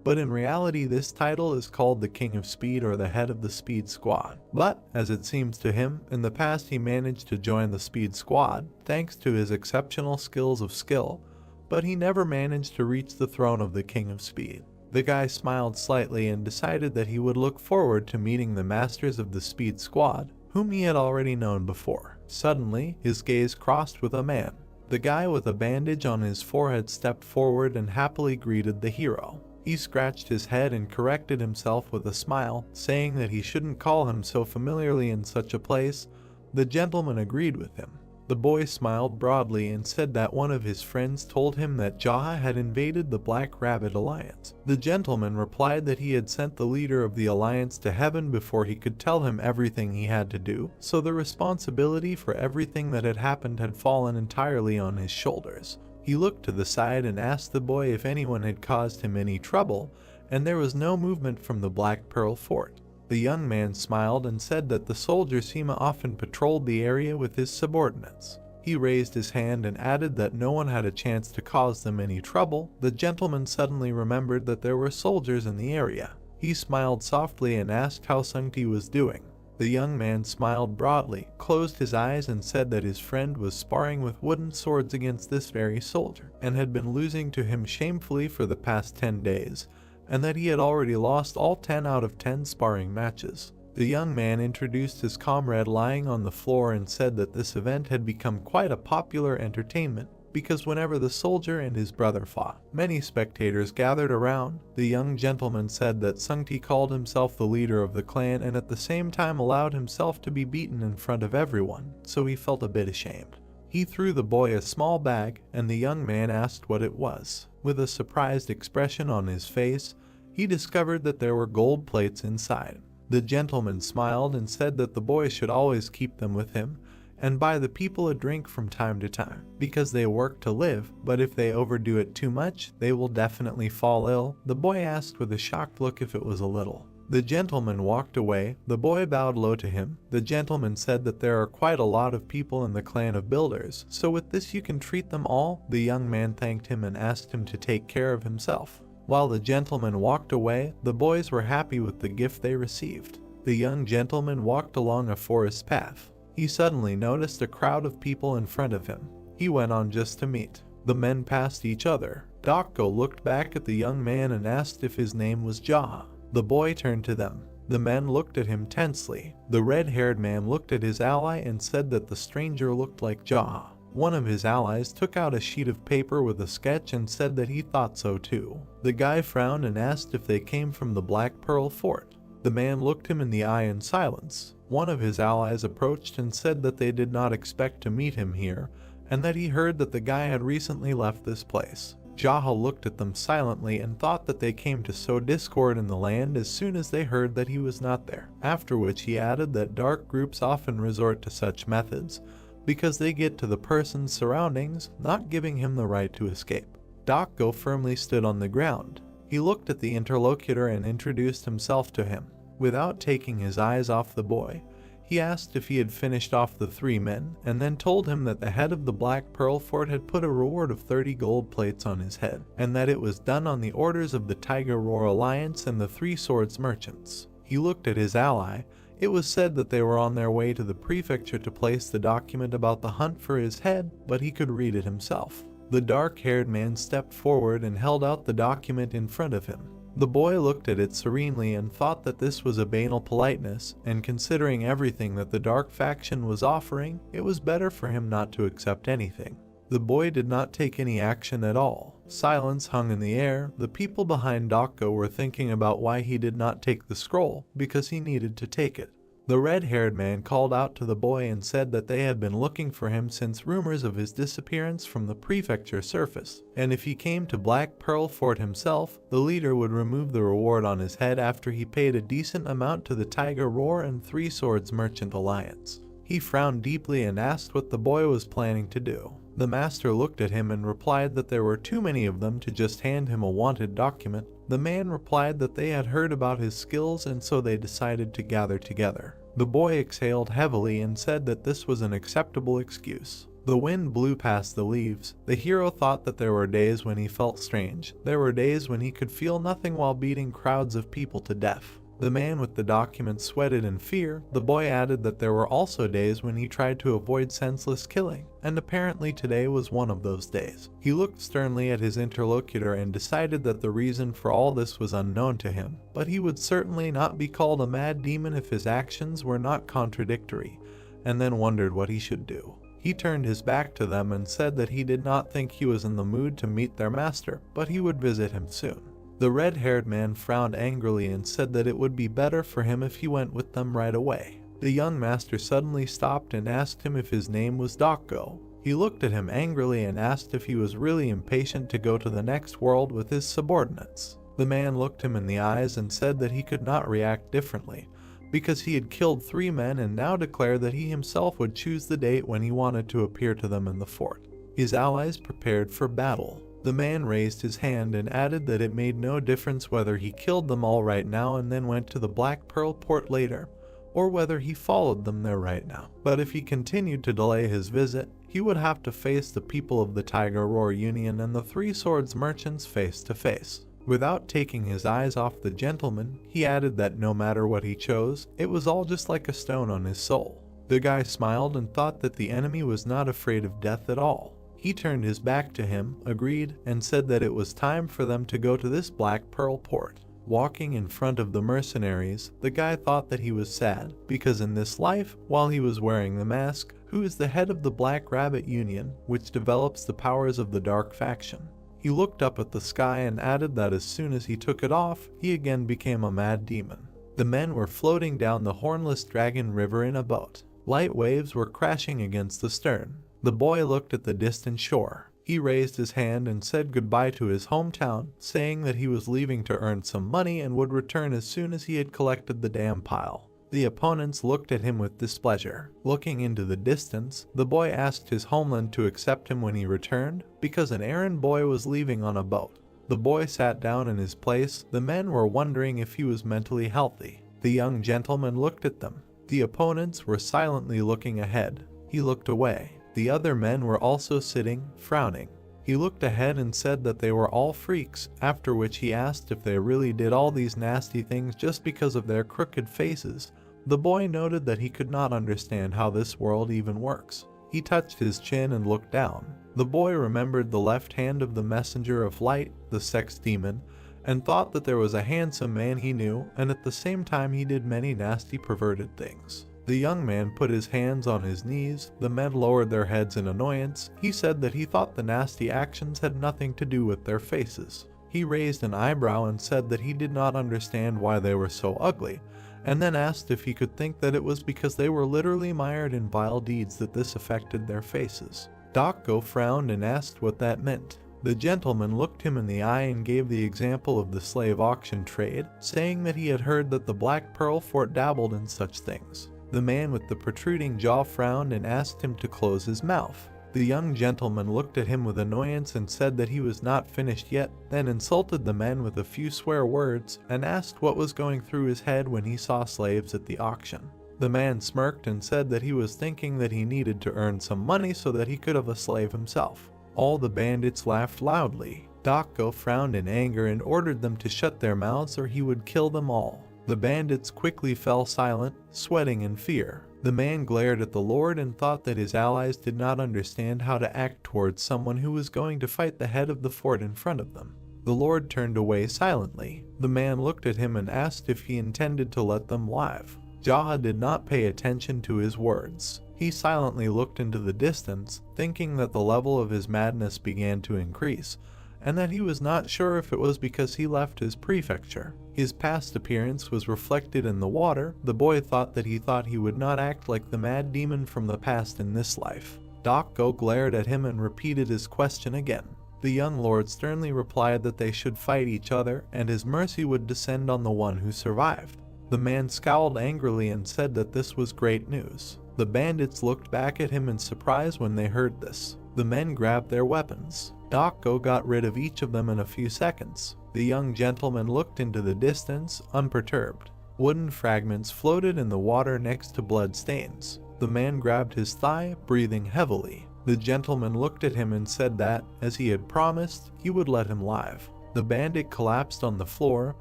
But in reality, this title is called the King of Speed or the head of the Speed Squad. But, as it seems to him, in the past he managed to join the Speed Squad, thanks to his exceptional skills of skill, but he never managed to reach the throne of the King of Speed. The guy smiled slightly and decided that he would look forward to meeting the masters of the Speed Squad, whom he had already known before. Suddenly, his gaze crossed with a man. The guy with a bandage on his forehead stepped forward and happily greeted the hero. He scratched his head and corrected himself with a smile, saying that he shouldn't call him so familiarly in such a place. The gentleman agreed with him. The boy smiled broadly and said that one of his friends told him that Jaha had invaded the Black Rabbit Alliance. The gentleman replied that he had sent the leader of the alliance to heaven before he could tell him everything he had to do, so the responsibility for everything that had happened had fallen entirely on his shoulders. He looked to the side and asked the boy if anyone had caused him any trouble, and there was no movement from the Black Pearl Fort. The young man smiled and said that the soldier Sima often patrolled the area with his subordinates. He raised his hand and added that no one had a chance to cause them any trouble. The gentleman suddenly remembered that there were soldiers in the area. He smiled softly and asked how Sungti was doing. The young man smiled broadly, closed his eyes and said that his friend was sparring with wooden swords against this very soldier, and had been losing to him shamefully for the past 10 days, and that he had already lost all 10 out of 10 sparring matches. The young man introduced his comrade lying on the floor and said that this event had become quite a popular entertainment, because whenever the soldier and his brother fought, many spectators gathered around. The young gentleman said that Sungti called himself the leader of the clan and at the same time allowed himself to be beaten in front of everyone, so he felt a bit ashamed. He threw the boy a small bag, and the young man asked what it was. With a surprised expression on his face, he discovered that there were gold plates inside. The gentleman smiled and said that the boy should always keep them with him, and buy the people a drink from time to time, because they work to live, but if they overdo it too much, they will definitely fall ill. The boy asked with a shocked look if it was a little. The gentleman walked away. The boy bowed low to him. The gentleman said that there are quite a lot of people in the clan of builders, so with this you can treat them all. The young man thanked him and asked him to take care of himself. While the gentleman walked away, the boys were happy with the gift they received. The young gentleman walked along a forest path. He suddenly noticed a crowd of people in front of him. He went on just to meet. The men passed each other. Dokko looked back at the young man and asked if his name was Jaha. The boy turned to them. The men looked at him tensely. The red-haired man looked at his ally and said that the stranger looked like Jaw. One of his allies took out a sheet of paper with a sketch and said that he thought so too. The guy frowned and asked if they came from the Black Pearl Fort. The man looked him in the eye in silence. One of his allies approached and said that they did not expect to meet him here, and that he heard that the guy had recently left this place. Jaha looked at them silently and thought that they came to sow discord in the land as soon as they heard that he was not there, after which he added that dark groups often resort to such methods because they get to the person's surroundings, not giving him the right to escape. Dokgo firmly stood on the ground. He looked at the interlocutor and introduced himself to him. Without taking his eyes off the boy, he asked if he had finished off the 3 men, and then told him that the head of the Black Pearl Fort had put a reward of 30 gold plates on his head, and that it was done on the orders of the Tiger Roar Alliance and the 3 Swords merchants. He looked at his ally. It was said that they were on their way to the prefecture to place the document about the hunt for his head, but he could read it himself. The dark-haired man stepped forward and held out the document in front of him. The boy looked at it serenely and thought that this was a banal politeness, and considering everything that the dark faction was offering, it was better for him not to accept anything. The boy did not take any action at all. Silence hung in the air. The people behind Dokgo were thinking about why he did not take the scroll, because he needed to take it. The red-haired man called out to the boy and said that they had been looking for him since rumors of his disappearance from the prefecture surfaced, and if he came to Black Pearl Fort himself, the leader would remove the reward on his head after he paid a decent amount to the Tiger Roar and 3 Swords Merchant Alliance. He frowned deeply and asked what the boy was planning to do. The master looked at him and replied that there were too many of them to just hand him a wanted document. The man replied that they had heard about his skills and so they decided to gather together. The boy exhaled heavily and said that this was an acceptable excuse. The wind blew past the leaves. The hero thought that there were days when he felt strange. There were days when he could feel nothing while beating crowds of people to death. The man with the document sweated in fear. The boy added that there were also days when he tried to avoid senseless killing, and apparently today was one of those days. He looked sternly at his interlocutor and decided that the reason for all this was unknown to him, but he would certainly not be called a mad demon if his actions were not contradictory, and then wondered what he should do. He turned his back to them and said that he did not think he was in the mood to meet their master, but he would visit him soon. The red-haired man frowned angrily and said that it would be better for him if he went with them right away. The young master suddenly stopped and asked him if his name was Dokgo. He looked at him angrily and asked if he was really impatient to go to the next world with his subordinates. The man looked him in the eyes and said that he could not react differently, because he had killed 3 men and now declared that he himself would choose the date when he wanted to appear to them in the fort. His allies prepared for battle. The man raised his hand and added that it made no difference whether he killed them all right now and then went to the Black Pearl Port later, or whether he followed them there right now. But if he continued to delay his visit, he would have to face the people of the Tiger Roar Union and the 3 Swords merchants face to face. Without taking his eyes off the gentleman, he added that no matter what he chose, it was all just like a stone on his soul. The guy smiled and thought that the enemy was not afraid of death at all. He turned his back to him, agreed, and said that it was time for them to go to this Black Pearl Port. Walking in front of the mercenaries, the guy thought that he was sad, because in this life, while he was wearing the mask, who is the head of the Black Rabbit Union, which develops the powers of the Dark Faction. He looked up at the sky and added that as soon as he took it off, he again became a mad demon. The men were floating down the Hornless Dragon River in a boat. Light waves were crashing against the stern. The boy looked at the distant shore. He raised his hand and said goodbye to his hometown, saying that he was leaving to earn some money and would return as soon as he had collected the dam pile. The opponents looked at him with displeasure. Looking into the distance, the boy asked his homeland to accept him when he returned, because an errand boy was leaving on a boat. The boy sat down in his place. The men were wondering if he was mentally healthy. The young gentleman looked at them. The opponents were silently looking ahead. He looked away. The other men were also sitting, frowning. He looked ahead and said that they were all freaks, after which he asked if they really did all these nasty things just because of their crooked faces. The boy noted that he could not understand how this world even works. He touched his chin and looked down. The boy remembered the left hand of the messenger of light, the sex demon, and thought that there was a handsome man he knew, and at the same time he did many nasty perverted things. The young man put his hands on his knees. The men lowered their heads in annoyance. He said that he thought the nasty actions had nothing to do with their faces. He raised an eyebrow and said that he did not understand why they were so ugly, and then asked if he could think that it was because they were literally mired in vile deeds that this affected their faces. Dako frowned and asked what that meant. The gentleman looked him in the eye and gave the example of the slave auction trade, saying that he had heard that the Black Pearl Fort dabbled in such things. The man with the protruding jaw frowned and asked him to close his mouth. The young gentleman looked at him with annoyance and said that he was not finished yet, then insulted the men with a few swear words and asked what was going through his head when he saw slaves at the auction. The man smirked and said that he was thinking that he needed to earn some money so that he could have a slave himself. All the bandits laughed loudly. Dako frowned in anger and ordered them to shut their mouths or he would kill them all. The bandits quickly fell silent, sweating in fear. The man glared at the Lord and thought that his allies did not understand how to act towards someone who was going to fight the head of the fort in front of them. The Lord turned away silently. The man looked at him and asked if he intended to let them live. Jaha did not pay attention to his words. He silently looked into the distance, thinking that the level of his madness began to increase, and that he was not sure if it was because he left his prefecture. His past appearance was reflected in the water. The boy thought that he would not act like the mad demon from the past in this life. Dako glared at him and repeated his question again. The young lord sternly replied that they should fight each other and his mercy would descend on the one who survived. The man scowled angrily and said that this was great news. The bandits looked back at him in surprise when they heard this. The men grabbed their weapons. Dako got rid of each of them in a few seconds. The young gentleman looked into the distance, unperturbed. Wooden fragments floated in the water next to blood stains. The man grabbed his thigh, breathing heavily. The gentleman looked at him and said that, as he had promised, he would let him live. The bandit collapsed on the floor,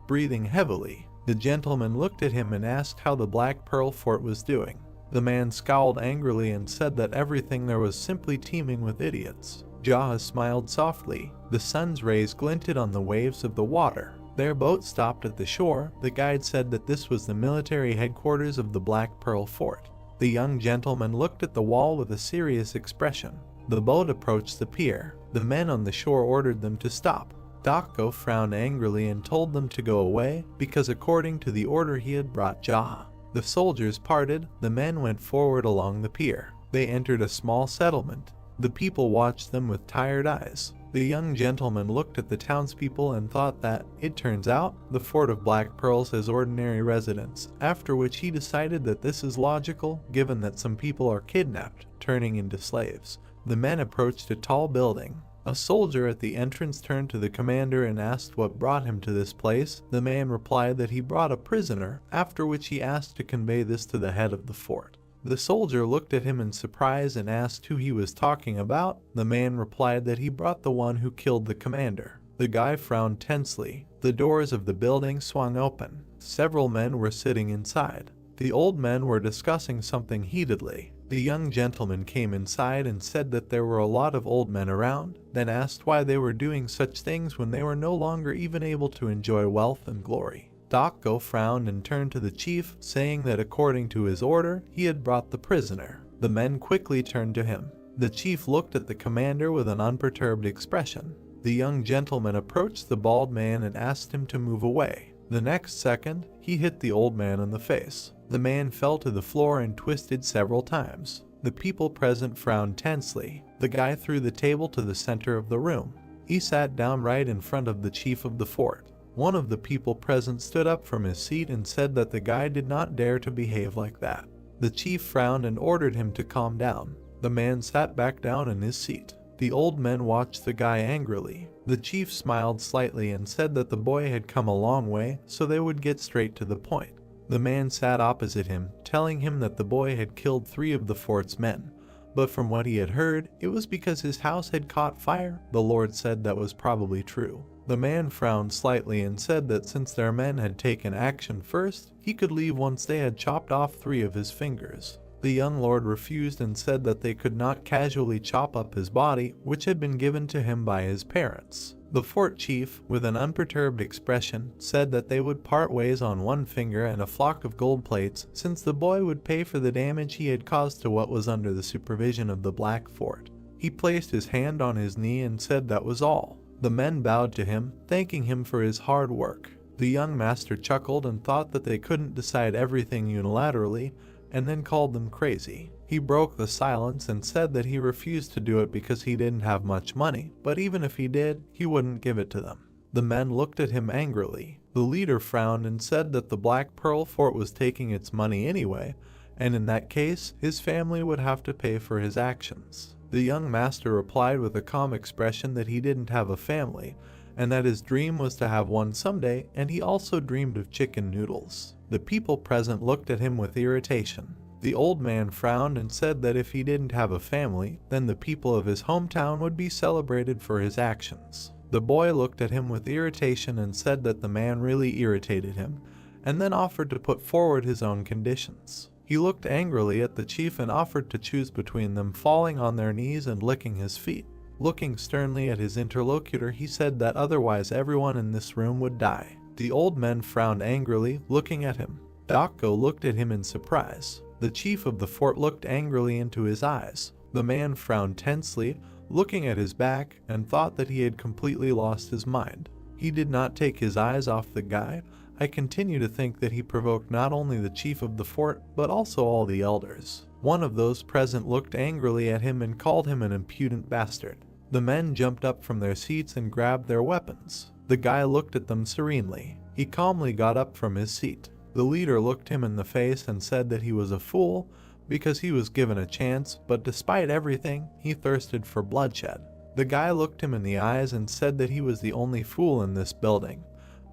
breathing heavily. The gentleman looked at him and asked how the Black Pearl Fort was doing. The man scowled angrily and said that everything there was simply teeming with idiots. Jaha smiled softly. The sun's rays glinted on the waves of the water. Their boat stopped at the shore. The guide said that this was the military headquarters of the Black Pearl Fort. The young gentleman looked at the wall with a serious expression. The boat approached the pier. The men on the shore ordered them to stop. Dako frowned angrily and told them to go away, because according to the order he had brought Jaha. The soldiers parted. The men went forward along the pier. They entered a small settlement. The people watched them with tired eyes. The young gentleman looked at the townspeople and thought that, it turns out, the Fort of Black Pearls has ordinary residents, after which he decided that this is logical, given that some people are kidnapped, turning into slaves. The men approached a tall building. A soldier at the entrance turned to the commander and asked what brought him to this place. The man replied that he brought a prisoner, after which he asked to convey this to the head of the fort. The soldier looked at him in surprise and asked who he was talking about. The man replied that he brought the one who killed the commander. The guy frowned tensely. The doors of the building swung open. Several men were sitting inside. The old men were discussing something heatedly. The young gentleman came inside and said that there were a lot of old men around, then asked why they were doing such things when they were no longer even able to enjoy wealth and glory. Dako frowned and turned to the chief, saying that according to his order, he had brought the prisoner. The men quickly turned to him. The chief looked at the commander with an unperturbed expression. The young gentleman approached the bald man and asked him to move away. The next second, he hit the old man in the face. The man fell to the floor and twisted several times. The people present frowned tensely. The guy threw the table to the center of the room. He sat down right in front of the chief of the fort. One of the people present stood up from his seat and said that the guy did not dare to behave like that. The chief frowned and ordered him to calm down. The man sat back down in his seat. The old men watched the guy angrily. The chief smiled slightly and said that the boy had come a long way, so they would get straight to the point. The man sat opposite him, telling him that the boy had killed 3 of the fort's men. But from what he had heard, it was because his house had caught fire. The Lord said that was probably true. The man frowned slightly and said that since their men had taken action first, he could leave once they had chopped off 3 of his fingers. The young lord refused and said that they could not casually chop up his body, which had been given to him by his parents. The fort chief, with an unperturbed expression, said that they would part ways on one finger and a flock of gold plates, since the boy would pay for the damage he had caused to what was under the supervision of the Black Fort. He placed his hand on his knee and said that was all. The men bowed to him, thanking him for his hard work. The young master chuckled and thought that they couldn't decide everything unilaterally, and then called them crazy. He broke the silence and said that he refused to do it because he didn't have much money, but even if he did, he wouldn't give it to them. The men looked at him angrily. The leader frowned and said that the Black Pearl Fort was taking its money anyway, and in that case, his family would have to pay for his actions. The young master replied with a calm expression that he didn't have a family, and that his dream was to have one someday, and he also dreamed of chicken noodles. The people present looked at him with irritation. The old man frowned and said that if he didn't have a family, then the people of his hometown would be celebrated for his actions. The boy looked at him with irritation and said that the man really irritated him, and then offered to put forward his own conditions. He looked angrily at the chief and offered to choose between them falling on their knees and licking his feet. Looking sternly at his interlocutor, he said that otherwise everyone in this room would die. The old men frowned angrily, looking at him. Dako looked at him in surprise. The chief of the fort looked angrily into his eyes. The man frowned tensely, looking at his back, and thought that he had completely lost his mind. He did not take his eyes off the guy. I continue to think that he provoked not only the chief of the fort, but also all the elders. One of those present looked angrily at him and called him an impudent bastard. The men jumped up from their seats and grabbed their weapons. The guy looked at them serenely. He calmly got up from his seat. The leader looked him in the face and said that he was a fool because he was given a chance, but despite everything, he thirsted for bloodshed. The guy looked him in the eyes and said that he was the only fool in this building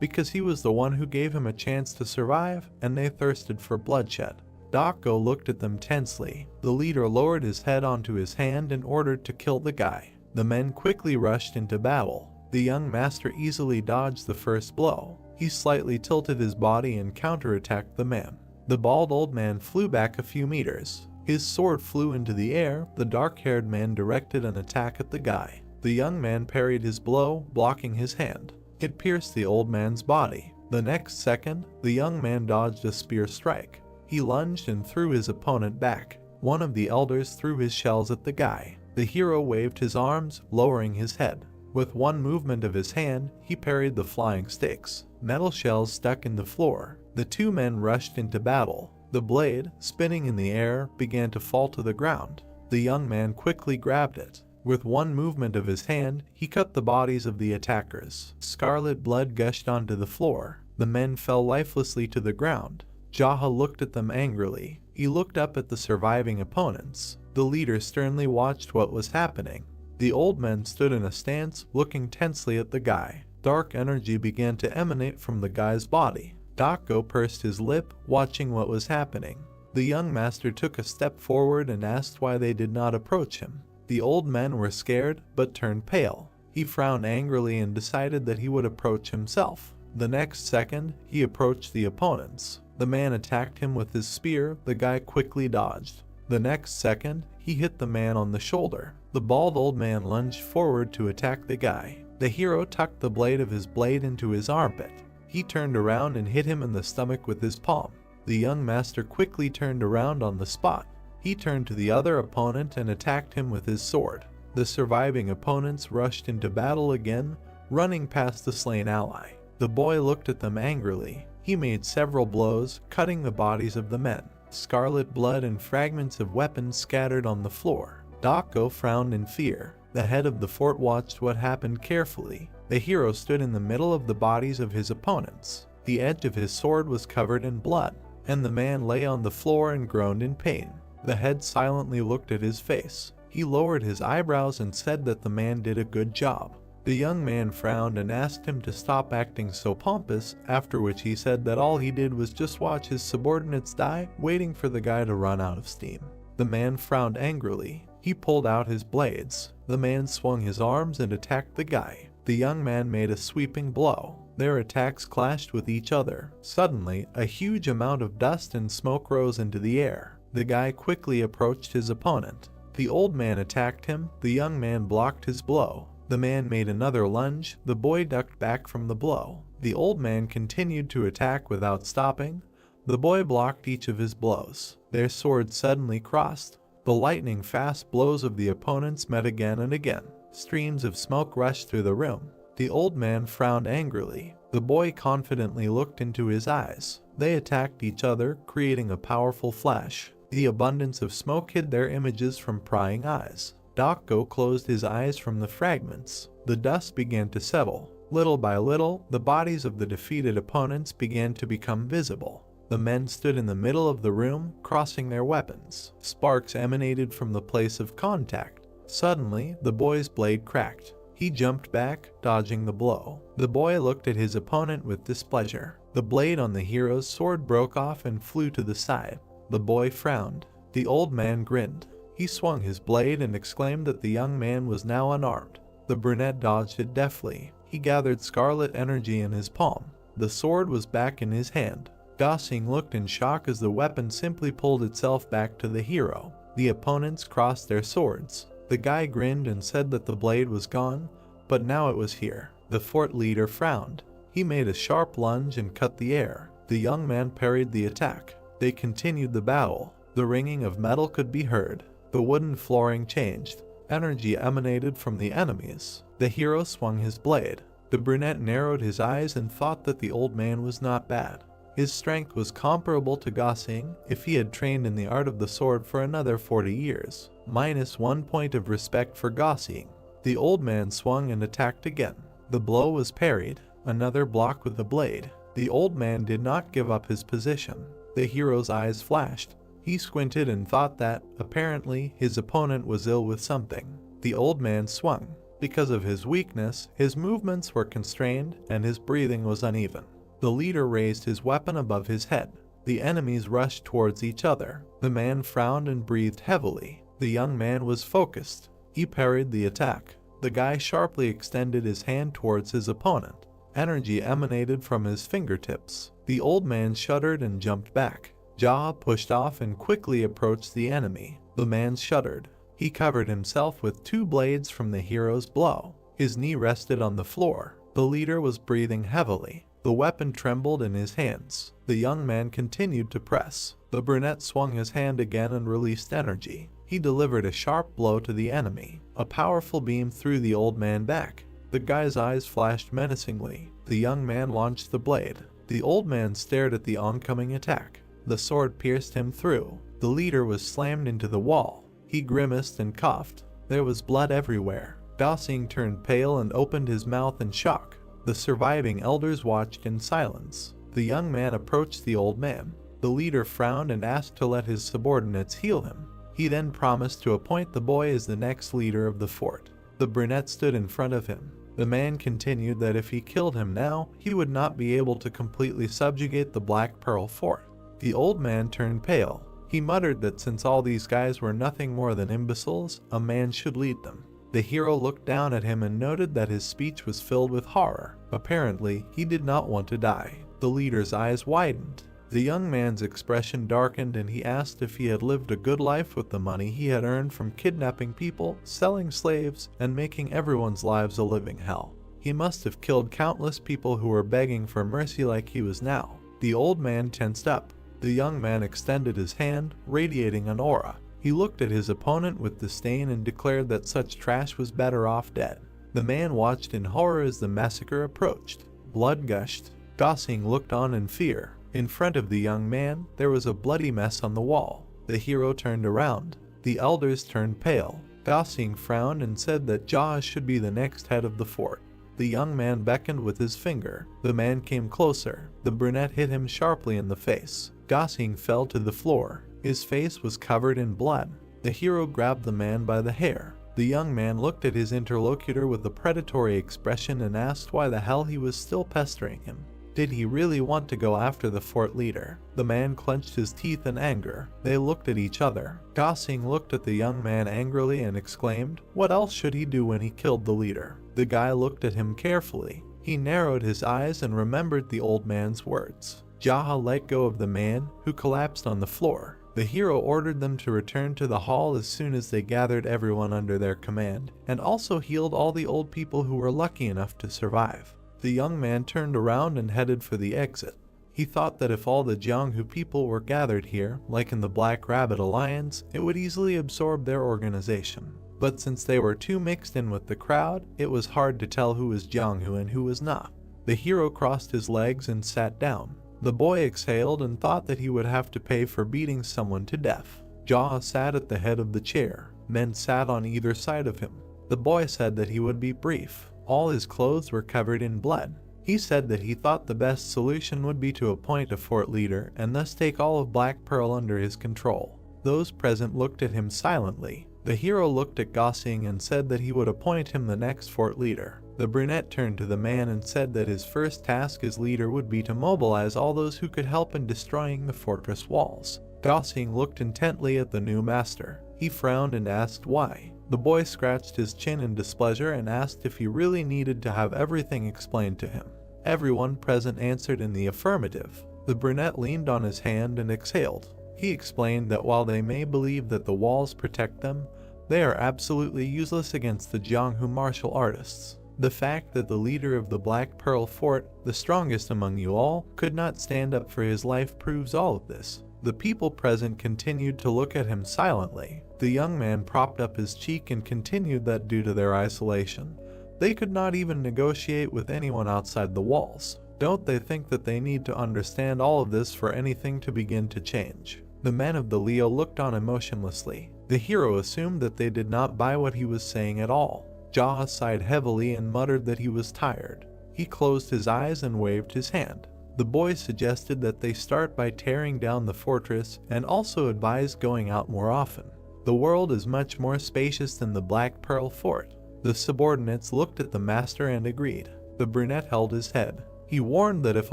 because he was the one who gave him a chance to survive, and they thirsted for bloodshed. Dako looked at them tensely. The leader lowered his head onto his hand and ordered to kill the guy. The men quickly rushed into battle. The young master easily dodged the first blow. He slightly tilted his body and counterattacked the man. The bald old man flew back a few meters. His sword flew into the air. The dark-haired man directed an attack at the guy. The young man parried his blow, blocking his hand. It pierced the old man's body. The next second, the young man dodged a spear strike. He lunged and threw his opponent back. One of the elders threw his shells at the guy. The hero waved his arms, lowering his head. With one movement of his hand, he parried the flying sticks. Metal shells stuck in the floor. The two men rushed into battle. The blade, spinning in the air, began to fall to the ground. The young man quickly grabbed it. With one movement of his hand, he cut the bodies of the attackers. Scarlet blood gushed onto the floor. The men fell lifelessly to the ground. Jaha looked at them angrily. He looked up at the surviving opponents. The leader sternly watched what was happening. The old men stood in a stance, looking tensely at the guy. Dark energy began to emanate from the guy's body. Dako pursed his lip, watching what was happening. The young master took a step forward and asked why they did not approach him. The old men were scared, but turned pale. He frowned angrily and decided that he would approach himself. The next second, he approached the opponents. The man attacked him with his spear. The guy quickly dodged. The next second, he hit the man on the shoulder. The bald old man lunged forward to attack the guy. The hero tucked the blade of his blade into his armpit. He turned around and hit him in the stomach with his palm. The young master quickly turned around on the spot. He turned to the other opponent and attacked him with his sword. The surviving opponents rushed into battle again, running past the slain ally. The boy looked at them angrily. He made several blows, cutting the bodies of the men. Scarlet blood and fragments of weapons scattered on the floor. Dako frowned in fear. The head of the fort watched what happened carefully. The hero stood in the middle of the bodies of his opponents. The edge of his sword was covered in blood, and the man lay on the floor and groaned in pain. The head silently looked at his face. He lowered his eyebrows and said that the man did a good job. The young man frowned and asked him to stop acting so pompous, after which he said that all he did was just watch his subordinates die, waiting for the guy to run out of steam. The man frowned angrily. He pulled out his blades. The man swung his arms and attacked the guy. The young man made a sweeping blow. Their attacks clashed with each other. Suddenly, a huge amount of dust and smoke rose into the air. The guy quickly approached his opponent. The old man attacked him. The young man blocked his blow. The man made another lunge. The boy ducked back from the blow. The old man continued to attack without stopping. The boy blocked each of his blows. Their swords suddenly crossed. The lightning-fast blows of the opponents met again and again. Streams of smoke rushed through the room. The old man frowned angrily. The boy confidently looked into his eyes. They attacked each other, creating a powerful flash. The abundance of smoke hid their images from prying eyes. Dako closed his eyes from the fragments. The dust began to settle. Little by little, the bodies of the defeated opponents began to become visible. The men stood in the middle of the room, crossing their weapons. Sparks emanated from the place of contact. Suddenly, the boy's blade cracked. He jumped back, dodging the blow. The boy looked at his opponent with displeasure. The blade on the hero's sword broke off and flew to the side. The boy frowned. The old man grinned. He swung his blade and exclaimed that the young man was now unarmed. The brunette dodged it deftly. He gathered scarlet energy in his palm. The sword was back in his hand. Gosing looked in shock as the weapon simply pulled itself back to the hero. The opponents crossed their swords. The guy grinned and said that the blade was gone, but now it was here. The fort leader frowned. He made a sharp lunge and cut the air. The young man parried the attack. They continued the battle. The ringing of metal could be heard. The wooden flooring changed. Energy emanated from the enemies. The hero swung his blade. The brunette narrowed his eyes and thought that the old man was not bad. His strength was comparable to Gosing if he had trained in the art of the sword for another 40 years. -1 point of respect for Gosing. The old man swung and attacked again. The blow was parried. Another block with the blade. The old man did not give up his position. The hero's eyes flashed. He squinted and thought that, apparently, his opponent was ill with something. The old man swung. Because of his weakness, his movements were constrained and his breathing was uneven. The leader raised his weapon above his head. The enemies rushed towards each other. The man frowned and breathed heavily. The young man was focused. He parried the attack. The guy sharply extended his hand towards his opponent. Energy emanated from his fingertips. The old man shuddered and jumped back. Jaw pushed off and quickly approached the enemy. The man shuddered. He covered himself with 2 blades from the hero's blow. His knee rested on the floor. The leader was breathing heavily. The weapon trembled in his hands. The young man continued to press. The brunette swung his hand again and released energy. He delivered a sharp blow to the enemy. A powerful beam threw the old man back. The guy's eyes flashed menacingly. The young man launched the blade. The old man stared at the oncoming attack. The sword pierced him through. The leader was slammed into the wall. He grimaced and coughed. There was blood everywhere. Gosing turned pale and opened his mouth in shock. The surviving elders watched in silence. The young man approached the old man. The leader frowned and asked to let his subordinates heal him. He then promised to appoint the boy as the next leader of the fort. The brunette stood in front of him. The man continued that if he killed him now, he would not be able to completely subjugate the Black Pearl Fort. The old man turned pale. He muttered that since all these guys were nothing more than imbeciles, a man should lead them. The hero looked down at him and noted that his speech was filled with horror. Apparently, he did not want to die. The leader's eyes widened. The young man's expression darkened and he asked if he had lived a good life with the money he had earned from kidnapping people, selling slaves, and making everyone's lives a living hell. He must have killed countless people who were begging for mercy like he was now. The old man tensed up. The young man extended his hand, radiating an aura. He looked at his opponent with disdain and declared that such trash was better off dead. The man watched in horror as the massacre approached. Blood gushed. Gosing looked on in fear. In front of the young man, there was a bloody mess on the wall. The hero turned around. The elders turned pale. Gosing frowned and said that Jaws should be the next head of the fort. The young man beckoned with his finger. The man came closer. The brunette hit him sharply in the face. Gosing fell to the floor. His face was covered in blood. The hero grabbed the man by the hair. The young man looked at his interlocutor with a predatory expression and asked why the hell he was still pestering him. Did he really want to go after the fort leader? The man clenched his teeth in anger. They looked at each other. Gosing looked at the young man angrily and exclaimed, "What else should he do when he killed the leader?" The guy looked at him carefully. He narrowed his eyes and remembered the old man's words. Jaha let go of the man, who collapsed on the floor. The hero ordered them to return to the hall as soon as they gathered everyone under their command, and also healed all the old people who were lucky enough to survive. The young man turned around and headed for the exit. He thought that if all the Jianghu people were gathered here, like in the Black Rabbit Alliance, it would easily absorb their organization. But since they were too mixed in with the crowd, it was hard to tell who was Jianghu and who was not. The hero crossed his legs and sat down. The boy exhaled and thought that he would have to pay for beating someone to death. Jaha sat at the head of the chair. Men sat on either side of him. The boy said that he would be brief. All his clothes were covered in blood. He said that he thought the best solution would be to appoint a fort leader and thus take all of Black Pearl under his control. Those present looked at him silently. The hero looked at Gosing and said that he would appoint him the next fort leader. The brunette turned to the man and said that his first task as leader would be to mobilize all those who could help in destroying the fortress walls. Gosing looked intently at the new master. He frowned and asked why. The boy scratched his chin in displeasure and asked if he really needed to have everything explained to him. Everyone present answered in the affirmative. The brunette leaned on his hand and exhaled. He explained that while they may believe that the walls protect them, they are absolutely useless against the Jianghu martial artists. The fact that the leader of the Black Pearl Fort, the strongest among you all, could not stand up for his life proves all of this. The people present continued to look at him silently. The young man propped up his cheek and continued that due to their isolation, they could not even negotiate with anyone outside the walls. Don't they think that they need to understand all of this for anything to begin to change? The men of the Leo looked on emotionlessly. The hero assumed that they did not buy what he was saying at all. Jaha sighed heavily and muttered that he was tired. He closed his eyes and waved his hand. The boy suggested that they start by tearing down the fortress and also advised going out more often. The world is much more spacious than the Black Pearl Fort. The subordinates looked at the master and agreed. The brunette held his head. He warned that if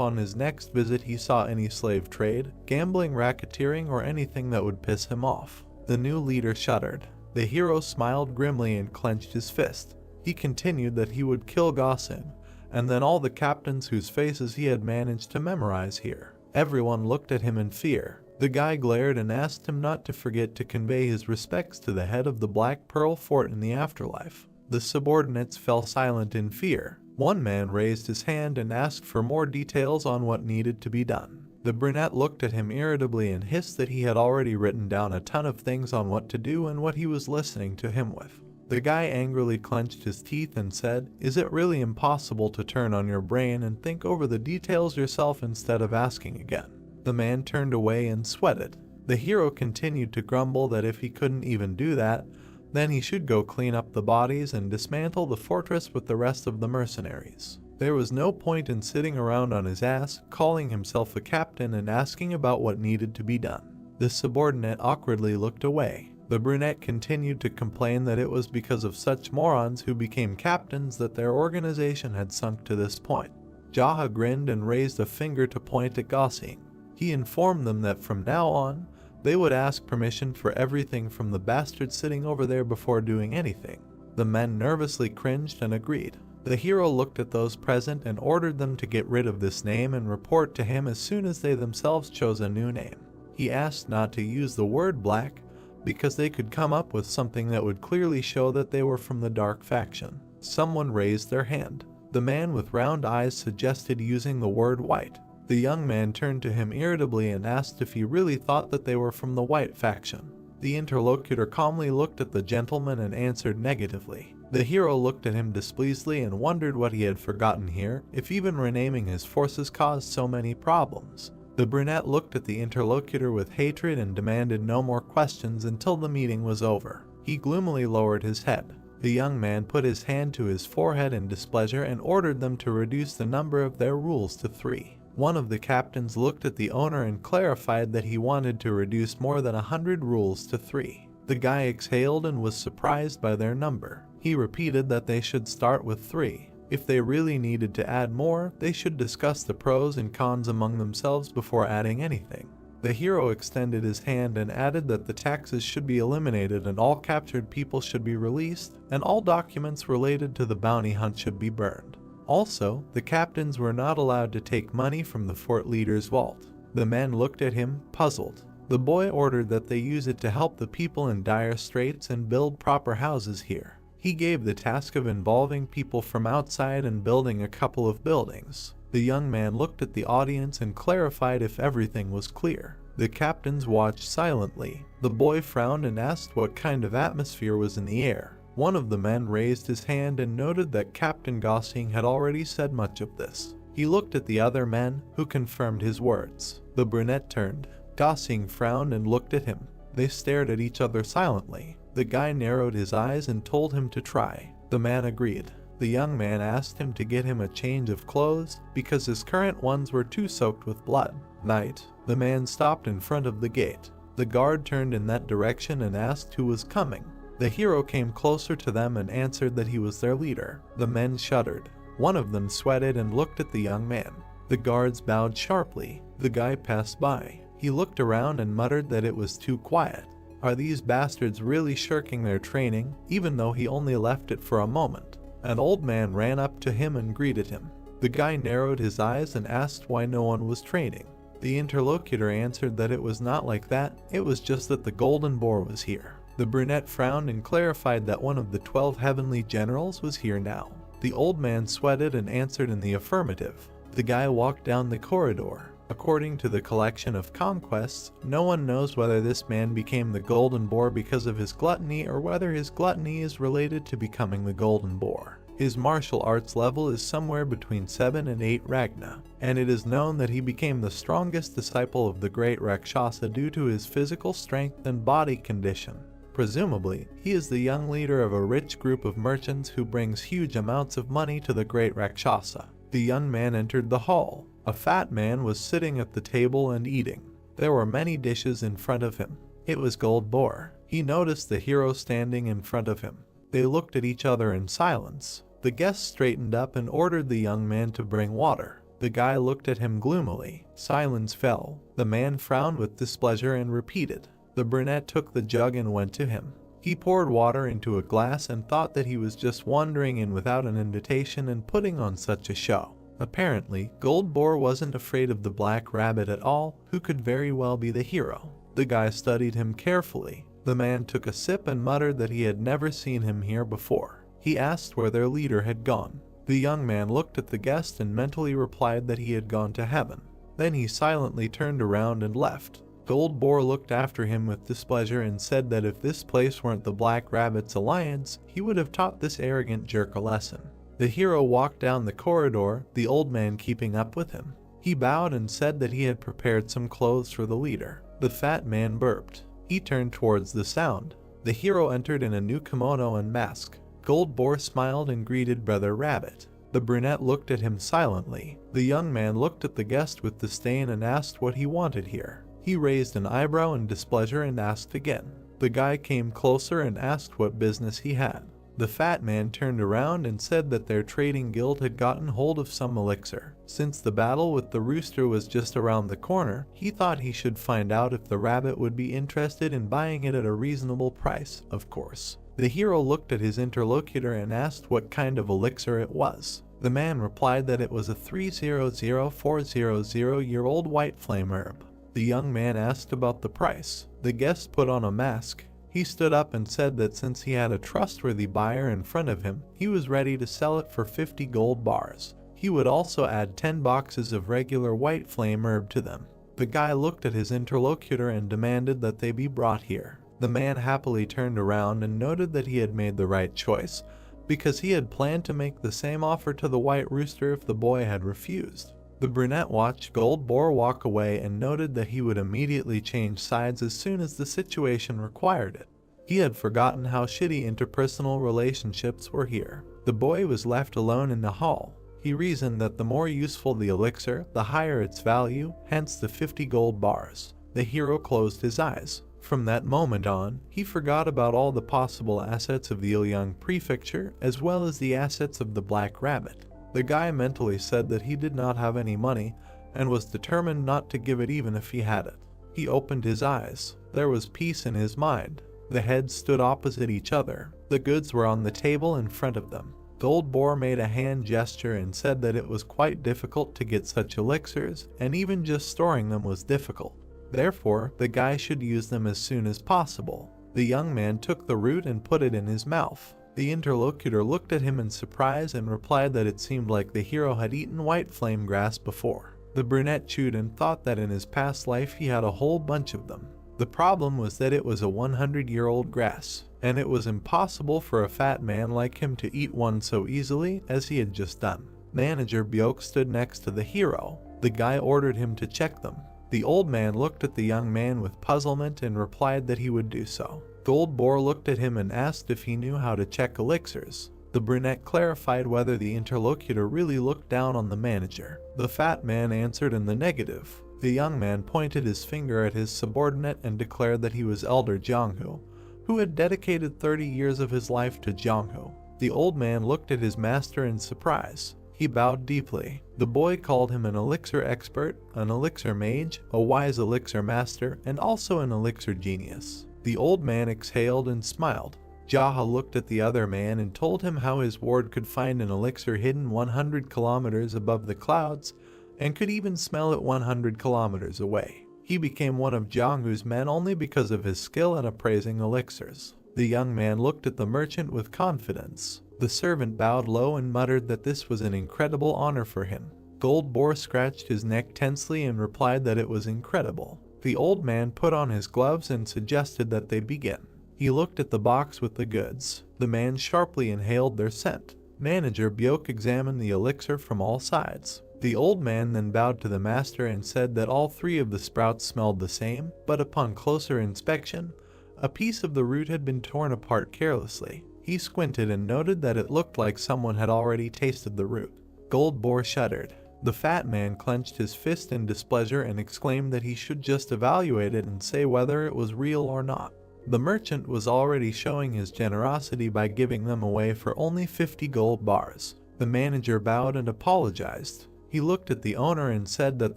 on his next visit he saw any slave trade, gambling, racketeering, or anything that would piss him off. The new leader shuddered. The hero smiled grimly and clenched his fist. He continued that he would kill Gosin, and then all the captains whose faces he had managed to memorize here. Everyone looked at him in fear. The guy glared and asked him not to forget to convey his respects to the head of the Black Pearl Fort in the afterlife. The subordinates fell silent in fear. One man raised his hand and asked for more details on what needed to be done. The brunette looked at him irritably and hissed that he had already written down a ton of things on what to do and what he was listening to him with. The guy angrily clenched his teeth and said, "Is it really impossible to turn on your brain and think over the details yourself instead of asking again?" The man turned away and sweated. The hero continued to grumble that if he couldn't even do that, then he should go clean up the bodies and dismantle the fortress with the rest of the mercenaries. There was no point in sitting around on his ass, calling himself a captain and asking about what needed to be done. The subordinate awkwardly looked away. The brunette continued to complain that it was because of such morons who became captains that their organization had sunk to this point. Jaha grinned and raised a finger to point at Gosing. He informed them that from now on, they would ask permission for everything from the bastard sitting over there before doing anything. The men nervously cringed and agreed. The hero looked at those present and ordered them to get rid of this name and report to him as soon as they themselves chose a new name. He asked not to use the word black because they could come up with something that would clearly show that they were from the dark faction. Someone raised their hand. The man with round eyes suggested using the word white. The young man turned to him irritably and asked if he really thought that they were from the white faction. The interlocutor calmly looked at the gentleman and answered negatively. The hero looked at him displeasedly and wondered what he had forgotten here, if even renaming his forces caused so many problems. The brunette looked at the interlocutor with hatred and demanded no more questions until the meeting was over. He gloomily lowered his head. The young man put his hand to his forehead in displeasure and ordered them to reduce the number of their rules to 3. One of the captains looked at the owner and clarified that he wanted to reduce more than 100 rules to 3. The guy exhaled and was surprised by their number. He repeated that they should start with 3. If they really needed to add more, they should discuss the pros and cons among themselves before adding anything. The hero extended his hand and added that the taxes should be eliminated and all captured people should be released, and all documents related to the bounty hunt should be burned. Also, the captains were not allowed to take money from the fort leader's vault. The men looked at him, puzzled. The boy ordered that they use it to help the people in dire straits and build proper houses here. He gave the task of involving people from outside and building a couple of buildings. The young man looked at the audience and clarified if everything was clear. The captains watched silently. The boy frowned and asked what kind of atmosphere was in the air. One of the men raised his hand and noted that Captain Gossing had already said much of this. He looked at the other men, who confirmed his words. The brunette turned. Gossing frowned and looked at him. They stared at each other silently. The guy narrowed his eyes and told him to try. The man agreed. The young man asked him to get him a change of clothes because his current ones were too soaked with blood. Night. The man stopped in front of the gate. The guard turned in that direction and asked who was coming. The hero came closer to them and answered that he was their leader. The men shuddered. One of them sweated and looked at the young man. The guards bowed sharply. The guy passed by. He looked around and muttered that it was too quiet. Are these bastards really shirking their training, even though he only left it for a moment? An old man ran up to him and greeted him. The guy narrowed his eyes and asked why no one was training. The interlocutor answered that it was not like that, it was just that the golden boar was here. The brunette frowned and clarified that one of the 12 heavenly generals was here now. The old man sweated and answered in the affirmative. The guy walked down the corridor. According to the collection of conquests, no one knows whether this man became the golden boar because of his gluttony or whether his gluttony is related to becoming the golden boar. His martial arts level is somewhere between 7 and 8 Ragna, and it is known that he became the strongest disciple of the great Rakshasa due to his physical strength and body condition. Presumably, he is the young leader of a rich group of merchants who brings huge amounts of money to the great Rakshasa. The young man entered the hall. A fat man was sitting at the table and eating. There were many dishes in front of him. It was Gold Boar. He noticed the hero standing in front of him. They looked at each other in silence. The guest straightened up and ordered the young man to bring water. The guy looked at him gloomily. Silence fell. The man frowned with displeasure and repeated. The brunette took the jug and went to him. He poured water into a glass and thought that he was just wandering in without an invitation and putting on such a show. Apparently, Gold Boar wasn't afraid of the black rabbit at all, who could very well be the hero. The guy studied him carefully. The man took a sip and muttered that he had never seen him here before. He asked where their leader had gone. The young man looked at the guest and mentally replied that he had gone to heaven. Then he silently turned around and left. Gold Boar looked after him with displeasure and said that if this place weren't the Black Rabbit's alliance, he would have taught this arrogant jerk a lesson. The hero walked down the corridor, the old man keeping up with him. He bowed and said that he had prepared some clothes for the leader. The fat man burped. He turned towards the sound. The hero entered in a new kimono and mask. Gold Boar smiled and greeted Brother Rabbit. The brunette looked at him silently. The young man looked at the guest with disdain and asked what he wanted here. He raised an eyebrow in displeasure and asked again. The guy came closer and asked what business he had. The fat man turned around and said that their trading guild had gotten hold of some elixir. Since the battle with the rooster was just around the corner, he thought he should find out if the rabbit would be interested in buying it at a reasonable price, of course. The hero looked at his interlocutor and asked what kind of elixir it was. The man replied that it was a 300400-year-old white flame herb. The young man asked about the price. The guest put on a mask. He stood up and said that since he had a trustworthy buyer in front of him, he was ready to sell it for 50 gold bars. He would also add 10 boxes of regular white flame herb to them. The guy looked at his interlocutor and demanded that they be brought here. The man happily turned around and noted that he had made the right choice, because he had planned to make the same offer to the white rooster if the boy had refused. The brunette watched Gold Boar walk away and noted that he would immediately change sides as soon as the situation required it. He had forgotten how shitty interpersonal relationships were here. The boy was left alone in the hall. He reasoned that the more useful the elixir, the higher its value, hence the 50 gold bars. The hero closed his eyes. From that moment on, he forgot about all the possible assets of the Ilyang prefecture as well as the assets of the Black Rabbit. The guy mentally said that he did not have any money and was determined not to give it even if he had it. He opened his eyes. There was peace in his mind. The heads stood opposite each other. The goods were on the table in front of them. Gold Boar made a hand gesture and said that it was quite difficult to get such elixirs, and even just storing them was difficult. Therefore, the guy should use them as soon as possible. The young man took the root and put it in his mouth. The interlocutor looked at him in surprise and replied that it seemed like the hero had eaten white flame grass before. The brunette chewed and thought that in his past life he had a whole bunch of them. The problem was that it was a 100-year-old grass, and it was impossible for a fat man like him to eat one so easily as he had just done. Manager Byok stood next to the hero. The guy ordered him to check them. The old man looked at the young man with puzzlement and replied that he would do so. Gold Boar looked at him and asked if he knew how to check elixirs. The brunette clarified whether the interlocutor really looked down on the manager. The fat man answered in the negative. The young man pointed his finger at his subordinate and declared that he was Elder Jongho, who had dedicated 30 years of his life to Jongho. The old man looked at his master in surprise. He bowed deeply. The boy called him an elixir expert, an elixir mage, a wise elixir master, and also an elixir genius. The old man exhaled and smiled. Jaha looked at the other man and told him how his ward could find an elixir hidden 100 kilometers above the clouds and could even smell it 100 kilometers away. He became one of Jonghu's men only because of his skill at appraising elixirs. The young man looked at the merchant with confidence. The servant bowed low and muttered that this was an incredible honor for him. Gold Boar scratched his neck tensely and replied that it was incredible. The old man put on his gloves and suggested that they begin. He looked at the box with the goods. The man sharply inhaled their scent. Manager Byok examined the elixir from all sides. The old man then bowed to the master and said that all three of the sprouts smelled the same, but upon closer inspection, a piece of the root had been torn apart carelessly. He squinted and noted that it looked like someone had already tasted the root. Gold Boar shuddered. The fat man clenched his fist in displeasure and exclaimed that he should just evaluate it and say whether it was real or not. The merchant was already showing his generosity by giving them away for only 50 gold bars. The manager bowed and apologized. He looked at the owner and said that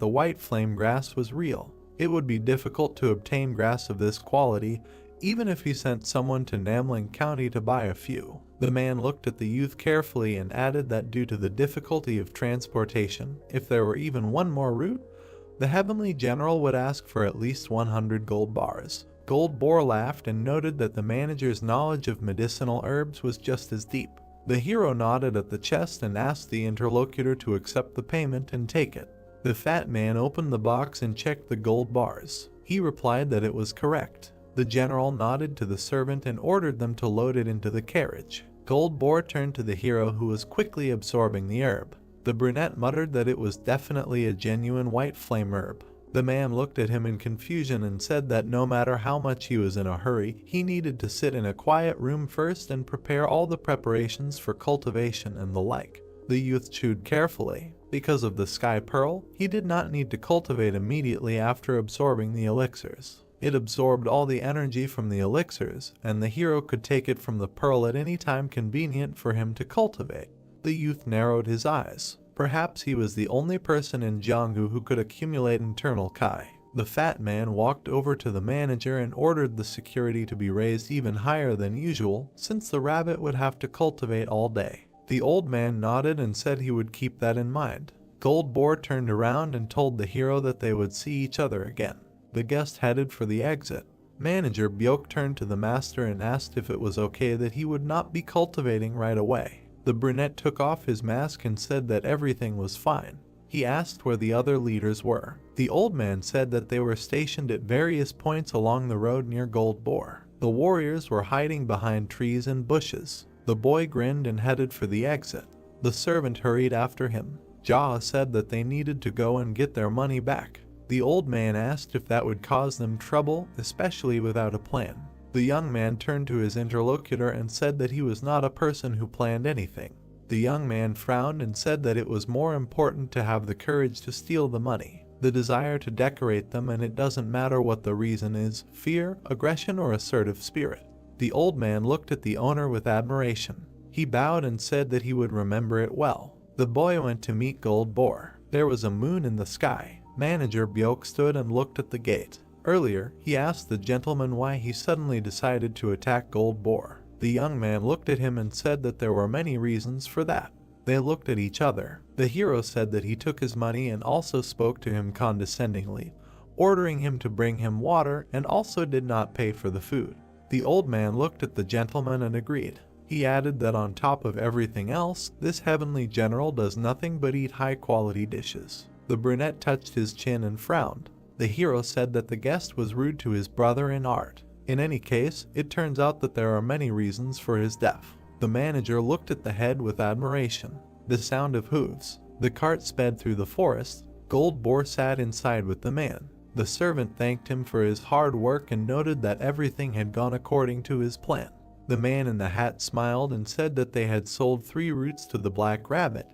the white flame grass was real. It would be difficult to obtain grass of this quality, even if he sent someone to Namling County to buy a few. The man looked at the youth carefully and added that due to the difficulty of transportation, if there were even one more route, the heavenly general would ask for at least 100 gold bars. Gold Boar laughed and noted that the manager's knowledge of medicinal herbs was just as deep. The hero nodded at the chest and asked the interlocutor to accept the payment and take it. The fat man opened the box and checked the gold bars. He replied that it was correct. The general nodded to the servant and ordered them to load it into the carriage. Gold Boar turned to the hero, who was quickly absorbing the herb. The brunette muttered that it was definitely a genuine white flame herb. The man looked at him in confusion and said that no matter how much he was in a hurry, he needed to sit in a quiet room first and prepare all the preparations for cultivation and the like. The youth chewed carefully. Because of the sky pearl, he did not need to cultivate immediately after absorbing the elixirs. It absorbed all the energy from the elixirs, and the hero could take it from the pearl at any time convenient for him to cultivate. The youth narrowed his eyes. Perhaps he was the only person in Jonghu who could accumulate internal Kai. The fat man walked over to the manager and ordered the security to be raised even higher than usual, since the rabbit would have to cultivate all day. The old man nodded and said he would keep that in mind. Gold Boar turned around and told the hero that they would see each other again. The guest headed for the exit. Manager Byok turned to the master and asked if it was okay that he would not be cultivating right away. The brunette took off his mask and said that everything was fine. He asked where the other leaders were. The old man said that they were stationed at various points along the road near Gold Boar. The warriors were hiding behind trees and bushes. The boy grinned and headed for the exit. The servant hurried after him. Jaha said that they needed to go and get their money back. The old man asked if that would cause them trouble, especially without a plan. The young man turned to his interlocutor and said that he was not a person who planned anything. The young man frowned and said that it was more important to have the courage to steal the money, the desire to decorate them, and it doesn't matter what the reason is, fear, aggression, or assertive spirit. The old man looked at the owner with admiration. He bowed and said that he would remember it well. The boy went to meet Gold Boar. There was a moon in the sky. Manager Byok stood and looked at the gate. Earlier, he asked the gentleman why he suddenly decided to attack Gold Boar. The young man looked at him and said that there were many reasons for that. They looked at each other. The hero said that he took his money and also spoke to him condescendingly, ordering him to bring him water and also did not pay for the food. The old man looked at the gentleman and agreed. He added that on top of everything else, this heavenly general does nothing but eat high-quality dishes. The brunette touched his chin and frowned. The hero said that the guest was rude to his brother in art. In any case, it turns out that there are many reasons for his death. The manager looked at the head with admiration. The sound of hooves. The cart sped through the forest. Gold Boar sat inside with the man. The servant thanked him for his hard work and noted that everything had gone according to his plan. The man in the hat smiled and said that they had sold 3 roots to the black rabbit,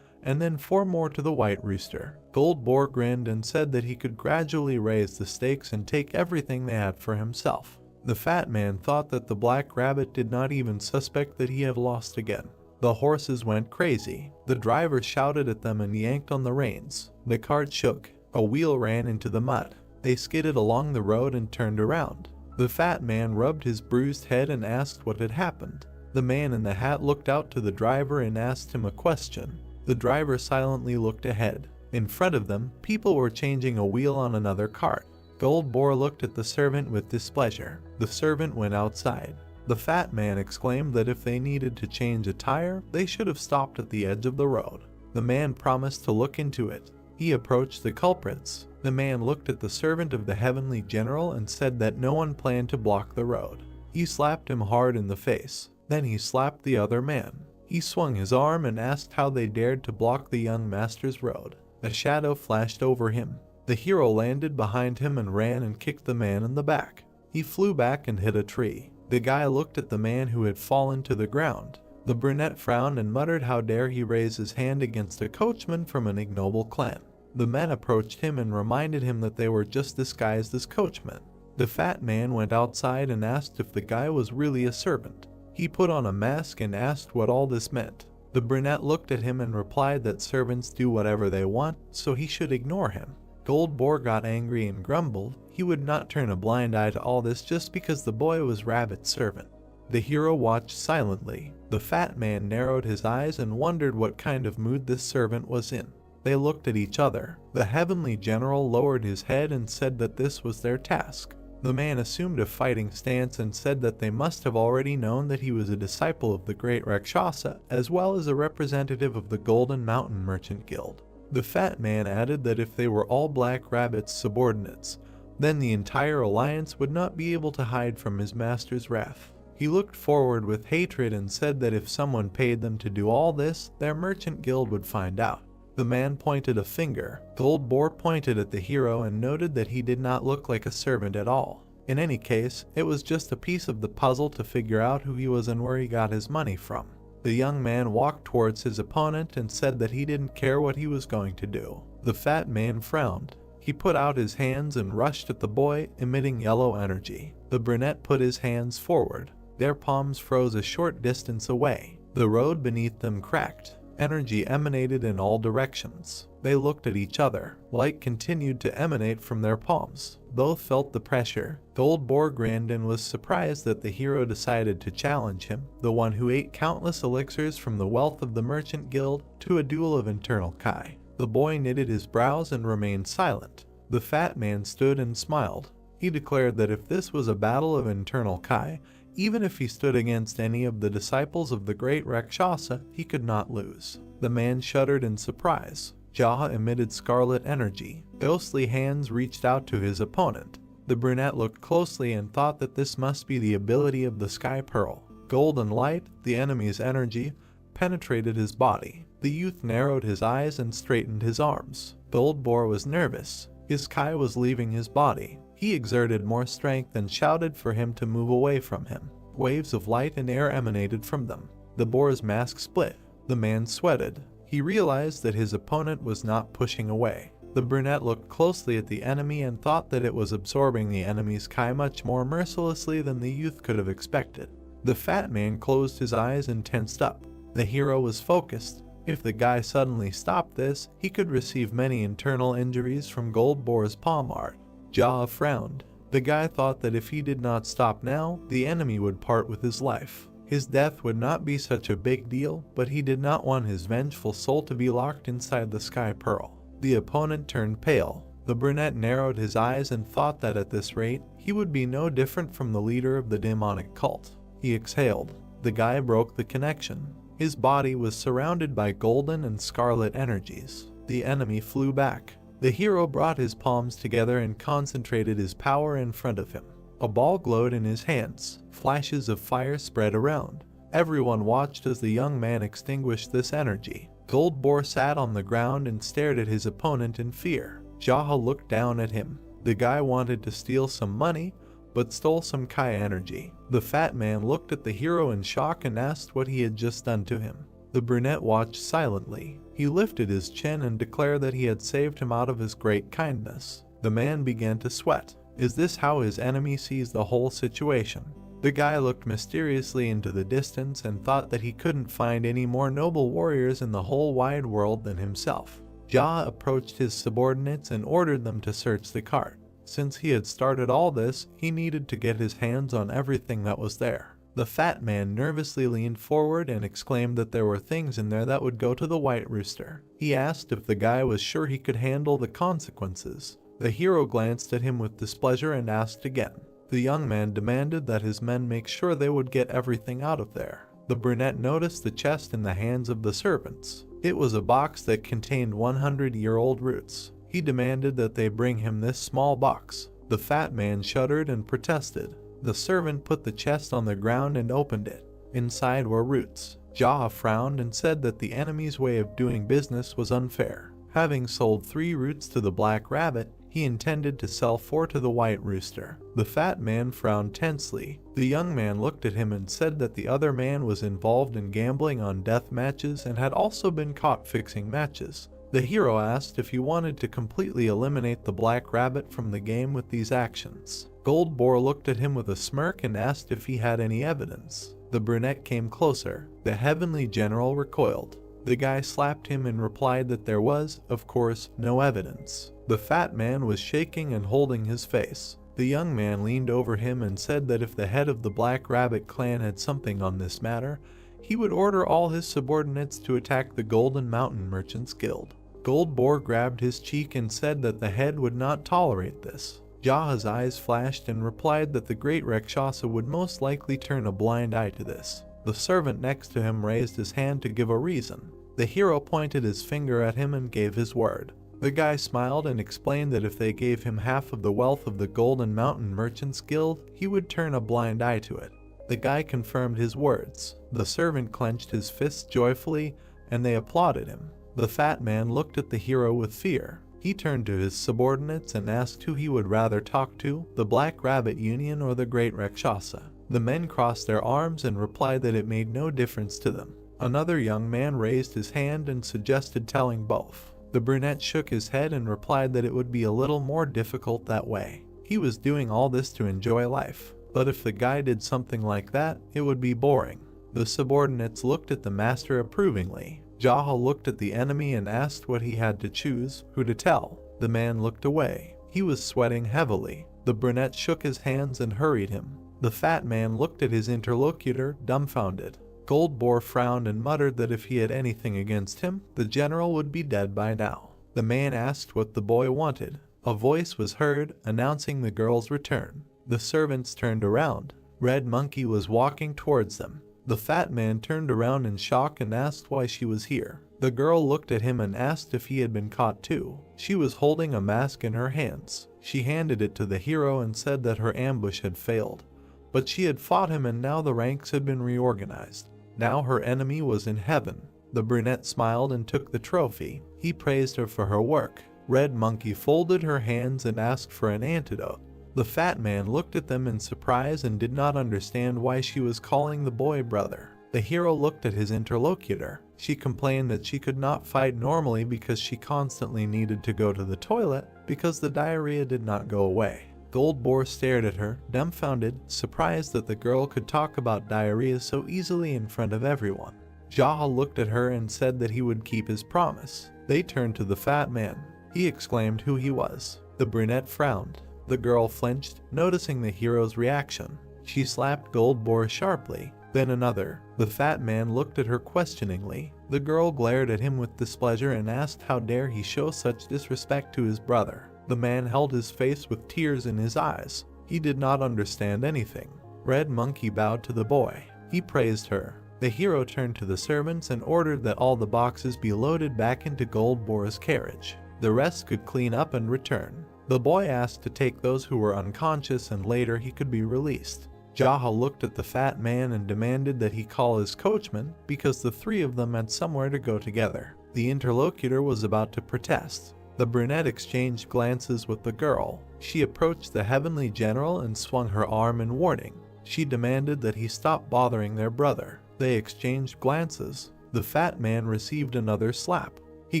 and then 4 more to the white rooster. Gold Boar grinned and said that he could gradually raise the stakes and take everything they had for himself. The fat man thought that the black rabbit did not even suspect that he had lost again. The horses went crazy. The driver shouted at them and yanked on the reins. The cart shook. A wheel ran into the mud. They skidded along the road and turned around. The fat man rubbed his bruised head and asked what had happened. The man in the hat looked out to the driver and asked him a question. The driver silently looked ahead. In front of them, people were changing a wheel on another cart. Gold Boar looked at the servant with displeasure. The servant went outside. The fat man exclaimed that if they needed to change a tire, they should have stopped at the edge of the road. The man promised to look into it. He approached the culprits. The man looked at the servant of the heavenly general and said that no one planned to block the road. He slapped him hard in the face. Then he slapped the other man. He swung his arm and asked how they dared to block the young master's road. A shadow flashed over him. The hero landed behind him and ran and kicked the man in the back. He flew back and hit a tree. The guy looked at the man who had fallen to the ground. The brunette frowned and muttered, how dare he raise his hand against a coachman from an ignoble clan. The men approached him and reminded him that they were just disguised as coachmen. The fat man went outside and asked if the guy was really a servant. He put on a mask and asked what all this meant. The brunette looked at him and replied that servants do whatever they want, so he should ignore him. Gold Boar got angry and grumbled he would not turn a blind eye to all this just because the boy was Rabbit's servant. The hero watched silently. The fat man narrowed his eyes and wondered what kind of mood this servant was in. They looked at each other. The heavenly general lowered his head and said that this was their task. The man assumed a fighting stance and said that they must have already known that he was a disciple of the great Rakshasa, as well as a representative of the Golden Mountain Merchant Guild. The fat man added that if they were all Black Rabbit's subordinates, then the entire alliance would not be able to hide from his master's wrath. He looked forward with hatred and said that if someone paid them to do all this, their merchant guild would find out. The man pointed a finger. Gold Boar pointed at the hero and noted that he did not look like a servant at all. In any case, it was just a piece of the puzzle to figure out who he was and where he got his money from. The young man walked towards his opponent and said that he didn't care what he was going to do. The fat man frowned. He put out his hands and rushed at the boy, emitting yellow energy. The brunette put his hands forward. Their palms froze a short distance away. The road beneath them cracked. Energy emanated in all directions. They looked at each other. Light continued to emanate from their palms. Both felt the pressure. Gold Boar grinned and was surprised that the hero decided to challenge him, the one who ate countless elixirs from the wealth of the Merchant Guild, to a duel of internal Kai. The boy knitted his brows and remained silent. The fat man stood and smiled. He declared that if this was a battle of internal Kai, even if he stood against any of the disciples of the great Rakshasa, he could not lose. The man shuddered in surprise. Jaha emitted scarlet energy. Ghostly hands reached out to his opponent. The brunette looked closely and thought that this must be the ability of the Sky Pearl. Golden light, the enemy's energy, penetrated his body. The youth narrowed his eyes and straightened his arms. Gold Boar was nervous. His Kai was leaving his body. He exerted more strength and shouted for him to move away from him. Waves of light and air emanated from them. The boar's mask split. The man sweated. He realized that his opponent was not pushing away. The brunette looked closely at the enemy and thought that it was absorbing the enemy's Kai much more mercilessly than the youth could have expected. The fat man closed his eyes and tensed up. The hero was focused. If the guy suddenly stopped this, he could receive many internal injuries from Gold Boar's palm art. Jaha frowned. The guy thought that if he did not stop now, the enemy would part with his life. His death would not be such a big deal, but he did not want his vengeful soul to be locked inside the Sky Pearl. The opponent turned pale. The brunette narrowed his eyes and thought that at this rate, he would be no different from the leader of the demonic cult. He exhaled. The guy broke the connection. His body was surrounded by golden and scarlet energies. The enemy flew back. The hero brought his palms together and concentrated his power in front of him. A ball glowed in his hands. Flashes of fire spread around. Everyone watched as the young man extinguished this energy. Gold Boar sat on the ground and stared at his opponent in fear. Jaha looked down at him. The guy wanted to steal some money, but stole some Kai energy. The fat man looked at the hero in shock and asked what he had just done to him. The brunette watched silently. He lifted his chin and declared that he had saved him out of his great kindness. The man began to sweat. Is this how his enemy sees the whole situation? The guy looked mysteriously into the distance and thought that he couldn't find any more noble warriors in the whole wide world than himself. Jaha approached his subordinates and ordered them to search the cart. Since he had started all this, he needed to get his hands on everything that was there. The fat man nervously leaned forward and exclaimed that there were things in there that would go to the white rooster. He asked if the guy was sure he could handle the consequences. The hero glanced at him with displeasure and asked again. The young man demanded that his men make sure they would get everything out of there. The brunette noticed the chest in the hands of the servants. It was a box that contained 100-year-old roots. He demanded that they bring him this small box. The fat man shuddered and protested. The servant put the chest on the ground and opened it. Inside were roots. Jaha frowned and said that the enemy's way of doing business was unfair. Having sold 3 roots to the black rabbit, he intended to sell 4 to the white rooster. The fat man frowned tensely. The young man looked at him and said that the other man was involved in gambling on death matches and had also been caught fixing matches. The hero asked if he wanted to completely eliminate the black rabbit from the game with these actions. Gold Boar looked at him with a smirk and asked if he had any evidence. The brunette came closer. The heavenly general recoiled. The guy slapped him and replied that there was, of course, no evidence. The fat man was shaking and holding his face. The young man leaned over him and said that if the head of the Black Rabbit clan had something on this matter, he would order all his subordinates to attack the Golden Mountain Merchants Guild. Gold Boar grabbed his cheek and said that the head would not tolerate this. Jaha's eyes flashed and replied that the great Rakshasa would most likely turn a blind eye to this. The servant next to him raised his hand to give a reason. The hero pointed his finger at him and gave his word. The guy smiled and explained that if they gave him half of the wealth of the Golden Mountain Merchants Guild, he would turn a blind eye to it. The guy confirmed his words. The servant clenched his fists joyfully, and they applauded him. The fat man looked at the hero with fear. He turned to his subordinates and asked who he would rather talk to, the Black Rabbit Union or the Great Rakshasa. The men crossed their arms and replied that it made no difference to them. Another young man raised his hand and suggested telling both. The brunette shook his head and replied that it would be a little more difficult that way. He was doing all this to enjoy life, but if the guy did something like that, it would be boring. The subordinates looked at the master approvingly. Jaha looked at the enemy and asked what he had to choose, who to tell. The man looked away. He was sweating heavily. The brunette shook his hands and hurried him. The fat man looked at his interlocutor, dumbfounded. Gold Boar frowned and muttered that if he had anything against him, the general would be dead by now. The man asked what the boy wanted. A voice was heard, announcing the girl's return. The servants turned around. Red Monkey was walking towards them. The fat man turned around in shock and asked why she was here. The girl looked at him and asked if he had been caught too. She was holding a mask in her hands. She handed it to the hero and said that her ambush had failed. But she had fought him and now the ranks had been reorganized. Now her enemy was in heaven. The brunette smiled and took the trophy. He praised her for her work. Red Monkey folded her hands and asked for an antidote. The fat man looked at them in surprise and did not understand why she was calling the boy brother. The hero looked at his interlocutor. She complained that she could not fight normally because she constantly needed to go to the toilet because the diarrhea did not go away. Gold Boar stared at her, dumbfounded, surprised that the girl could talk about diarrhea so easily in front of everyone. Jaha looked at her and said that he would keep his promise. They turned to the fat man. He exclaimed who he was. The brunette frowned. The girl flinched, noticing the hero's reaction. She slapped Gold Boar sharply, then another. The fat man looked at her questioningly. The girl glared at him with displeasure and asked how dare he show such disrespect to his brother. The man held his face with tears in his eyes. He did not understand anything. Red Monkey bowed to the boy. He praised her. The hero turned to the servants and ordered that all the boxes be loaded back into Gold Boar's carriage. The rest could clean up and return. The boy asked to take those who were unconscious and later he could be released. Yahello looked at the fat man and demanded that he call his coachman because the three of them had somewhere to go together. The interlocutor was about to protest. The brunette exchanged glances with the girl. She approached the heavenly general and swung her arm in warning. She demanded that he stop bothering their brother. They exchanged glances. The fat man received another slap. He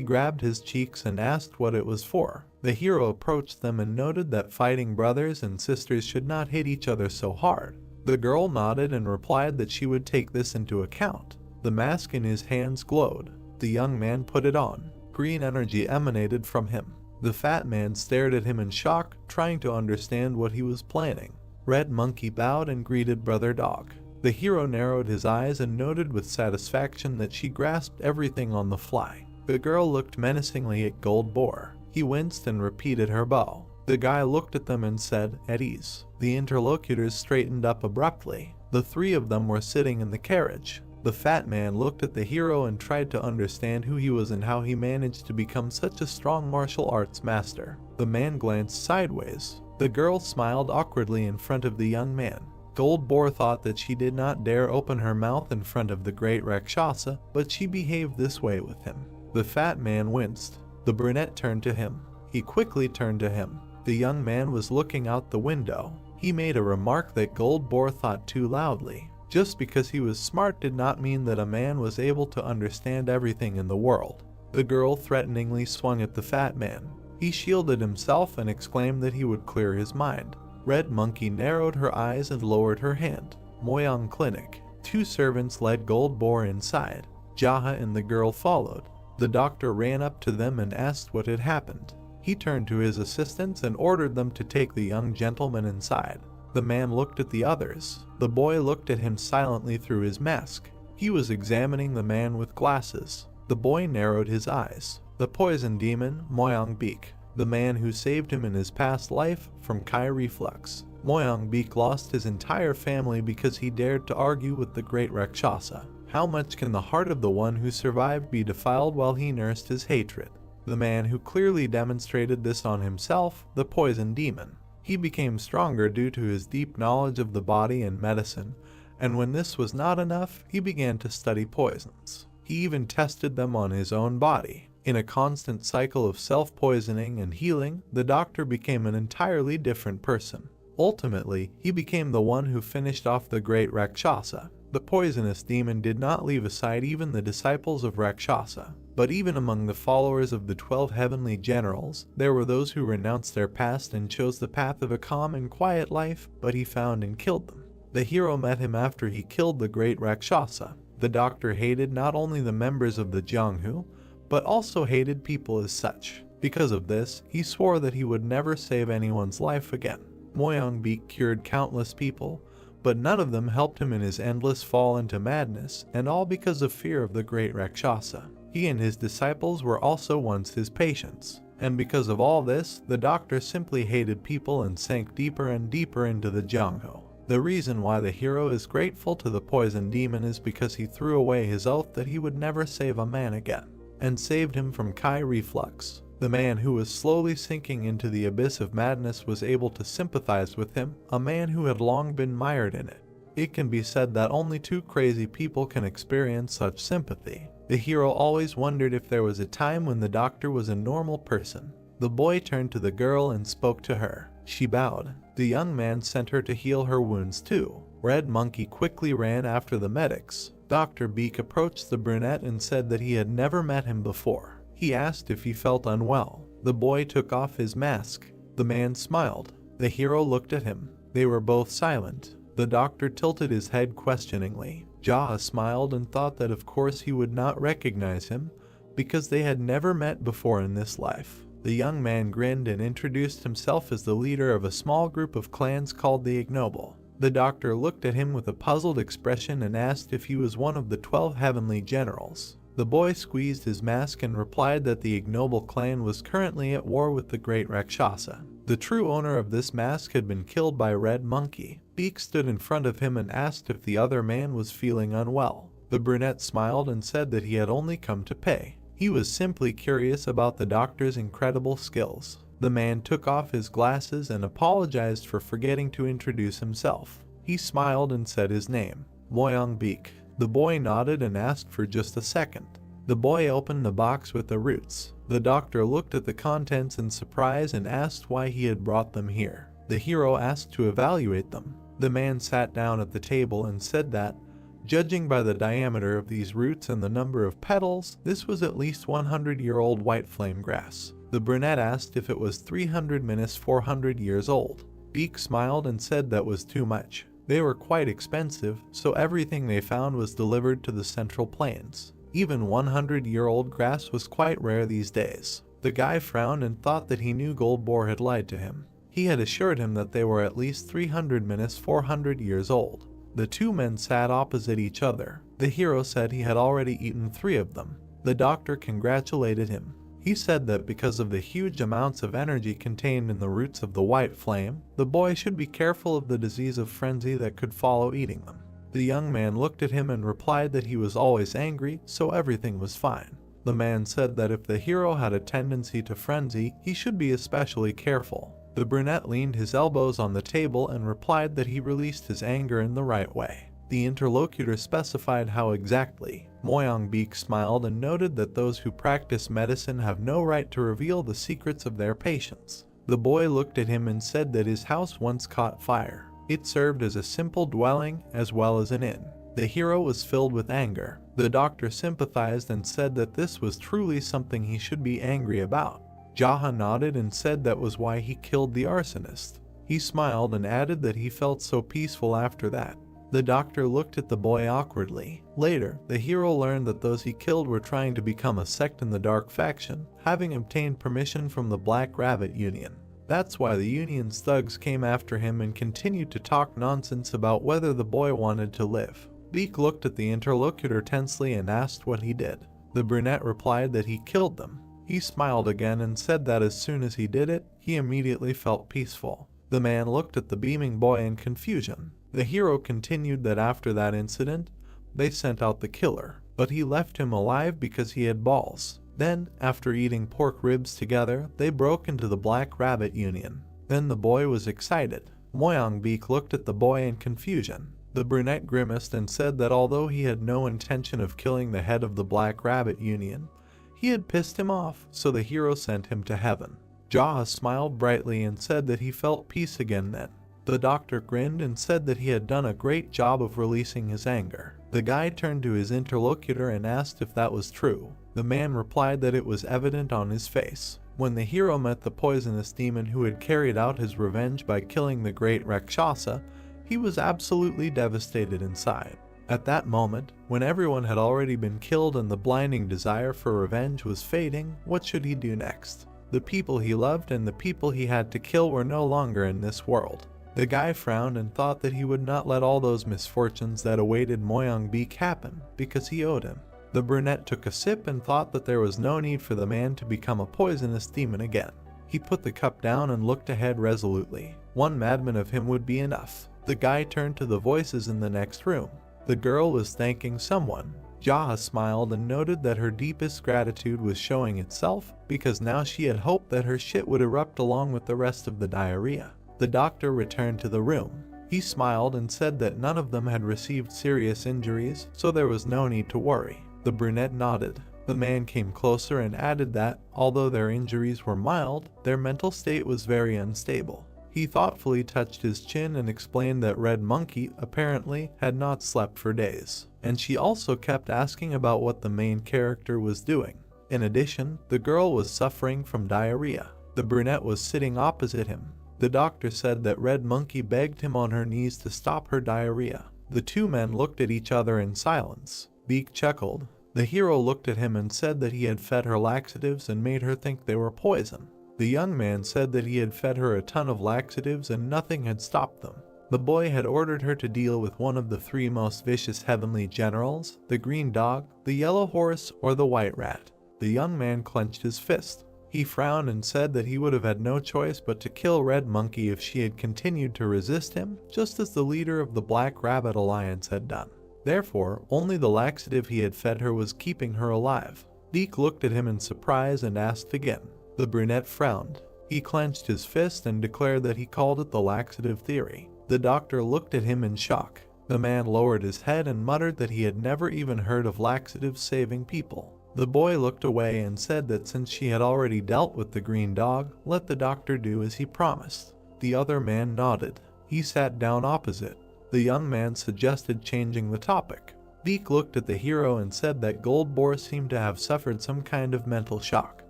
grabbed his cheeks and asked what it was for. The hero approached them and noted that fighting brothers and sisters should not hit each other so hard. The girl nodded and replied that she would take this into account. The mask in his hands glowed. The young man put it on. Green energy emanated from him. The fat man stared at him in shock, trying to understand what he was planning. Red Monkey bowed and greeted Brother Dog. The hero narrowed his eyes and noted with satisfaction that she grasped everything on the fly. The girl looked menacingly at Gold Boar. He winced and repeated her bow. The guy looked at them and said, "At ease." The interlocutors straightened up abruptly. The three of them were sitting in the carriage. The fat man looked at the hero and tried to understand who he was and how he managed to become such a strong martial arts master. The man glanced sideways. The girl smiled awkwardly in front of the young man. Gold Boar thought that she did not dare open her mouth in front of the great Rakshasa, but she behaved this way with him. The fat man winced. The brunette turned to him. He quickly turned to him. The young man was looking out the window. He made a remark that Gold Boar thought too loudly. Just because he was smart did not mean that a man was able to understand everything in the world. The girl threateningly swung at the fat man. He shielded himself and exclaimed that he would clear his mind. Red Monkey narrowed her eyes and lowered her hand. Moyang Clinic. Two servants led Gold Boar inside. Jaha and the girl followed. The doctor ran up to them and asked what had happened. He turned to his assistants and ordered them to take the young gentleman inside. The man looked at the others. The boy looked at him silently through his mask. He was examining the man with glasses. The boy narrowed his eyes. The poison demon, Moyang Beek. The man who saved him in his past life from Kai reflux. Moyang Beek lost his entire family because he dared to argue with the great Rakshasa. How much can the heart of the one who survived be defiled while he nursed his hatred? The man who clearly demonstrated this on himself, the poison demon. He became stronger due to his deep knowledge of the body and medicine, and when this was not enough, he began to study poisons. He even tested them on his own body. In a constant cycle of self-poisoning and healing, the doctor became an entirely different person. Ultimately, he became the one who finished off the great Rakshasa. The poisonous demon did not leave aside even the disciples of Rakshasa. But even among the followers of the 12 heavenly generals, there were those who renounced their past and chose the path of a calm and quiet life, but he found and killed them. The hero met him after he killed the great Rakshasa. The doctor hated not only the members of the Jianghu, but also hated people as such. Because of this, he swore that he would never save anyone's life again. Moyang Beek cured countless people, but none of them helped him in his endless fall into madness, and all because of fear of the great Rakshasa. He and his disciples were also once his patients, and because of all this, the doctor simply hated people and sank deeper and deeper into the Jianghu. The reason why the hero is grateful to the poison demon is because he threw away his oath that he would never save a man again, and saved him from Kai reflux. The man who was slowly sinking into the abyss of madness was able to sympathize with him, a man who had long been mired in it. It can be said that only two crazy people can experience such sympathy. The hero always wondered if there was a time when the doctor was a normal person. The boy turned to the girl and spoke to her. She bowed. The young man sent her to heal her wounds too. Red Monkey quickly ran after the medics. Dr. Beek approached the brunette and said that he had never met him before. He asked if he felt unwell. The boy took off his mask. The man smiled. The hero looked at him. They were both silent. The doctor tilted his head questioningly. Jaha smiled and thought that of course he would not recognize him, because they had never met before in this life. The young man grinned and introduced himself as the leader of a small group of clans called the Ignoble. The doctor looked at him with a puzzled expression and asked if he was one of the 12 heavenly generals. The boy squeezed his mask and replied that the ignoble clan was currently at war with the great Rakshasa. The true owner of this mask had been killed by Red Monkey. Beak stood in front of him and asked if the other man was feeling unwell. The brunette smiled and said that he had only come to pay. He was simply curious about the doctor's incredible skills. The man took off his glasses and apologized for forgetting to introduce himself. He smiled and said his name, Moyang Beak. The boy nodded and asked for just a second. The boy opened the box with the roots. The doctor looked at the contents in surprise and asked why he had brought them here. The hero asked to evaluate them. The man sat down at the table and said that, judging by the diameter of these roots and the number of petals, this was at least 100-year-old white flame grass. The brunette asked if it was 300-400 years old. Beak smiled and said that was too much. They were quite expensive, so everything they found was delivered to the Central Plains. Even 100-year-old grass was quite rare these days. The guy frowned and thought that he knew Goldboar had lied to him. He had assured him that they were at least 300-400 years old. The two men sat opposite each other. The hero said he had already eaten 3 of them. The doctor congratulated him. He said that because of the huge amounts of energy contained in the roots of the white flame, the boy should be careful of the disease of frenzy that could follow eating them. The young man looked at him and replied that he was always angry, so everything was fine. The man said that if the hero had a tendency to frenzy, he should be especially careful. The brunette leaned his elbows on the table and replied that he released his anger in the right way. The interlocutor specified how exactly. Moyang Beak smiled and noted that those who practice medicine have no right to reveal the secrets of their patients. The boy looked at him and said that his house once caught fire. It served as a simple dwelling as well as an inn. The hero was filled with anger. The doctor sympathized and said that this was truly something he should be angry about. Jaha nodded and said that was why he killed the arsonist. He smiled and added that he felt so peaceful after that. The doctor looked at the boy awkwardly. Later, the hero learned that those he killed were trying to become a sect in the Dark Faction, having obtained permission from the Black Rabbit Union. That's why the Union's thugs came after him and continued to talk nonsense about whether the boy wanted to live. Beak looked at the interlocutor tensely and asked what he did. The brunette replied that he killed them. He smiled again and said that as soon as he did it, he immediately felt peaceful. The man looked at the beaming boy in confusion. The hero continued that after that incident, they sent out the killer, but he left him alive because he had balls. Then, after eating pork ribs together, they broke into the Black Rabbit Union. Then the boy was excited. Moyang Beak looked at the boy in confusion. The brunette grimaced and said that although he had no intention of killing the head of the Black Rabbit Union, he had pissed him off, so the hero sent him to heaven. Jaha smiled brightly and said that he felt peace again then. The doctor grinned and said that he had done a great job of releasing his anger. The guy turned to his interlocutor and asked if that was true. The man replied that it was evident on his face. When the hero met the poisonous demon who had carried out his revenge by killing the great Rakshasa, he was absolutely devastated inside. At that moment, when everyone had already been killed and the blinding desire for revenge was fading, what should he do next? The people he loved and the people he had to kill were no longer in this world. The guy frowned and thought that he would not let all those misfortunes that awaited Moyang Beak happen, because he owed him. The brunette took a sip and thought that there was no need for the man to become a poisonous demon again. He put the cup down and looked ahead resolutely. One madman of him would be enough. The guy turned to the voices in the next room. The girl was thanking someone. Jaha smiled and noted that her deepest gratitude was showing itself, because now she had hoped that her shit would erupt along with the rest of the diarrhea. The doctor returned to the room. He smiled and said that none of them had received serious injuries, so there was no need to worry. The brunette nodded. The man came closer and added that, although their injuries were mild, their mental state was very unstable. He thoughtfully touched his chin and explained that Red Monkey, apparently, had not slept for days. And she also kept asking about what the main character was doing. In addition, the girl was suffering from diarrhea. The brunette was sitting opposite him. The doctor said that Red Monkey begged him on her knees to stop her diarrhea. The two men looked at each other in silence. Beak chuckled. The hero looked at him and said that he had fed her laxatives and made her think they were poison. The young man said that he had fed her a ton of laxatives and nothing had stopped them. The boy had ordered her to deal with one of the three most vicious heavenly generals, the green dog, the yellow horse, or the white rat. The young man clenched his fist. He frowned and said that he would have had no choice but to kill Red Monkey if she had continued to resist him, just as the leader of the Black Rabbit Alliance had done. Therefore, only the laxative he had fed her was keeping her alive. Deke looked at him in surprise and asked again. The brunette frowned. He clenched his fist and declared that he called it the laxative theory. The doctor looked at him in shock. The man lowered his head and muttered that he had never even heard of laxatives saving people. The boy looked away and said that since she had already dealt with the green dog, let the doctor do as he promised. The other man nodded. He sat down opposite. The young man suggested changing the topic. Deke looked at the hero and said that Goldboar seemed to have suffered some kind of mental shock.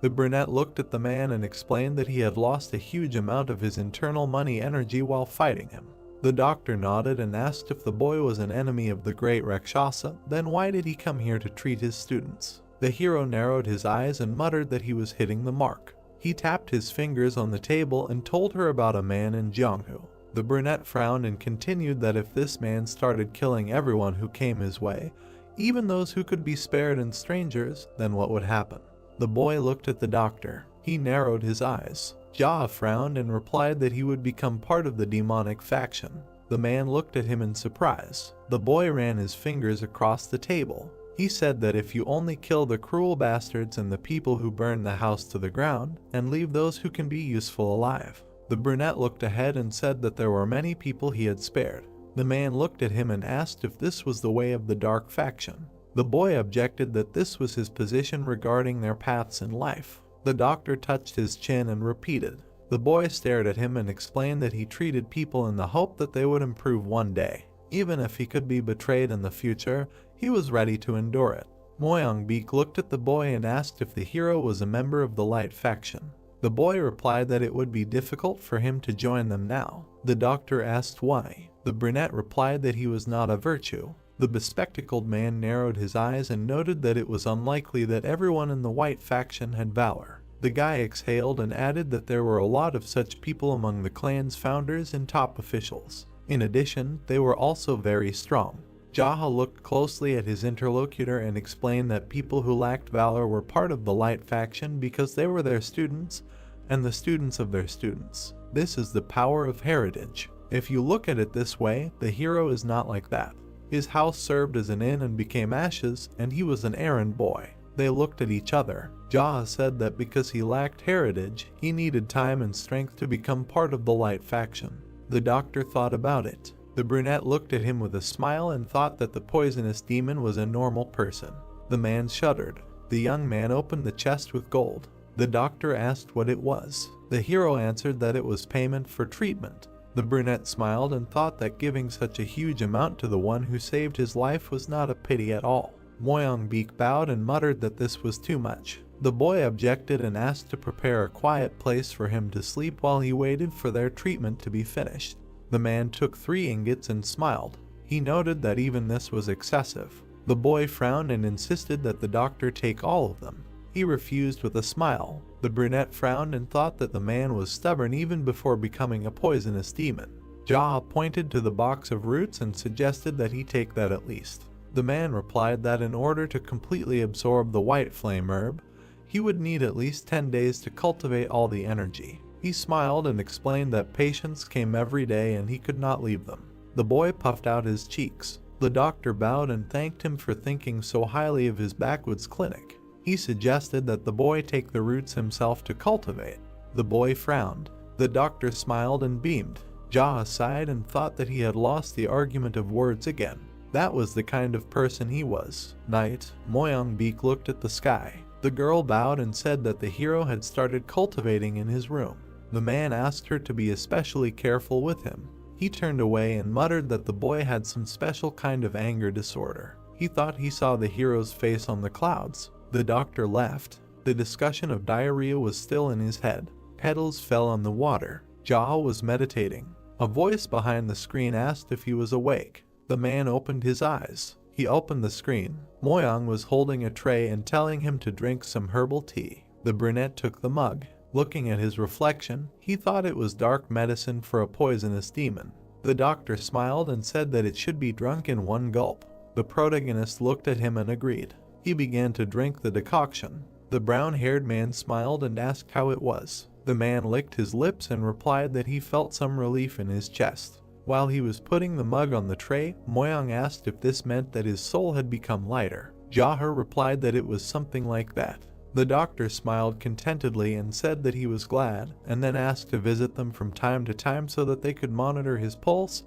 The brunette looked at the man and explained that he had lost a huge amount of his internal money energy while fighting him. The doctor nodded and asked if the boy was an enemy of the great Rakshasa, then why did he come here to treat his students? The hero narrowed his eyes and muttered that he was hitting the mark. He tapped his fingers on the table and told her about a man in Jianghu. The brunette frowned and continued that if this man started killing everyone who came his way, even those who could be spared and strangers, then what would happen? The boy looked at the doctor. He narrowed his eyes. Jia frowned and replied that he would become part of the demonic faction. The man looked at him in surprise. The boy ran his fingers across the table. He said that if you only kill the cruel bastards and the people who burn the house to the ground, and leave those who can be useful alive. The brunette looked ahead and said that there were many people he had spared. The man looked at him and asked if this was the way of the dark faction. The boy objected that this was his position regarding their paths in life. The doctor touched his chin and repeated. The boy stared at him and explained that he treated people in the hope that they would improve one day. Even if he could be betrayed in the future, he was ready to endure it. Moyangbeek looked at the boy and asked if the hero was a member of the Light faction. The boy replied that it would be difficult for him to join them now. The doctor asked why. The brunette replied that he was not a virtue. The bespectacled man narrowed his eyes and noted that it was unlikely that everyone in the White faction had valor. The guy exhaled and added that there were a lot of such people among the clan's founders and top officials. In addition, they were also very strong. Jaha looked closely at his interlocutor and explained that people who lacked valor were part of the Light faction because they were their students and the students of their students. This is the power of heritage. If you look at it this way, the hero is not like that. His house served as an inn and became ashes, and he was an errand boy. They looked at each other. Jaha said that because he lacked heritage, he needed time and strength to become part of the Light faction. The doctor thought about it. The brunette looked at him with a smile and thought that the poisonous demon was a normal person. The man shuddered. The young man opened the chest with gold. The doctor asked what it was. The hero answered that it was payment for treatment. The brunette smiled and thought that giving such a huge amount to the one who saved his life was not a pity at all. Moyangbeek bowed and muttered that this was too much. The boy objected and asked to prepare a quiet place for him to sleep while he waited for their treatment to be finished. The man took 3 ingots and smiled. He noted that even this was excessive. The boy frowned and insisted that the doctor take all of them. He refused with a smile. The brunette frowned and thought that the man was stubborn even before becoming a poisonous demon. Jaha pointed to the box of roots and suggested that he take that at least. The man replied that in order to completely absorb the white flame herb, he would need at least 10 days to cultivate all the energy. He smiled and explained that patients came every day and he could not leave them. The boy puffed out his cheeks. The doctor bowed and thanked him for thinking so highly of his backwoods clinic. He suggested that the boy take the roots himself to cultivate. The boy frowned. The doctor smiled and beamed. Jaha sighed and thought that he had lost the argument of words again. That was the kind of person he was. Night, Moyangbeek looked at the sky. The girl bowed and said that the hero had started cultivating in his room. The man asked her to be especially careful with him. He turned away and muttered that the boy had some special kind of anger disorder. He thought he saw the hero's face on the clouds. The doctor left. The discussion of diarrhea was still in his head. Petals fell on the water. Jaha was meditating. A voice behind the screen asked if he was awake. The man opened his eyes. He opened the screen. Moyang was holding a tray and telling him to drink some herbal tea. The brunette took the mug. Looking at his reflection, he thought it was dark medicine for a poisonous demon. The doctor smiled and said that it should be drunk in one gulp. The protagonist looked at him and agreed. He began to drink the decoction. The brown-haired man smiled and asked how it was. The man licked his lips and replied that he felt some relief in his chest. While he was putting the mug on the tray, Moyoung asked if this meant that his soul had become lighter. Jahe replied that it was something like that. The doctor smiled contentedly and said that he was glad, and then asked to visit them from time to time so that they could monitor his pulse,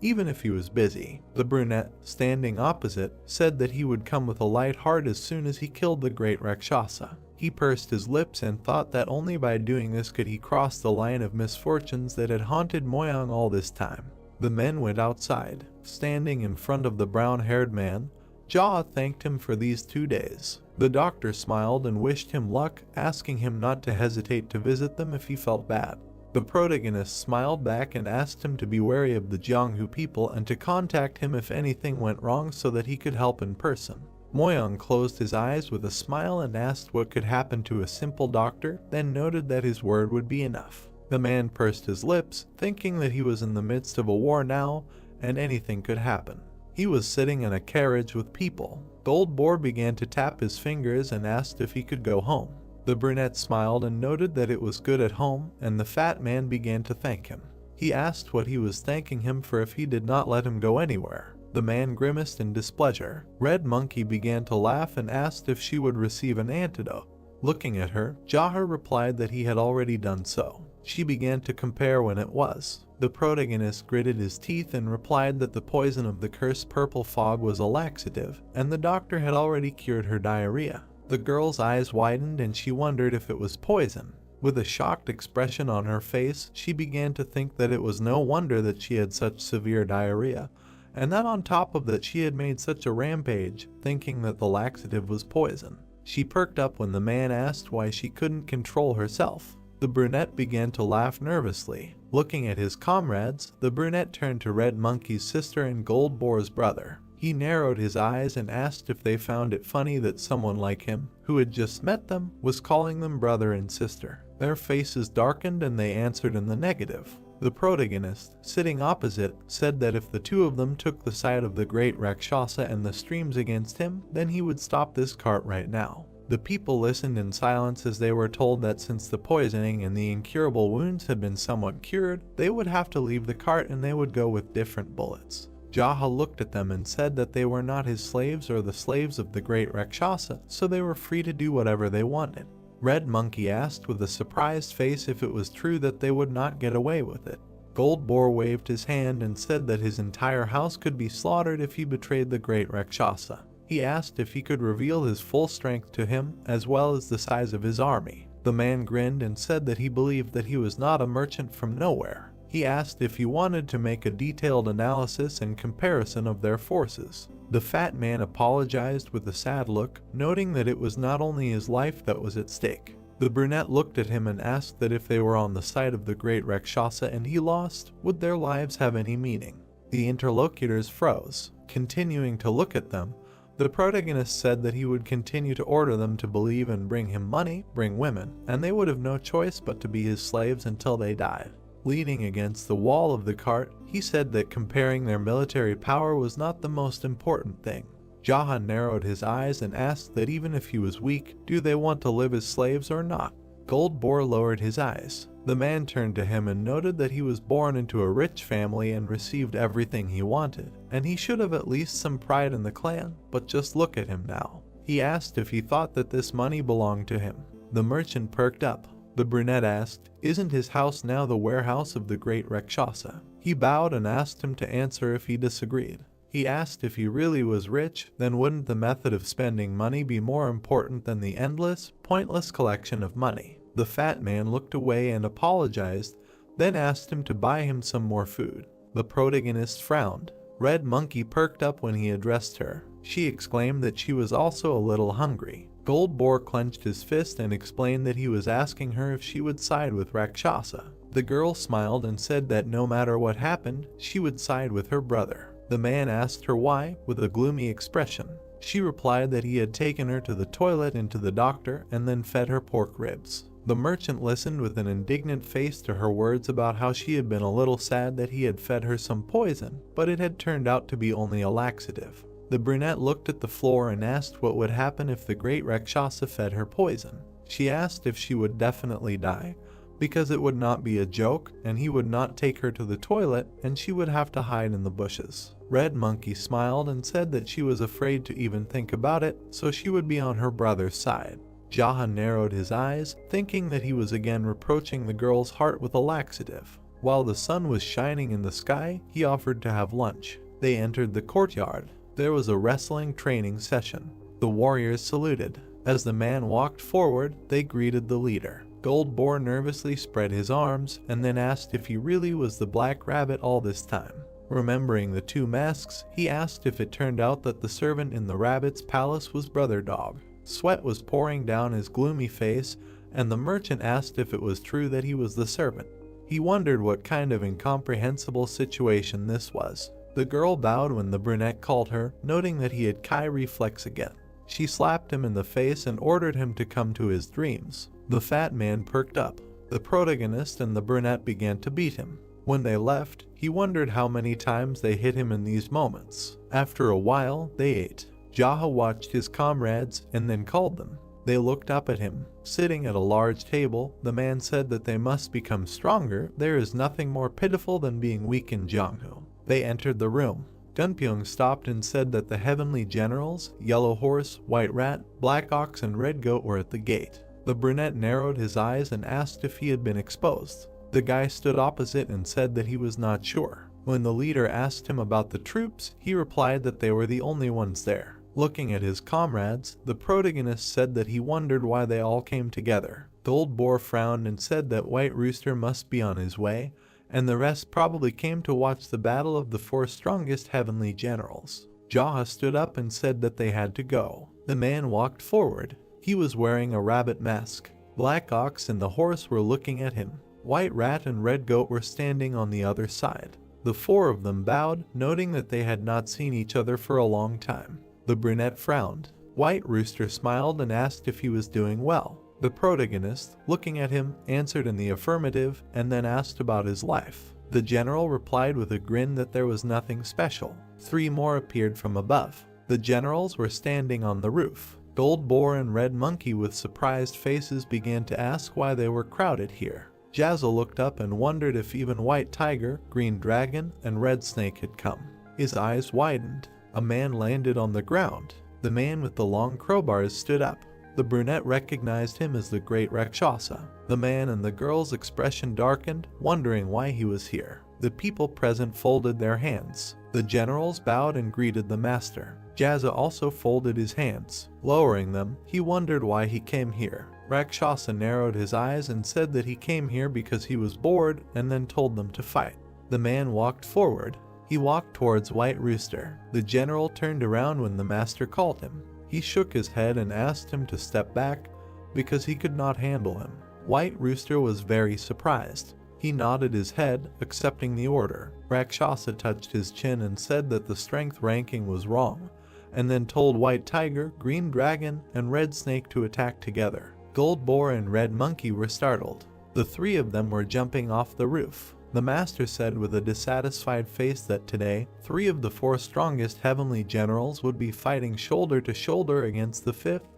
even if he was busy. The brunette, standing opposite, said that he would come with a light heart as soon as he killed the great Rakshasa. He pursed his lips and thought that only by doing this could he cross the line of misfortunes that had haunted Moyoung all this time. The men went outside. Standing in front of the brown-haired man, Jahe thanked him for these 2 days. The doctor smiled and wished him luck, asking him not to hesitate to visit them if he felt bad. The protagonist smiled back and asked him to be wary of the Jianghu people and to contact him if anything went wrong so that he could help in person. Moyoung closed his eyes with a smile and asked what could happen to a simple doctor, then noted that his word would be enough. The man pursed his lips, thinking that he was in the midst of a war now, and anything could happen. He was sitting in a carriage with people. Gold Boar began to tap his fingers and asked if he could go home. The brunette smiled and noted that it was good at home, and the fat man began to thank him. He asked what he was thanking him for if he did not let him go anywhere. The man grimaced in displeasure. Red Monkey began to laugh and asked if she would receive an antidote. Looking at her, Jahe replied that he had already done so. She began to compare when it was. The protagonist gritted his teeth and replied that the poison of the cursed purple fog was a laxative, and the doctor had already cured her diarrhea. The girl's eyes widened and she wondered if it was poison. With a shocked expression on her face, she began to think that it was no wonder that she had such severe diarrhea, and that on top of that she had made such a rampage, thinking that the laxative was poison. She perked up when the man asked why she couldn't control herself. The brunette began to laugh nervously. Looking at his comrades, the brunette turned to Red Monkey's sister and Gold Boar's brother. He narrowed his eyes and asked if they found it funny that someone like him, who had just met them, was calling them brother and sister. Their faces darkened and they answered in the negative. The protagonist, sitting opposite, said that if the two of them took the side of the great Rakshasa and the streams against him, then he would stop this cart right now. The people listened in silence as they were told that since the poisoning and the incurable wounds had been somewhat cured, they would have to leave the cart and they would go with different bullets. Jahe looked at them and said that they were not his slaves or the slaves of the great Rakshasa, so they were free to do whatever they wanted. Red Monkey asked with a surprised face if it was true that they would not get away with it. Gold Boar waved his hand and said that his entire house could be slaughtered if he betrayed the great Rakshasa. He asked if he could reveal his full strength to him, as well as the size of his army. The man grinned and said that he believed that he was not a merchant from nowhere. He asked if he wanted to make a detailed analysis and comparison of their forces. The fat man apologized with a sad look, noting that it was not only his life that was at stake. The brunette looked at him and asked that if they were on the side of the great Rakshasa and he lost, would their lives have any meaning? The interlocutors froze. Continuing to look at them, the protagonist said that he would continue to order them to believe and bring him money, bring women, and they would have no choice but to be his slaves until they died. Leaning against the wall of the cart, he said that comparing their military power was not the most important thing. Jahe narrowed his eyes and asked that even if he was weak, do they want to live as slaves or not? Gold Boar lowered his eyes. The man turned to him and noted that he was born into a rich family and received everything he wanted, and he should have at least some pride in the clan, but just look at him now. He asked if he thought that this money belonged to him. The merchant perked up. The brunette asked, "Isn't his house now the warehouse of the great Rakshasa?" He bowed and asked him to answer if he disagreed. He asked if he really was rich, then wouldn't the method of spending money be more important than the endless, pointless collection of money? The fat man looked away and apologized, then asked him to buy him some more food. The protagonist frowned. Red Monkey perked up when he addressed her. She exclaimed that she was also a little hungry. Gold Boar clenched his fist and explained that he was asking her if she would side with Rakshasa. The girl smiled and said that no matter what happened, she would side with her brother. The man asked her why, with a gloomy expression. She replied that he had taken her to the toilet and to the doctor and then fed her pork ribs. The merchant listened with an indignant face to her words about how she had been a little sad that he had fed her some poison, but it had turned out to be only a laxative. The brunette looked at the floor and asked what would happen if the great Rakshasa fed her poison. She asked if she would definitely die, because it would not be a joke and he would not take her to the toilet and she would have to hide in the bushes. Red Monkey smiled and said that she was afraid to even think about it, so she would be on her brother's side. Jaha narrowed his eyes, thinking that he was again reproaching the girl's heart with a laxative. While the sun was shining in the sky, he offered to have lunch. They entered the courtyard. There was a wrestling training session. The warriors saluted. As the man walked forward, they greeted the leader. Gold Boar nervously spread his arms and then asked if he really was the Black Rabbit all this time. Remembering the two masks, he asked if it turned out that the servant in the rabbit's palace was Brother Dog. Sweat was pouring down his gloomy face, and the merchant asked if it was true that he was the servant. He wondered what kind of incomprehensible situation this was. The girl bowed when the brunette called her, noting that he had Kai reflex again. She slapped him in the face and ordered him to come to his dreams. The fat man perked up. The protagonist and the brunette began to beat him. When they left, he wondered how many times they hit him in these moments. After a while, they ate. Jaha watched his comrades and then called them. They looked up at him. Sitting at a large table, the man said that they must become stronger. There is nothing more pitiful than being weak in Jianghu. They entered the room. Gunpyeong stopped and said that the heavenly generals, Yellow Horse, White Rat, Black Ox, and Red Goat were at the gate. The brunette narrowed his eyes and asked if he had been exposed. The guy stood opposite and said that he was not sure. When the leader asked him about the troops, he replied that they were the only ones there. Looking at his comrades, the protagonist said that he wondered why they all came together. Gold Boar frowned and said that White Rooster must be on his way, and the rest probably came to watch the battle of the four strongest heavenly generals. Jaha stood up and said that they had to go. The man walked forward. He was wearing a rabbit mask. Black Ox and the horse were looking at him. White Rat and Red Goat were standing on the other side. The four of them bowed, noting that they had not seen each other for a long time. The brunette frowned. White Rooster smiled and asked if he was doing well. The protagonist, looking at him, answered in the affirmative and then asked about his life. The general replied with a grin that there was nothing special. Three more appeared from above. The generals were standing on the roof. Gold Boar and Red Monkey with surprised faces began to ask why they were crowded here. Jazzle looked up and wondered if even White Tiger, Green Dragon, and Red Snake had come. His eyes widened. A man landed on the ground. The man with the long crowbars stood up. The brunette recognized him as the great Rakshasa. The man and the girl's expression darkened, wondering why he was here. The people present folded their hands. The generals bowed and greeted the master. Jazza also folded his hands. Lowering them, he wondered why he came here. Rakshasa narrowed his eyes and said that he came here because he was bored and then told them to fight. The man walked forward. He walked towards White Rooster. The general turned around when the master called him. He shook his head and asked him to step back because he could not handle him. White Rooster was very surprised. He nodded his head, accepting the order. Rakshasa touched his chin and said that the strength ranking was wrong, and then told White Tiger, Green Dragon, and Red Snake to attack together. Gold Boar and Red Monkey were startled. The three of them were jumping off the roof. The master said with a dissatisfied face that today, three of the four strongest heavenly generals would be fighting shoulder to shoulder against the fifth,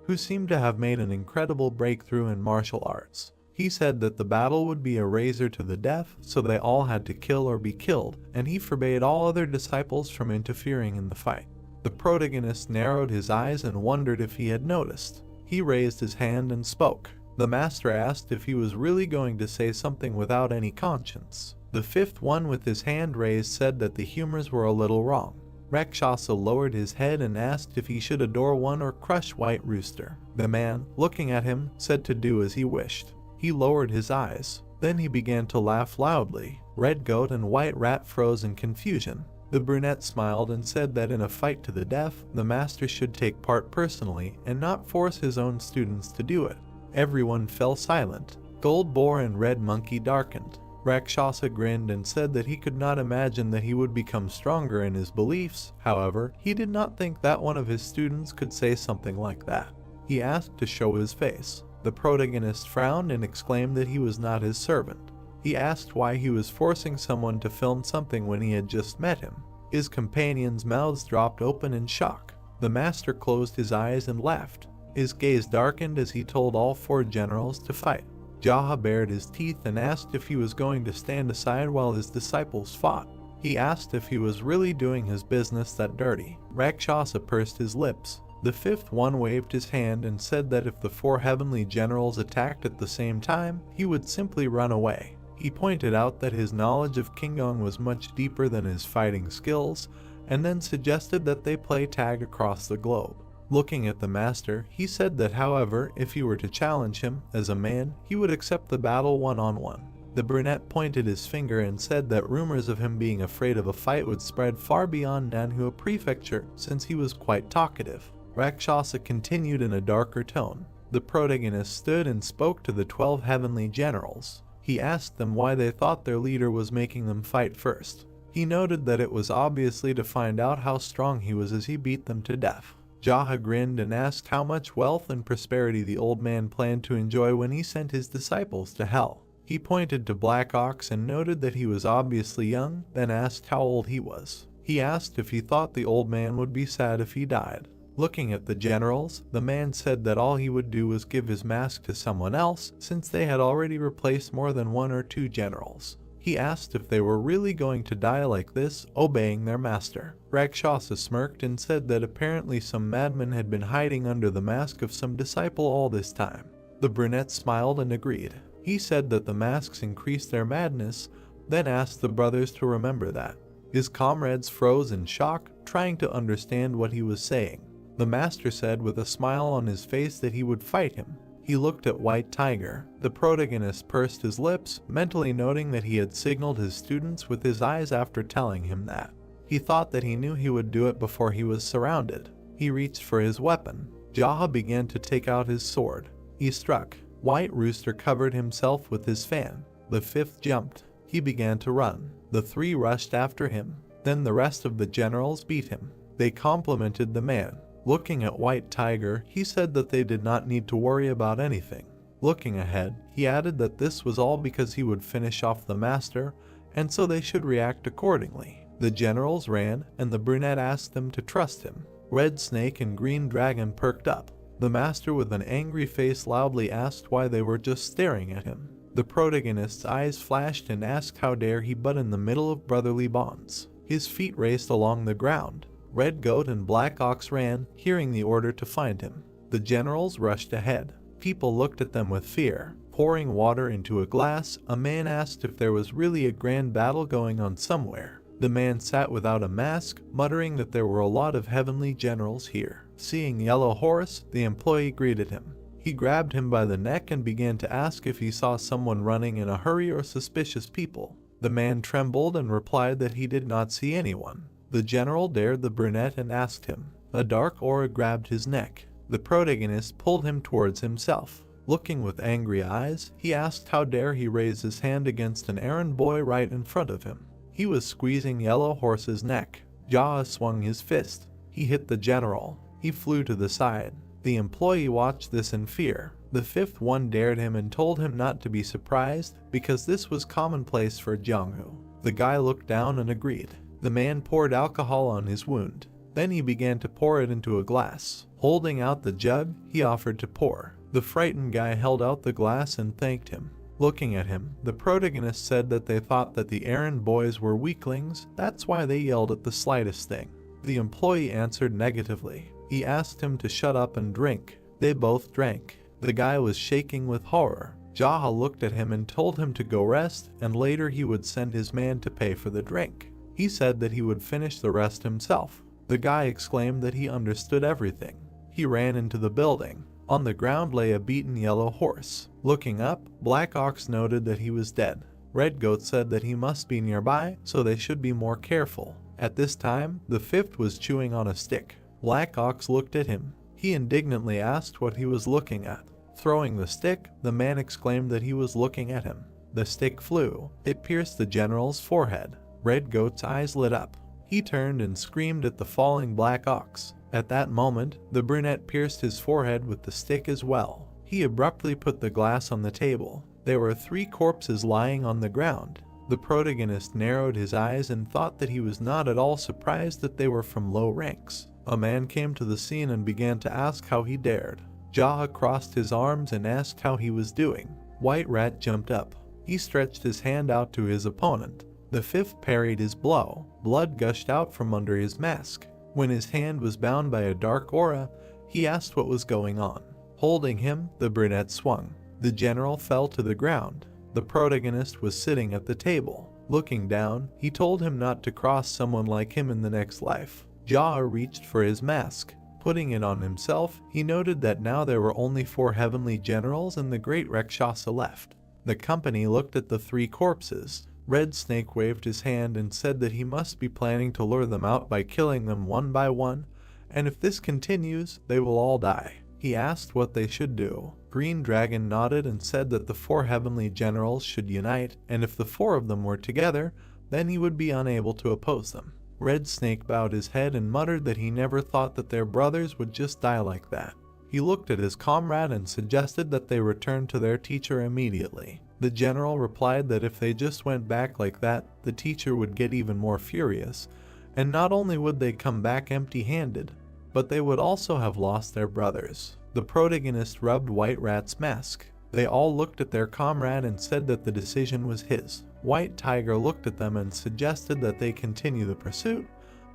who seemed to have made an incredible breakthrough in martial arts. He said that the battle would be a razor to the death, so they all had to kill or be killed, and he forbade all other disciples from interfering in the fight. The protagonist narrowed his eyes and wondered if he had noticed. He raised his hand and spoke. The master asked if he was really going to say something without any conscience. The fifth one with his hand raised said that the humors were a little wrong. Rakshasa lowered his head and asked if he should adore one or crush White Rooster. The man, looking at him, said to do as he wished. He lowered his eyes. Then he began to laugh loudly. Red Goat and White Rat froze in confusion. The brunette smiled and said that in a fight to the death, the master should take part personally and not force his own students to do it. Everyone fell silent. Gold Boar and Red Monkey darkened. Rakshasa grinned and said that he could not imagine that he would become stronger in his beliefs. However, he did not think that one of his students could say something like that. He asked to show his face. The protagonist frowned and exclaimed that he was not his servant. He asked why he was forcing someone to film something when he had just met him. His companions' mouths dropped open in shock. The master closed his eyes and laughed. His gaze darkened as he told all 4 generals to fight. Jaha bared his teeth and asked if he was going to stand aside while his disciples fought. He asked if he was really doing his business that dirty. Rakshasa pursed his lips. The 5th one waved his hand and said that if the 4 heavenly generals attacked at the same time, he would simply run away. He pointed out that his knowledge of Kingdom was much deeper than his fighting skills, and then suggested that they play tag across the globe. Looking at the master, he said that however, if he were to challenge him as a man, he would accept the battle one-on-one. The brunette pointed his finger and said that rumors of him being afraid of a fight would spread far beyond Manhwa prefecture since he was quite talkative. Rakshasa continued in a darker tone. The protagonist stood and spoke to the 12 heavenly generals. He asked them why they thought their leader was making them fight first. He noted that it was obviously to find out how strong he was as he beat them to death. Jaha grinned and asked how much wealth and prosperity the old man planned to enjoy when he sent his disciples to hell. He pointed to Black Ox and noted that he was obviously young, then asked how old he was. He asked if he thought the old man would be sad if he died. Looking at the generals, the man said that all he would do was give his mask to someone else since they had already replaced more than 1 or 2 generals. He asked if they were really going to die like this, obeying their master. Rakshasa smirked and said that apparently some madman had been hiding under the mask of some disciple all this time. The brunette smiled and agreed. He said that the masks increased their madness, then asked the brothers to remember that. His comrades froze in shock, trying to understand what he was saying. The master said with a smile on his face that he would fight him. He looked at White Tiger. The protagonist pursed his lips, mentally noting that he had signaled his students with his eyes after telling him that. He thought that he knew he would do it before he was surrounded. He reached for his weapon. Jaha began to take out his sword. He struck. White Rooster covered himself with his fan. The 5th jumped. He began to run. The 3 rushed after him. Then the rest of the generals beat him. They complimented the man. Looking at White Tiger, he said that they did not need to worry about anything. Looking ahead, he added that this was all because he would finish off the master, and so they should react accordingly. The generals ran, and the brunette asked them to trust him. Red Snake and Green Dragon perked up. The master with an angry face loudly asked why they were just staring at him. The protagonist's eyes flashed and asked how dare he butt in the middle of brotherly bonds. His feet raced along the ground. Red Goat and Black Ox ran, hearing the order to find him. The generals rushed ahead. People looked at them with fear. Pouring water into a glass, a man asked if there was really a grand battle going on somewhere. The man sat without a mask, muttering that there were a lot of heavenly generals here. Seeing Yellow Horse, the employee greeted him. He grabbed him by the neck and began to ask if he saw someone running in a hurry or suspicious people. The man trembled and replied that he did not see anyone. The general dared the brunette and asked him. A dark aura grabbed his neck. The protagonist pulled him towards himself. Looking with angry eyes, he asked how dare he raise his hand against an errand boy right in front of him. He was squeezing Yellow Horse's neck. Jaha swung his fist. He hit the general. He flew to the side. The employee watched this in fear. The 5th one dared him and told him not to be surprised because this was commonplace for Jianghu. The guy looked down and agreed. The man poured alcohol on his wound. Then he began to pour it into a glass. Holding out the jug, he offered to pour. The frightened guy held out the glass and thanked him. Looking at him, the protagonist said that they thought that the errand boys were weaklings, that's why they yelled at the slightest thing. The employee answered negatively. He asked him to shut up and drink. They both drank. The guy was shaking with horror. Jaha looked at him and told him to go rest, and later he would send his man to pay for the drink. He said that he would finish the rest himself. The guy exclaimed that he understood everything. He ran into the building. On the ground lay a beaten Yellow Horse. Looking up, Black Ox noted that he was dead. Red Goat said that he must be nearby, so they should be more careful. At this time, the 5th was chewing on a stick. Black Ox looked at him. He indignantly asked what he was looking at. Throwing the stick, the man exclaimed that he was looking at him. The stick flew. It pierced the general's forehead. Red Goat's eyes lit up. He turned and screamed at the falling Black Ox. At that moment, the brunette pierced his forehead with the stick as well. He abruptly put the glass on the table. There were 3 corpses lying on the ground. The protagonist narrowed his eyes and thought that he was not at all surprised that they were from low ranks. A man came to the scene and began to ask how he dared. Jaha crossed his arms and asked how he was doing. White Rat jumped up. He stretched his hand out to his opponent. The 5th parried his blow. Blood gushed out from under his mask. When his hand was bound by a dark aura, he asked what was going on. Holding him, the brunette swung. The general fell to the ground. The protagonist was sitting at the table. Looking down, he told him not to cross someone like him in the next life. Jaha reached for his mask. Putting it on himself, he noted that now there were only 4 heavenly generals and the great Rakshasa left. The company looked at the 3 corpses. Red Snake waved his hand and said that he must be planning to lure them out by killing them one by one, and if this continues, they will all die. He asked what they should do. Green Dragon nodded and said that the 4 heavenly generals should unite, and if the 4 of them were together, then he would be unable to oppose them. Red Snake bowed his head and muttered that he never thought that their brothers would just die like that. He looked at his comrade and suggested that they return to their teacher immediately. The general replied that if they just went back like that, the teacher would get even more furious, and not only would they come back empty-handed, but they would also have lost their brothers. The protagonist rubbed White Rat's mask. They all looked at their comrade and said that the decision was his. White Tiger looked at them and suggested that they continue the pursuit,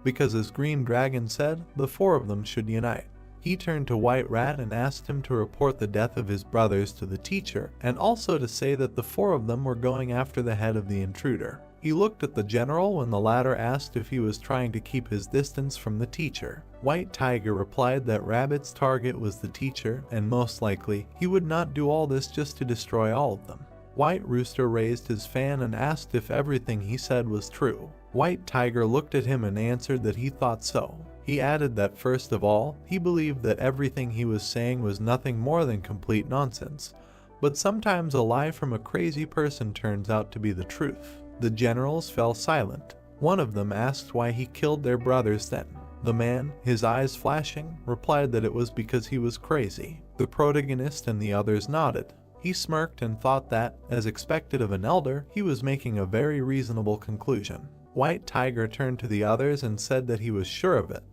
because as Green Dragon said, the 4 of them should unite. He turned to White Rat and asked him to report the death of his brothers to the teacher, and also to say that the 4 of them were going after the head of the intruder. He looked at the general when the latter asked if he was trying to keep his distance from the teacher. White Tiger replied that Rabbit's target was the teacher, and most likely, he would not do all this just to destroy all of them. White Rooster raised his fan and asked if everything he said was true. White Tiger looked at him and answered that he thought so. He added that first of all, he believed that everything he was saying was nothing more than complete nonsense, but sometimes a lie from a crazy person turns out to be the truth. The generals fell silent. One of them asked why he killed their brothers then. The man, his eyes flashing, replied that it was because he was crazy. The protagonist and the others nodded. He smirked and thought that, as expected of an elder, he was making a very reasonable conclusion. White Tiger turned to the others and said that he was sure of it,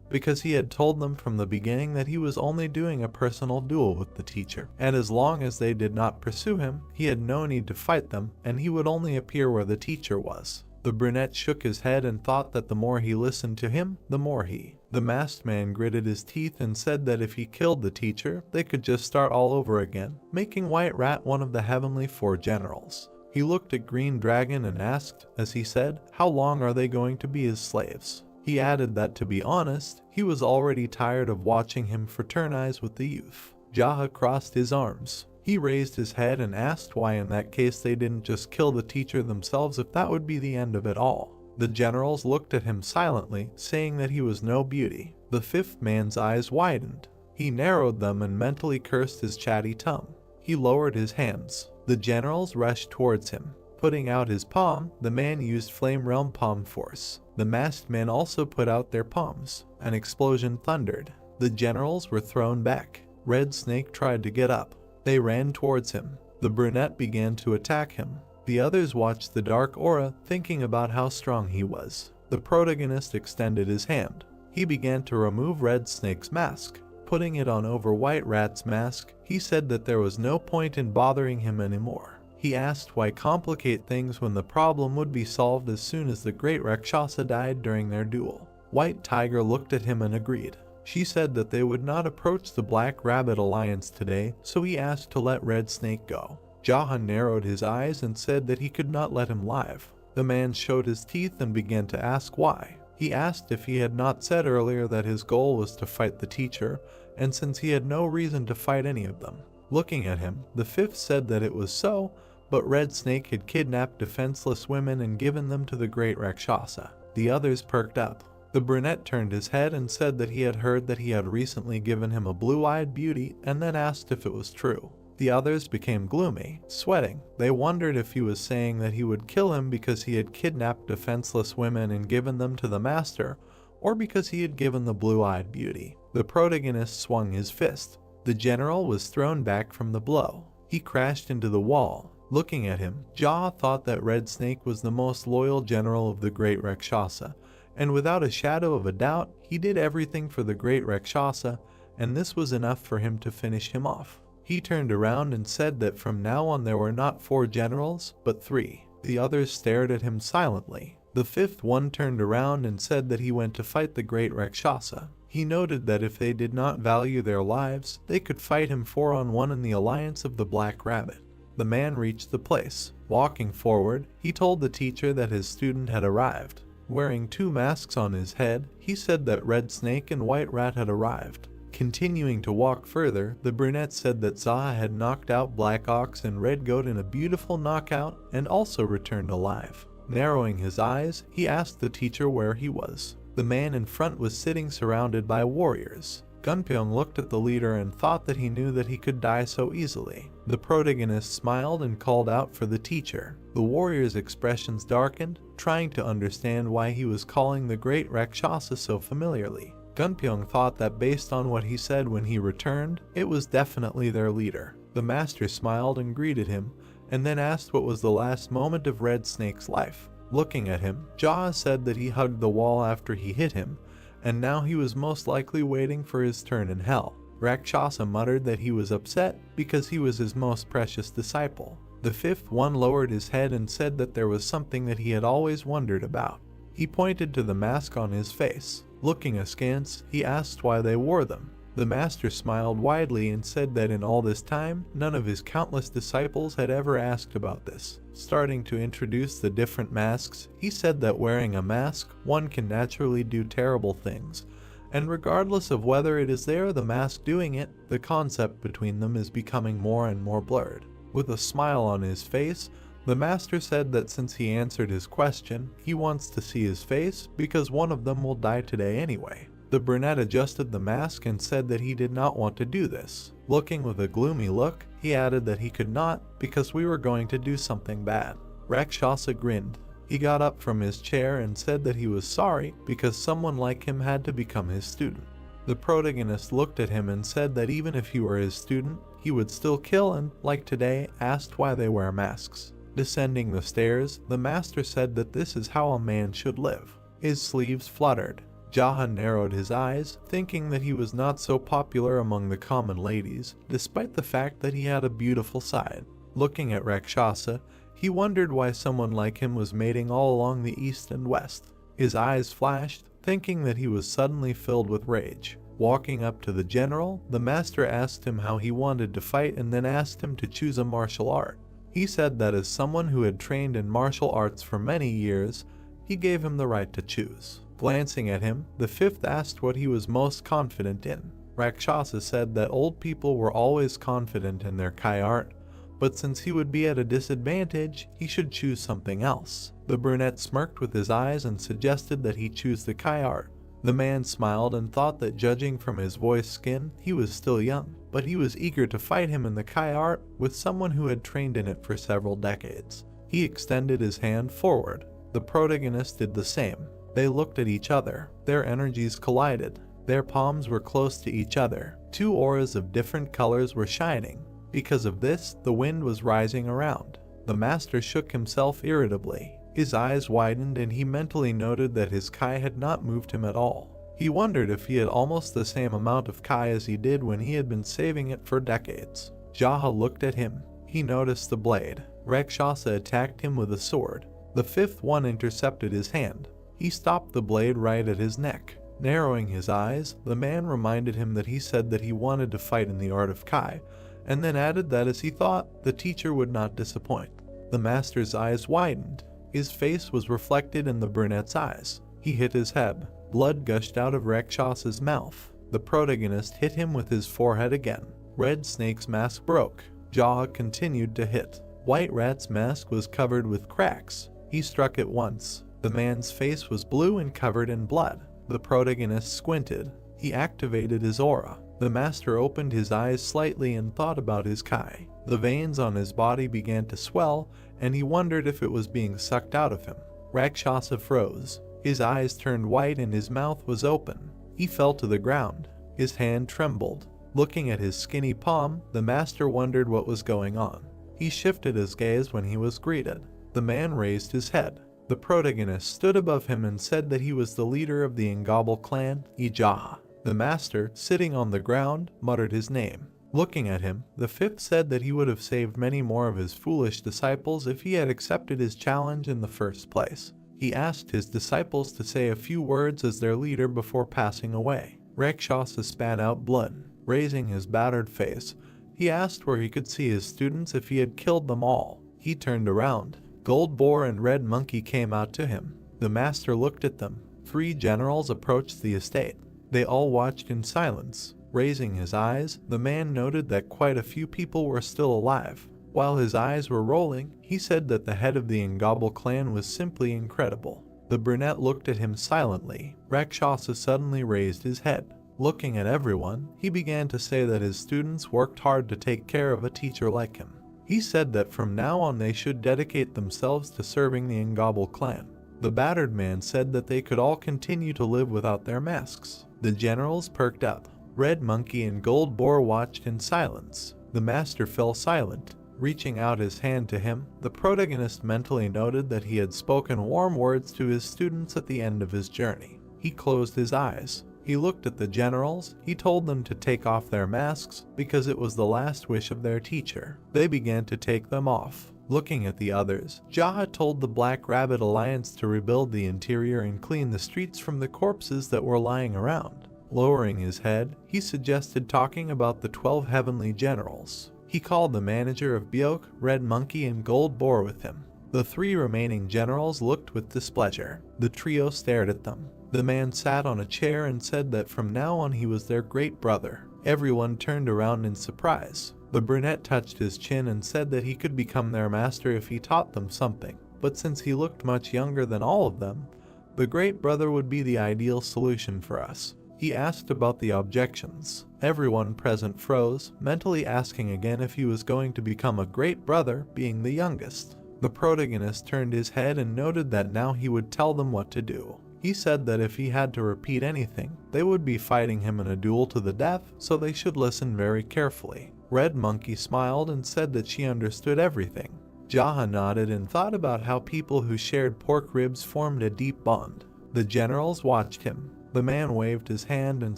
because he had told them from the beginning that he was only doing a personal duel with the teacher, and as long as they did not pursue him, he had no need to fight them, and he would only appear where the teacher was. The brunette shook his head and thought that the more he listened to him, the more he. The masked man gritted his teeth and said that if he killed the teacher, they could just start all over again, making White Rat one of the heavenly 4 generals. He looked at Green Dragon and asked, as he said, how long are they going to be his slaves? He added that, to be honest, he was already tired of watching him fraternize with the youth. Jaha crossed his arms. He raised his head and asked why in that case they didn't just kill the teacher themselves if that would be the end of it all. The generals looked at him silently, saying that he was no beauty. The 5th man's eyes widened. He narrowed them and mentally cursed his chatty tongue. He lowered his hands. The generals rushed towards him. Putting out his palm, the man used Flame Realm Palm Force. The masked men also put out their palms. An explosion thundered. The generals were thrown back. Red Snake tried to get up. They ran towards him. The brunette began to attack him. The others watched the dark aura, thinking about how strong he was. The protagonist extended his hand. He began to remove Red Snake's mask. Putting it on over White Rat's mask, he said that there was no point in bothering him anymore. He asked why complicate things when the problem would be solved as soon as the great Rakshasa died during their duel. White Tiger looked at him and agreed. She said that they would not approach the Black Rabbit Alliance today, so he asked to let Red Snake go. Jaha narrowed his eyes and said that he could not let him live. The man showed his teeth and began to ask why. He asked if he had not said earlier that his goal was to fight the teacher, and since he had no reason to fight any of them. Looking at him, the 5th said that it was so, but Red Snake had kidnapped defenseless women and given them to the great Rakshasa. The others perked up. The brunette turned his head and said that he had heard that he had recently given him a blue-eyed beauty, and then asked if it was true. The others became gloomy, sweating. They wondered if he was saying that he would kill him because he had kidnapped defenseless women and given them to the master, or because he had given the blue-eyed beauty. The protagonist swung his fist. The general was thrown back from the blow. He crashed into the wall. Looking at him, Jaw thought that Red Snake was the most loyal general of the Great Rakshasa, and without a shadow of a doubt, he did everything for the Great Rakshasa, and this was enough for him to finish him off. He turned around and said that from now on there were not 4 generals, but 3. The others stared at him silently. The 5th one turned around and said that he went to fight the Great Rakshasa. He noted that if they did not value their lives, they could fight him 4-on-1 in the alliance of the Black Rabbit. The man reached the place. Walking forward, he told the teacher that his student had arrived. Wearing 2 masks on his head, he said that Red Snake and White Rat had arrived. Continuing to walk further, the brunette said that Zaha had knocked out Black Ox and Red Goat in a beautiful knockout and also returned alive. Narrowing his eyes, he asked the teacher where he was. The man in front was sitting surrounded by warriors. Gunpyeong looked at the leader and thought that he knew that he could die so easily. The protagonist smiled and called out for the teacher. The warrior's expressions darkened, trying to understand why he was calling the Great Rakshasa so familiarly. Gunpyeong thought that based on what he said when he returned, it was definitely their leader. The master smiled and greeted him, and then asked what was the last moment of Red Snake's life. Looking at him, Jaw said that he hugged the wall after he hit him, and now he was most likely waiting for his turn in hell. Rakshasa muttered that he was upset because he was his most precious disciple. The 5th one lowered his head and said that there was something that he had always wondered about. He pointed to the mask on his face. Looking askance, he asked why they wore them. The master smiled widely and said that in all this time, none of his countless disciples had ever asked about this. Starting to introduce the different masks, he said that wearing a mask, one can naturally do terrible things, and regardless of whether it is there or the mask doing it, the concept between them is becoming more and more blurred. With a smile on his face, the master said that since he answered his question, he wants to see his face because one of them will die today anyway. The brunette adjusted the mask and said that he did not want to do this. Looking with a gloomy look, he added that he could not because we were going to do something bad. Rakshasa grinned. He got up from his chair and said that he was sorry because someone like him had to become his student. The protagonist looked at him and said that even if he were his student, he would still kill and, like today, asked why they wear masks. Descending the stairs, the master said that this is how a man should live. His sleeves fluttered. Jaha narrowed his eyes, thinking that he was not so popular among the common ladies, despite the fact that he had a beautiful side. Looking at Rakshasa, he wondered why someone like him was mating all along the east and west. His eyes flashed, thinking that he was suddenly filled with rage. Walking up to the general, the master asked him how he wanted to fight and then asked him to choose a martial art. He said that as someone who had trained in martial arts for many years, he gave him the right to choose. Glancing at him, the 5th asked what he was most confident in. Rakshasa said that old people were always confident in their Kai art, but since he would be at a disadvantage, he should choose something else. The brunette smirked with his eyes and suggested that he choose the Kai art. The man smiled and thought that judging from his voice skin, he was still young, but he was eager to fight him in the Kai art with someone who had trained in it for several decades. He extended his hand forward. The protagonist did the same. They looked at each other. Their energies collided. Their palms were close to each other. 2 auras of different colors were shining. Because of this, the wind was rising around. The master shook himself irritably. His eyes widened and he mentally noted that his Kai had not moved him at all. He wondered if he had almost the same amount of Kai as he did when he had been saving it for decades. Jaha looked at him. He noticed the blade. Rakshasa attacked him with a sword. The 5th one intercepted his hand. He stopped the blade right at his neck. Narrowing his eyes, the man reminded him that he said that he wanted to fight in the art of Kai, and then added that as he thought, the teacher would not disappoint. The master's eyes widened. His face was reflected in the brunette's eyes. He hit his head. Blood gushed out of Rakshasa's mouth. The protagonist hit him with his forehead again. Red Snake's mask broke. Jaw continued to hit. White Rat's mask was covered with cracks. He struck it once. The man's face was blue and covered in blood. The protagonist squinted. He activated his aura. The master opened his eyes slightly and thought about his Kai. The veins on his body began to swell, and he wondered if it was being sucked out of him. Rakshasa froze. His eyes turned white and his mouth was open. He fell to the ground. His hand trembled. Looking at his skinny palm, the master wondered what was going on. He shifted his gaze when he was greeted. The man raised his head. The protagonist stood above him and said that he was the leader of the Engobble clan, Ijaha. The master, sitting on the ground, muttered his name. Looking at him, the fifth said that he would have saved many more of his foolish disciples if he had accepted his challenge in the first place. He asked his disciples to say a few words as their leader before passing away. Rakshasa spat out blood. Raising his battered face, he asked where he could see his students if he had killed them all. He turned around. Gold Boar and Red Monkey came out to him. The master looked at them. 3 generals approached the estate. They all watched in silence. Raising his eyes, the man noted that quite a few people were still alive. While his eyes were rolling, he said that the head of the Engobble clan was simply incredible. The brunette looked at him silently. Rakshasa suddenly raised his head. Looking at everyone, he began to say that his students worked hard to take care of a teacher like him. He said that from now on they should dedicate themselves to serving the Engobble clan. The battered man said that they could all continue to live without their masks. The generals perked up. Red Monkey and Gold Boar watched in silence. The master fell silent. Reaching out his hand to him, the protagonist mentally noted that he had spoken warm words to his students at the end of his journey. He closed his eyes. He looked at the generals. He told them to take off their masks because it was the last wish of their teacher. They began to take them off. Looking at the others, Jaha told the Black Rabbit Alliance to rebuild the interior and clean the streets from the corpses that were lying around. Lowering his head, he suggested talking about the 12 heavenly generals. He called the manager of Byoke, Red Monkey, and Gold Boar with him. The 3 remaining generals looked with displeasure. The trio stared at them. The man sat on a chair and said that from now on he was their great brother. Everyone turned around in surprise. The brunette touched his chin and said that he could become their master if he taught them something. But since he looked much younger than all of them, the great brother would be the ideal solution for us. He asked about the objections. Everyone present froze, mentally asking again if he was going to become a great brother, being the youngest. The protagonist turned his head and noted that now he would tell them what to do. He said that if he had to repeat anything, they would be fighting him in a duel to the death, so they should listen very carefully. Red Monkey smiled and said that she understood everything. Jaha nodded and thought about how people who shared pork ribs formed a deep bond. The generals watched him. The man waved his hand and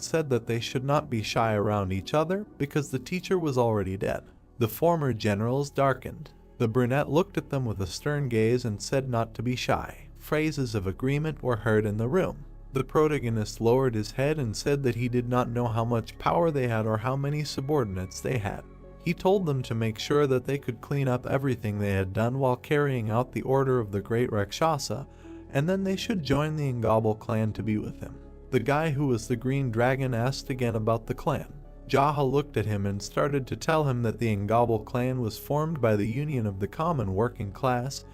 said that they should not be shy around each other because the teacher was already dead. The former generals darkened. The brunette looked at them with a stern gaze and said not to be shy. Phrases of agreement were heard in the room. The protagonist lowered his head and said that he did not know how much power they had or how many subordinates they had. He told them to make sure that they could clean up everything they had done while carrying out the order of the great Rakshasa, and then they should join the Engobble clan to be with him. The guy who was the green dragon asked again about the clan. Jaha looked at him and started to tell him that the Engobble clan was formed by the union of the common working class,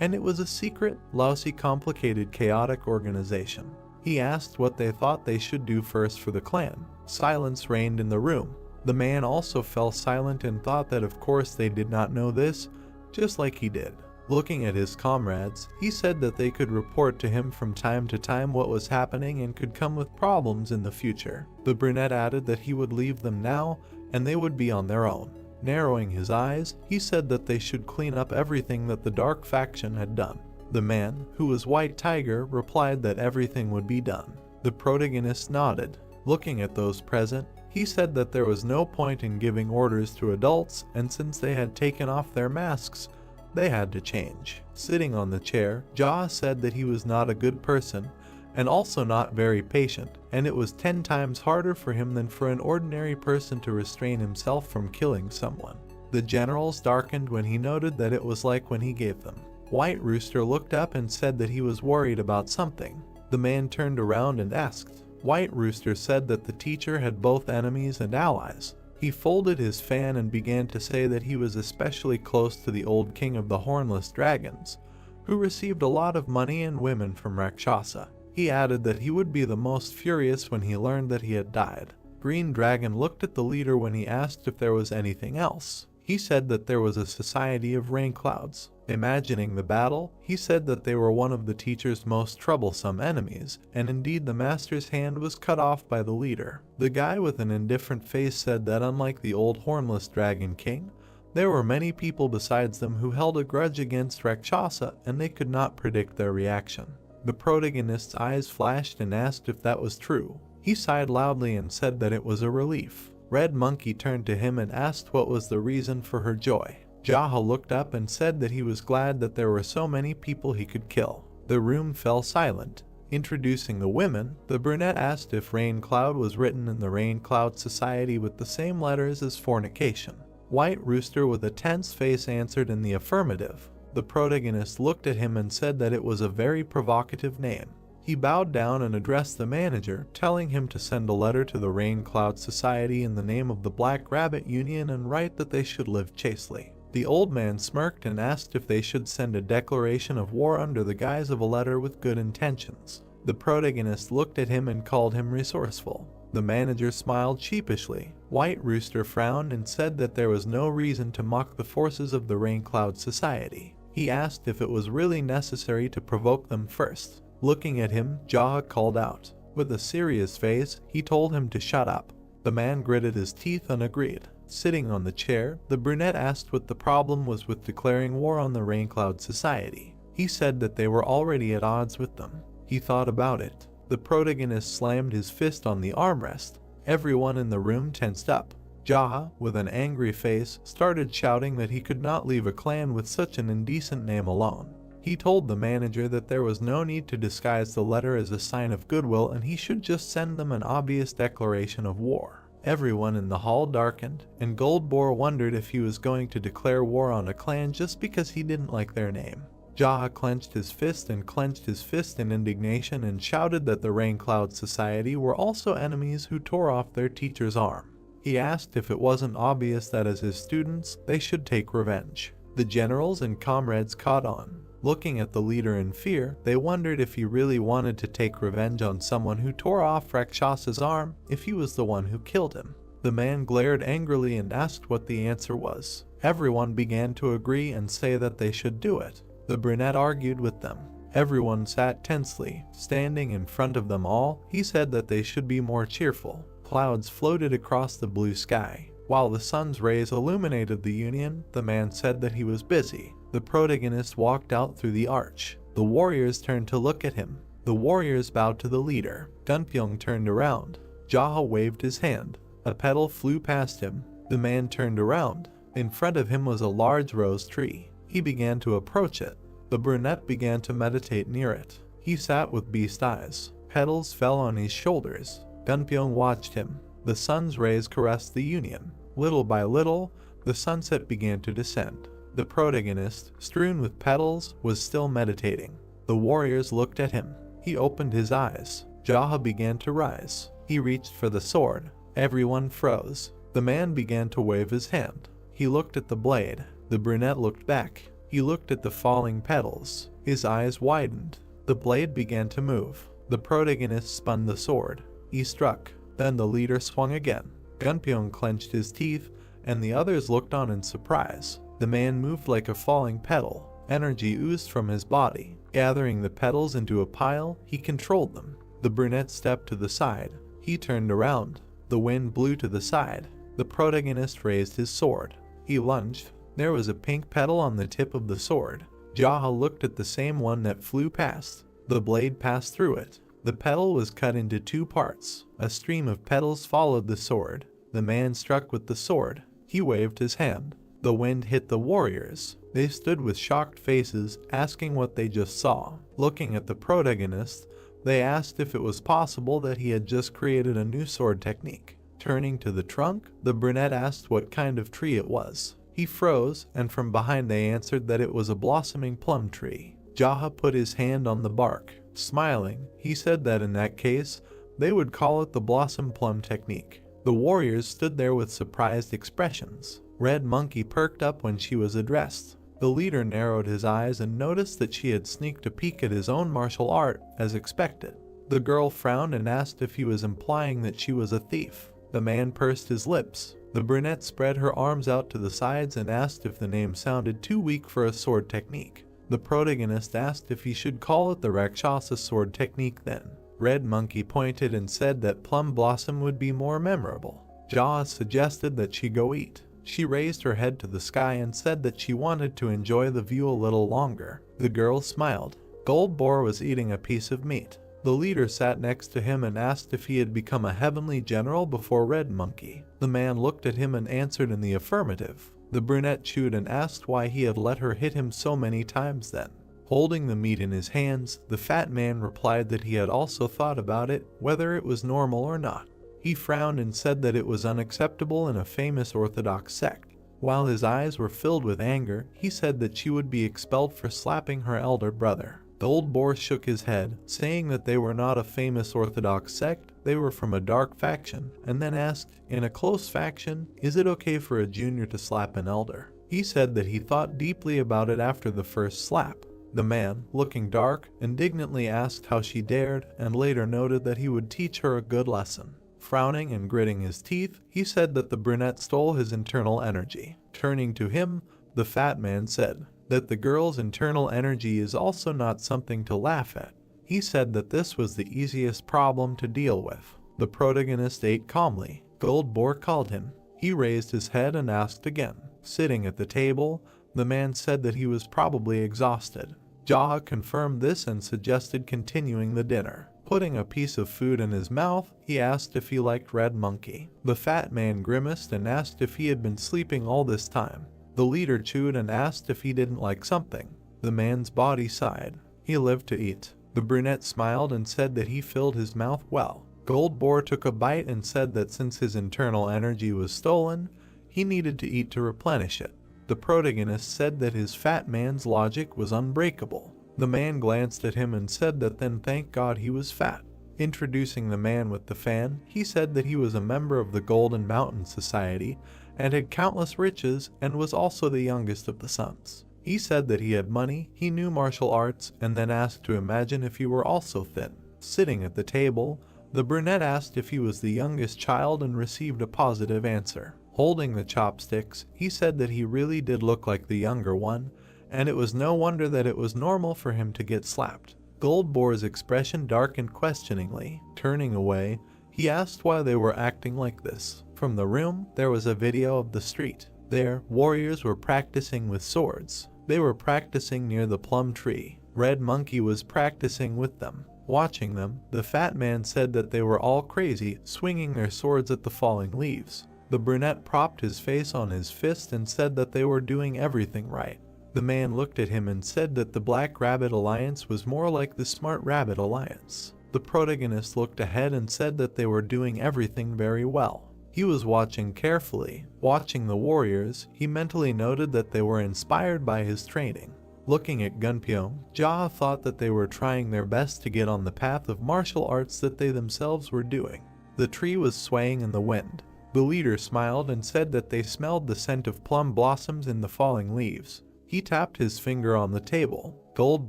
and it was a secret, lousy, complicated, chaotic organization. He asked what they thought they should do first for the clan. Silence reigned in the room. The man also fell silent and thought that of course they did not know this, just like he did. Looking at his comrades, he said that they could report to him from time to time what was happening and could come with problems in the future. The brunette added that he would leave them now and they would be on their own. Narrowing his eyes, he said that they should clean up everything that the dark faction had done. The man, who was White Tiger, replied that everything would be done. The protagonist nodded. Looking at those present, he said that there was no point in giving orders to adults, and since they had taken off their masks, they had to change. Sitting on the chair, Jaha said that he was not a good person, and also not very patient, and it was 10 times harder for him than for an ordinary person to restrain himself from killing someone. The generals darkened when he noted that it was like when he gave them. White Rooster looked up and said that he was worried about something. The man turned around and asked. White Rooster said that the teacher had both enemies and allies. He folded his fan and began to say that he was especially close to the old king of the hornless dragons, who received a lot of money and women from Rakshasa. He added that he would be the most furious when he learned that he had died. Green Dragon looked at the leader when he asked if there was anything else. He He said that there was a society of rain clouds. Imagining the battle, he said that they were one of the teacher's most troublesome enemies, and indeed the master's hand was cut off by the leader. The guy with an indifferent face said that unlike the old hornless dragon king, there were many people besides them who held a grudge against Rakshasa, and they could not predict their reaction. The protagonist's eyes flashed and asked if that was true. He sighed loudly and said that it was a relief. Red Monkey turned to him and asked what was the reason for her joy. Jaha looked up and said that he was glad that there were so many people he could kill. The room fell silent. Introducing the women, the brunette asked if Rain Cloud was written in the Rain Cloud Society with the same letters as fornication. White Rooster with a tense face answered in the affirmative. The protagonist looked at him and said that it was a very provocative name. He bowed down and addressed the manager, telling him to send a letter to the Rain Cloud Society in the name of the Black Rabbit Union and write that they should live chastely. The old man smirked and asked if they should send a declaration of war under the guise of a letter with good intentions. The protagonist looked at him and called him resourceful. The manager smiled sheepishly. White Rooster frowned and said that there was no reason to mock the forces of the Rain Cloud Society. He asked if it was really necessary to provoke them first. Looking at him, Jaha called out. With a serious face, he told him to shut up. The man gritted his teeth and agreed. Sitting on the chair, the brunette asked what the problem was with declaring war on the Rain Cloud Society. He said that they were already at odds with them. He thought about it. The protagonist slammed his fist on the armrest. Everyone in the room tensed up. Jaha, with an angry face, started shouting that he could not leave a clan with such an indecent name alone. He told the manager that there was no need to disguise the letter as a sign of goodwill and he should just send them an obvious declaration of war. Everyone in the hall darkened, and Goldboar wondered if he was going to declare war on a clan just because he didn't like their name. Jaha clenched his fist in indignation and shouted that the Rain Cloud Society were also enemies who tore off their teacher's arm. He asked if it wasn't obvious that as his students, they should take revenge. The generals and comrades caught on. Looking at the leader in fear, they wondered if he really wanted to take revenge on someone who tore off Rakshasa's arm if he was the one who killed him. The man glared angrily and asked what the answer was. Everyone began to agree and say that they should do it. The brunette argued with them. Everyone sat tensely. Standing in front of them all, he said that they should be more cheerful. Clouds floated across the blue sky. While the sun's rays illuminated the Union, the man said that he was busy. The protagonist walked out through the arch. The warriors turned to look at him. The warriors bowed to the leader. Gunpyeong turned around. Jaha waved his hand. A petal flew past him. The man turned around. In front of him was a large rose tree. He began to approach it. The brunette began to meditate near it. He sat with beast eyes. Petals fell on his shoulders. Gunpyeong watched him. The sun's rays caressed the Union. Little by little, the sunset began to descend. The protagonist, strewn with petals, was still meditating. The warriors looked at him. He opened his eyes. Jaha began to rise. He reached for the sword. Everyone froze. The man began to wave his hand. He looked at the blade. The brunette looked back. He looked at the falling petals. His eyes widened. The blade began to move. The protagonist spun the sword. He struck. Then the leader swung again. Gunpyeong clenched his teeth, and the others looked on in surprise. The man moved like a falling petal. Energy oozed from his body. Gathering the petals into a pile, he controlled them. The brunette stepped to the side. He turned around. The wind blew to the side. The protagonist raised his sword. He lunged. There was a pink petal on the tip of the sword. Jaha looked at the same one that flew past. The blade passed through it. The petal was cut into two parts. A stream of petals followed the sword. The man struck with the sword. He waved his hand. The wind hit the warriors. They stood with shocked faces, asking what they just saw. Looking at the protagonist, they asked if it was possible that he had just created a new sword technique. Turning to the trunk, the brunette asked what kind of tree it was. He froze, and from behind they answered that it was a blossoming plum tree. Jaha put his hand on the bark. Smiling, he said that in that case, they would call it the blossom plum technique. The warriors stood there with surprised expressions. Red Monkey perked up when she was addressed. The leader narrowed his eyes and noticed that she had sneaked a peek at his own martial art, as expected. The girl frowned and asked if he was implying that she was a thief. The man pursed his lips. The brunette spread her arms out to the sides and asked if the name sounded too weak for a sword technique. The protagonist asked if he should call it the Rakshasa sword technique then. Red Monkey pointed and said that Plum Blossom would be more memorable. Jaw suggested that she go eat. She raised her head to the sky and said that she wanted to enjoy the view a little longer. The girl smiled. Gold Boar was eating a piece of meat. The leader sat next to him and asked if he had become a heavenly general before Red Monkey. The man looked at him and answered in the affirmative. The brunette chewed and asked why he had let her hit him so many times then. Holding the meat in his hands, the fat man replied that he had also thought about it, whether it was normal or not. He frowned and said that it was unacceptable in a famous Orthodox sect. While his eyes were filled with anger, he said that she would be expelled for slapping her elder brother. The old boar shook his head, saying that they were not a famous Orthodox sect, they were from a dark faction, and then asked, in a close faction, is it okay for a junior to slap an elder? He said that he thought deeply about it after the first slap. The man, looking dark, indignantly asked how she dared, and later noted that he would teach her a good lesson. Frowning and gritting his teeth, he said that the brunette stole his internal energy. Turning to him, the fat man said that the girl's internal energy is also not something to laugh at. He said that this was the easiest problem to deal with. The protagonist ate calmly. Gold Boar called him. He raised his head and asked again. Sitting at the table, the man said that he was probably exhausted. Jaw confirmed this and suggested continuing the dinner. Putting a piece of food in his mouth, he asked if he liked Red Monkey. The fat man grimaced and asked if he had been sleeping all this time. The leader chewed and asked if he didn't like something. The man's body sighed. He lived to eat. The brunette smiled and said that he filled his mouth well. Gold Boar took a bite and said that since his internal energy was stolen, he needed to eat to replenish it. The protagonist said that his fat man's logic was unbreakable. The man glanced at him and said that then thank God he was fat. Introducing the man with the fan, he said that he was a member of the Golden Mountain Society and had countless riches and was also the youngest of the sons. He said that he had money, he knew martial arts, and then asked to imagine if he were also thin. Sitting at the table, the brunette asked if he was the youngest child and received a positive answer. Holding the chopsticks, he said that he really did look like the younger one, and it was no wonder that it was normal for him to get slapped. Gold Boar's expression darkened questioningly. Turning away, he asked why they were acting like this. From the room, there was a video of the street. There, warriors were practicing with swords. They were practicing near the plum tree. Red Monkey was practicing with them. Watching them, the fat man said that they were all crazy, swinging their swords at the falling leaves. The brunette propped his face on his fist and said that they were doing everything right. The man looked at him and said that the Black Rabbit Alliance was more like the Smart Rabbit Alliance. The protagonist looked ahead and said that they were doing everything very well. He was watching carefully. Watching the warriors, he mentally noted that they were inspired by his training. Looking at Gunpyeong, Jaw thought that they were trying their best to get on the path of martial arts that they themselves were doing. The tree was swaying in the wind. The leader smiled and said that they smelled the scent of plum blossoms in the falling leaves. He tapped his finger on the table. Gold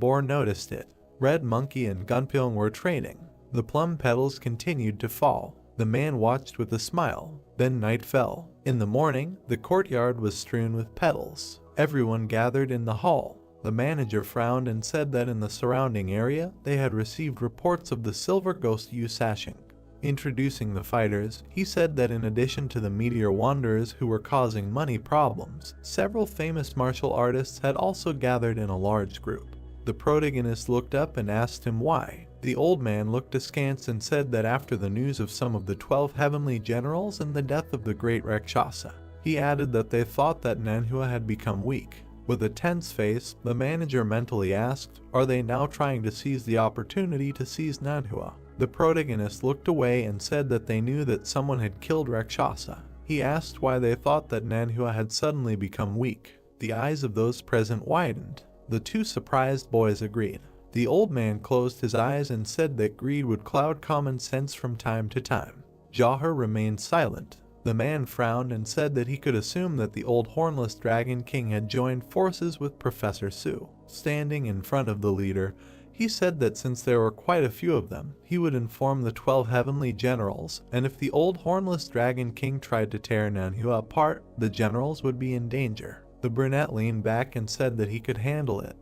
Boar noticed it. Red Monkey and Gunpyeong were training. The plum petals continued to fall. The man watched with a smile. Then night fell. In the morning, the courtyard was strewn with petals. Everyone gathered in the hall. The manager frowned and said that in the surrounding area, they had received reports of the silver ghost Yusashing. Introducing the fighters, he said that in addition to the meteor wanderers who were causing money problems, several famous martial artists had also gathered in a large group. The protagonist looked up and asked him why. The old man looked askance and said that after the news of some of the 12 heavenly generals and the death of the great Rakshasa, he added that they thought that Manhwa had become weak. With a tense face, the manager mentally asked, are they now trying to seize the opportunity to seize Manhwa? The protagonist looked away and said that they knew that someone had killed Rakshasa. He asked why they thought that Manhwa had suddenly become weak. The eyes of those present widened. The two surprised boys agreed. The old man closed his eyes and said that greed would cloud common sense from time to time. Jawher remained silent. The man frowned and said that he could assume that the old hornless dragon king had joined forces with Professor Su. Standing in front of the leader, He said that since there were quite a few of them, he would inform the 12 heavenly generals, and if the old hornless dragon king tried to tear Manhwa apart, the generals would be in danger. The brunette leaned back and said that he could handle it,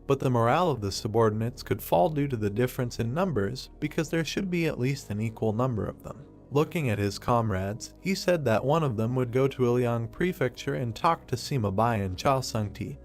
but the morale of the subordinates could fall due to the difference in numbers because there should be at least an equal number of them. Looking at his comrades, he said that one of them would go to Ilyang Prefecture and talk to Sima Bai and Chao Sungti,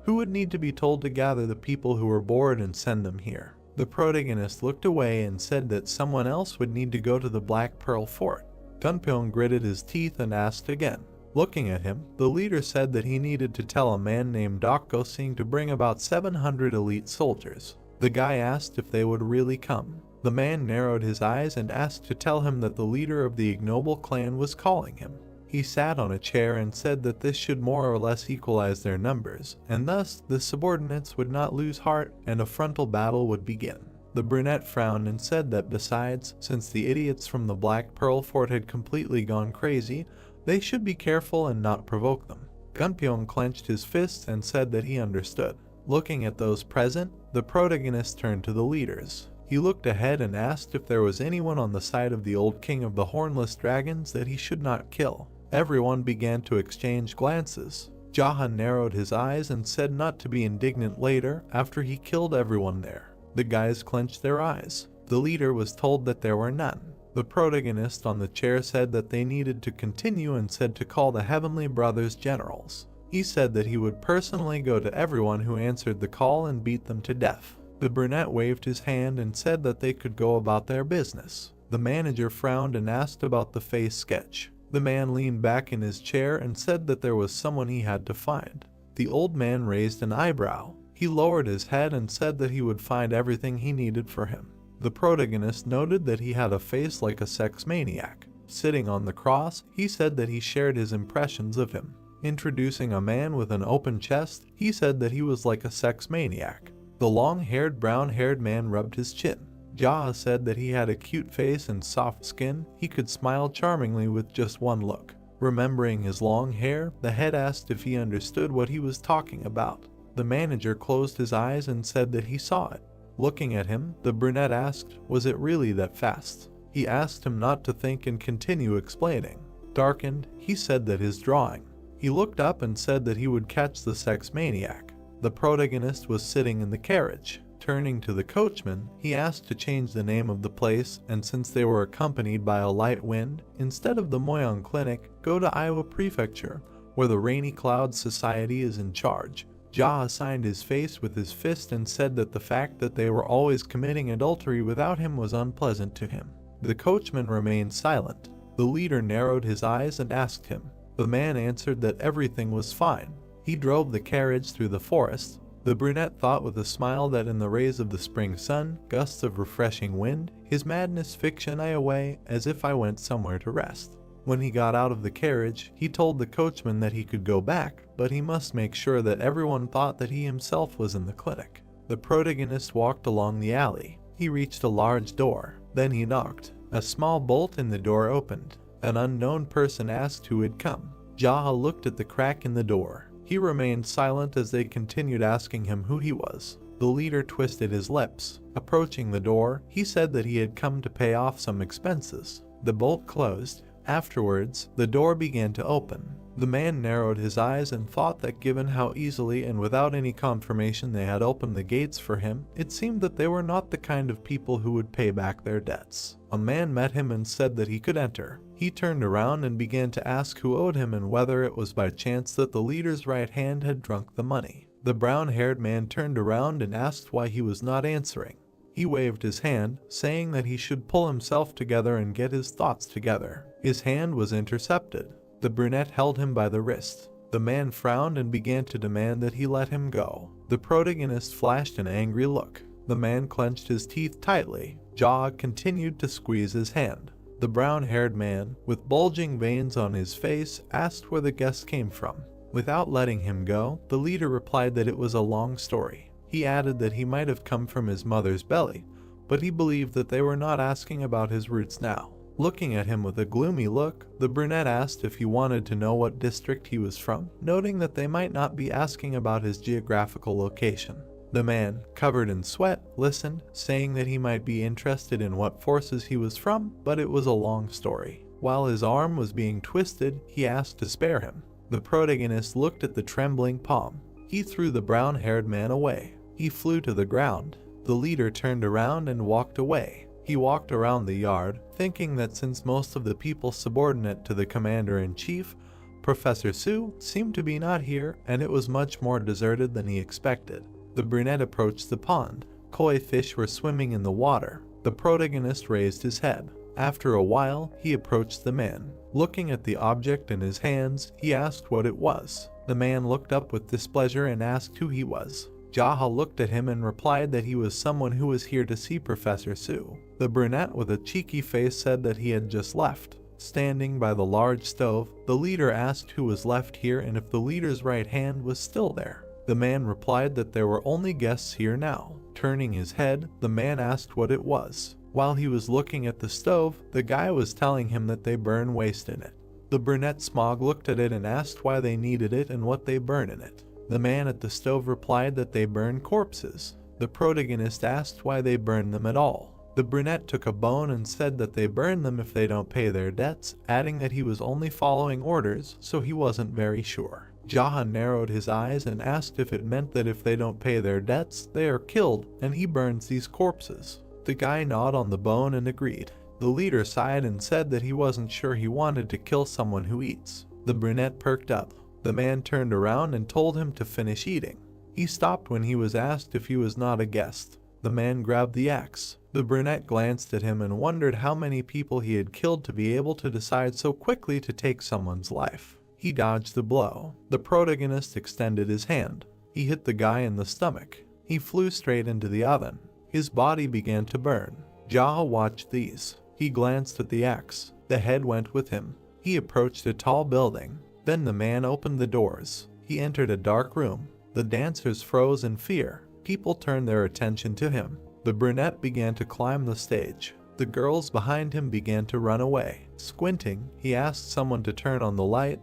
who would need to be told to gather the people who were bored and send them here. The protagonist looked away and said that someone else would need to go to the Black Pearl Fort. Gunpyeong gritted his teeth and asked again. Looking at him, the leader said that he needed to tell a man named Dokko Singh to bring about 700 elite soldiers. The guy asked if they would really come. The man narrowed his eyes and asked to tell him that the leader of the ignoble clan was calling him. He sat on a chair and said that this should more or less equalize their numbers, and thus the subordinates would not lose heart and a frontal battle would begin. The brunette frowned and said that besides, since the idiots from the Black Pearl Fort had completely gone crazy, they should be careful and not provoke them. Gunpyeong clenched his fists and said that he understood. Looking at those present, the protagonist turned to the leaders. He looked ahead and asked if there was anyone on the side of the old king of the hornless dragons that he should not kill. Everyone began to exchange glances. Jahan narrowed his eyes and said not to be indignant later after he killed everyone there. The guys clenched their eyes. The leader was told that there were none. The protagonist on the chair said that they needed to continue and said to call the Heavenly Brothers generals. He said that he would personally go to everyone who answered the call and beat them to death. The brunette waved his hand and said that they could go about their business. The manager frowned and asked about the face sketch. The man leaned back in his chair and said that there was someone he had to find. The old man raised an eyebrow. He lowered his head and said that he would find everything he needed for him. The protagonist noted that he had a face like a sex maniac. Sitting on the cross, he said that he shared his impressions of him. Introducing a man with an open chest, he said that he was like a sex maniac. The long-haired, brown-haired man rubbed his chin. Jaha said that he had a cute face and soft skin. He could smile charmingly with just one look. Remembering his long hair, the head asked if he understood what he was talking about. The manager closed his eyes and said that he saw it. Looking at him, the brunette asked, was it really that fast? He asked him not to think and continue explaining. Darkened, he said that his drawing. He looked up and said that he would catch the sex maniac. The protagonist was sitting in the carriage. Turning to the coachman, he asked to change the name of the place, and since they were accompanied by a light wind, instead of the Moyang Clinic, go to Iowa Prefecture, where the Rainy Cloud Society is in charge. Jaha signed his face with his fist and said that the fact that they were always committing adultery without him was unpleasant to him. The coachman remained silent. The leader narrowed his eyes and asked him. The man answered that everything was fine. He drove the carriage through the forest. The brunette thought with a smile that in the rays of the spring sun, gusts of refreshing wind, his madness fiction I away as if I went somewhere to rest. When he got out of the carriage, he told the coachman that he could go back, but he must make sure that everyone thought that he himself was in the clinic. The protagonist walked along the alley. He reached a large door. Then he knocked. A small bolt in the door opened. An unknown person asked who had come. Jaha looked at the crack in the door. He remained silent as they continued asking him who he was. The leader twisted his lips. Approaching the door, he said that he had come to pay off some expenses. The bolt closed. Afterwards, the door began to open. The man narrowed his eyes and thought that given how easily and without any confirmation they had opened the gates for him, it seemed that they were not the kind of people who would pay back their debts. A man met him and said that he could enter. He turned around and began to ask who owed him and whether it was by chance that the leader's right hand had drunk the money. The brown-haired man turned around and asked why he was not answering. He waved his hand, saying that he should pull himself together and get his thoughts together. His hand was intercepted. The brunette held him by the wrist. The man frowned and began to demand that he let him go. The protagonist flashed an angry look. The man clenched his teeth tightly. Jaha continued to squeeze his hand. The brown-haired man, with bulging veins on his face, asked where the guest came from. Without letting him go, the leader replied that it was a long story. He added that he might have come from his mother's belly, but he believed that they were not asking about his roots now. Looking at him with a gloomy look, the brunette asked if he wanted to know what district he was from, noting that they might not be asking about his geographical location. The man, covered in sweat, listened, saying that he might be interested in what forces he was from, but it was a long story. While his arm was being twisted, he asked to spare him. The protagonist looked at the trembling palm. He threw the brown-haired man away. He flew to the ground. The leader turned around and walked away. He walked around the yard, thinking that since most of the people subordinate to the commander-in-chief, Professor Su, seemed to be not here, and it was much more deserted than he expected. The brunette approached the pond. Koi fish were swimming in the water. The protagonist raised his head. After a while, he approached the man. Looking at the object in his hands, he asked what it was. The man looked up with displeasure and asked who he was. Jaha looked at him and replied that he was someone who was here to see Professor Su. The brunette with a cheeky face said that he had just left. Standing by the large stove, the leader asked who was left here and if the leader's right hand was still there. The man replied that there were only guests here now. Turning his head, the man asked what it was. While he was looking at the stove, the guy was telling him that they burn waste in it. The brunette Smog looked at it and asked why they needed it and what they burn in it. The man at the stove replied that they burn corpses. The protagonist asked why they burn them at all. The brunette took a bone and said that they burn them if they don't pay their debts, adding that he was only following orders, so he wasn't very sure. Jaha narrowed his eyes and asked if it meant that if they don't pay their debts, they are killed, and he burns these corpses. The guy gnawed on the bone and agreed. The leader sighed and said that he wasn't sure he wanted to kill someone who eats. The brunette perked up. The man turned around and told him to finish eating. He stopped when he was asked if he was not a guest. The man grabbed the axe. The brunette glanced at him and wondered how many people he had killed to be able to decide so quickly to take someone's life. He dodged the blow. The protagonist extended his hand. He hit the guy in the stomach. He flew straight into the oven. His body began to burn. Jaha watched these. He glanced at the axe. The head went with him. He approached a tall building. Then the man opened the doors. He entered a dark room. The dancers froze in fear. People turned their attention to him. The brunette began to climb the stage. The girls behind him began to run away. Squinting, he asked someone to turn on the light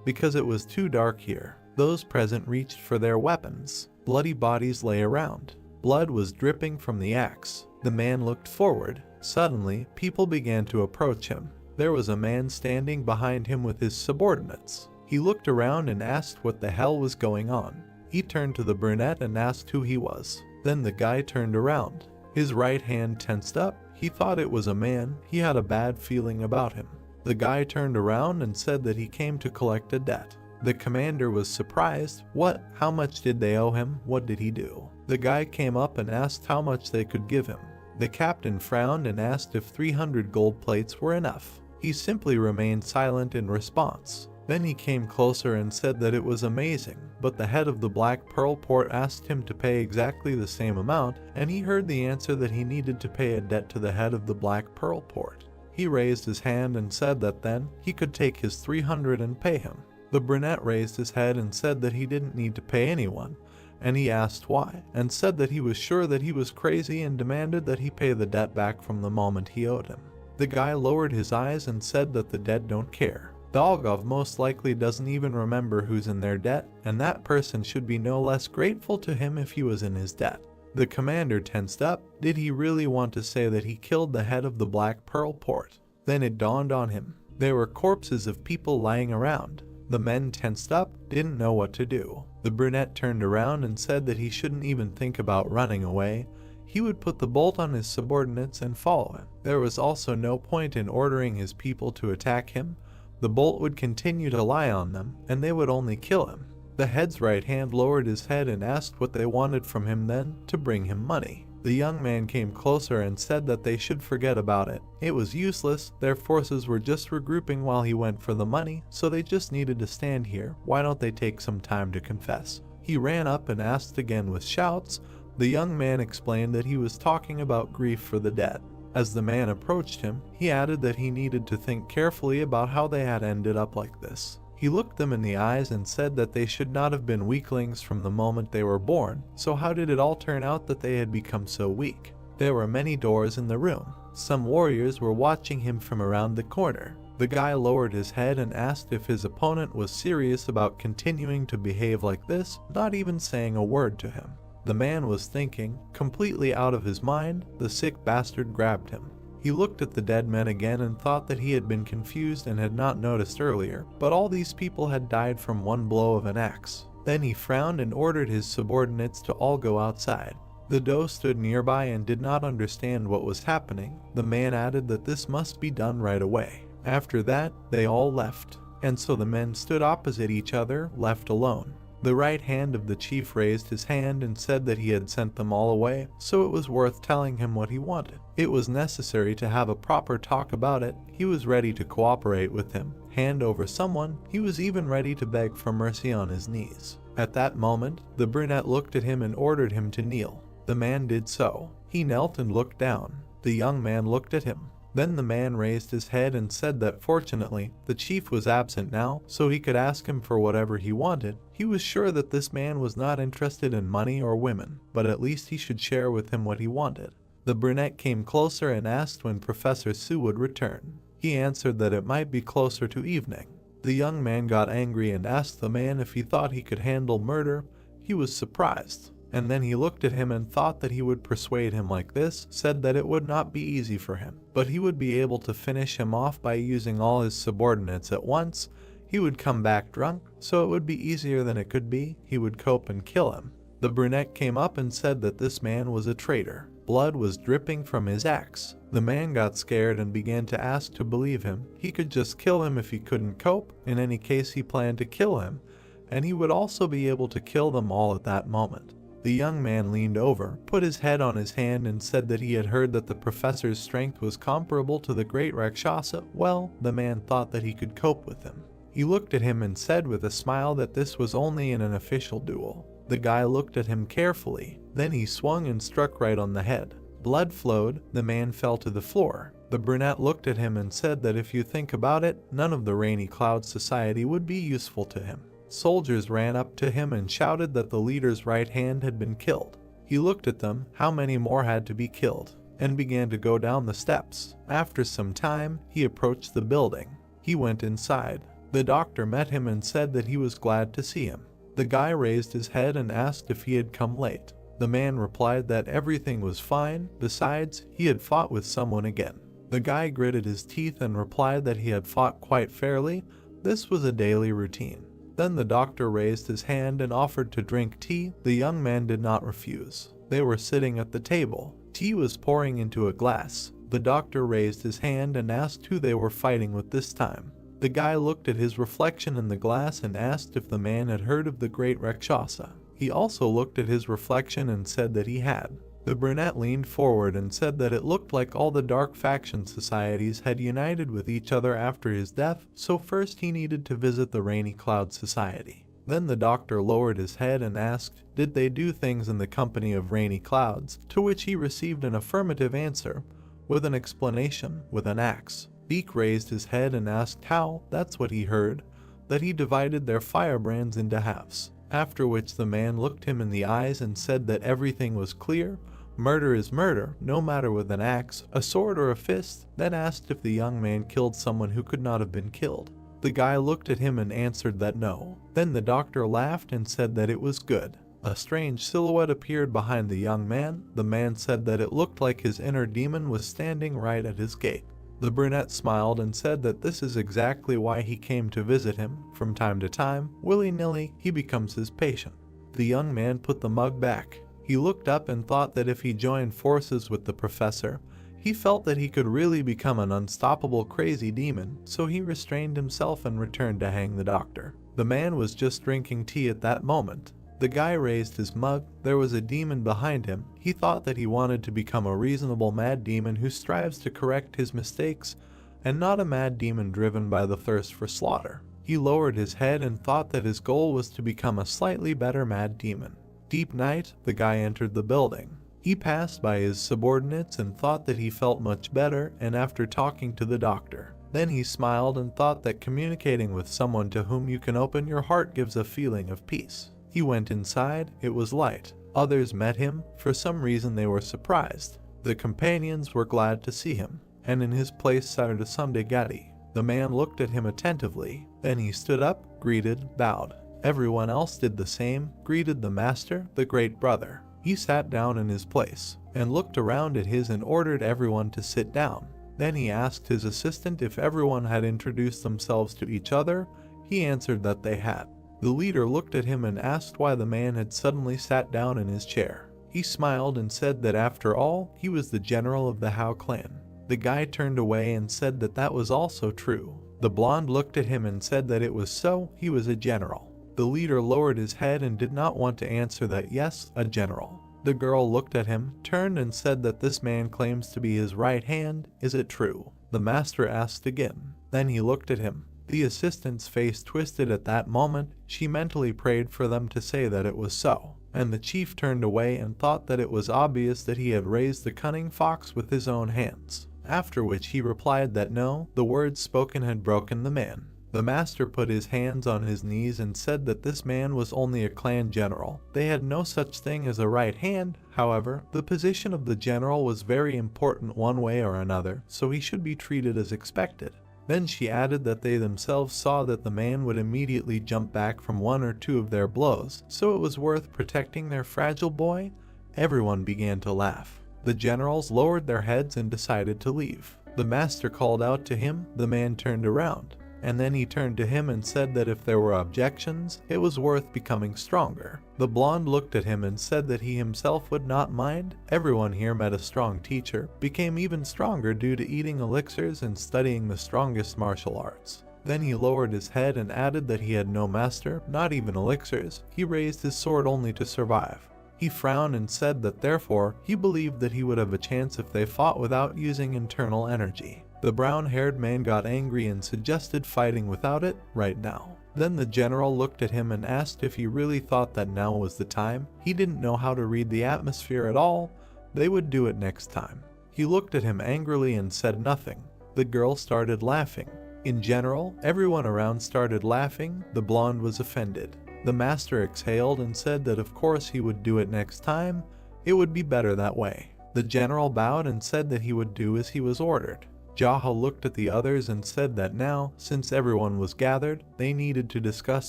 because it was too dark here. Those present reached for their weapons. Bloody bodies lay around. Blood was dripping from the axe. The man looked forward. Suddenly, people began to approach him. There was a man standing behind him with his subordinates. He looked around and asked what the hell was going on. He turned to the brunette and asked who he was. Then the guy turned around. His right hand tensed up. He thought it was a man. He had a bad feeling about him. The guy turned around and said that he came to collect a debt. The commander was surprised. What? How much did they owe him? What did he do? The guy came up and asked how much they could give him. The captain frowned and asked if 300 gold plates were enough. He simply remained silent in response. Then he came closer and said that it was amazing, but the head of the Black Pearl Port asked him to pay exactly the same amount, and he heard the answer that he needed to pay a debt to the head of the Black Pearl Port. He raised his hand and said that then he could take his 300 and pay him. The brunette raised his head and said that he didn't need to pay anyone, and he asked why, and said that he was sure that he was crazy and demanded that he pay the debt back from the moment he owed him. The guy lowered his eyes and said that the dead don't care. The Algov most likely doesn't even remember who's in their debt, and that person should be no less grateful to him if he was in his debt. The commander tensed up. Did he really want to say that he killed the head of the Black Pearl Port? Then it dawned on him. There were corpses of people lying around. The men tensed up, didn't know what to do. The brunette turned around and said that he shouldn't even think about running away. He would put the bolt on his subordinates and follow him. There was also no point in ordering his people to attack him. The bolt would continue to lie on them, and they would only kill him. The head's right hand lowered his head and asked what they wanted from him then, to bring him money. The young man came closer and said that they should forget about it. It was useless, their forces were just regrouping while he went for the money, so they just needed to stand here. Why don't they take some time to confess? He ran up and asked again with shouts. The young man explained that he was talking about grief for the dead. As the man approached him, he added that he needed to think carefully about how they had ended up like this. He looked them in the eyes and said that they should not have been weaklings from the moment they were born, so how did it all turn out that they had become so weak? There were many doors in the room. Some warriors were watching him from around the corner. The guy lowered his head and asked if his opponent was serious about continuing to behave like this, not even saying a word to him. The man was thinking, completely out of his mind. The sick bastard grabbed him. He looked at the dead men again and thought that he had been confused and had not noticed earlier, but all these people had died from one blow of an axe. Then he frowned and ordered his subordinates to all go outside. The doe stood nearby and did not understand what was happening. The man added that this must be done right away. After that, they all left, and so the men stood opposite each other, left alone. The right hand of the chief raised his hand and said that he had sent them all away, so it was worth telling him what he wanted. It was necessary to have a proper talk about it. He was ready to cooperate with him, hand over someone. He was even ready to beg for mercy on his knees. At that moment, the brunette looked at him and ordered him to kneel. The man did so. He knelt and looked down. The young man looked at him. Then the man raised his head and said that fortunately, the chief was absent now, so he could ask him for whatever he wanted. He was sure that this man was not interested in money or women, but at least he should share with him what he wanted. The brunette came closer and asked when Professor Su would return. He answered that it might be closer to evening. The young man got angry and asked the man if he thought he could handle murder. He was surprised. And then he looked at him and thought that he would persuade him like this, said that it would not be easy for him, but he would be able to finish him off by using all his subordinates at once. He would come back drunk, so it would be easier than it could be. He would cope and kill him. The brunette came up and said that this man was a traitor. Blood was dripping from his axe. The man got scared and began to ask to believe him. He could just kill him if he couldn't cope. In any case, he planned to kill him, and he would also be able to kill them all at that moment. The young man leaned over, put his head on his hand and said that he had heard that the professor's strength was comparable to the great Rakshasa. Well, the man thought that he could cope with him. He looked at him and said with a smile that this was only in an official duel. The guy looked at him carefully. Then he swung and struck right on the head. Blood flowed. The man fell to the floor. The brunette looked at him and said that if you think about it, none of the Rainy Cloud Society would be useful to him. Soldiers ran up to him and shouted that the leader's right hand had been killed. He looked at them, how many more had to be killed, and began to go down the steps. After some time, he approached the building. He went inside. The doctor met him and said that he was glad to see him. The guy raised his head and asked if he had come late. The man replied that everything was fine, besides, he had fought with someone again. The guy gritted his teeth and replied that he had fought quite fairly. This was a daily routine. Then the doctor raised his hand and offered to drink tea. The young man did not refuse. They were sitting at the table. Tea was pouring into a glass. The doctor raised his hand and asked who they were fighting with this time. The guy looked at his reflection in the glass and asked if the man had heard of the great Rakshasa. He also looked at his reflection and said that he had. The brunette leaned forward and said that it looked like all the dark faction societies had united with each other after his death, so first he needed to visit the Rainy Cloud Society. Then the doctor lowered his head and asked, did they do things in the company of rainy clouds, to which he received an affirmative answer, with an explanation, with an axe. Beak raised his head and asked how. That's what he heard, that he divided their firebrands into halves. After which the man looked him in the eyes and said that everything was clear. Murder is murder, no matter with an axe, a sword or a fist. Then asked if the young man killed someone who could not have been killed. The guy looked at him and answered that no. Then the doctor laughed and said that it was good. A strange silhouette appeared behind the young man. The man said that it looked like his inner demon was standing right at his gate. The brunette smiled and said that this is exactly why he came to visit him. From time to time, willy-nilly, he becomes his patient. The young man put the mug back. He looked up and thought that if he joined forces with the professor, he felt that he could really become an unstoppable crazy demon, so he restrained himself and returned to hang the doctor. The man was just drinking tea at that moment. The guy raised his mug. There was a demon behind him. He thought that he wanted to become a reasonable mad demon who strives to correct his mistakes, and not a mad demon driven by the thirst for slaughter. He lowered his head and thought that his goal was to become a slightly better mad demon. Deep night, the guy entered the building. He passed by his subordinates and thought that he felt much better, and after talking to the doctor. Then he smiled and thought that communicating with someone to whom you can open your heart gives a feeling of peace. He went inside. It was light. Others met him. For some reason they were surprised. The companions were glad to see him, and in his place sat a Sundegati. The man looked at him attentively. Then he stood up, greeted, bowed. Everyone else did the same, greeted the master, the great brother. He sat down in his place and looked around at his and ordered everyone to sit down. Then he asked his assistant if everyone had introduced themselves to each other. He answered that they had. The leader looked at him and asked why the man had suddenly sat down in his chair. He smiled and said that after all, he was the general of the Hao clan. The guy turned away and said that that was also true. The blonde looked at him and said that it was so, he was a general. The leader lowered his head and did not want to answer that yes, a general. The girl looked at him, turned and said that this man claims to be his right hand, is it true? The master asked again. Then he looked at him. The assistant's face twisted at that moment. She mentally prayed for them to say that it was so. And the chief turned away and thought that it was obvious that he had raised the cunning fox with his own hands. After which he replied that no, the words spoken had broken the man. The master put his hands on his knees and said that this man was only a clan general. They had no such thing as a right hand. However, the position of the general was very important one way or another, so he should be treated as expected. Then she added that they themselves saw that the man would immediately jump back from one or two of their blows, so it was worth protecting their fragile boy. Everyone began to laugh. The generals lowered their heads and decided to leave. The master called out to him. The man turned around, and then he turned to him and said that if there were objections, it was worth becoming stronger. The blonde looked at him and said that he himself would not mind. Everyone here met a strong teacher, became even stronger due to eating elixirs and studying the strongest martial arts. Then he lowered his head and added that he had no master, not even elixirs. He raised his sword only to survive. He frowned and said that therefore, he believed that he would have a chance if they fought without using internal energy. The brown-haired man got angry and suggested fighting without it, right now. Then the general looked at him and asked if he really thought that now was the time. He didn't know how to read the atmosphere at all. They would do it next time. He looked at him angrily and said nothing. The girl started laughing. In general, everyone around started laughing. The blonde was offended. The master exhaled and said that of course he would do it next time. It would be better that way. The general bowed and said that he would do as he was ordered. Yahello looked at the others and said that now, since everyone was gathered, they needed to discuss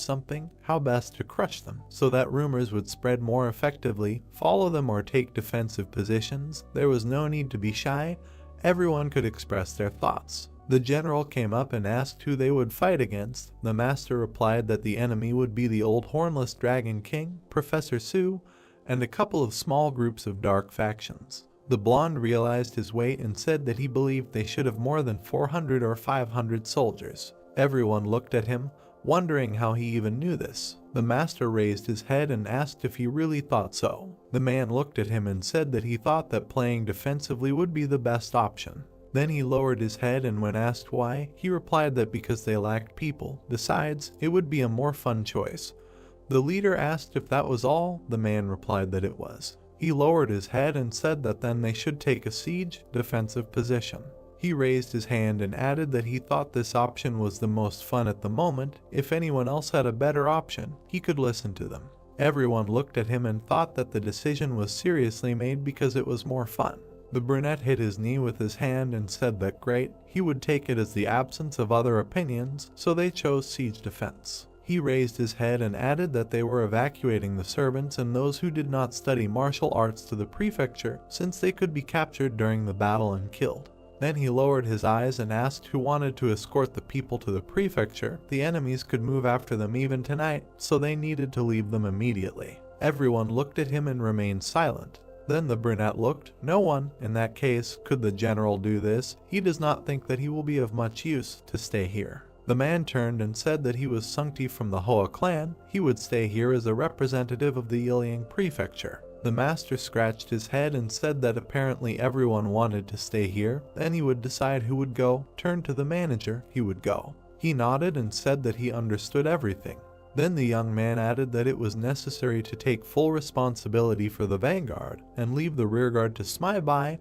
something, how best to crush them, so that rumors would spread more effectively, follow them or take defensive positions. There was no need to be shy. Everyone could express their thoughts. The general came up and asked who they would fight against. The master replied that the enemy would be the old hornless dragon king, Professor Su, and a couple of small groups of dark factions. The blonde realized his weight and said that he believed they should have more than 400 or 500 soldiers. Everyone looked at him, wondering how he even knew this. The master raised his head and asked if he really thought so. The man looked at him and said that he thought that playing defensively would be the best option. Then he lowered his head, and when asked why, he replied that because they lacked people. Besides, it would be a more fun choice. The leader asked if that was all. The man replied that it was. He lowered his head and said that then they should take a siege, defensive position. He raised his hand and added that he thought this option was the most fun at the moment. If anyone else had a better option, he could listen to them. Everyone looked at him and thought that the decision was seriously made because it was more fun. The brunette hit his knee with his hand and said that great, he would take it as the absence of other opinions, so they chose siege defense. He raised his head and added that they were evacuating the servants and those who did not study martial arts to the prefecture, since they could be captured during the battle and killed. Then he lowered his eyes and asked who wanted to escort the people to the prefecture. The enemies could move after them even tonight, so they needed to leave them immediately. Everyone looked at him and remained silent. Then the brunette looked. No one, in that case, could the general do this. He does not think that he will be of much use to stay here. The man turned and said that he was Sungti from the Hoa clan. He would stay here as a representative of the Yiliang prefecture. The master scratched his head and said that apparently everyone wanted to stay here. Then he would decide who would go. Turned to the manager. He would go. He nodded and said that he understood everything. Then the young man added that it was necessary to take full responsibility for the vanguard and leave the rearguard to spy by.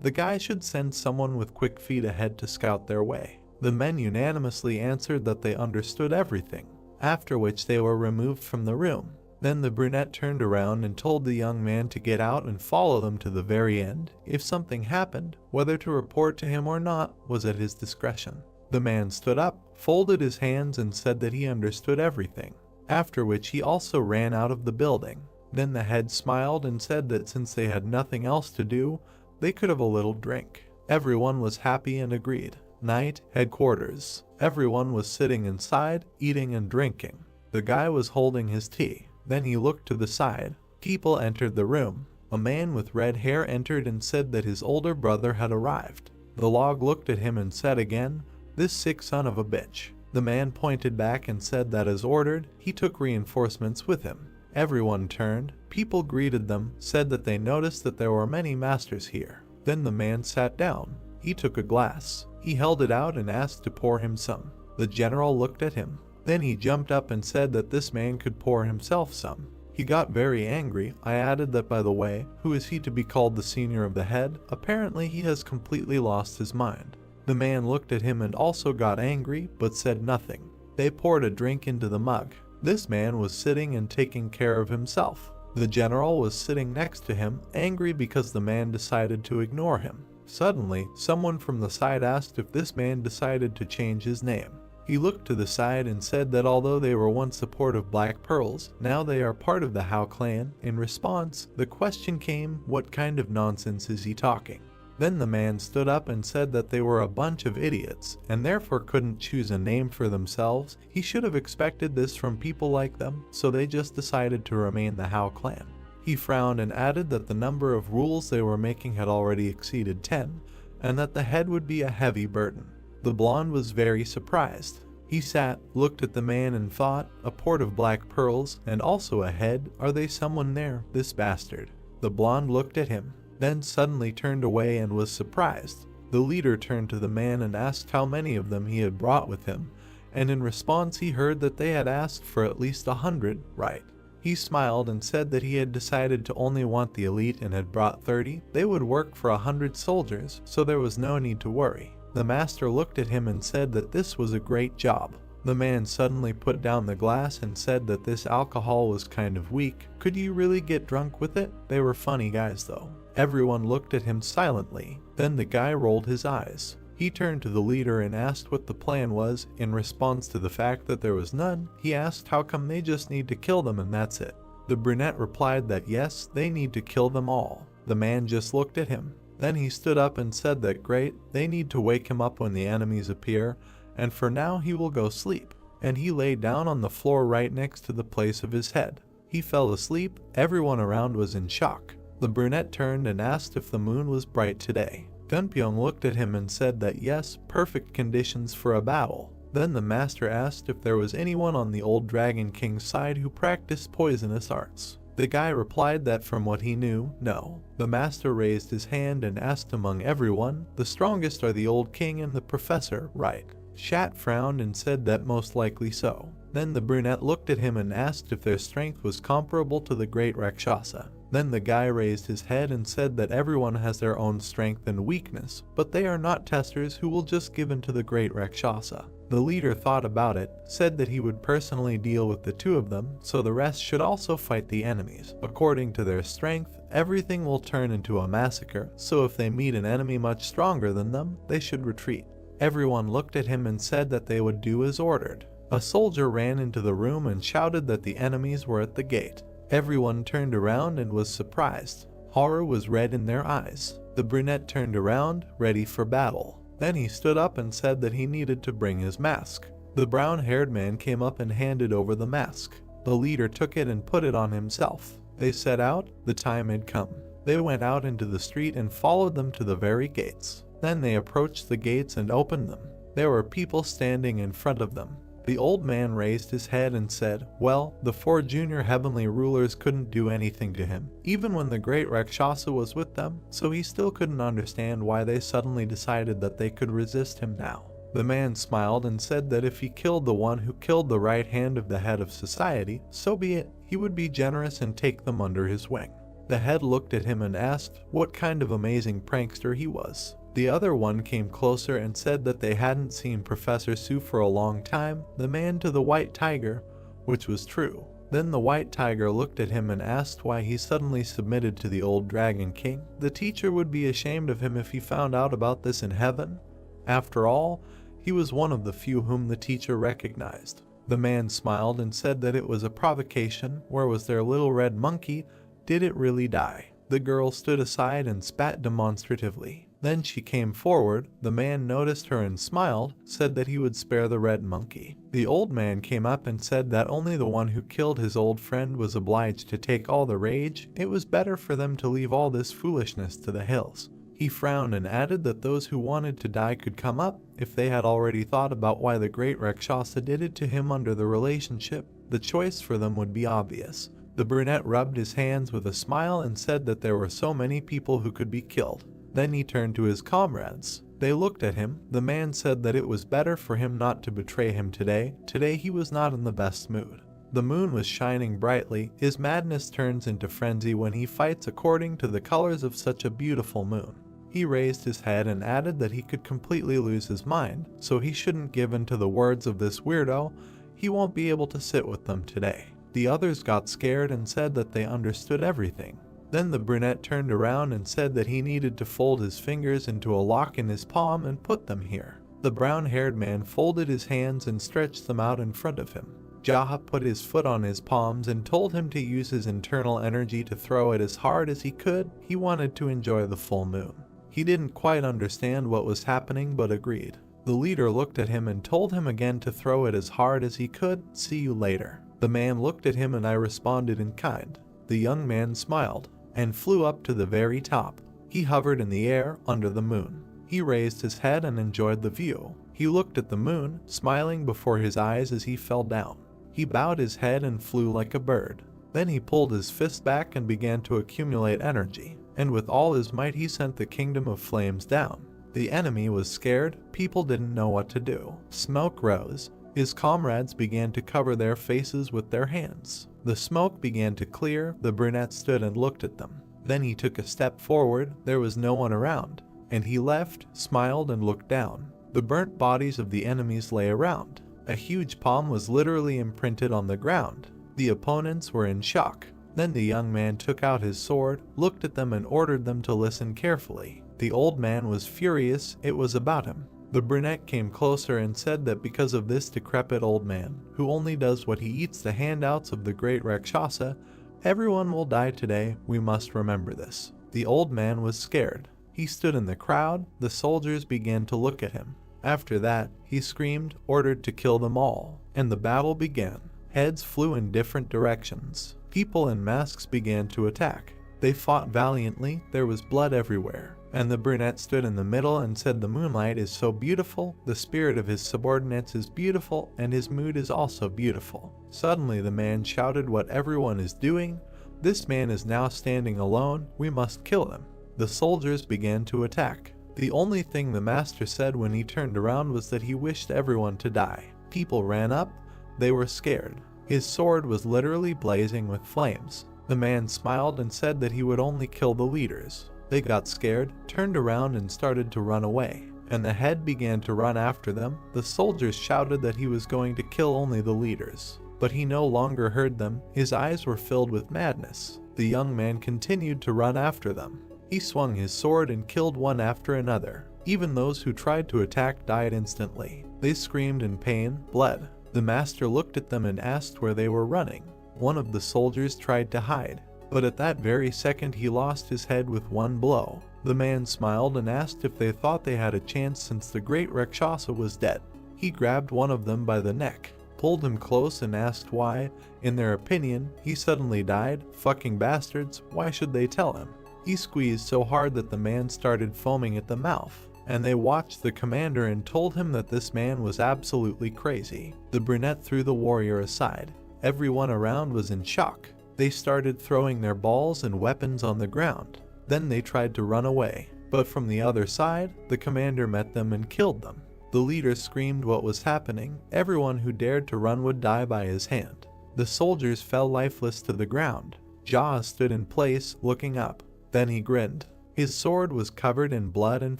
The guy should send someone with quick feet ahead to scout their way. The men unanimously answered that they understood everything, after which they were removed from the room. Then the brunette turned around and told the young man to get out and follow them to the very end. If something happened, whether to report to him or not was at his discretion. The man stood up, folded his hands and said that he understood everything, after which he also ran out of the building. Then the head smiled and said that since they had nothing else to do, they could have a little drink. Everyone was happy and agreed. Night, headquarters. Everyone was sitting inside, eating and drinking. The guy was holding his tea. Then he looked to the side. People entered the room. A man with red hair entered and said that his older brother had arrived. The log looked at him and said again, "This sick son of a bitch." The man pointed back and said that as ordered, he took reinforcements with him. Everyone turned. People greeted them, said that they noticed that there were many masters here. Then the man sat down. He took a glass. He held it out and asked to pour him some. The general looked at him. Then he jumped up and said that this man could pour himself some. He got very angry. I added that, by the way, who is he to be called the senior of the head? Apparently he has completely lost his mind. The man looked at him and also got angry, but said nothing. They poured a drink into the mug. This man was sitting and taking care of himself. The general was sitting next to him, angry because the man decided to ignore him. Suddenly, someone from the side asked if this man decided to change his name. He looked to the side and said that although they were once a port of black pearls, now they are part of the Hao clan. In response, the question came, what kind of nonsense is he talking? Then the man stood up and said that they were a bunch of idiots and therefore couldn't choose a name for themselves. He should have expected this from people like them, so they just decided to remain the Hao clan. He frowned and added that the number of rules they were making had already exceeded 10, and that the head would be a heavy burden. The blonde was very surprised. He sat, looked at the man and thought, a port of black pearls, and also a head, are they someone there, this bastard? The blonde looked at him, then suddenly turned away and was surprised. The leader turned to the man and asked how many of them he had brought with him, and in response he heard that they had asked for at least 100, right? He smiled and said that he had decided to only want the elite and had brought 30. They would work for 100 soldiers, so there was no need to worry. The master looked at him and said that this was a great job. The man suddenly put down the glass and said that this alcohol was kind of weak. Could you really get drunk with it? They were funny guys though. Everyone looked at him silently. Then the guy rolled his eyes. He turned to the leader and asked what the plan was. In response to the fact that there was none, he asked how come they just need to kill them and that's it. The brunette replied that yes, they need to kill them all. The man just looked at him. Then he stood up and said that great, they need to wake him up when the enemies appear, and for now he will go sleep. And he lay down on the floor right next to the place of his head. He fell asleep. Everyone around was in shock. The brunette turned and asked if the moon was bright today. Gunpyeong looked at him and said that yes, perfect conditions for a battle. Then the master asked if there was anyone on the old Dragon King's side who practiced poisonous arts. The guy replied that from what he knew, no. The master raised his hand and asked among everyone, the strongest are the old king and the professor, right? Shat frowned and said that most likely so. Then the brunette looked at him and asked if their strength was comparable to the great Rakshasa. Then the guy raised his head and said that everyone has their own strength and weakness, but they are not testers who will just give in to the great Rakshasa. The leader thought about it, said that he would personally deal with the two of them, so the rest should also fight the enemies. According to their strength, everything will turn into a massacre, so if they meet an enemy much stronger than them, they should retreat. Everyone looked at him and said that they would do as ordered. A soldier ran into the room and shouted that the enemies were at the gate. Everyone turned around and was surprised. Horror was red in their eyes. The brunette turned around, ready for battle. Then he stood up and said that he needed to bring his mask. The brown-haired man came up and handed over the mask. The leader took it and put it on himself. They set out. The time had come. They went out into the street and followed them to the very gates. Then they approached the gates and opened them. There were people standing in front of them. The old man raised his head and said, well, the 4 junior heavenly rulers couldn't do anything to him, even when the great Rakshasa was with them, so he still couldn't understand why they suddenly decided that they could resist him now. The man smiled and said that if he killed the one who killed the right hand of the head of society, so be it. He would be generous and take them under his wing. The head looked at him and asked what kind of amazing prankster he was. The other one came closer and said that they hadn't seen Professor Su for a long time, the man to the white tiger, which was true. Then the white tiger looked at him and asked why he suddenly submitted to the old Dragon King. The teacher would be ashamed of him if he found out about this in heaven. After all, he was one of the few whom the teacher recognized. The man smiled and said that it was a provocation. Where was their little red monkey? Did it really die? The girl stood aside and spat demonstratively. Then she came forward. The man noticed her and smiled, said that he would spare the red monkey. The old man came up and said that only the one who killed his old friend was obliged to take all the rage. It was better for them to leave all this foolishness to the hills. He frowned and added that those who wanted to die could come up. If they had already thought about why the great Rakshasa did it to him under the relationship, the choice for them would be obvious. The brunette rubbed his hands with a smile and said that there were so many people who could be killed. Then he turned to his comrades. They looked at him. The man said that it was better for him not to betray him today. Today he was not in the best mood. The moon was shining brightly. His madness turns into frenzy when he fights according to the colors of such a beautiful moon. He raised his head and added that he could completely lose his mind, so he shouldn't give in to the words of this weirdo. He won't be able to sit with them today. The others got scared and said that they understood everything. Then the brunette turned around and said that he needed to fold his fingers into a lock in his palm and put them here. The brown-haired man folded his hands and stretched them out in front of him. Jaha put his foot on his palms and told him to use his internal energy to throw it as hard as he could. He wanted to enjoy the full moon. He didn't quite understand what was happening but agreed. The leader looked at him and told him again to throw it as hard as he could. See you later. The man looked at him and I responded in kind. The young man smiled and flew up to the very top. He hovered in the air under the moon. He raised his head and enjoyed the view. He looked at the moon, smiling before his eyes as he fell down. He bowed his head and flew like a bird. Then he pulled his fist back and began to accumulate energy, and with all his might he sent the kingdom of flames down. The enemy was scared. People didn't know what to do. Smoke rose. His comrades began to cover their faces with their hands. The smoke began to clear. The brunette stood and looked at them. Then he took a step forward. There was no one around, and he left, smiled, and looked down. The burnt bodies of the enemies lay around. A huge palm was literally imprinted on the ground. The opponents were in shock. Then the young man took out his sword, looked at them, and ordered them to listen carefully. The old man was furious. It was about him. The brunette came closer and said that because of this decrepit old man, who only does what he eats the handouts of the great Rakshasa, everyone will die today. We must remember this. The old man was scared. He stood in the crowd. The soldiers began to look at him. After that, he screamed, ordered to kill them all, and the battle began. Heads flew in different directions. People in masks began to attack. They fought valiantly. There was blood everywhere. And the brunette stood in the middle and said, the moonlight is so beautiful, the spirit of his subordinates is beautiful, and his mood is also beautiful. Suddenly the man shouted, what everyone is doing? This man is now standing alone. We must kill him. The soldiers began to attack. The only thing the master said when he turned around was that he wished everyone to die. People ran up. They were scared. His sword was literally blazing with flames. The man smiled and said that he would only kill the leaders. They got scared, turned around and started to run away, and the head began to run after them. The soldiers shouted that he was going to kill only the leaders, but he no longer heard them. His eyes were filled with madness. The young man continued to run after them. He swung his sword and killed one after another. Even those who tried to attack died instantly. They screamed in pain, bled. The master looked at them and asked where they were running. One of the soldiers tried to hide, but at that very second he lost his head with one blow. The man smiled and asked if they thought they had a chance since the great Rakshasa was dead. He grabbed one of them by the neck, pulled him close and asked why, in their opinion, he suddenly died. Fucking bastards, why should they tell him? He squeezed so hard that the man started foaming at the mouth, and they watched the commander and told him that this man was absolutely crazy. The brunette threw the warrior aside. Everyone around was in shock. They started throwing their balls and weapons on the ground. Then they tried to run away, but from the other side, the commander met them and killed them. The leader screamed what was happening. Everyone who dared to run would die by his hand. The soldiers fell lifeless to the ground. Jaw stood in place, looking up. Then he grinned. His sword was covered in blood and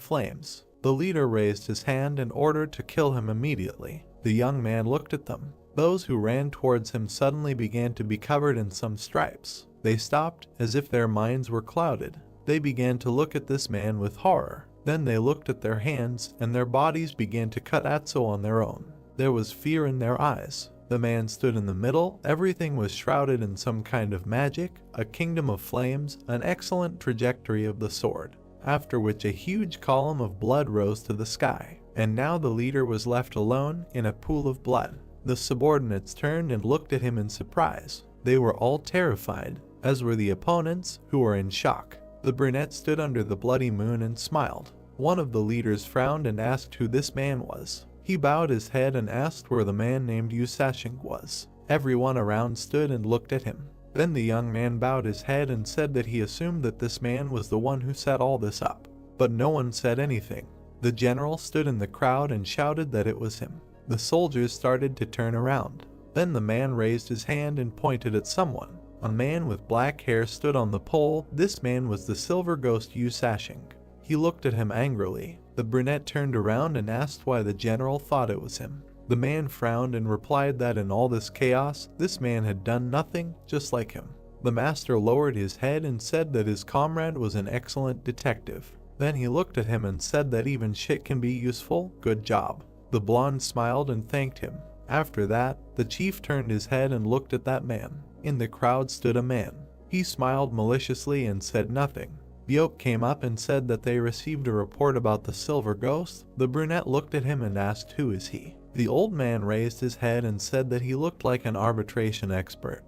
flames. The leader raised his hand and ordered to kill him immediately. The young man looked at them. Those who ran towards him suddenly began to be covered in some stripes. They stopped, as if their minds were clouded. They began to look at this man with horror. Then they looked at their hands, and their bodies began to cut Atso on their own. There was fear in their eyes. The man stood in the middle, everything was shrouded in some kind of magic, a kingdom of flames, an excellent trajectory of the sword, after which a huge column of blood rose to the sky, and now the leader was left alone in a pool of blood. The subordinates turned and looked at him in surprise. They were all terrified, as were the opponents, who were in shock. The brunette stood under the bloody moon and smiled. One of the leaders frowned and asked who this man was. He bowed his head and asked where the man named Yusashing was. Everyone around stood and looked at him. Then the young man bowed his head and said that he assumed that this man was the one who set all this up. But no one said anything. The general stood in the crowd and shouted that it was him. The soldiers started to turn around. Then the man raised his hand and pointed at someone. A man with black hair stood on the pole. This man was the silver ghost Yusashing. He looked at him angrily. The brunette turned around and asked why the general thought it was him. The man frowned and replied that in all this chaos, this man had done nothing, just like him. The master lowered his head and said that his comrade was an excellent detective. Then he looked at him and said that even shit can be useful, good job. The blonde smiled and thanked him. After that, the chief turned his head and looked at that man. In the crowd stood a man. He smiled maliciously and said nothing. Byoke came up and said that they received a report about the silver ghost. The brunette looked at him and asked who is he. The old man raised his head and said that he looked like an arbitration expert.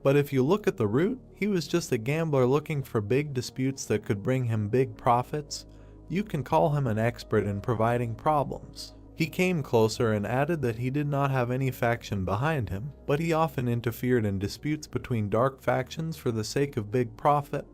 But if you look at the root, he was just a gambler looking for big disputes that could bring him big profits. You can call him an expert in providing problems. He came closer and added that he did not have any faction behind him, but he often interfered in disputes between dark factions for the sake of big profit.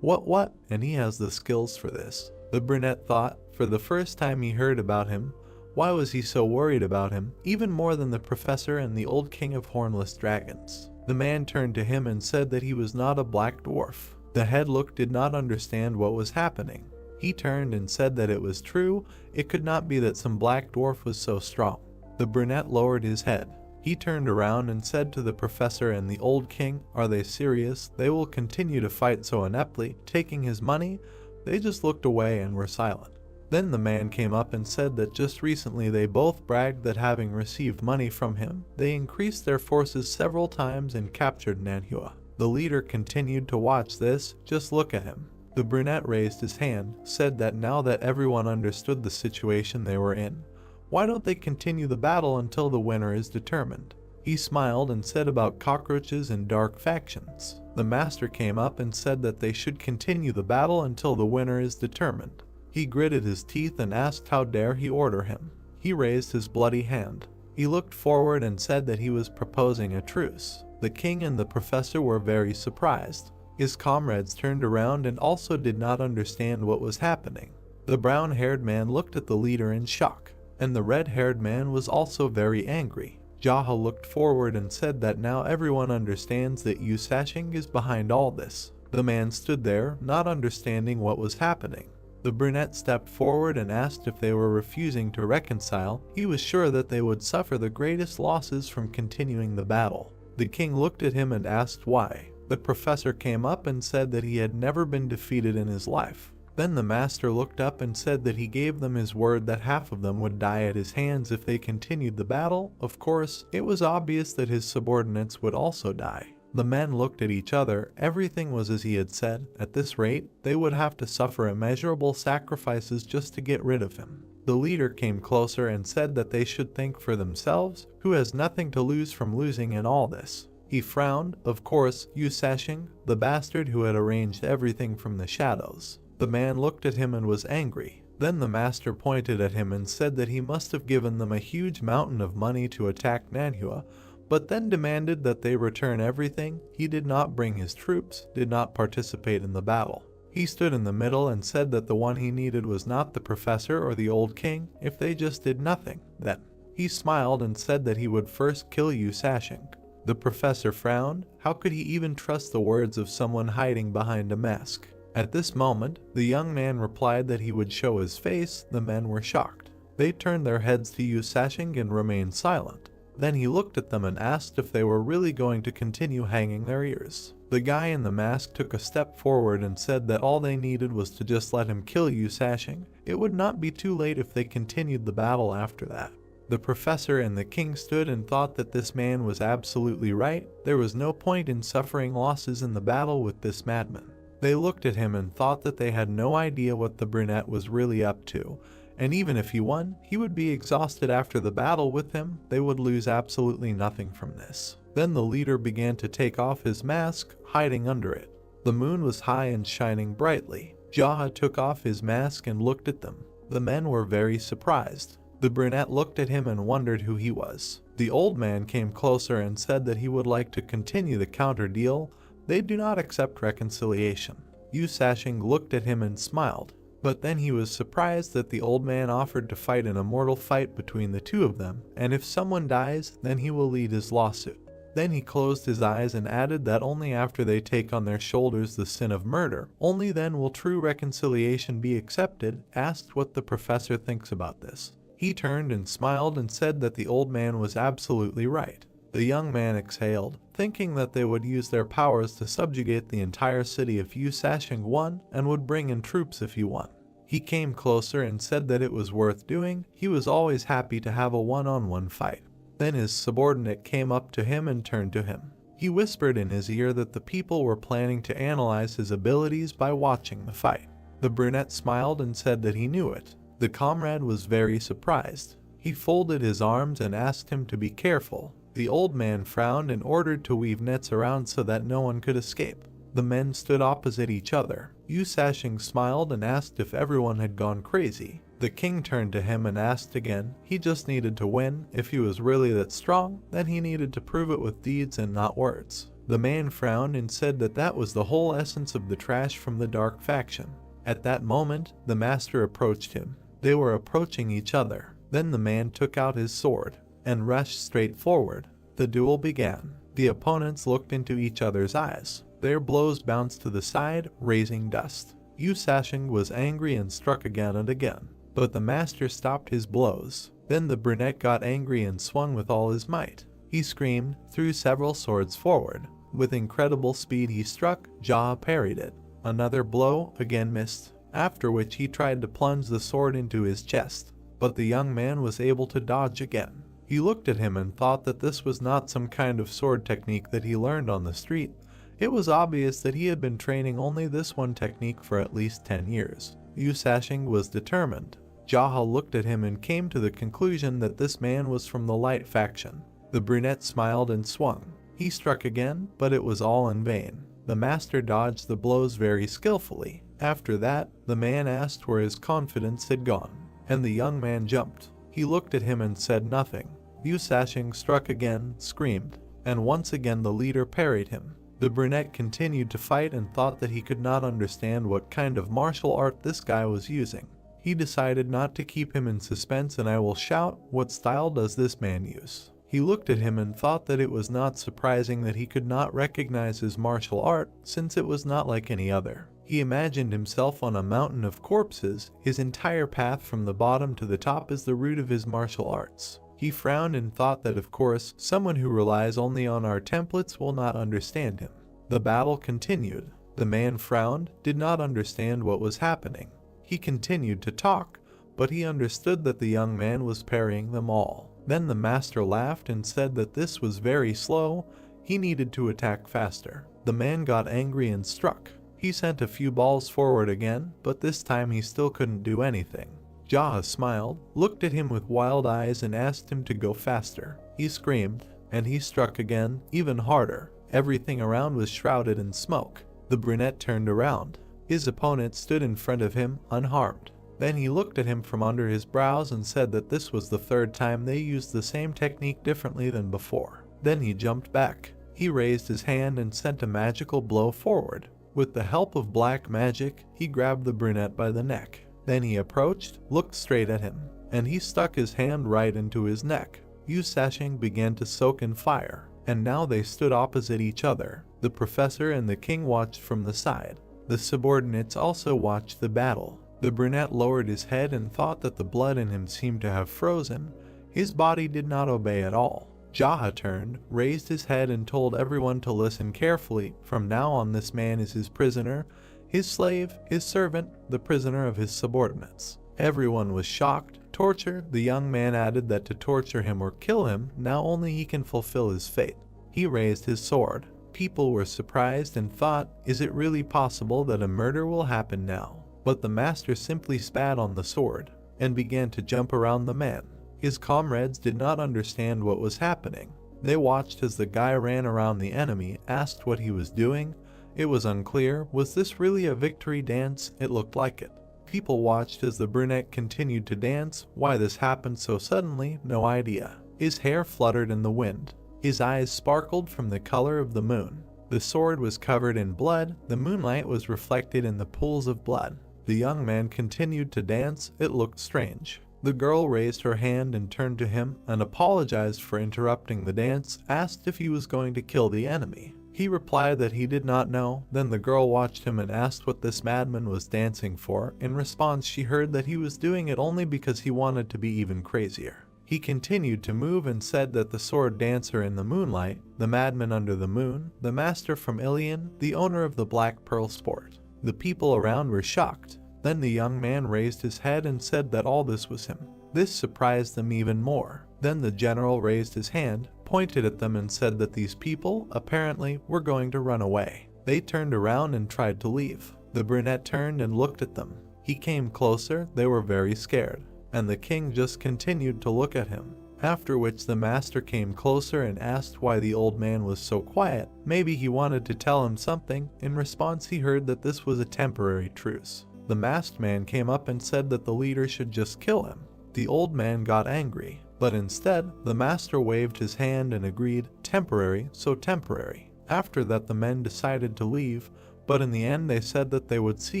What? And he has the skills for this. The brunette thought, for the first time he heard about him. Why was he so worried about him, even more than the professor and the old king of hornless dragons? The man turned to him and said that he was not a black dwarf. The headlook did not understand what was happening. He turned and said that it was true, it could not be that some black dwarf was so strong. The brunette lowered his head. He turned around and said to the professor and the old king, are they serious? They will continue to fight so ineptly, taking his money? They just looked away and were silent. Then the man came up and said that just recently they both bragged that having received money from him, they increased their forces several times and captured Manhwa. The leader continued to watch this, just look at him. The brunette raised his hand, said that now that everyone understood the situation they were in, why don't they continue the battle until the winner is determined? He smiled and said about cockroaches and dark factions. The master came up and said that they should continue the battle until the winner is determined. He gritted his teeth and asked how dare he order him. He raised his bloody hand. He looked forward and said that he was proposing a truce. The king and the professor were very surprised. His comrades turned around and also did not understand what was happening. The brown-haired man looked at the leader in shock, and the red-haired man was also very angry. Yahello looked forward and said that now everyone understands that Yusashing is behind all this. The man stood there, not understanding what was happening. The brunette stepped forward and asked if they were refusing to reconcile. He was sure that they would suffer the greatest losses from continuing the battle. The king looked at him and asked why. The professor came up and said that he had never been defeated in his life. Then the master looked up and said that he gave them his word that half of them would die at his hands if they continued the battle. Of course, it was obvious that his subordinates would also die. The men looked at each other. Everything was as he had said. At this rate, they would have to suffer immeasurable sacrifices just to get rid of him. The leader came closer and said that they should think for themselves, who has nothing to lose from losing in all this. He frowned. Of course, Yusashing, the bastard who had arranged everything from the shadows. The man looked at him and was angry. Then the master pointed at him and said that he must have given them a huge mountain of money to attack Manhwa, but then demanded that they return everything. He did not bring his troops, did not participate in the battle. He stood in the middle and said that the one he needed was not the professor or the old king, if they just did nothing. Then he smiled and said that he would first kill Yusashing. The professor frowned. How could he even trust the words of someone hiding behind a mask? At this moment, the young man replied that he would show his face. The men were shocked. They turned their heads to Yusashing and remained silent. Then he looked at them and asked if they were really going to continue hanging their ears. The guy in the mask took a step forward and said that all they needed was to just let him kill Yusashing. It would not be too late if they continued the battle after that. The professor and the king stood and thought that this man was absolutely right. There was no point in suffering losses in the battle with this madman. They looked at him and thought that they had no idea what the brunette was really up to, and even if he won, he would be exhausted after the battle with him. They would lose absolutely nothing from this. Then the leader began to take off his mask, hiding under it. The moon was high and shining brightly. Jaha took off his mask and looked at them. The men were very surprised. The brunette looked at him and wondered who he was. The old man came closer and said that he would like to continue the counter deal. They do not accept reconciliation. Yu Sashing looked at him and smiled, but then he was surprised that the old man offered to fight an immortal fight between the two of them, and if someone dies, then he will lead his lawsuit. Then he closed his eyes and added that only after they take on their shoulders the sin of murder, only then will true reconciliation be accepted. Asked what the professor thinks about this. He turned and smiled and said that the old man was absolutely right. The young man exhaled, thinking that they would use their powers to subjugate the entire city if Yu Sashing won, and would bring in troops if he won. He came closer and said that it was worth doing. He was always happy to have a one-on-one fight. Then his subordinate came up to him and turned to him. He whispered in his ear that the people were planning to analyze his abilities by watching the fight. The brunette smiled and said that he knew it. The comrade was very surprised. He folded his arms and asked him to be careful. The old man frowned and ordered to weave nets around so that no one could escape. The men stood opposite each other. Yu Sashing smiled and asked if everyone had gone crazy. The king turned to him and asked again. He just needed to win. If he was really that strong, then he needed to prove it with deeds and not words. The man frowned and said that that was the whole essence of the trash from the dark faction. At that moment, the master approached him. They were approaching each other. Then the man took out his sword and rushed straight forward. The duel began. The opponents looked into each other's eyes. Their blows bounced to the side, raising dust. Yu Sashing was angry and struck again and again, but the master stopped his blows. Then the brunette got angry and swung with all his might. He screamed, threw several swords forward. With incredible speed he struck. Jaha parried it. Another blow, again missed, after which he tried to plunge the sword into his chest, but the young man was able to dodge again. He looked at him and thought that this was not some kind of sword technique that he learned on the street. It was obvious that he had been training only this one technique for at least 10 years. Yu Sashing was determined. Jaha looked at him and came to the conclusion that this man was from the light faction. The brunette smiled and swung. He struck again, but it was all in vain. The master dodged the blows very skillfully. After that, the man asked where his confidence had gone, and the young man jumped. He looked at him and said nothing. Yu Sashing struck again, screamed, and once again the leader parried him. The brunette continued to fight and thought that he could not understand what kind of martial art this guy was using. He decided not to keep him in suspense, and I will shout, "What style does this man use?" He looked at him and thought that it was not surprising that he could not recognize his martial art, since it was not like any other. He imagined himself on a mountain of corpses. His entire path from the bottom to the top is the root of his martial arts. He frowned and thought that of course, someone who relies only on our templates will not understand him. The battle continued. The man frowned, did not understand what was happening. He continued to talk, but he understood that the young man was parrying them all. Then the master laughed and said that this was very slow. He needed to attack faster. The man got angry and struck. He sent a few balls forward again, but this time he still couldn't do anything. Jaha smiled, looked at him with wild eyes and asked him to go faster. He screamed, and he struck again, even harder. Everything around was shrouded in smoke. The brunette turned around. His opponent stood in front of him, unharmed. Then he looked at him from under his brows and said that this was the third time they used the same technique differently than before. Then he jumped back. He raised his hand and sent a magical blow forward. With the help of black magic, he grabbed the brunette by the neck. Then he approached, looked straight at him, and he stuck his hand right into his neck. Yu Sashing began to soak in fire, and now they stood opposite each other. The professor and the king watched from the side. The subordinates also watched the battle. The brunette lowered his head and thought that the blood in him seemed to have frozen. His body did not obey at all. Jaha turned, raised his head and told everyone to listen carefully. From now on this man is his prisoner, his slave, his servant, the prisoner of his subordinates. Everyone was shocked, Torture, the young man added that to torture him or kill him, now only he can fulfill his fate. He raised his sword. People were surprised and thought, is it really possible that a murder will happen now? But the master simply spat on the sword and began to jump around the man. His comrades did not understand what was happening. They watched as the guy ran around the enemy, asked what he was doing. It was unclear. Was this really a victory dance? It looked like it. People watched as the brunette continued to dance. Why this happened so suddenly, no idea. His hair fluttered in the wind. His eyes sparkled from the color of the moon. The sword was covered in blood. The moonlight was reflected in the pools of blood. The young man continued to dance. It looked strange. The girl raised her hand and turned to him and apologized for interrupting the dance, asked if he was going to kill the enemy. He replied that he did not know. Then the girl watched him and asked what this madman was dancing for. In response, she heard that he was doing it only because he wanted to be even crazier. He continued to move and said that the sword dancer in the moonlight, the madman under the moon, the master from Ilion, the owner of the Black Pearl sport. The people around were shocked. Then the young man raised his head and said that all this was him. This surprised them even more. Then the general raised his hand, pointed at them and said that these people, apparently, were going to run away. They turned around and tried to leave. The brunette turned and looked at them. He came closer. They were very scared. And the king just continued to look at him. After which the master came closer and asked why the old man was so quiet. Maybe he wanted to tell him something. In response, he heard that this was a temporary truce. The masked man came up and said that the leader should just kill him. The old man got angry, but instead, the master waved his hand and agreed, temporary, so temporary. After that, the men decided to leave, but in the end they said that they would see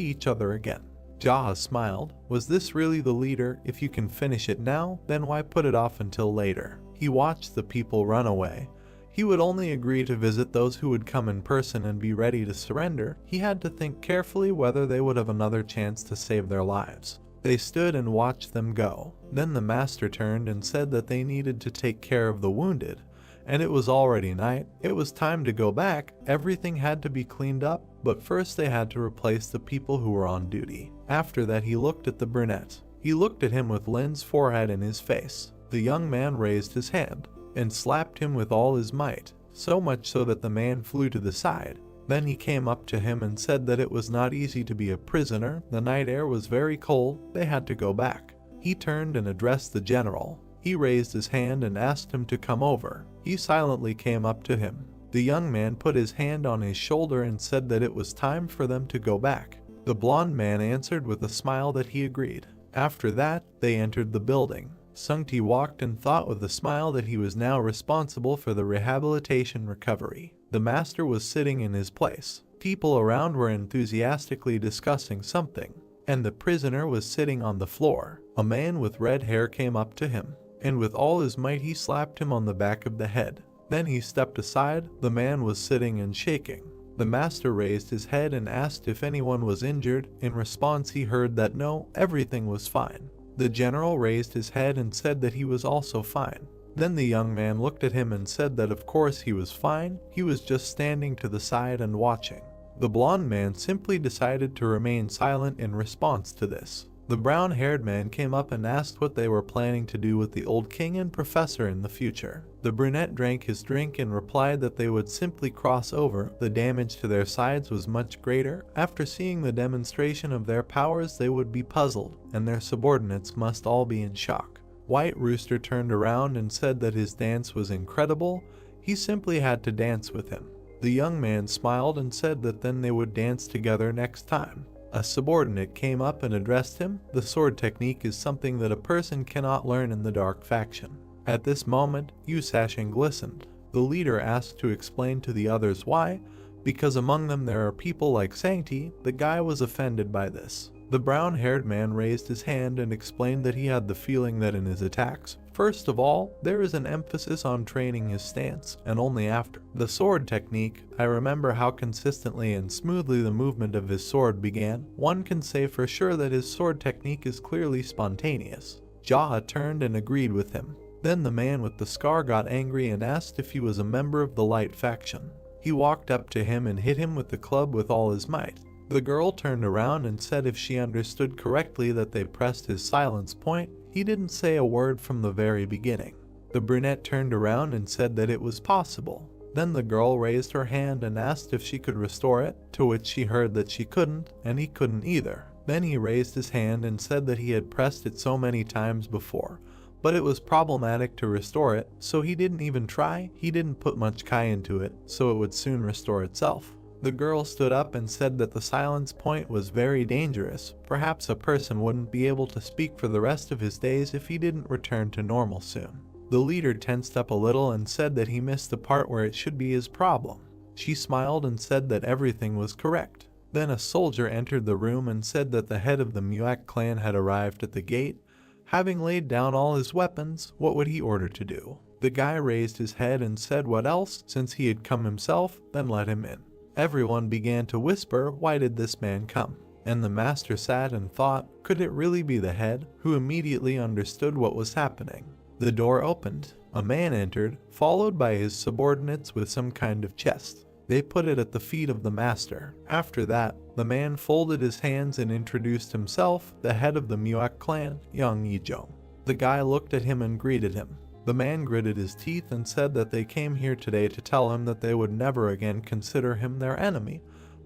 each other again. Jaha smiled. Was this really the leader? If you can finish it now, then why put it off until later? He watched the people run away. He would only agree to visit those who would come in person and be ready to surrender. He had to think carefully whether they would have another chance to save their lives. They stood and watched them go. Then the master turned and said that they needed to take care of the wounded, and it was already night. It was time to go back. Everything had to be cleaned up, but first they had to replace the people who were on duty. After that, he looked at the brunette. He looked at him with Lin's forehead in his face. The young man raised his hand and slapped him with all his might, so much so that the man flew to the side. Then he came up to him and said that it was not easy to be a prisoner. The night air was very cold. They had to go back. He turned and addressed the general. He raised his hand and asked him to come over. He silently came up to him. The young man put his hand on his shoulder and said that it was time for them to go back. The blonde man answered with a smile that he agreed. After that, they entered the building. Sungti walked and thought with a smile that he was now responsible for the rehabilitation recovery. The master was sitting in his place. People around were enthusiastically discussing something, and the prisoner was sitting on the floor. A man with red hair came up to him, and with all his might he slapped him on the back of the head. Then he stepped aside. The man was sitting and shaking. The master raised his head and asked if anyone was injured. In response, he heard that no, everything was fine. The general raised his head and said that he was also fine. Then the young man looked at him and said that of course he was fine. He was just standing to the side and watching. The blonde man simply decided to remain silent in response to this. The brown-haired man came up and asked what they were planning to do with the old king and professor in the future. The brunette drank his drink and replied that they would simply cross over. The damage to their sides was much greater. After seeing the demonstration of their powers, they would be puzzled, and their subordinates must all be in shock. White Rooster turned around and said that his dance was incredible. He simply had to dance with him. The young man smiled and said that then they would dance together next time. A subordinate came up and addressed him. The sword technique is something that a person cannot learn in the dark faction. At this moment, Yusashin glistened. The leader asked to explain to the others why, because among them there are people like Sangti. The guy was offended by this. The brown-haired man raised his hand and explained that he had the feeling that in his attacks, first of all, there is an emphasis on training his stance, and only after. The sword technique, I remember how consistently and smoothly the movement of his sword began. One can say for sure that his sword technique is clearly spontaneous. Jaha turned and agreed with him. Then the man with the scar got angry and asked if he was a member of the light faction. He walked up to him and hit him with the club with all his might. The girl turned around and said if she understood correctly that they pressed his silence point. He didn't say a word from the very beginning. The brunette turned around and said that it was possible. Then the girl raised her hand and asked if she could restore it, to which she heard that she couldn't, and he couldn't either. Then he raised his hand and said that he had pressed it so many times before, but it was problematic to restore it, so he didn't even try. He didn't put much kai into it, so it would soon restore itself. The girl stood up and said that the silence point was very dangerous. Perhaps a person wouldn't be able to speak for the rest of his days if he didn't return to normal soon. The leader tensed up a little and said that he missed the part where it should be his problem. She smiled and said that everything was correct. Then a soldier entered the room and said that the head of the Muak clan had arrived at the gate. Having laid down all his weapons, what would he order to do? The guy raised his head and said what else, since he had come himself, then let him in. Everyone began to whisper, why did this man come? And the master sat and thought, could it really be the head, who immediately understood what was happening? The door opened. A man entered, followed by his subordinates with some kind of chest. They put it at the feet of the master. After that, the man folded his hands and introduced himself, the head of the Muak clan, Young Yijo. The guy looked at him and greeted him. The man gritted his teeth and said that they came here today to tell him that they would never again consider him their enemy.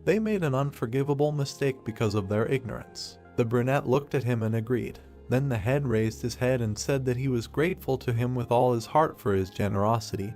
They made an unforgivable mistake because of their ignorance. The brunette looked at him and agreed. Then the head raised his head and said that he was grateful to him with all his heart for his generosity.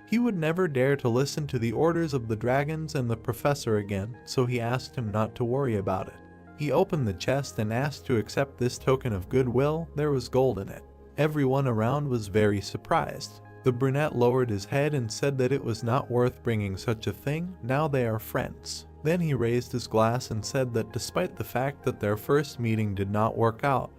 He would never dare to listen to the orders of the dragons and the professor again, so he asked him not to worry about it. He opened the chest and asked to accept this token of goodwill. There was gold in it. Everyone around was very surprised. The brunette lowered his head and said that it was not worth bringing such a thing. Now they are friends. Then he raised his glass and said that despite the fact that their first meeting did not work out,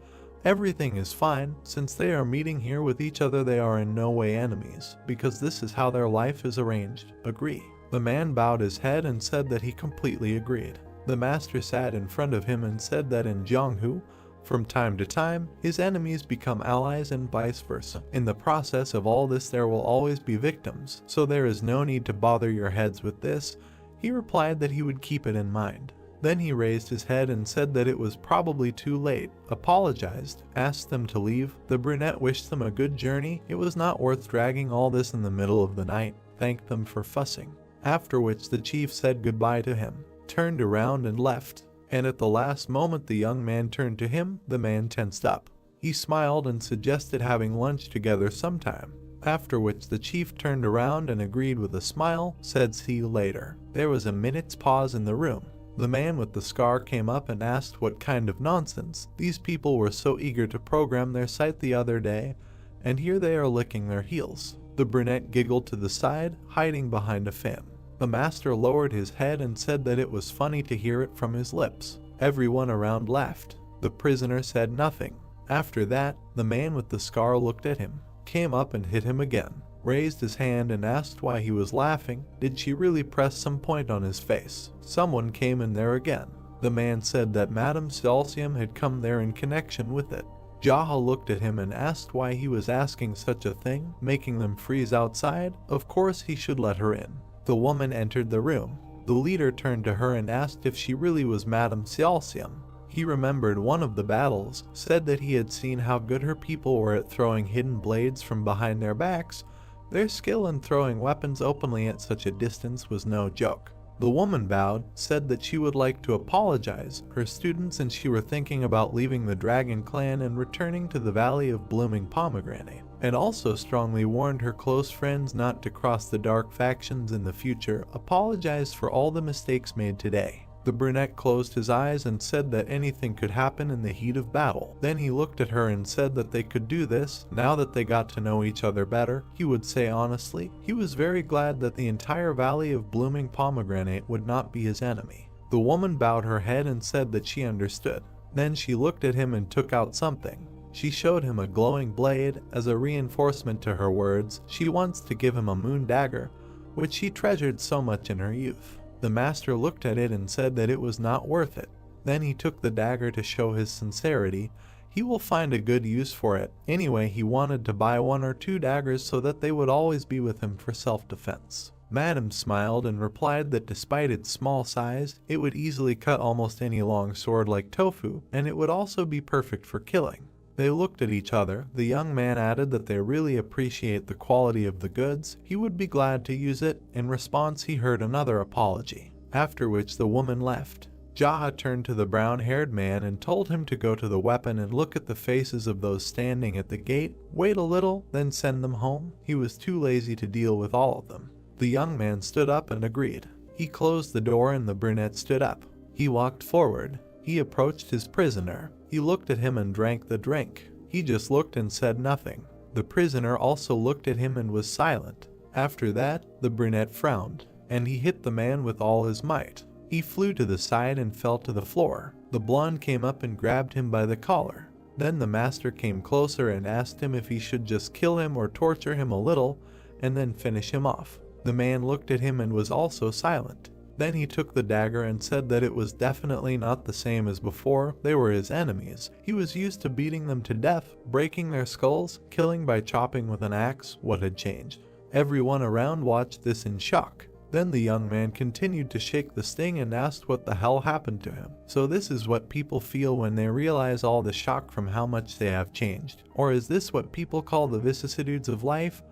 everything is fine. Since they are meeting here with each other, they are in no way enemies, because this is how their life is arranged. Agree. The man bowed his head and said that he completely agreed. The master sat in front of him and said that in Jianghu, from time to time, his enemies become allies and vice versa. In the process of all this there will always be victims, so there is no need to bother your heads with this. He replied that he would keep it in mind. Then he raised his head and said that it was probably too late, apologized, asked them to leave. The brunette wished them a good journey. It was not worth dragging all this in the middle of the night, thanked them for fussing. After which the chief said goodbye to him, turned around and left. And at the last moment the young man turned to him. The man tensed up. He smiled and suggested having lunch together sometime. After which the chief turned around and agreed with a smile, said see you later. There was a minute's pause in the room. The man with the scar came up and asked what kind of nonsense. These people were so eager to program their site the other day, and here they are licking their heels. The brunette giggled to the side, hiding behind a fan. The master lowered his head and said that it was funny to hear it from his lips. Everyone around laughed. The prisoner said nothing. After that, the man with the scar looked at him, came up and hit him again, raised his hand and asked why he was laughing. Did she really press some point on his face? Someone came in there again. The man said that Madame Celsium had come there in connection with it. Jaha looked at him and asked why he was asking such a thing, making them freeze outside. Of course he should let her in. The woman entered the room. The leader turned to her and asked if she really was Madame Celsium. He remembered one of the battles, said that he had seen how good her people were at throwing hidden blades from behind their backs. Their skill in throwing weapons openly at such a distance was no joke. The woman bowed, said that she would like to apologize. Her students and she were thinking about leaving the Dragon Clan and returning to the Valley of Blooming Pomegranate, and also strongly warned her close friends not to cross the dark factions in the future, apologized for all the mistakes made today. The brunette closed his eyes and said that anything could happen in the heat of battle. Then he looked at her and said that they could do this. Now that they got to know each other better, he would say honestly, he was very glad that the entire Valley of Blooming Pomegranate would not be his enemy. The woman bowed her head and said that she understood. Then she looked at him and took out something. She showed him a glowing blade. As a reinforcement to her words, she wants to give him a moon dagger, which she treasured so much in her youth. The master looked at it and said that it was not worth it. Then he took the dagger to show his sincerity. He will find a good use for it. Anyway, he wanted to buy 1 or 2 daggers so that they would always be with him for self-defense. Madame smiled and replied that despite its small size, it would easily cut almost any long sword like tofu, and it would also be perfect for killing. They looked at each other. The young man added that they really appreciate the quality of the goods. He would be glad to use it. In response, he heard another apology, after which the woman left. Jaha turned to the brown-haired man and told him to go to the weapon and look at the faces of those standing at the gate, wait a little, then send them home. He was too lazy to deal with all of them. The young man stood up and agreed. He closed the door and the brunette stood up. He walked forward. He approached his prisoner. He looked at him and drank the drink. He just looked and said nothing. The prisoner also looked at him and was silent. After that, the brunette frowned, and he hit the man with all his might. He flew to the side and fell to the floor. The blonde came up and grabbed him by the collar. Then the master came closer and asked him if he should just kill him or torture him a little and then finish him off. The man looked at him and was also silent. Then he took the dagger and said that it was definitely not the same as before. They were his enemies. He was used to beating them to death, breaking their skulls, killing by chopping with an axe. What had changed? Everyone around watched this in shock. Then the young man continued to shake the sting and asked what the hell happened to him. So this is what people feel when they realize all the shock from how much they have changed. Or is this what people call the vicissitudes of life?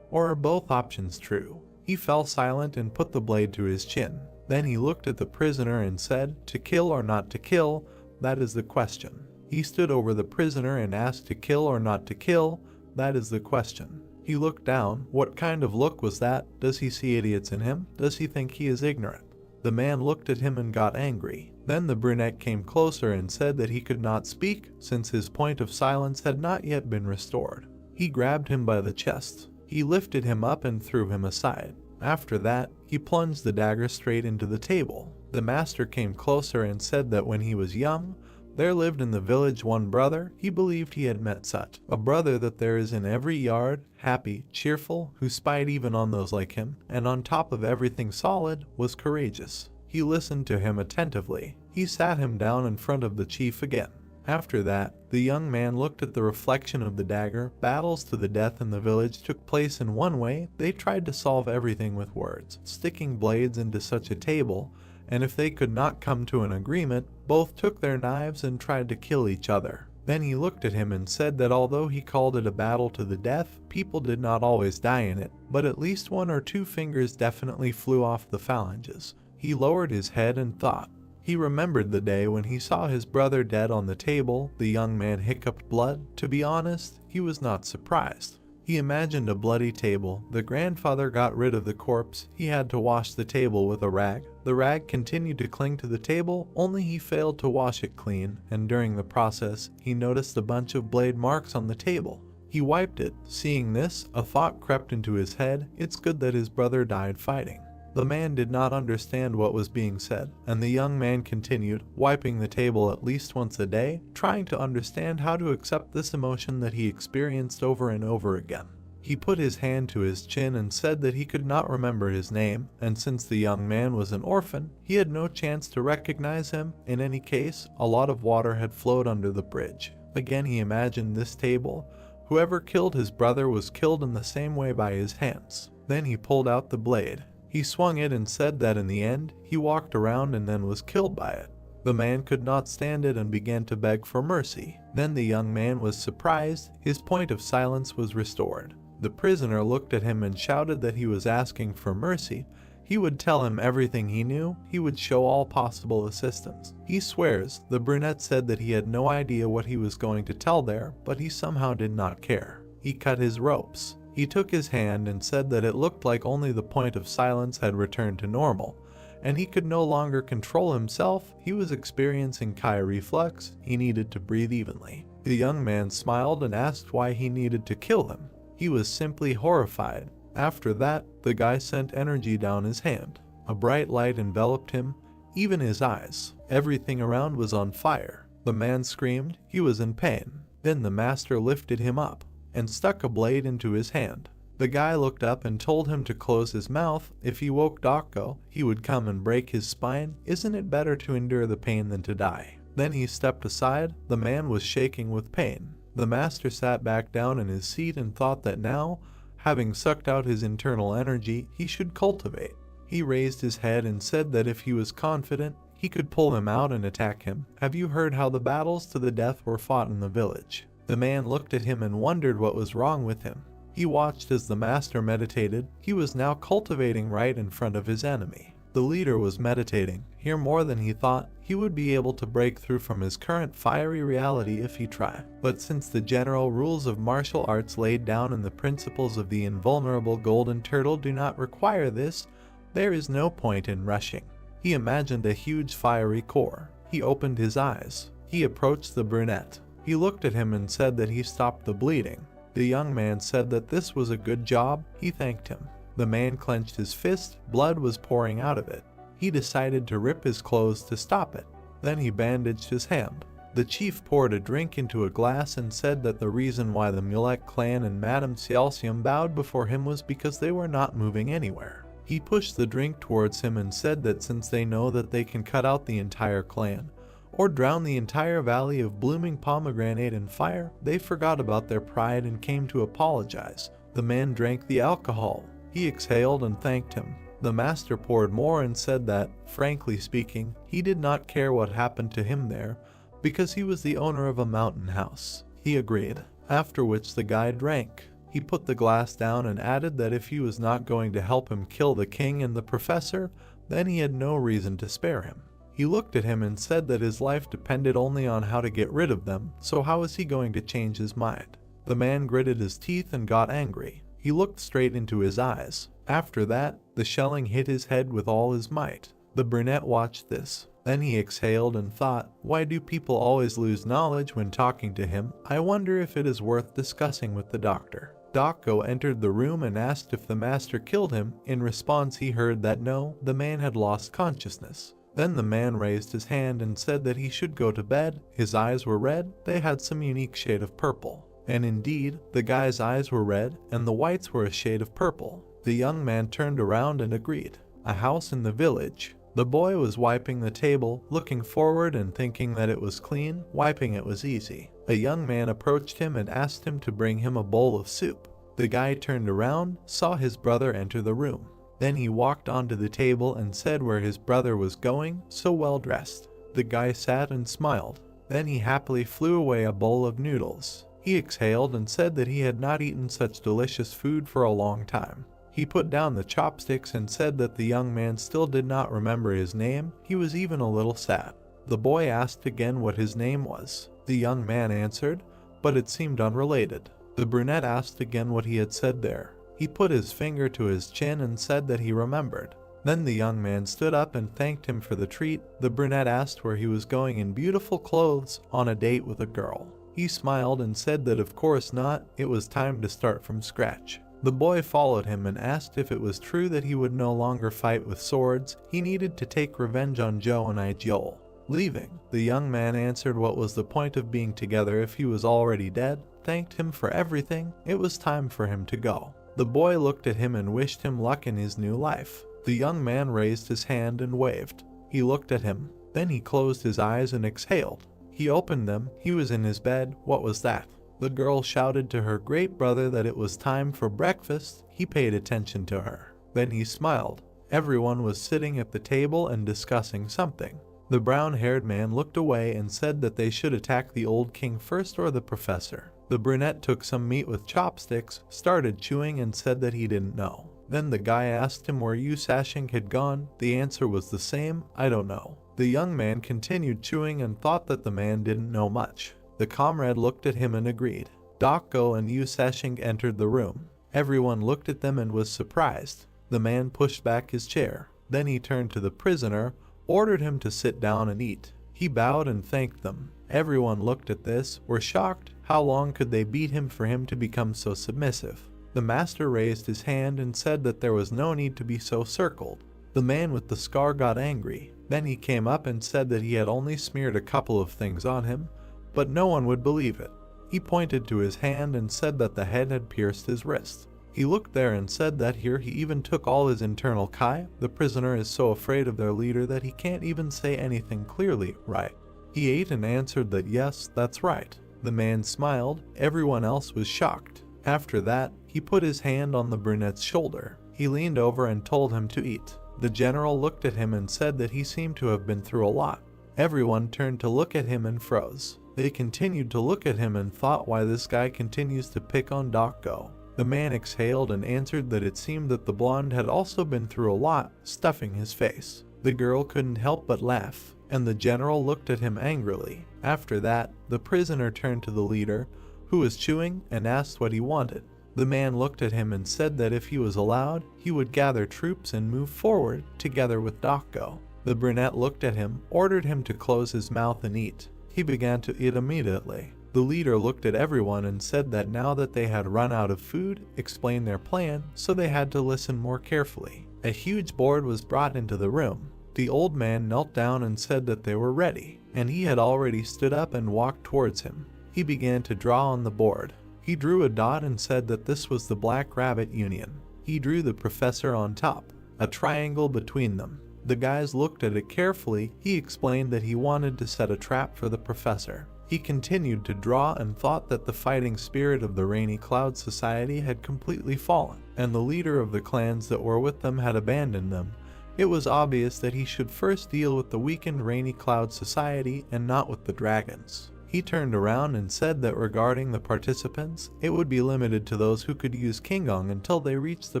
Or are both options true? He fell silent and put the blade to his chin. Then he looked at the prisoner and said, "To kill or not to kill, that is the question." He stood over the prisoner and asked, "To kill or not to kill, that is the question." He looked down. What kind of look was that? Does he see idiots in him? Does he think he is ignorant? The man looked at him and got angry. Then the brunette came closer and said that he could not speak since his point of silence had not yet been restored. He grabbed him by the chest. He lifted him up and threw him aside. After that, he plunged the dagger straight into the table. The master came closer and said that when he was young, there lived in the village one brother. He believed he had met such a brother that there is in every yard, happy, cheerful, who spied even on those like him, and on top of everything solid, was courageous. He listened to him attentively. He sat him down in front of the chief again. After that, the young man looked at the reflection of the dagger. Battles to the death in the village took place in one way. They tried to solve everything with words, sticking blades into such a table, and if they could not come to an agreement, both took their knives and tried to kill each other. Then he looked at him and said that although he called it a battle to the death, people did not always die in it, but at least 1 or 2 fingers definitely flew off the phalanges. He lowered his head and thought. He remembered the day when he saw his brother dead on the table. The young man hiccuped blood. To be honest, he was not surprised. He imagined a bloody table. The grandfather got rid of the corpse. He had to wash the table with a rag. The rag continued to cling to the table, only he failed to wash it clean, and during the process, he noticed a bunch of blade marks on the table. He wiped it. Seeing this, a thought crept into his head. It's good that his brother died fighting. The man did not understand what was being said, and the young man continued, wiping the table at least once a day, trying to understand how to accept this emotion that he experienced over and over again. He put his hand to his chin and said that he could not remember his name, and since the young man was an orphan, he had no chance to recognize him. In any case, a lot of water had flowed under the bridge. Again he imagined this table. Whoever killed his brother was killed in the same way by his hands. Then he pulled out the blade. He swung it and said that in the end, he walked around and then was killed by it. The man could not stand it and began to beg for mercy. Then the young man was surprised. His point of silence was restored. The prisoner looked at him and shouted that he was asking for mercy. He would tell him everything he knew. He would show all possible assistance. He swears. The brunette said that he had no idea what he was going to tell there, but he somehow did not care. He cut his ropes. He took his hand and said that it looked like only the point of silence had returned to normal, and he could no longer control himself. He was experiencing chi reflux. He needed to breathe evenly. The young man smiled and asked why he needed to kill him. He was simply horrified. After that, the guy sent energy down his hand. A bright light enveloped him, even his eyes. Everything around was on fire. The man screamed. He was in pain. Then the master lifted him up and stuck a blade into his hand. The guy looked up and told him to close his mouth. If he woke Dako, he would come and break his spine. Isn't it better to endure the pain than to die? Then he stepped aside. The man was shaking with pain. The master sat back down in his seat and thought that now, having sucked out his internal energy, he should cultivate. He raised his head and said that if he was confident, he could pull him out and attack him. Have you heard how the battles to the death were fought in the village? The man looked at him and wondered what was wrong with him. He watched as the master meditated. He was now cultivating right in front of his enemy. The leader was meditating. Here more than he thought, he would be able to break through from his current fiery reality if he tried. But since the general rules of martial arts laid down in the principles of the invulnerable golden turtle do not require this, there is no point in rushing. He imagined a huge fiery core. He opened his eyes. He approached the brunette. He looked at him and said that he stopped the bleeding. The young man said that this was a good job. He thanked him. The man clenched his fist. Blood was pouring out of it. He decided to rip his clothes to stop it. Then he bandaged his hand. The chief poured a drink into a glass and said that the reason why the Mulek clan and Madame Cialcium bowed before him was because they were not moving anywhere. He pushed the drink towards him and said that since they know that they can cut out the entire clan, or drown the entire valley of blooming pomegranate in fire, they forgot about their pride and came to apologize. The man drank the alcohol. He exhaled and thanked him. The master poured more and said that, frankly speaking, he did not care what happened to him there, because he was the owner of a mountain house. He agreed, after which the guy drank. He put the glass down and added that if he was not going to help him kill the king and the professor, then he had no reason to spare him. He looked at him and said that his life depended only on how to get rid of them, so how was he going to change his mind? The man gritted his teeth and got angry. He looked straight into his eyes. After that, the shelling hit his head with all his might. The brunette watched this. Then he exhaled and thought, why do people always lose knowledge when talking to him? I wonder if it is worth discussing with the doctor. Dako entered the room and asked if the master killed him. In response, he heard that no, the man had lost consciousness. Then the man raised his hand and said that he should go to bed. His eyes were red. They had some unique shade of purple. And indeed, the guy's eyes were red, and the whites were a shade of purple. The young man turned around and agreed. A house in the village. The boy was wiping the table, looking forward and thinking that it was clean. Wiping it was easy. A young man approached him and asked him to bring him a bowl of soup. The guy turned around, saw his brother enter the room. Then he walked onto the table and said where his brother was going, so well dressed. The guy sat and smiled. Then he happily flew away a bowl of noodles. He exhaled and said that he had not eaten such delicious food for a long time. He put down the chopsticks and said that the young man still did not remember his name. He was even a little sad. The boy asked again what his name was. The young man answered, but it seemed unrelated. The brunette asked again what he had said there. He put his finger to his chin and said that he remembered. Then the young man stood up and thanked him for the treat. The brunette asked where he was going in beautiful clothes on a date with a girl. He smiled and said that of course not, it was time to start from scratch. The boy followed him and asked if it was true that he would no longer fight with swords. He needed to take revenge on Joe and Joel. Leaving, the young man answered what was the point of being together if he was already dead, thanked him for everything. It was time for him to go. The boy looked at him and wished him luck in his new life. The young man raised his hand and waved. He looked at him. Then he closed his eyes and exhaled. He opened them. He was in his bed. What was that? The girl shouted to her great brother that it was time for breakfast. He paid attention to her. Then he smiled. Everyone was sitting at the table and discussing something. The brown-haired man looked away and said that they should attack the old king first or the professor. The brunette took some meat with chopsticks, started chewing and said that he didn't know. Then the guy asked him where Sashing had gone. The answer was the same, I don't know. The young man continued chewing and thought that the man didn't know much. The comrade looked at him and agreed. Dako and Sashing entered the room. Everyone looked at them and was surprised. The man pushed back his chair. Then he turned to the prisoner, ordered him to sit down and eat. He bowed and thanked them. Everyone looked at this, were shocked. How long could they beat him for him to become so submissive? The master raised his hand and said that there was no need to be so circled. The man with the scar got angry. Then he came up and said that he had only smeared a couple of things on him, but no one would believe it. He pointed to his hand and said that the head had pierced his wrist. He looked there and said that here he even took all his internal kai. The prisoner is so afraid of their leader that he can't even say anything clearly, right? He ate and answered that yes, that's right. The man smiled. Everyone else was shocked. After that, he put his hand on the brunette's shoulder. He leaned over and told him to eat. The general looked at him and said that he seemed to have been through a lot. Everyone turned to look at him and froze. They continued to look at him and thought why this guy continues to pick on Doko. The man exhaled and answered that it seemed that the blonde had also been through a lot, stuffing his face. The girl couldn't help but laugh, and the general looked at him angrily. After that, the prisoner turned to the leader, who was chewing, and asked what he wanted. The man looked at him and said that if he was allowed, he would gather troops and move forward, together with Doko. The brunette looked at him, ordered him to close his mouth and eat. He began to eat immediately. The leader looked at everyone and said that now that they had run out of food, explained their plan, so they had to listen more carefully. A huge board was brought into the room. The old man knelt down and said that they were ready, and he had already stood up and walked towards him. He began to draw on the board. He drew a dot and said that this was the Black Rabbit Union. He drew the professor on top, a triangle between them. The guys looked at it carefully. He explained that he wanted to set a trap for the professor. He continued to draw and thought that the fighting spirit of the Rainy Cloud Society had completely fallen, and the leader of the clans that were with them had abandoned them. It was obvious that he should first deal with the weakened Rainy Cloud Society and not with the dragons. He turned around and said that regarding the participants, it would be limited to those who could use Kingong until they reached the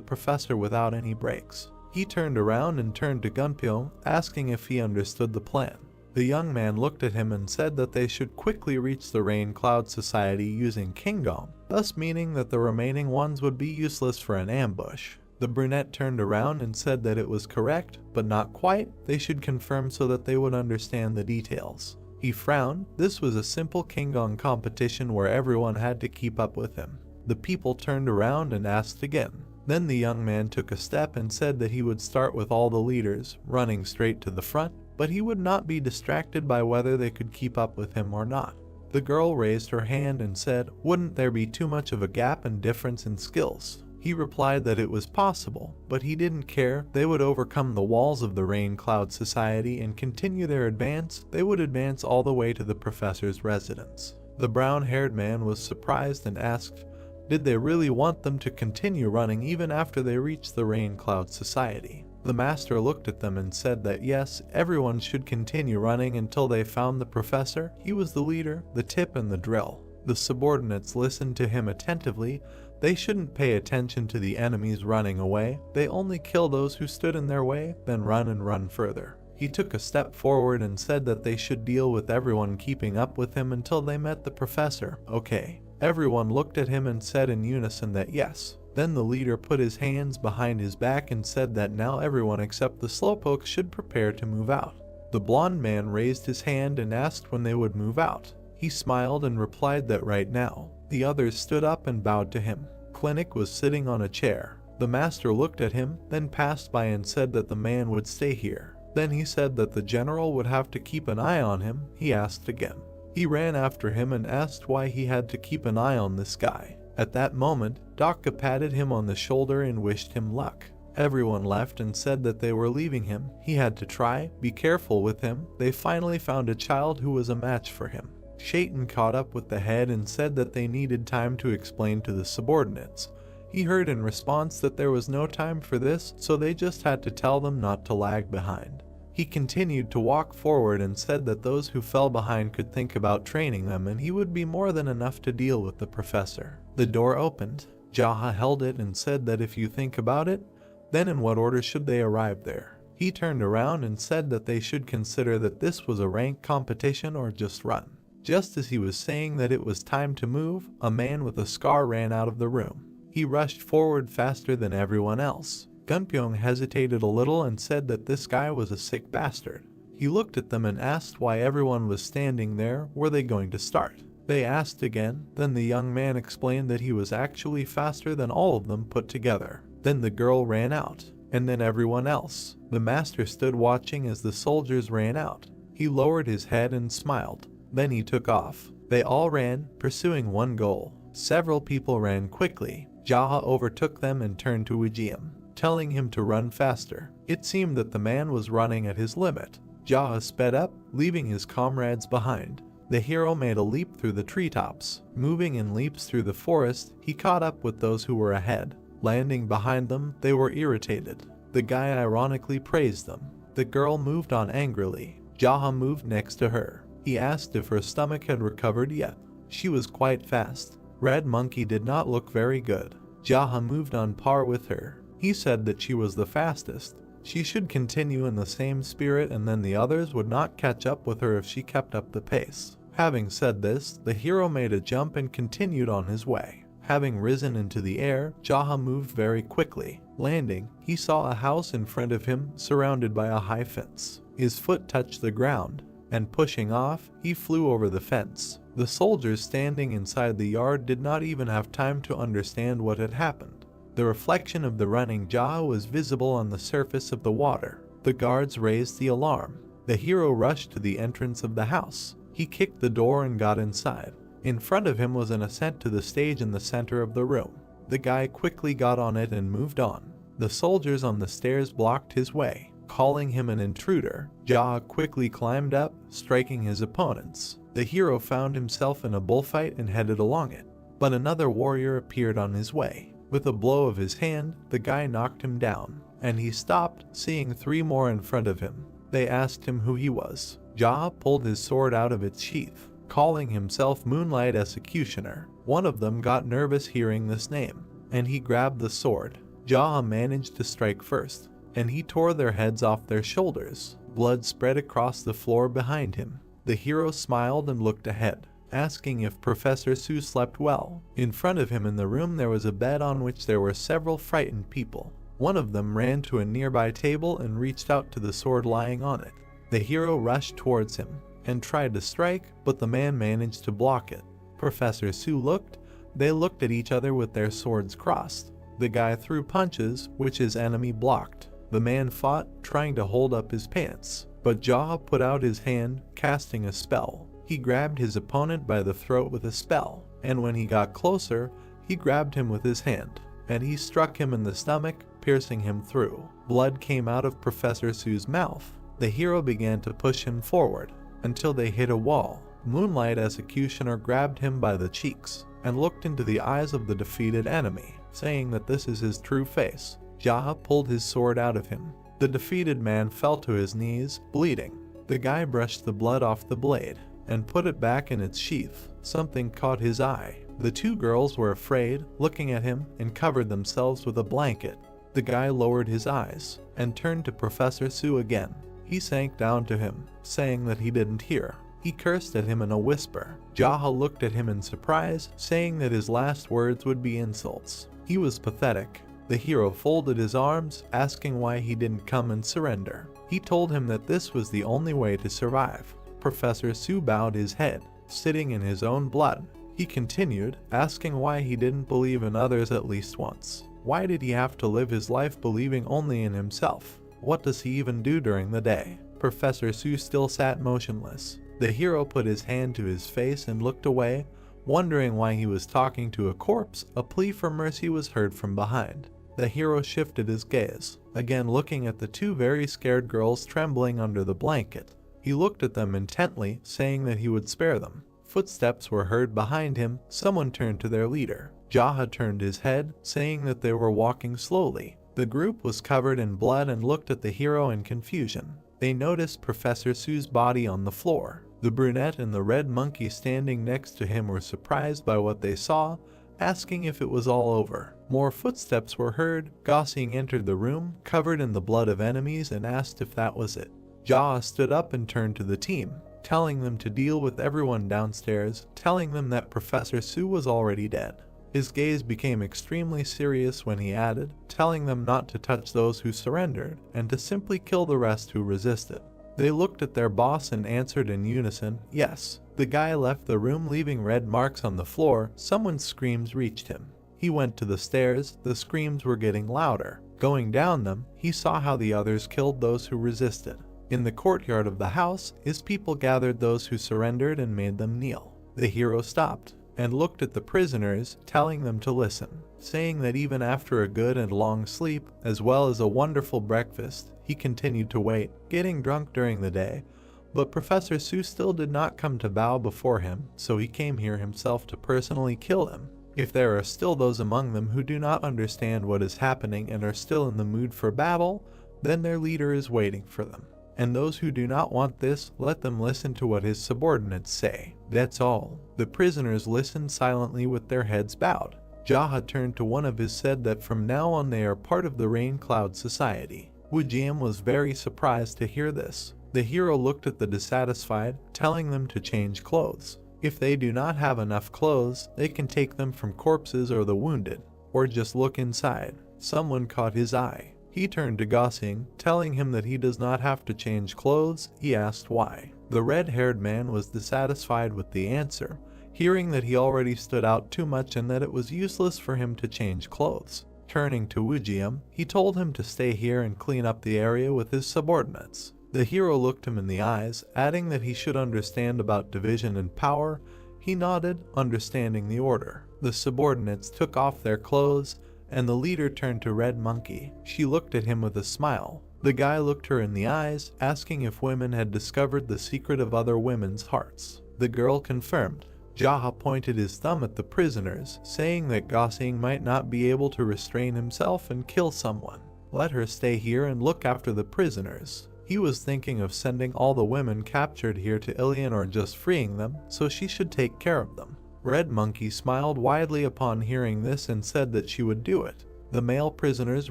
professor without any breaks. He turned around and turned to Gunpyo, asking if he understood the plan. The young man looked at him and said that they should quickly reach the Rain Cloud Society using Kingong, thus meaning that the remaining ones would be useless for an ambush. The brunette turned around and said that it was correct, but not quite. They should confirm so that they would understand the details. He frowned. This was a simple Kingong competition where everyone had to keep up with him. The people turned around and asked again. Then the young man took a step and said that he would start with all the leaders, running straight to the front, but he would not be distracted by whether they could keep up with him or not. The girl raised her hand and said, "Wouldn't there be too much of a gap and difference in skills?" He replied that it was possible, but he didn't care. They would overcome the walls of the Rain Cloud Society and continue their advance. They would advance all the way to the professor's residence. The brown-haired man was surprised and asked, did they really want them to continue running even after they reached the Rain Cloud Society? The master looked at them and said that yes, everyone should continue running until they found the professor. He was the leader, the tip, and the drill. The subordinates listened to him attentively. They shouldn't pay attention to the enemies running away. They only kill those who stood in their way, then run and run further. He took a step forward and said that they should deal with everyone keeping up with him until they met the professor. Okay. Everyone looked at him and said in unison that yes. Then the leader put his hands behind his back and said that now everyone except the slowpokes should prepare to move out. The blonde man raised his hand and asked when they would move out. He smiled and replied that right now. The others stood up and bowed to him. Clinic was sitting on a chair. The master looked at him, then passed by and said that the man would stay here. Then he said that the general would have to keep an eye on him. He asked again. He ran after him and asked why he had to keep an eye on this guy. At that moment, Daka patted him on the shoulder and wished him luck. Everyone left and said that they were leaving him. He had to try, be careful with him. They finally found a child who was a match for him. Shaitan caught up with the head and said that they needed time to explain to the subordinates. He heard in response that there was no time for this, so they just had to tell them not to lag behind. He continued to walk forward and said that those who fell behind could think about training them and he would be more than enough to deal with the professor. The door opened. Jaha held it and said that if you think about it, then in what order should they arrive there? He turned around and said that they should consider that this was a ranked competition or just run. Just as he was saying that it was time to move, a man with a scar ran out of the room. He rushed forward faster than everyone else. Gunpyong hesitated a little and said that this guy was a sick bastard. He looked at them and asked why everyone was standing there. Were they going to start? They asked again. Then the young man explained that he was actually faster than all of them put together. Then the girl ran out, and then everyone else. The master stood watching as the soldiers ran out. He lowered his head and smiled. Then he took off. They all ran, pursuing one goal. Several people ran quickly. Jaha overtook them and turned to Ujium, telling him to run faster. It seemed that the man was running at his limit. Jaha sped up, leaving his comrades behind. The hero made a leap through the treetops. Moving in leaps through the forest, he caught up with those who were ahead. Landing behind them, they were irritated. The guy ironically praised them. The girl moved on angrily. Jaha moved next to her. He asked if her stomach had recovered yet. She was quite fast. Red Monkey did not look very good. Jaha moved on par with her. He said that she was the fastest. She should continue in the same spirit and then the others would not catch up with her if she kept up the pace. Having said this, the hero made a jump and continued on his way. Having risen into the air, Jaha moved very quickly. Landing, he saw a house in front of him surrounded by a high fence. His foot touched the ground, and pushing off, he flew over the fence. The soldiers standing inside the yard did not even have time to understand what had happened. The reflection of the running Jaha was visible on the surface of the water. The guards raised the alarm. The hero rushed to the entrance of the house. He kicked the door and got inside. In front of him was an ascent to the stage in the center of the room. The guy quickly got on it and moved on. The soldiers on the stairs blocked his way. Calling him an intruder, Jaha quickly climbed up, striking his opponents. The hero found himself in a bullfight and headed along it, but another warrior appeared on his way. With a blow of his hand, the guy knocked him down, and he stopped, seeing 3 more in front of him. They asked him who he was. Jaha pulled his sword out of its sheath, calling himself Moonlight Executioner. One of them got nervous hearing this name, and he grabbed the sword. Jaha managed to strike first, and he tore their heads off their shoulders. Blood spread across the floor behind him. The hero smiled and looked ahead, asking if Professor Su slept well. In front of him in the room there was a bed on which there were several frightened people. One of them ran to a nearby table and reached out to the sword lying on it. The hero rushed towards him and tried to strike, but the man managed to block it. Professor Su looked. They looked at each other with their swords crossed. The guy threw punches, which his enemy blocked. The man fought, trying to hold up his pants, but Jaha put out his hand, casting a spell. He grabbed his opponent by the throat with a spell, and when he got closer, he grabbed him with his hand, and he struck him in the stomach, piercing him through. Blood came out of Professor Su's mouth. The hero began to push him forward, until they hit a wall. Moonlight Executioner grabbed him by the cheeks, and looked into the eyes of the defeated enemy, saying that this is his true face. Jaha pulled his sword out of him. The defeated man fell to his knees, bleeding. The guy brushed the blood off the blade, and put it back in its sheath. Something caught his eye. The 2 girls were afraid, looking at him, and covered themselves with a blanket. The guy lowered his eyes, and turned to Professor Su again. He sank down to him, saying that he didn't hear. He cursed at him in a whisper. Jaha looked at him in surprise, saying that his last words would be insults. He was pathetic. The hero folded his arms, asking why he didn't come and surrender. He told him that this was the only way to survive. Professor Su bowed his head, sitting in his own blood. He continued, asking why he didn't believe in others at least once. Why did he have to live his life believing only in himself? What does he even do during the day? Professor Su still sat motionless. The hero put his hand to his face and looked away, wondering why he was talking to a corpse. A plea for mercy was heard from behind. The hero shifted his gaze, again looking at the 2 very scared girls trembling under the blanket. He looked at them intently, saying that he would spare them. Footsteps were heard behind him. Someone turned to their leader. Jaha turned his head, saying that they were walking slowly. The group was covered in blood and looked at the hero in confusion. They noticed Professor Su's body on the floor. The brunette and the red monkey standing next to him were surprised by what they saw, asking if it was all over. More footsteps were heard. Gossing entered the room, covered in the blood of enemies, and asked if that was it. Jaha stood up and turned to the team, telling them to deal with everyone downstairs, telling them that Professor Su was already dead. His gaze became extremely serious when he added, telling them not to touch those who surrendered, and to simply kill the rest who resisted. They looked at their boss and answered in unison, yes. The guy left the room, leaving red marks on the floor. Someone's screams reached him. He went to the stairs. The screams were getting louder. Going down them, he saw how the others killed those who resisted. In the courtyard of the house, his people gathered those who surrendered and made them kneel. The hero stopped and looked at the prisoners, telling them to listen, saying that even after a good and long sleep, as well as a wonderful breakfast, he continued to wait, getting drunk during the day. But Professor Su still did not come to bow before him, so he came here himself to personally kill him. If there are still those among them who do not understand what is happening and are still in the mood for battle, then their leader is waiting for them. and those who do not want this, let them listen to what his subordinates say. That's all. The prisoners listened silently with their heads bowed. Jaha turned to one of his said that from now on they are part of the Rain Cloud Society. Wujiem was very surprised to hear this. The hero looked at the dissatisfied, telling them to change clothes. If they do not have enough clothes, they can take them from corpses or the wounded, or just look inside. Someone caught his eye. He turned to Gosing, telling him that he does not have to change clothes. He asked why. The red-haired man was dissatisfied with the answer, hearing that he already stood out too much and that it was useless for him to change clothes. Turning to Wujiem, he told him to stay here and clean up the area with his subordinates. The hero looked him in the eyes, adding that he should understand about division and power. He nodded, understanding the order. The subordinates took off their clothes, and the leader turned to Red Monkey. She looked at him with a smile. The guy looked her in the eyes, asking if women had discovered the secret of other women's hearts. The girl confirmed. Jaha pointed his thumb at the prisoners, saying that Gosing might not be able to restrain himself and kill someone. Let her stay here and look after the prisoners. He was thinking of sending all the women captured here to Ilion or just freeing them, so she should take care of them. Red Monkey smiled widely upon hearing this and said that she would do it. The male prisoners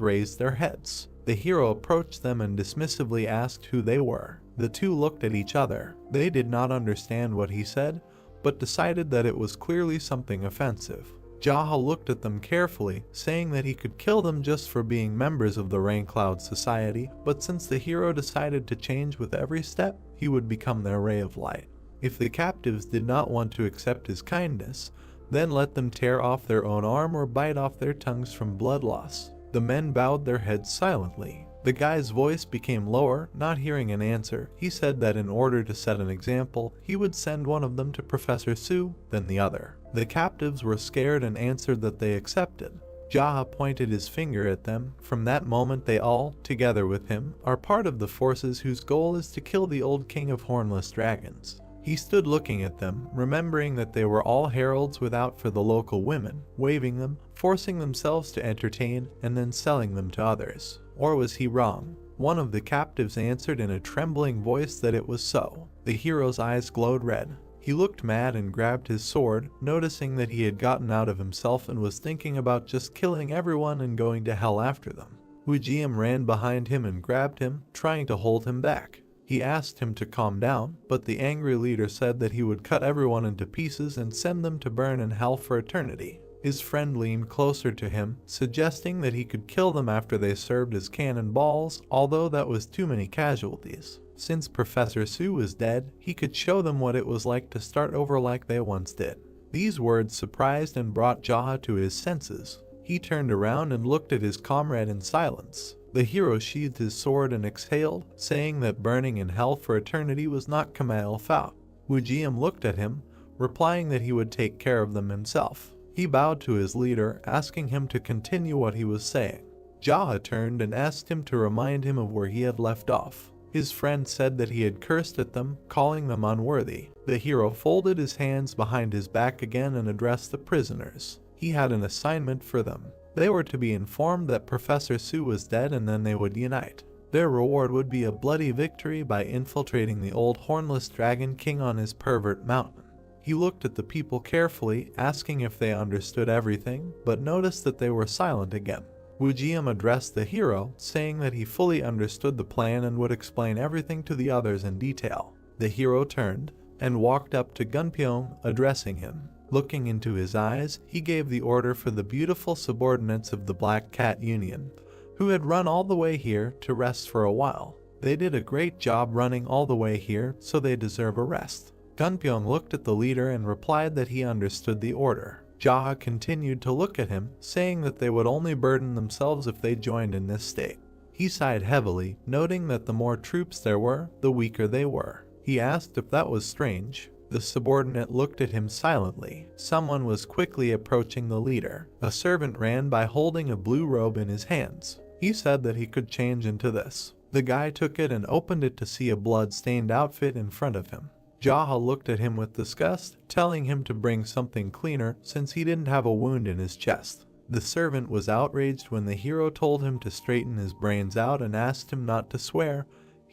raised their heads. The hero approached them and dismissively asked who they were. The two looked at each other. They did not understand what he said, but decided that it was clearly something offensive. Jaha looked at them carefully, saying that he could kill them just for being members of the Rain Cloud Society, but since the hero decided to change with every step, he would become their ray of light. If the captives did not want to accept his kindness, then let them tear off their own arm or bite off their tongues from blood loss. The men bowed their heads silently. The guy's voice became lower, not hearing an answer. He said that in order to set an example, he would send one of them to Professor Su, then the other. The captives were scared and answered that they accepted. Jaha pointed his finger at them. From that moment they all, together with him, are part of the forces whose goal is to kill the old king of hornless dragons. He stood looking at them, remembering that they were all heralds without for the local women, waving them, forcing themselves to entertain, and then selling them to others. Or was he wrong? One of the captives answered in a trembling voice that it was so. The hero's eyes glowed red. He looked mad and grabbed his sword, noticing that he had gotten out of himself and was thinking about just killing everyone and going to hell after them. Wujiem ran behind him and grabbed him, trying to hold him back. He asked him to calm down, but the angry leader said that he would cut everyone into pieces and send them to burn in hell for eternity. His friend leaned closer to him, suggesting that he could kill them after they served as cannonballs, although that was too many casualties. Since Professor Su was dead, he could show them what it was like to start over like they once did. These words surprised and brought Jaha to his senses. He turned around and looked at his comrade in silence. The hero sheathed his sword and exhaled, saying that burning in hell for eternity was not Kamal Fa. Wujiem looked at him, replying that he would take care of them himself. He bowed to his leader, asking him to continue what he was saying. Jaha turned and asked him to remind him of where he had left off. His friend said that he had cursed at them, calling them unworthy. The hero folded his hands behind his back again and addressed the prisoners. He had an assignment for them. They were to be informed that Professor Su was dead and then they would unite. Their reward would be a bloody victory by infiltrating the old hornless dragon king on his pervert mountain. He looked at the people carefully, asking if they understood everything, but noticed that they were silent again. Wujiem addressed the hero, saying that he fully understood the plan and would explain everything to the others in detail. The hero turned and walked up to Gunpyeong, addressing him. Looking into his eyes, he gave the order for the beautiful subordinates of the Black Cat Union, who had run all the way here, to rest for a while. They did a great job running all the way here, so they deserve a rest. Gunpyeong looked at the leader and replied that he understood the order. Jaha continued to look at him, saying that they would only burden themselves if they joined in this state. He sighed heavily, noting that the more troops there were, the weaker they were. He asked if that was strange. The subordinate looked at him silently. Someone was quickly approaching the leader. A servant ran by holding a blue robe in his hands. He said that he could change into this. The guy took it and opened it to see a blood-stained outfit in front of him. Jaha looked at him with disgust, telling him to bring something cleaner since he didn't have a wound in his chest. The servant was outraged when the hero told him to straighten his brains out and asked him not to swear.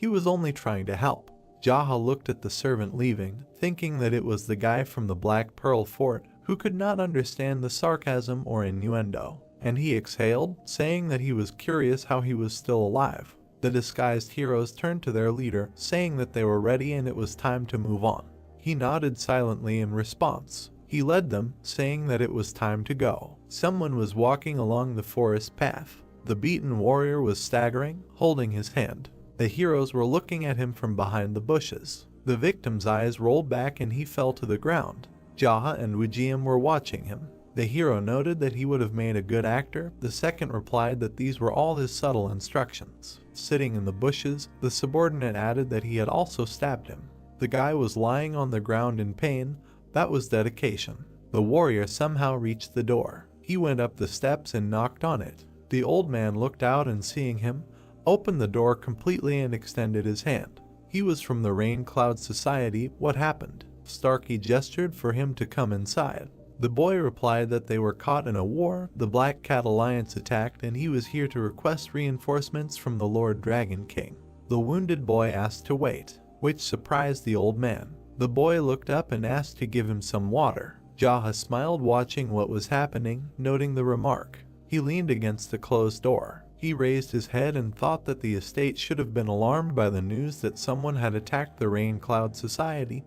He was only trying to help. Jaha looked at the servant leaving, thinking that it was the guy from the Black Pearl Fort who could not understand the sarcasm or innuendo, and he exhaled, saying that he was curious how he was still alive. The disguised heroes turned to their leader, saying that they were ready and it was time to move on. He nodded silently in response. He led them, saying that it was time to go. Someone was walking along the forest path. The beaten warrior was staggering, holding his hand. The heroes were looking at him from behind the bushes. The victim's eyes rolled back and he fell to the ground. Jaha and Wijiem were watching him. The hero noted that he would have made a good actor. The second replied that these were all his subtle instructions. Sitting in the bushes, the subordinate added that he had also stabbed him. The guy was lying on the ground in pain. That was dedication. The warrior somehow reached the door. He went up the steps and knocked on it. The old man looked out and seeing him, opened the door completely and extended his hand. He was from the Rain Cloud Society. What happened? Starkey gestured for him to come inside. The boy replied that they were caught in a war. The Black Cat Alliance attacked and he was here to request reinforcements from the Lord Dragon King. The wounded boy asked to wait, which surprised the old man. The boy looked up and asked to give him some water. Jaha smiled watching what was happening, noting the remark. He leaned against the closed door. He raised his head and thought that the estate should have been alarmed by the news that someone had attacked the Rain Cloud Society,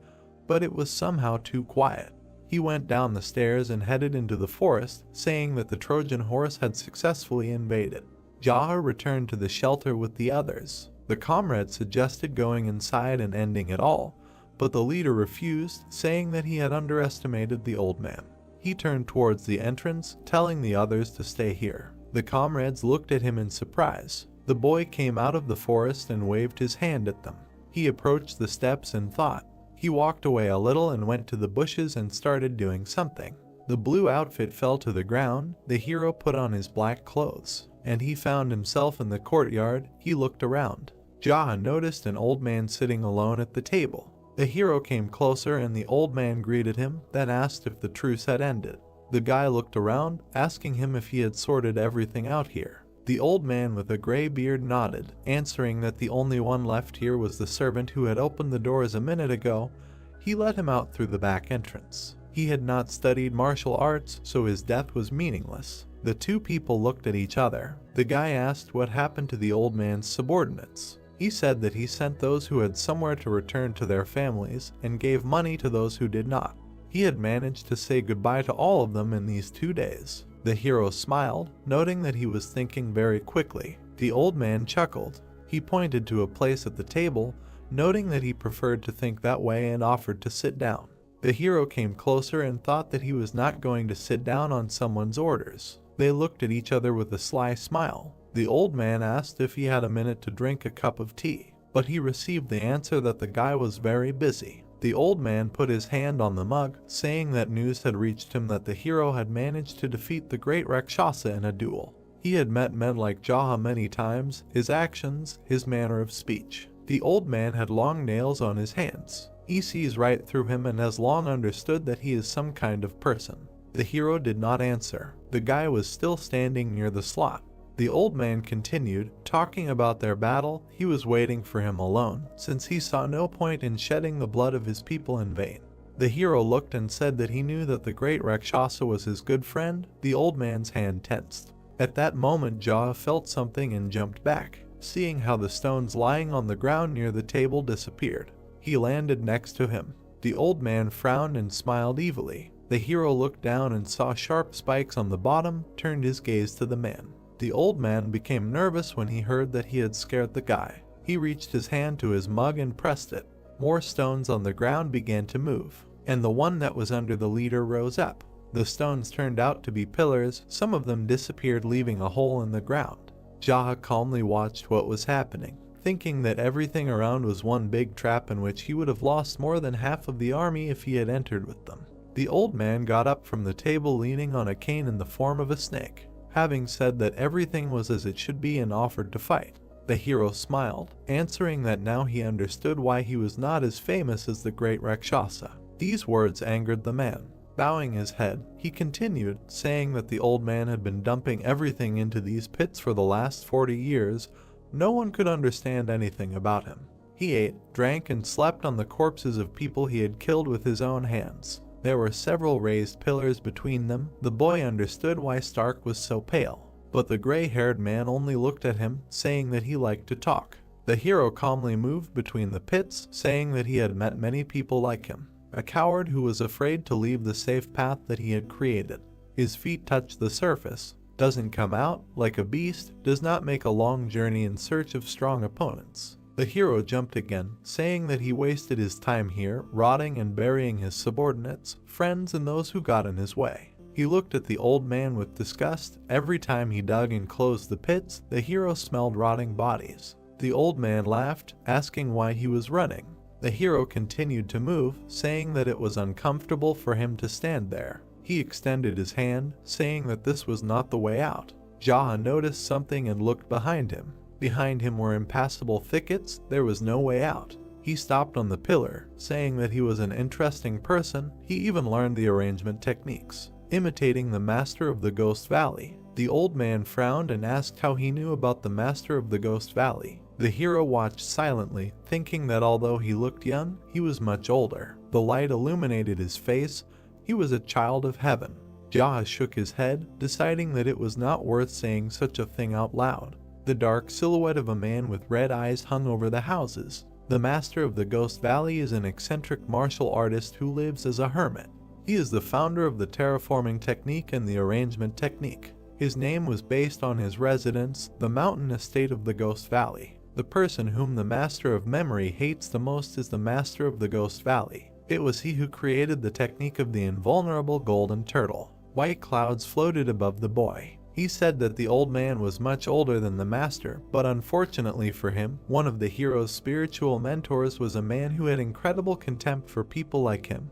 but it was somehow too quiet. He went down the stairs and headed into the forest, saying that the Trojan horse had successfully invaded. Jaha returned to the shelter with the others. The comrade suggested going inside and ending it all, but the leader refused, saying that he had underestimated the old man. He turned towards the entrance, telling the others to stay here. The comrades looked at him in surprise. The boy came out of the forest and waved his hand at them. He approached the steps and thought. He walked away a little and went to the bushes and started doing something. The blue outfit fell to the ground. The hero put on his black clothes, and he found himself in the courtyard. He looked around. Jaha noticed an old man sitting alone at the table. The hero came closer and the old man greeted him, then asked if the truce had ended. The guy looked around, asking him if he had sorted everything out here. The old man with a gray beard nodded, answering that the only one left here was the servant who had opened the doors a minute ago. He let him out through the back entrance. He had not studied martial arts, so his death was meaningless. The two people looked at each other. The guy asked what happened to the old man's subordinates. He said that he sent those who had somewhere to return to their families and gave money to those who did not. He had managed to say goodbye to all of them in these 2 days. The hero smiled, noting that he was thinking very quickly. The old man chuckled. He pointed to a place at the table, noting that he preferred to think that way and offered to sit down. The hero came closer and thought that he was not going to sit down on someone's orders. They looked at each other with a sly smile. The old man asked if he had a minute to drink a cup of tea, but he received the answer that the guy was very busy. The old man put his hand on the mug, saying that news had reached him that the hero had managed to defeat the great Rakshasa in a duel. He had met men like Jaha many times, his actions, his manner of speech. The old man had long nails on his hands. He sees right through him and has long understood that he is some kind of person. The hero did not answer. The guy was still standing near the slot. The old man continued, talking about their battle. He was waiting for him alone, since he saw no point in shedding the blood of his people in vain. The hero looked and said that he knew that the great Rakshasa was his good friend. The old man's hand tensed. At that moment Jaha felt something and jumped back, seeing how the stones lying on the ground near the table disappeared. He landed next to him. The old man frowned and smiled evilly. The hero looked down and saw sharp spikes on the bottom, turned his gaze to the man. The old man became nervous when he heard that he had scared the guy. He reached his hand to his mug and pressed it. More stones on the ground began to move, and the one that was under the leader rose up. The stones turned out to be pillars. Some of them disappeared, leaving a hole in the ground. Jaha calmly watched what was happening, thinking that everything around was one big trap in which he would have lost more than half of the army if he had entered with them. The old man got up from the table leaning on a cane in the form of a snake, having said that everything was as it should be and offered to fight. The hero smiled, answering that now he understood why he was not as famous as the great Rakshasa. These words angered the man. Bowing his head, he continued, saying that the old man had been dumping everything into these pits for the last 40 years. No one could understand anything about him. He ate, drank, and slept on the corpses of people he had killed with his own hands. There were several raised pillars between them. The boy understood why Stark was so pale, but the gray-haired man only looked at him, saying that he liked to talk. The hero calmly moved between the pits, saying that he had met many people like him. A coward who was afraid to leave the safe path that he had created. His feet touched the surface, doesn't come out, like a beast, does not make a long journey in search of strong opponents. The hero jumped again, saying that he wasted his time here, rotting and burying his subordinates, friends, and those who got in his way. He looked at the old man with disgust. Every time he dug and closed the pits, the hero smelled rotting bodies. The old man laughed, asking why he was running. The hero continued to move, saying that it was uncomfortable for him to stand there. He extended his hand, saying that this was not the way out. Jaha noticed something and looked behind him. Behind him were impassable thickets. There was no way out. He stopped on the pillar, saying that he was an interesting person. He even learned the arrangement techniques, imitating the master of the Ghost Valley. The old man frowned and asked how he knew about the master of the Ghost Valley. The hero watched silently, thinking that although he looked young, he was much older. The light illuminated his face. He was a child of heaven. Jaha shook his head, deciding that it was not worth saying such a thing out loud. The dark silhouette of a man with red eyes hung over the houses. The master of the Ghost Valley is an eccentric martial artist who lives as a hermit. He is the founder of the terraforming technique and the arrangement technique. His name was based on his residence, the mountain estate of the Ghost Valley. The person whom the master of memory hates the most is the master of the Ghost Valley. It was he who created the technique of the invulnerable golden turtle. White clouds floated above the boy. He said that the old man was much older than the master, but unfortunately for him, one of the hero's spiritual mentors was a man who had incredible contempt for people like him,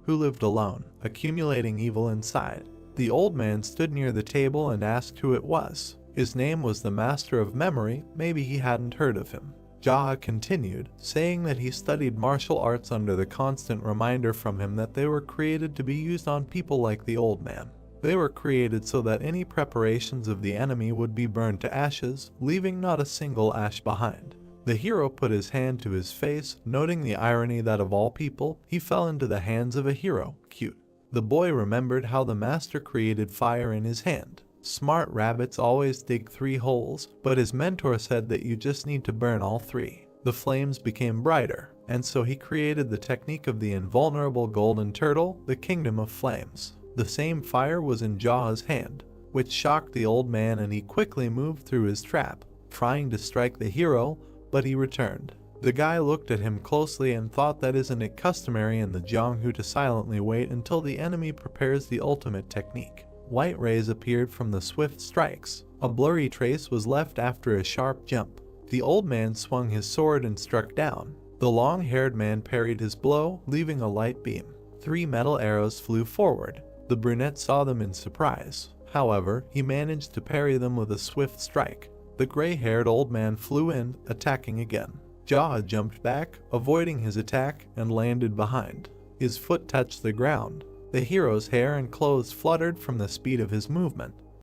who lived alone, accumulating evil inside. The old man stood near the table and asked who it was. His name was the Master of Memory. Maybe he hadn't heard of him. Jaha continued, saying that he studied martial arts under the constant reminder from him that they were created to be used on people like the old man. They were created so that any preparations of the enemy would be burned to ashes, leaving not a single ash behind. The hero put his hand to his face, noting the irony that of all people, he fell into the hands of a hero. Cute. The boy remembered how the master created fire in his hand. Smart rabbits always dig 3 holes, but his mentor said that you just need to burn all 3. The flames became brighter, and so he created the technique of the invulnerable golden turtle, the kingdom of flames. The same fire was in Jaha's hand, which shocked the old man, and he quickly moved through his trap, trying to strike the hero, but he returned. The guy looked at him closely and thought that isn't it customary in the Jianghu to silently wait until the enemy prepares the ultimate technique. White rays appeared from the swift strikes. A blurry trace was left after a sharp jump. The old man swung his sword and struck down. The long-haired man parried his blow, leaving a light beam. 3 metal arrows flew forward. The brunette saw them in surprise. However, he managed to parry them with a swift strike. The gray-haired old man flew in, attacking again. Jaha jumped back, avoiding his attack, and landed behind. His foot touched the ground. The hero's hair and clothes fluttered from the speed of his movement.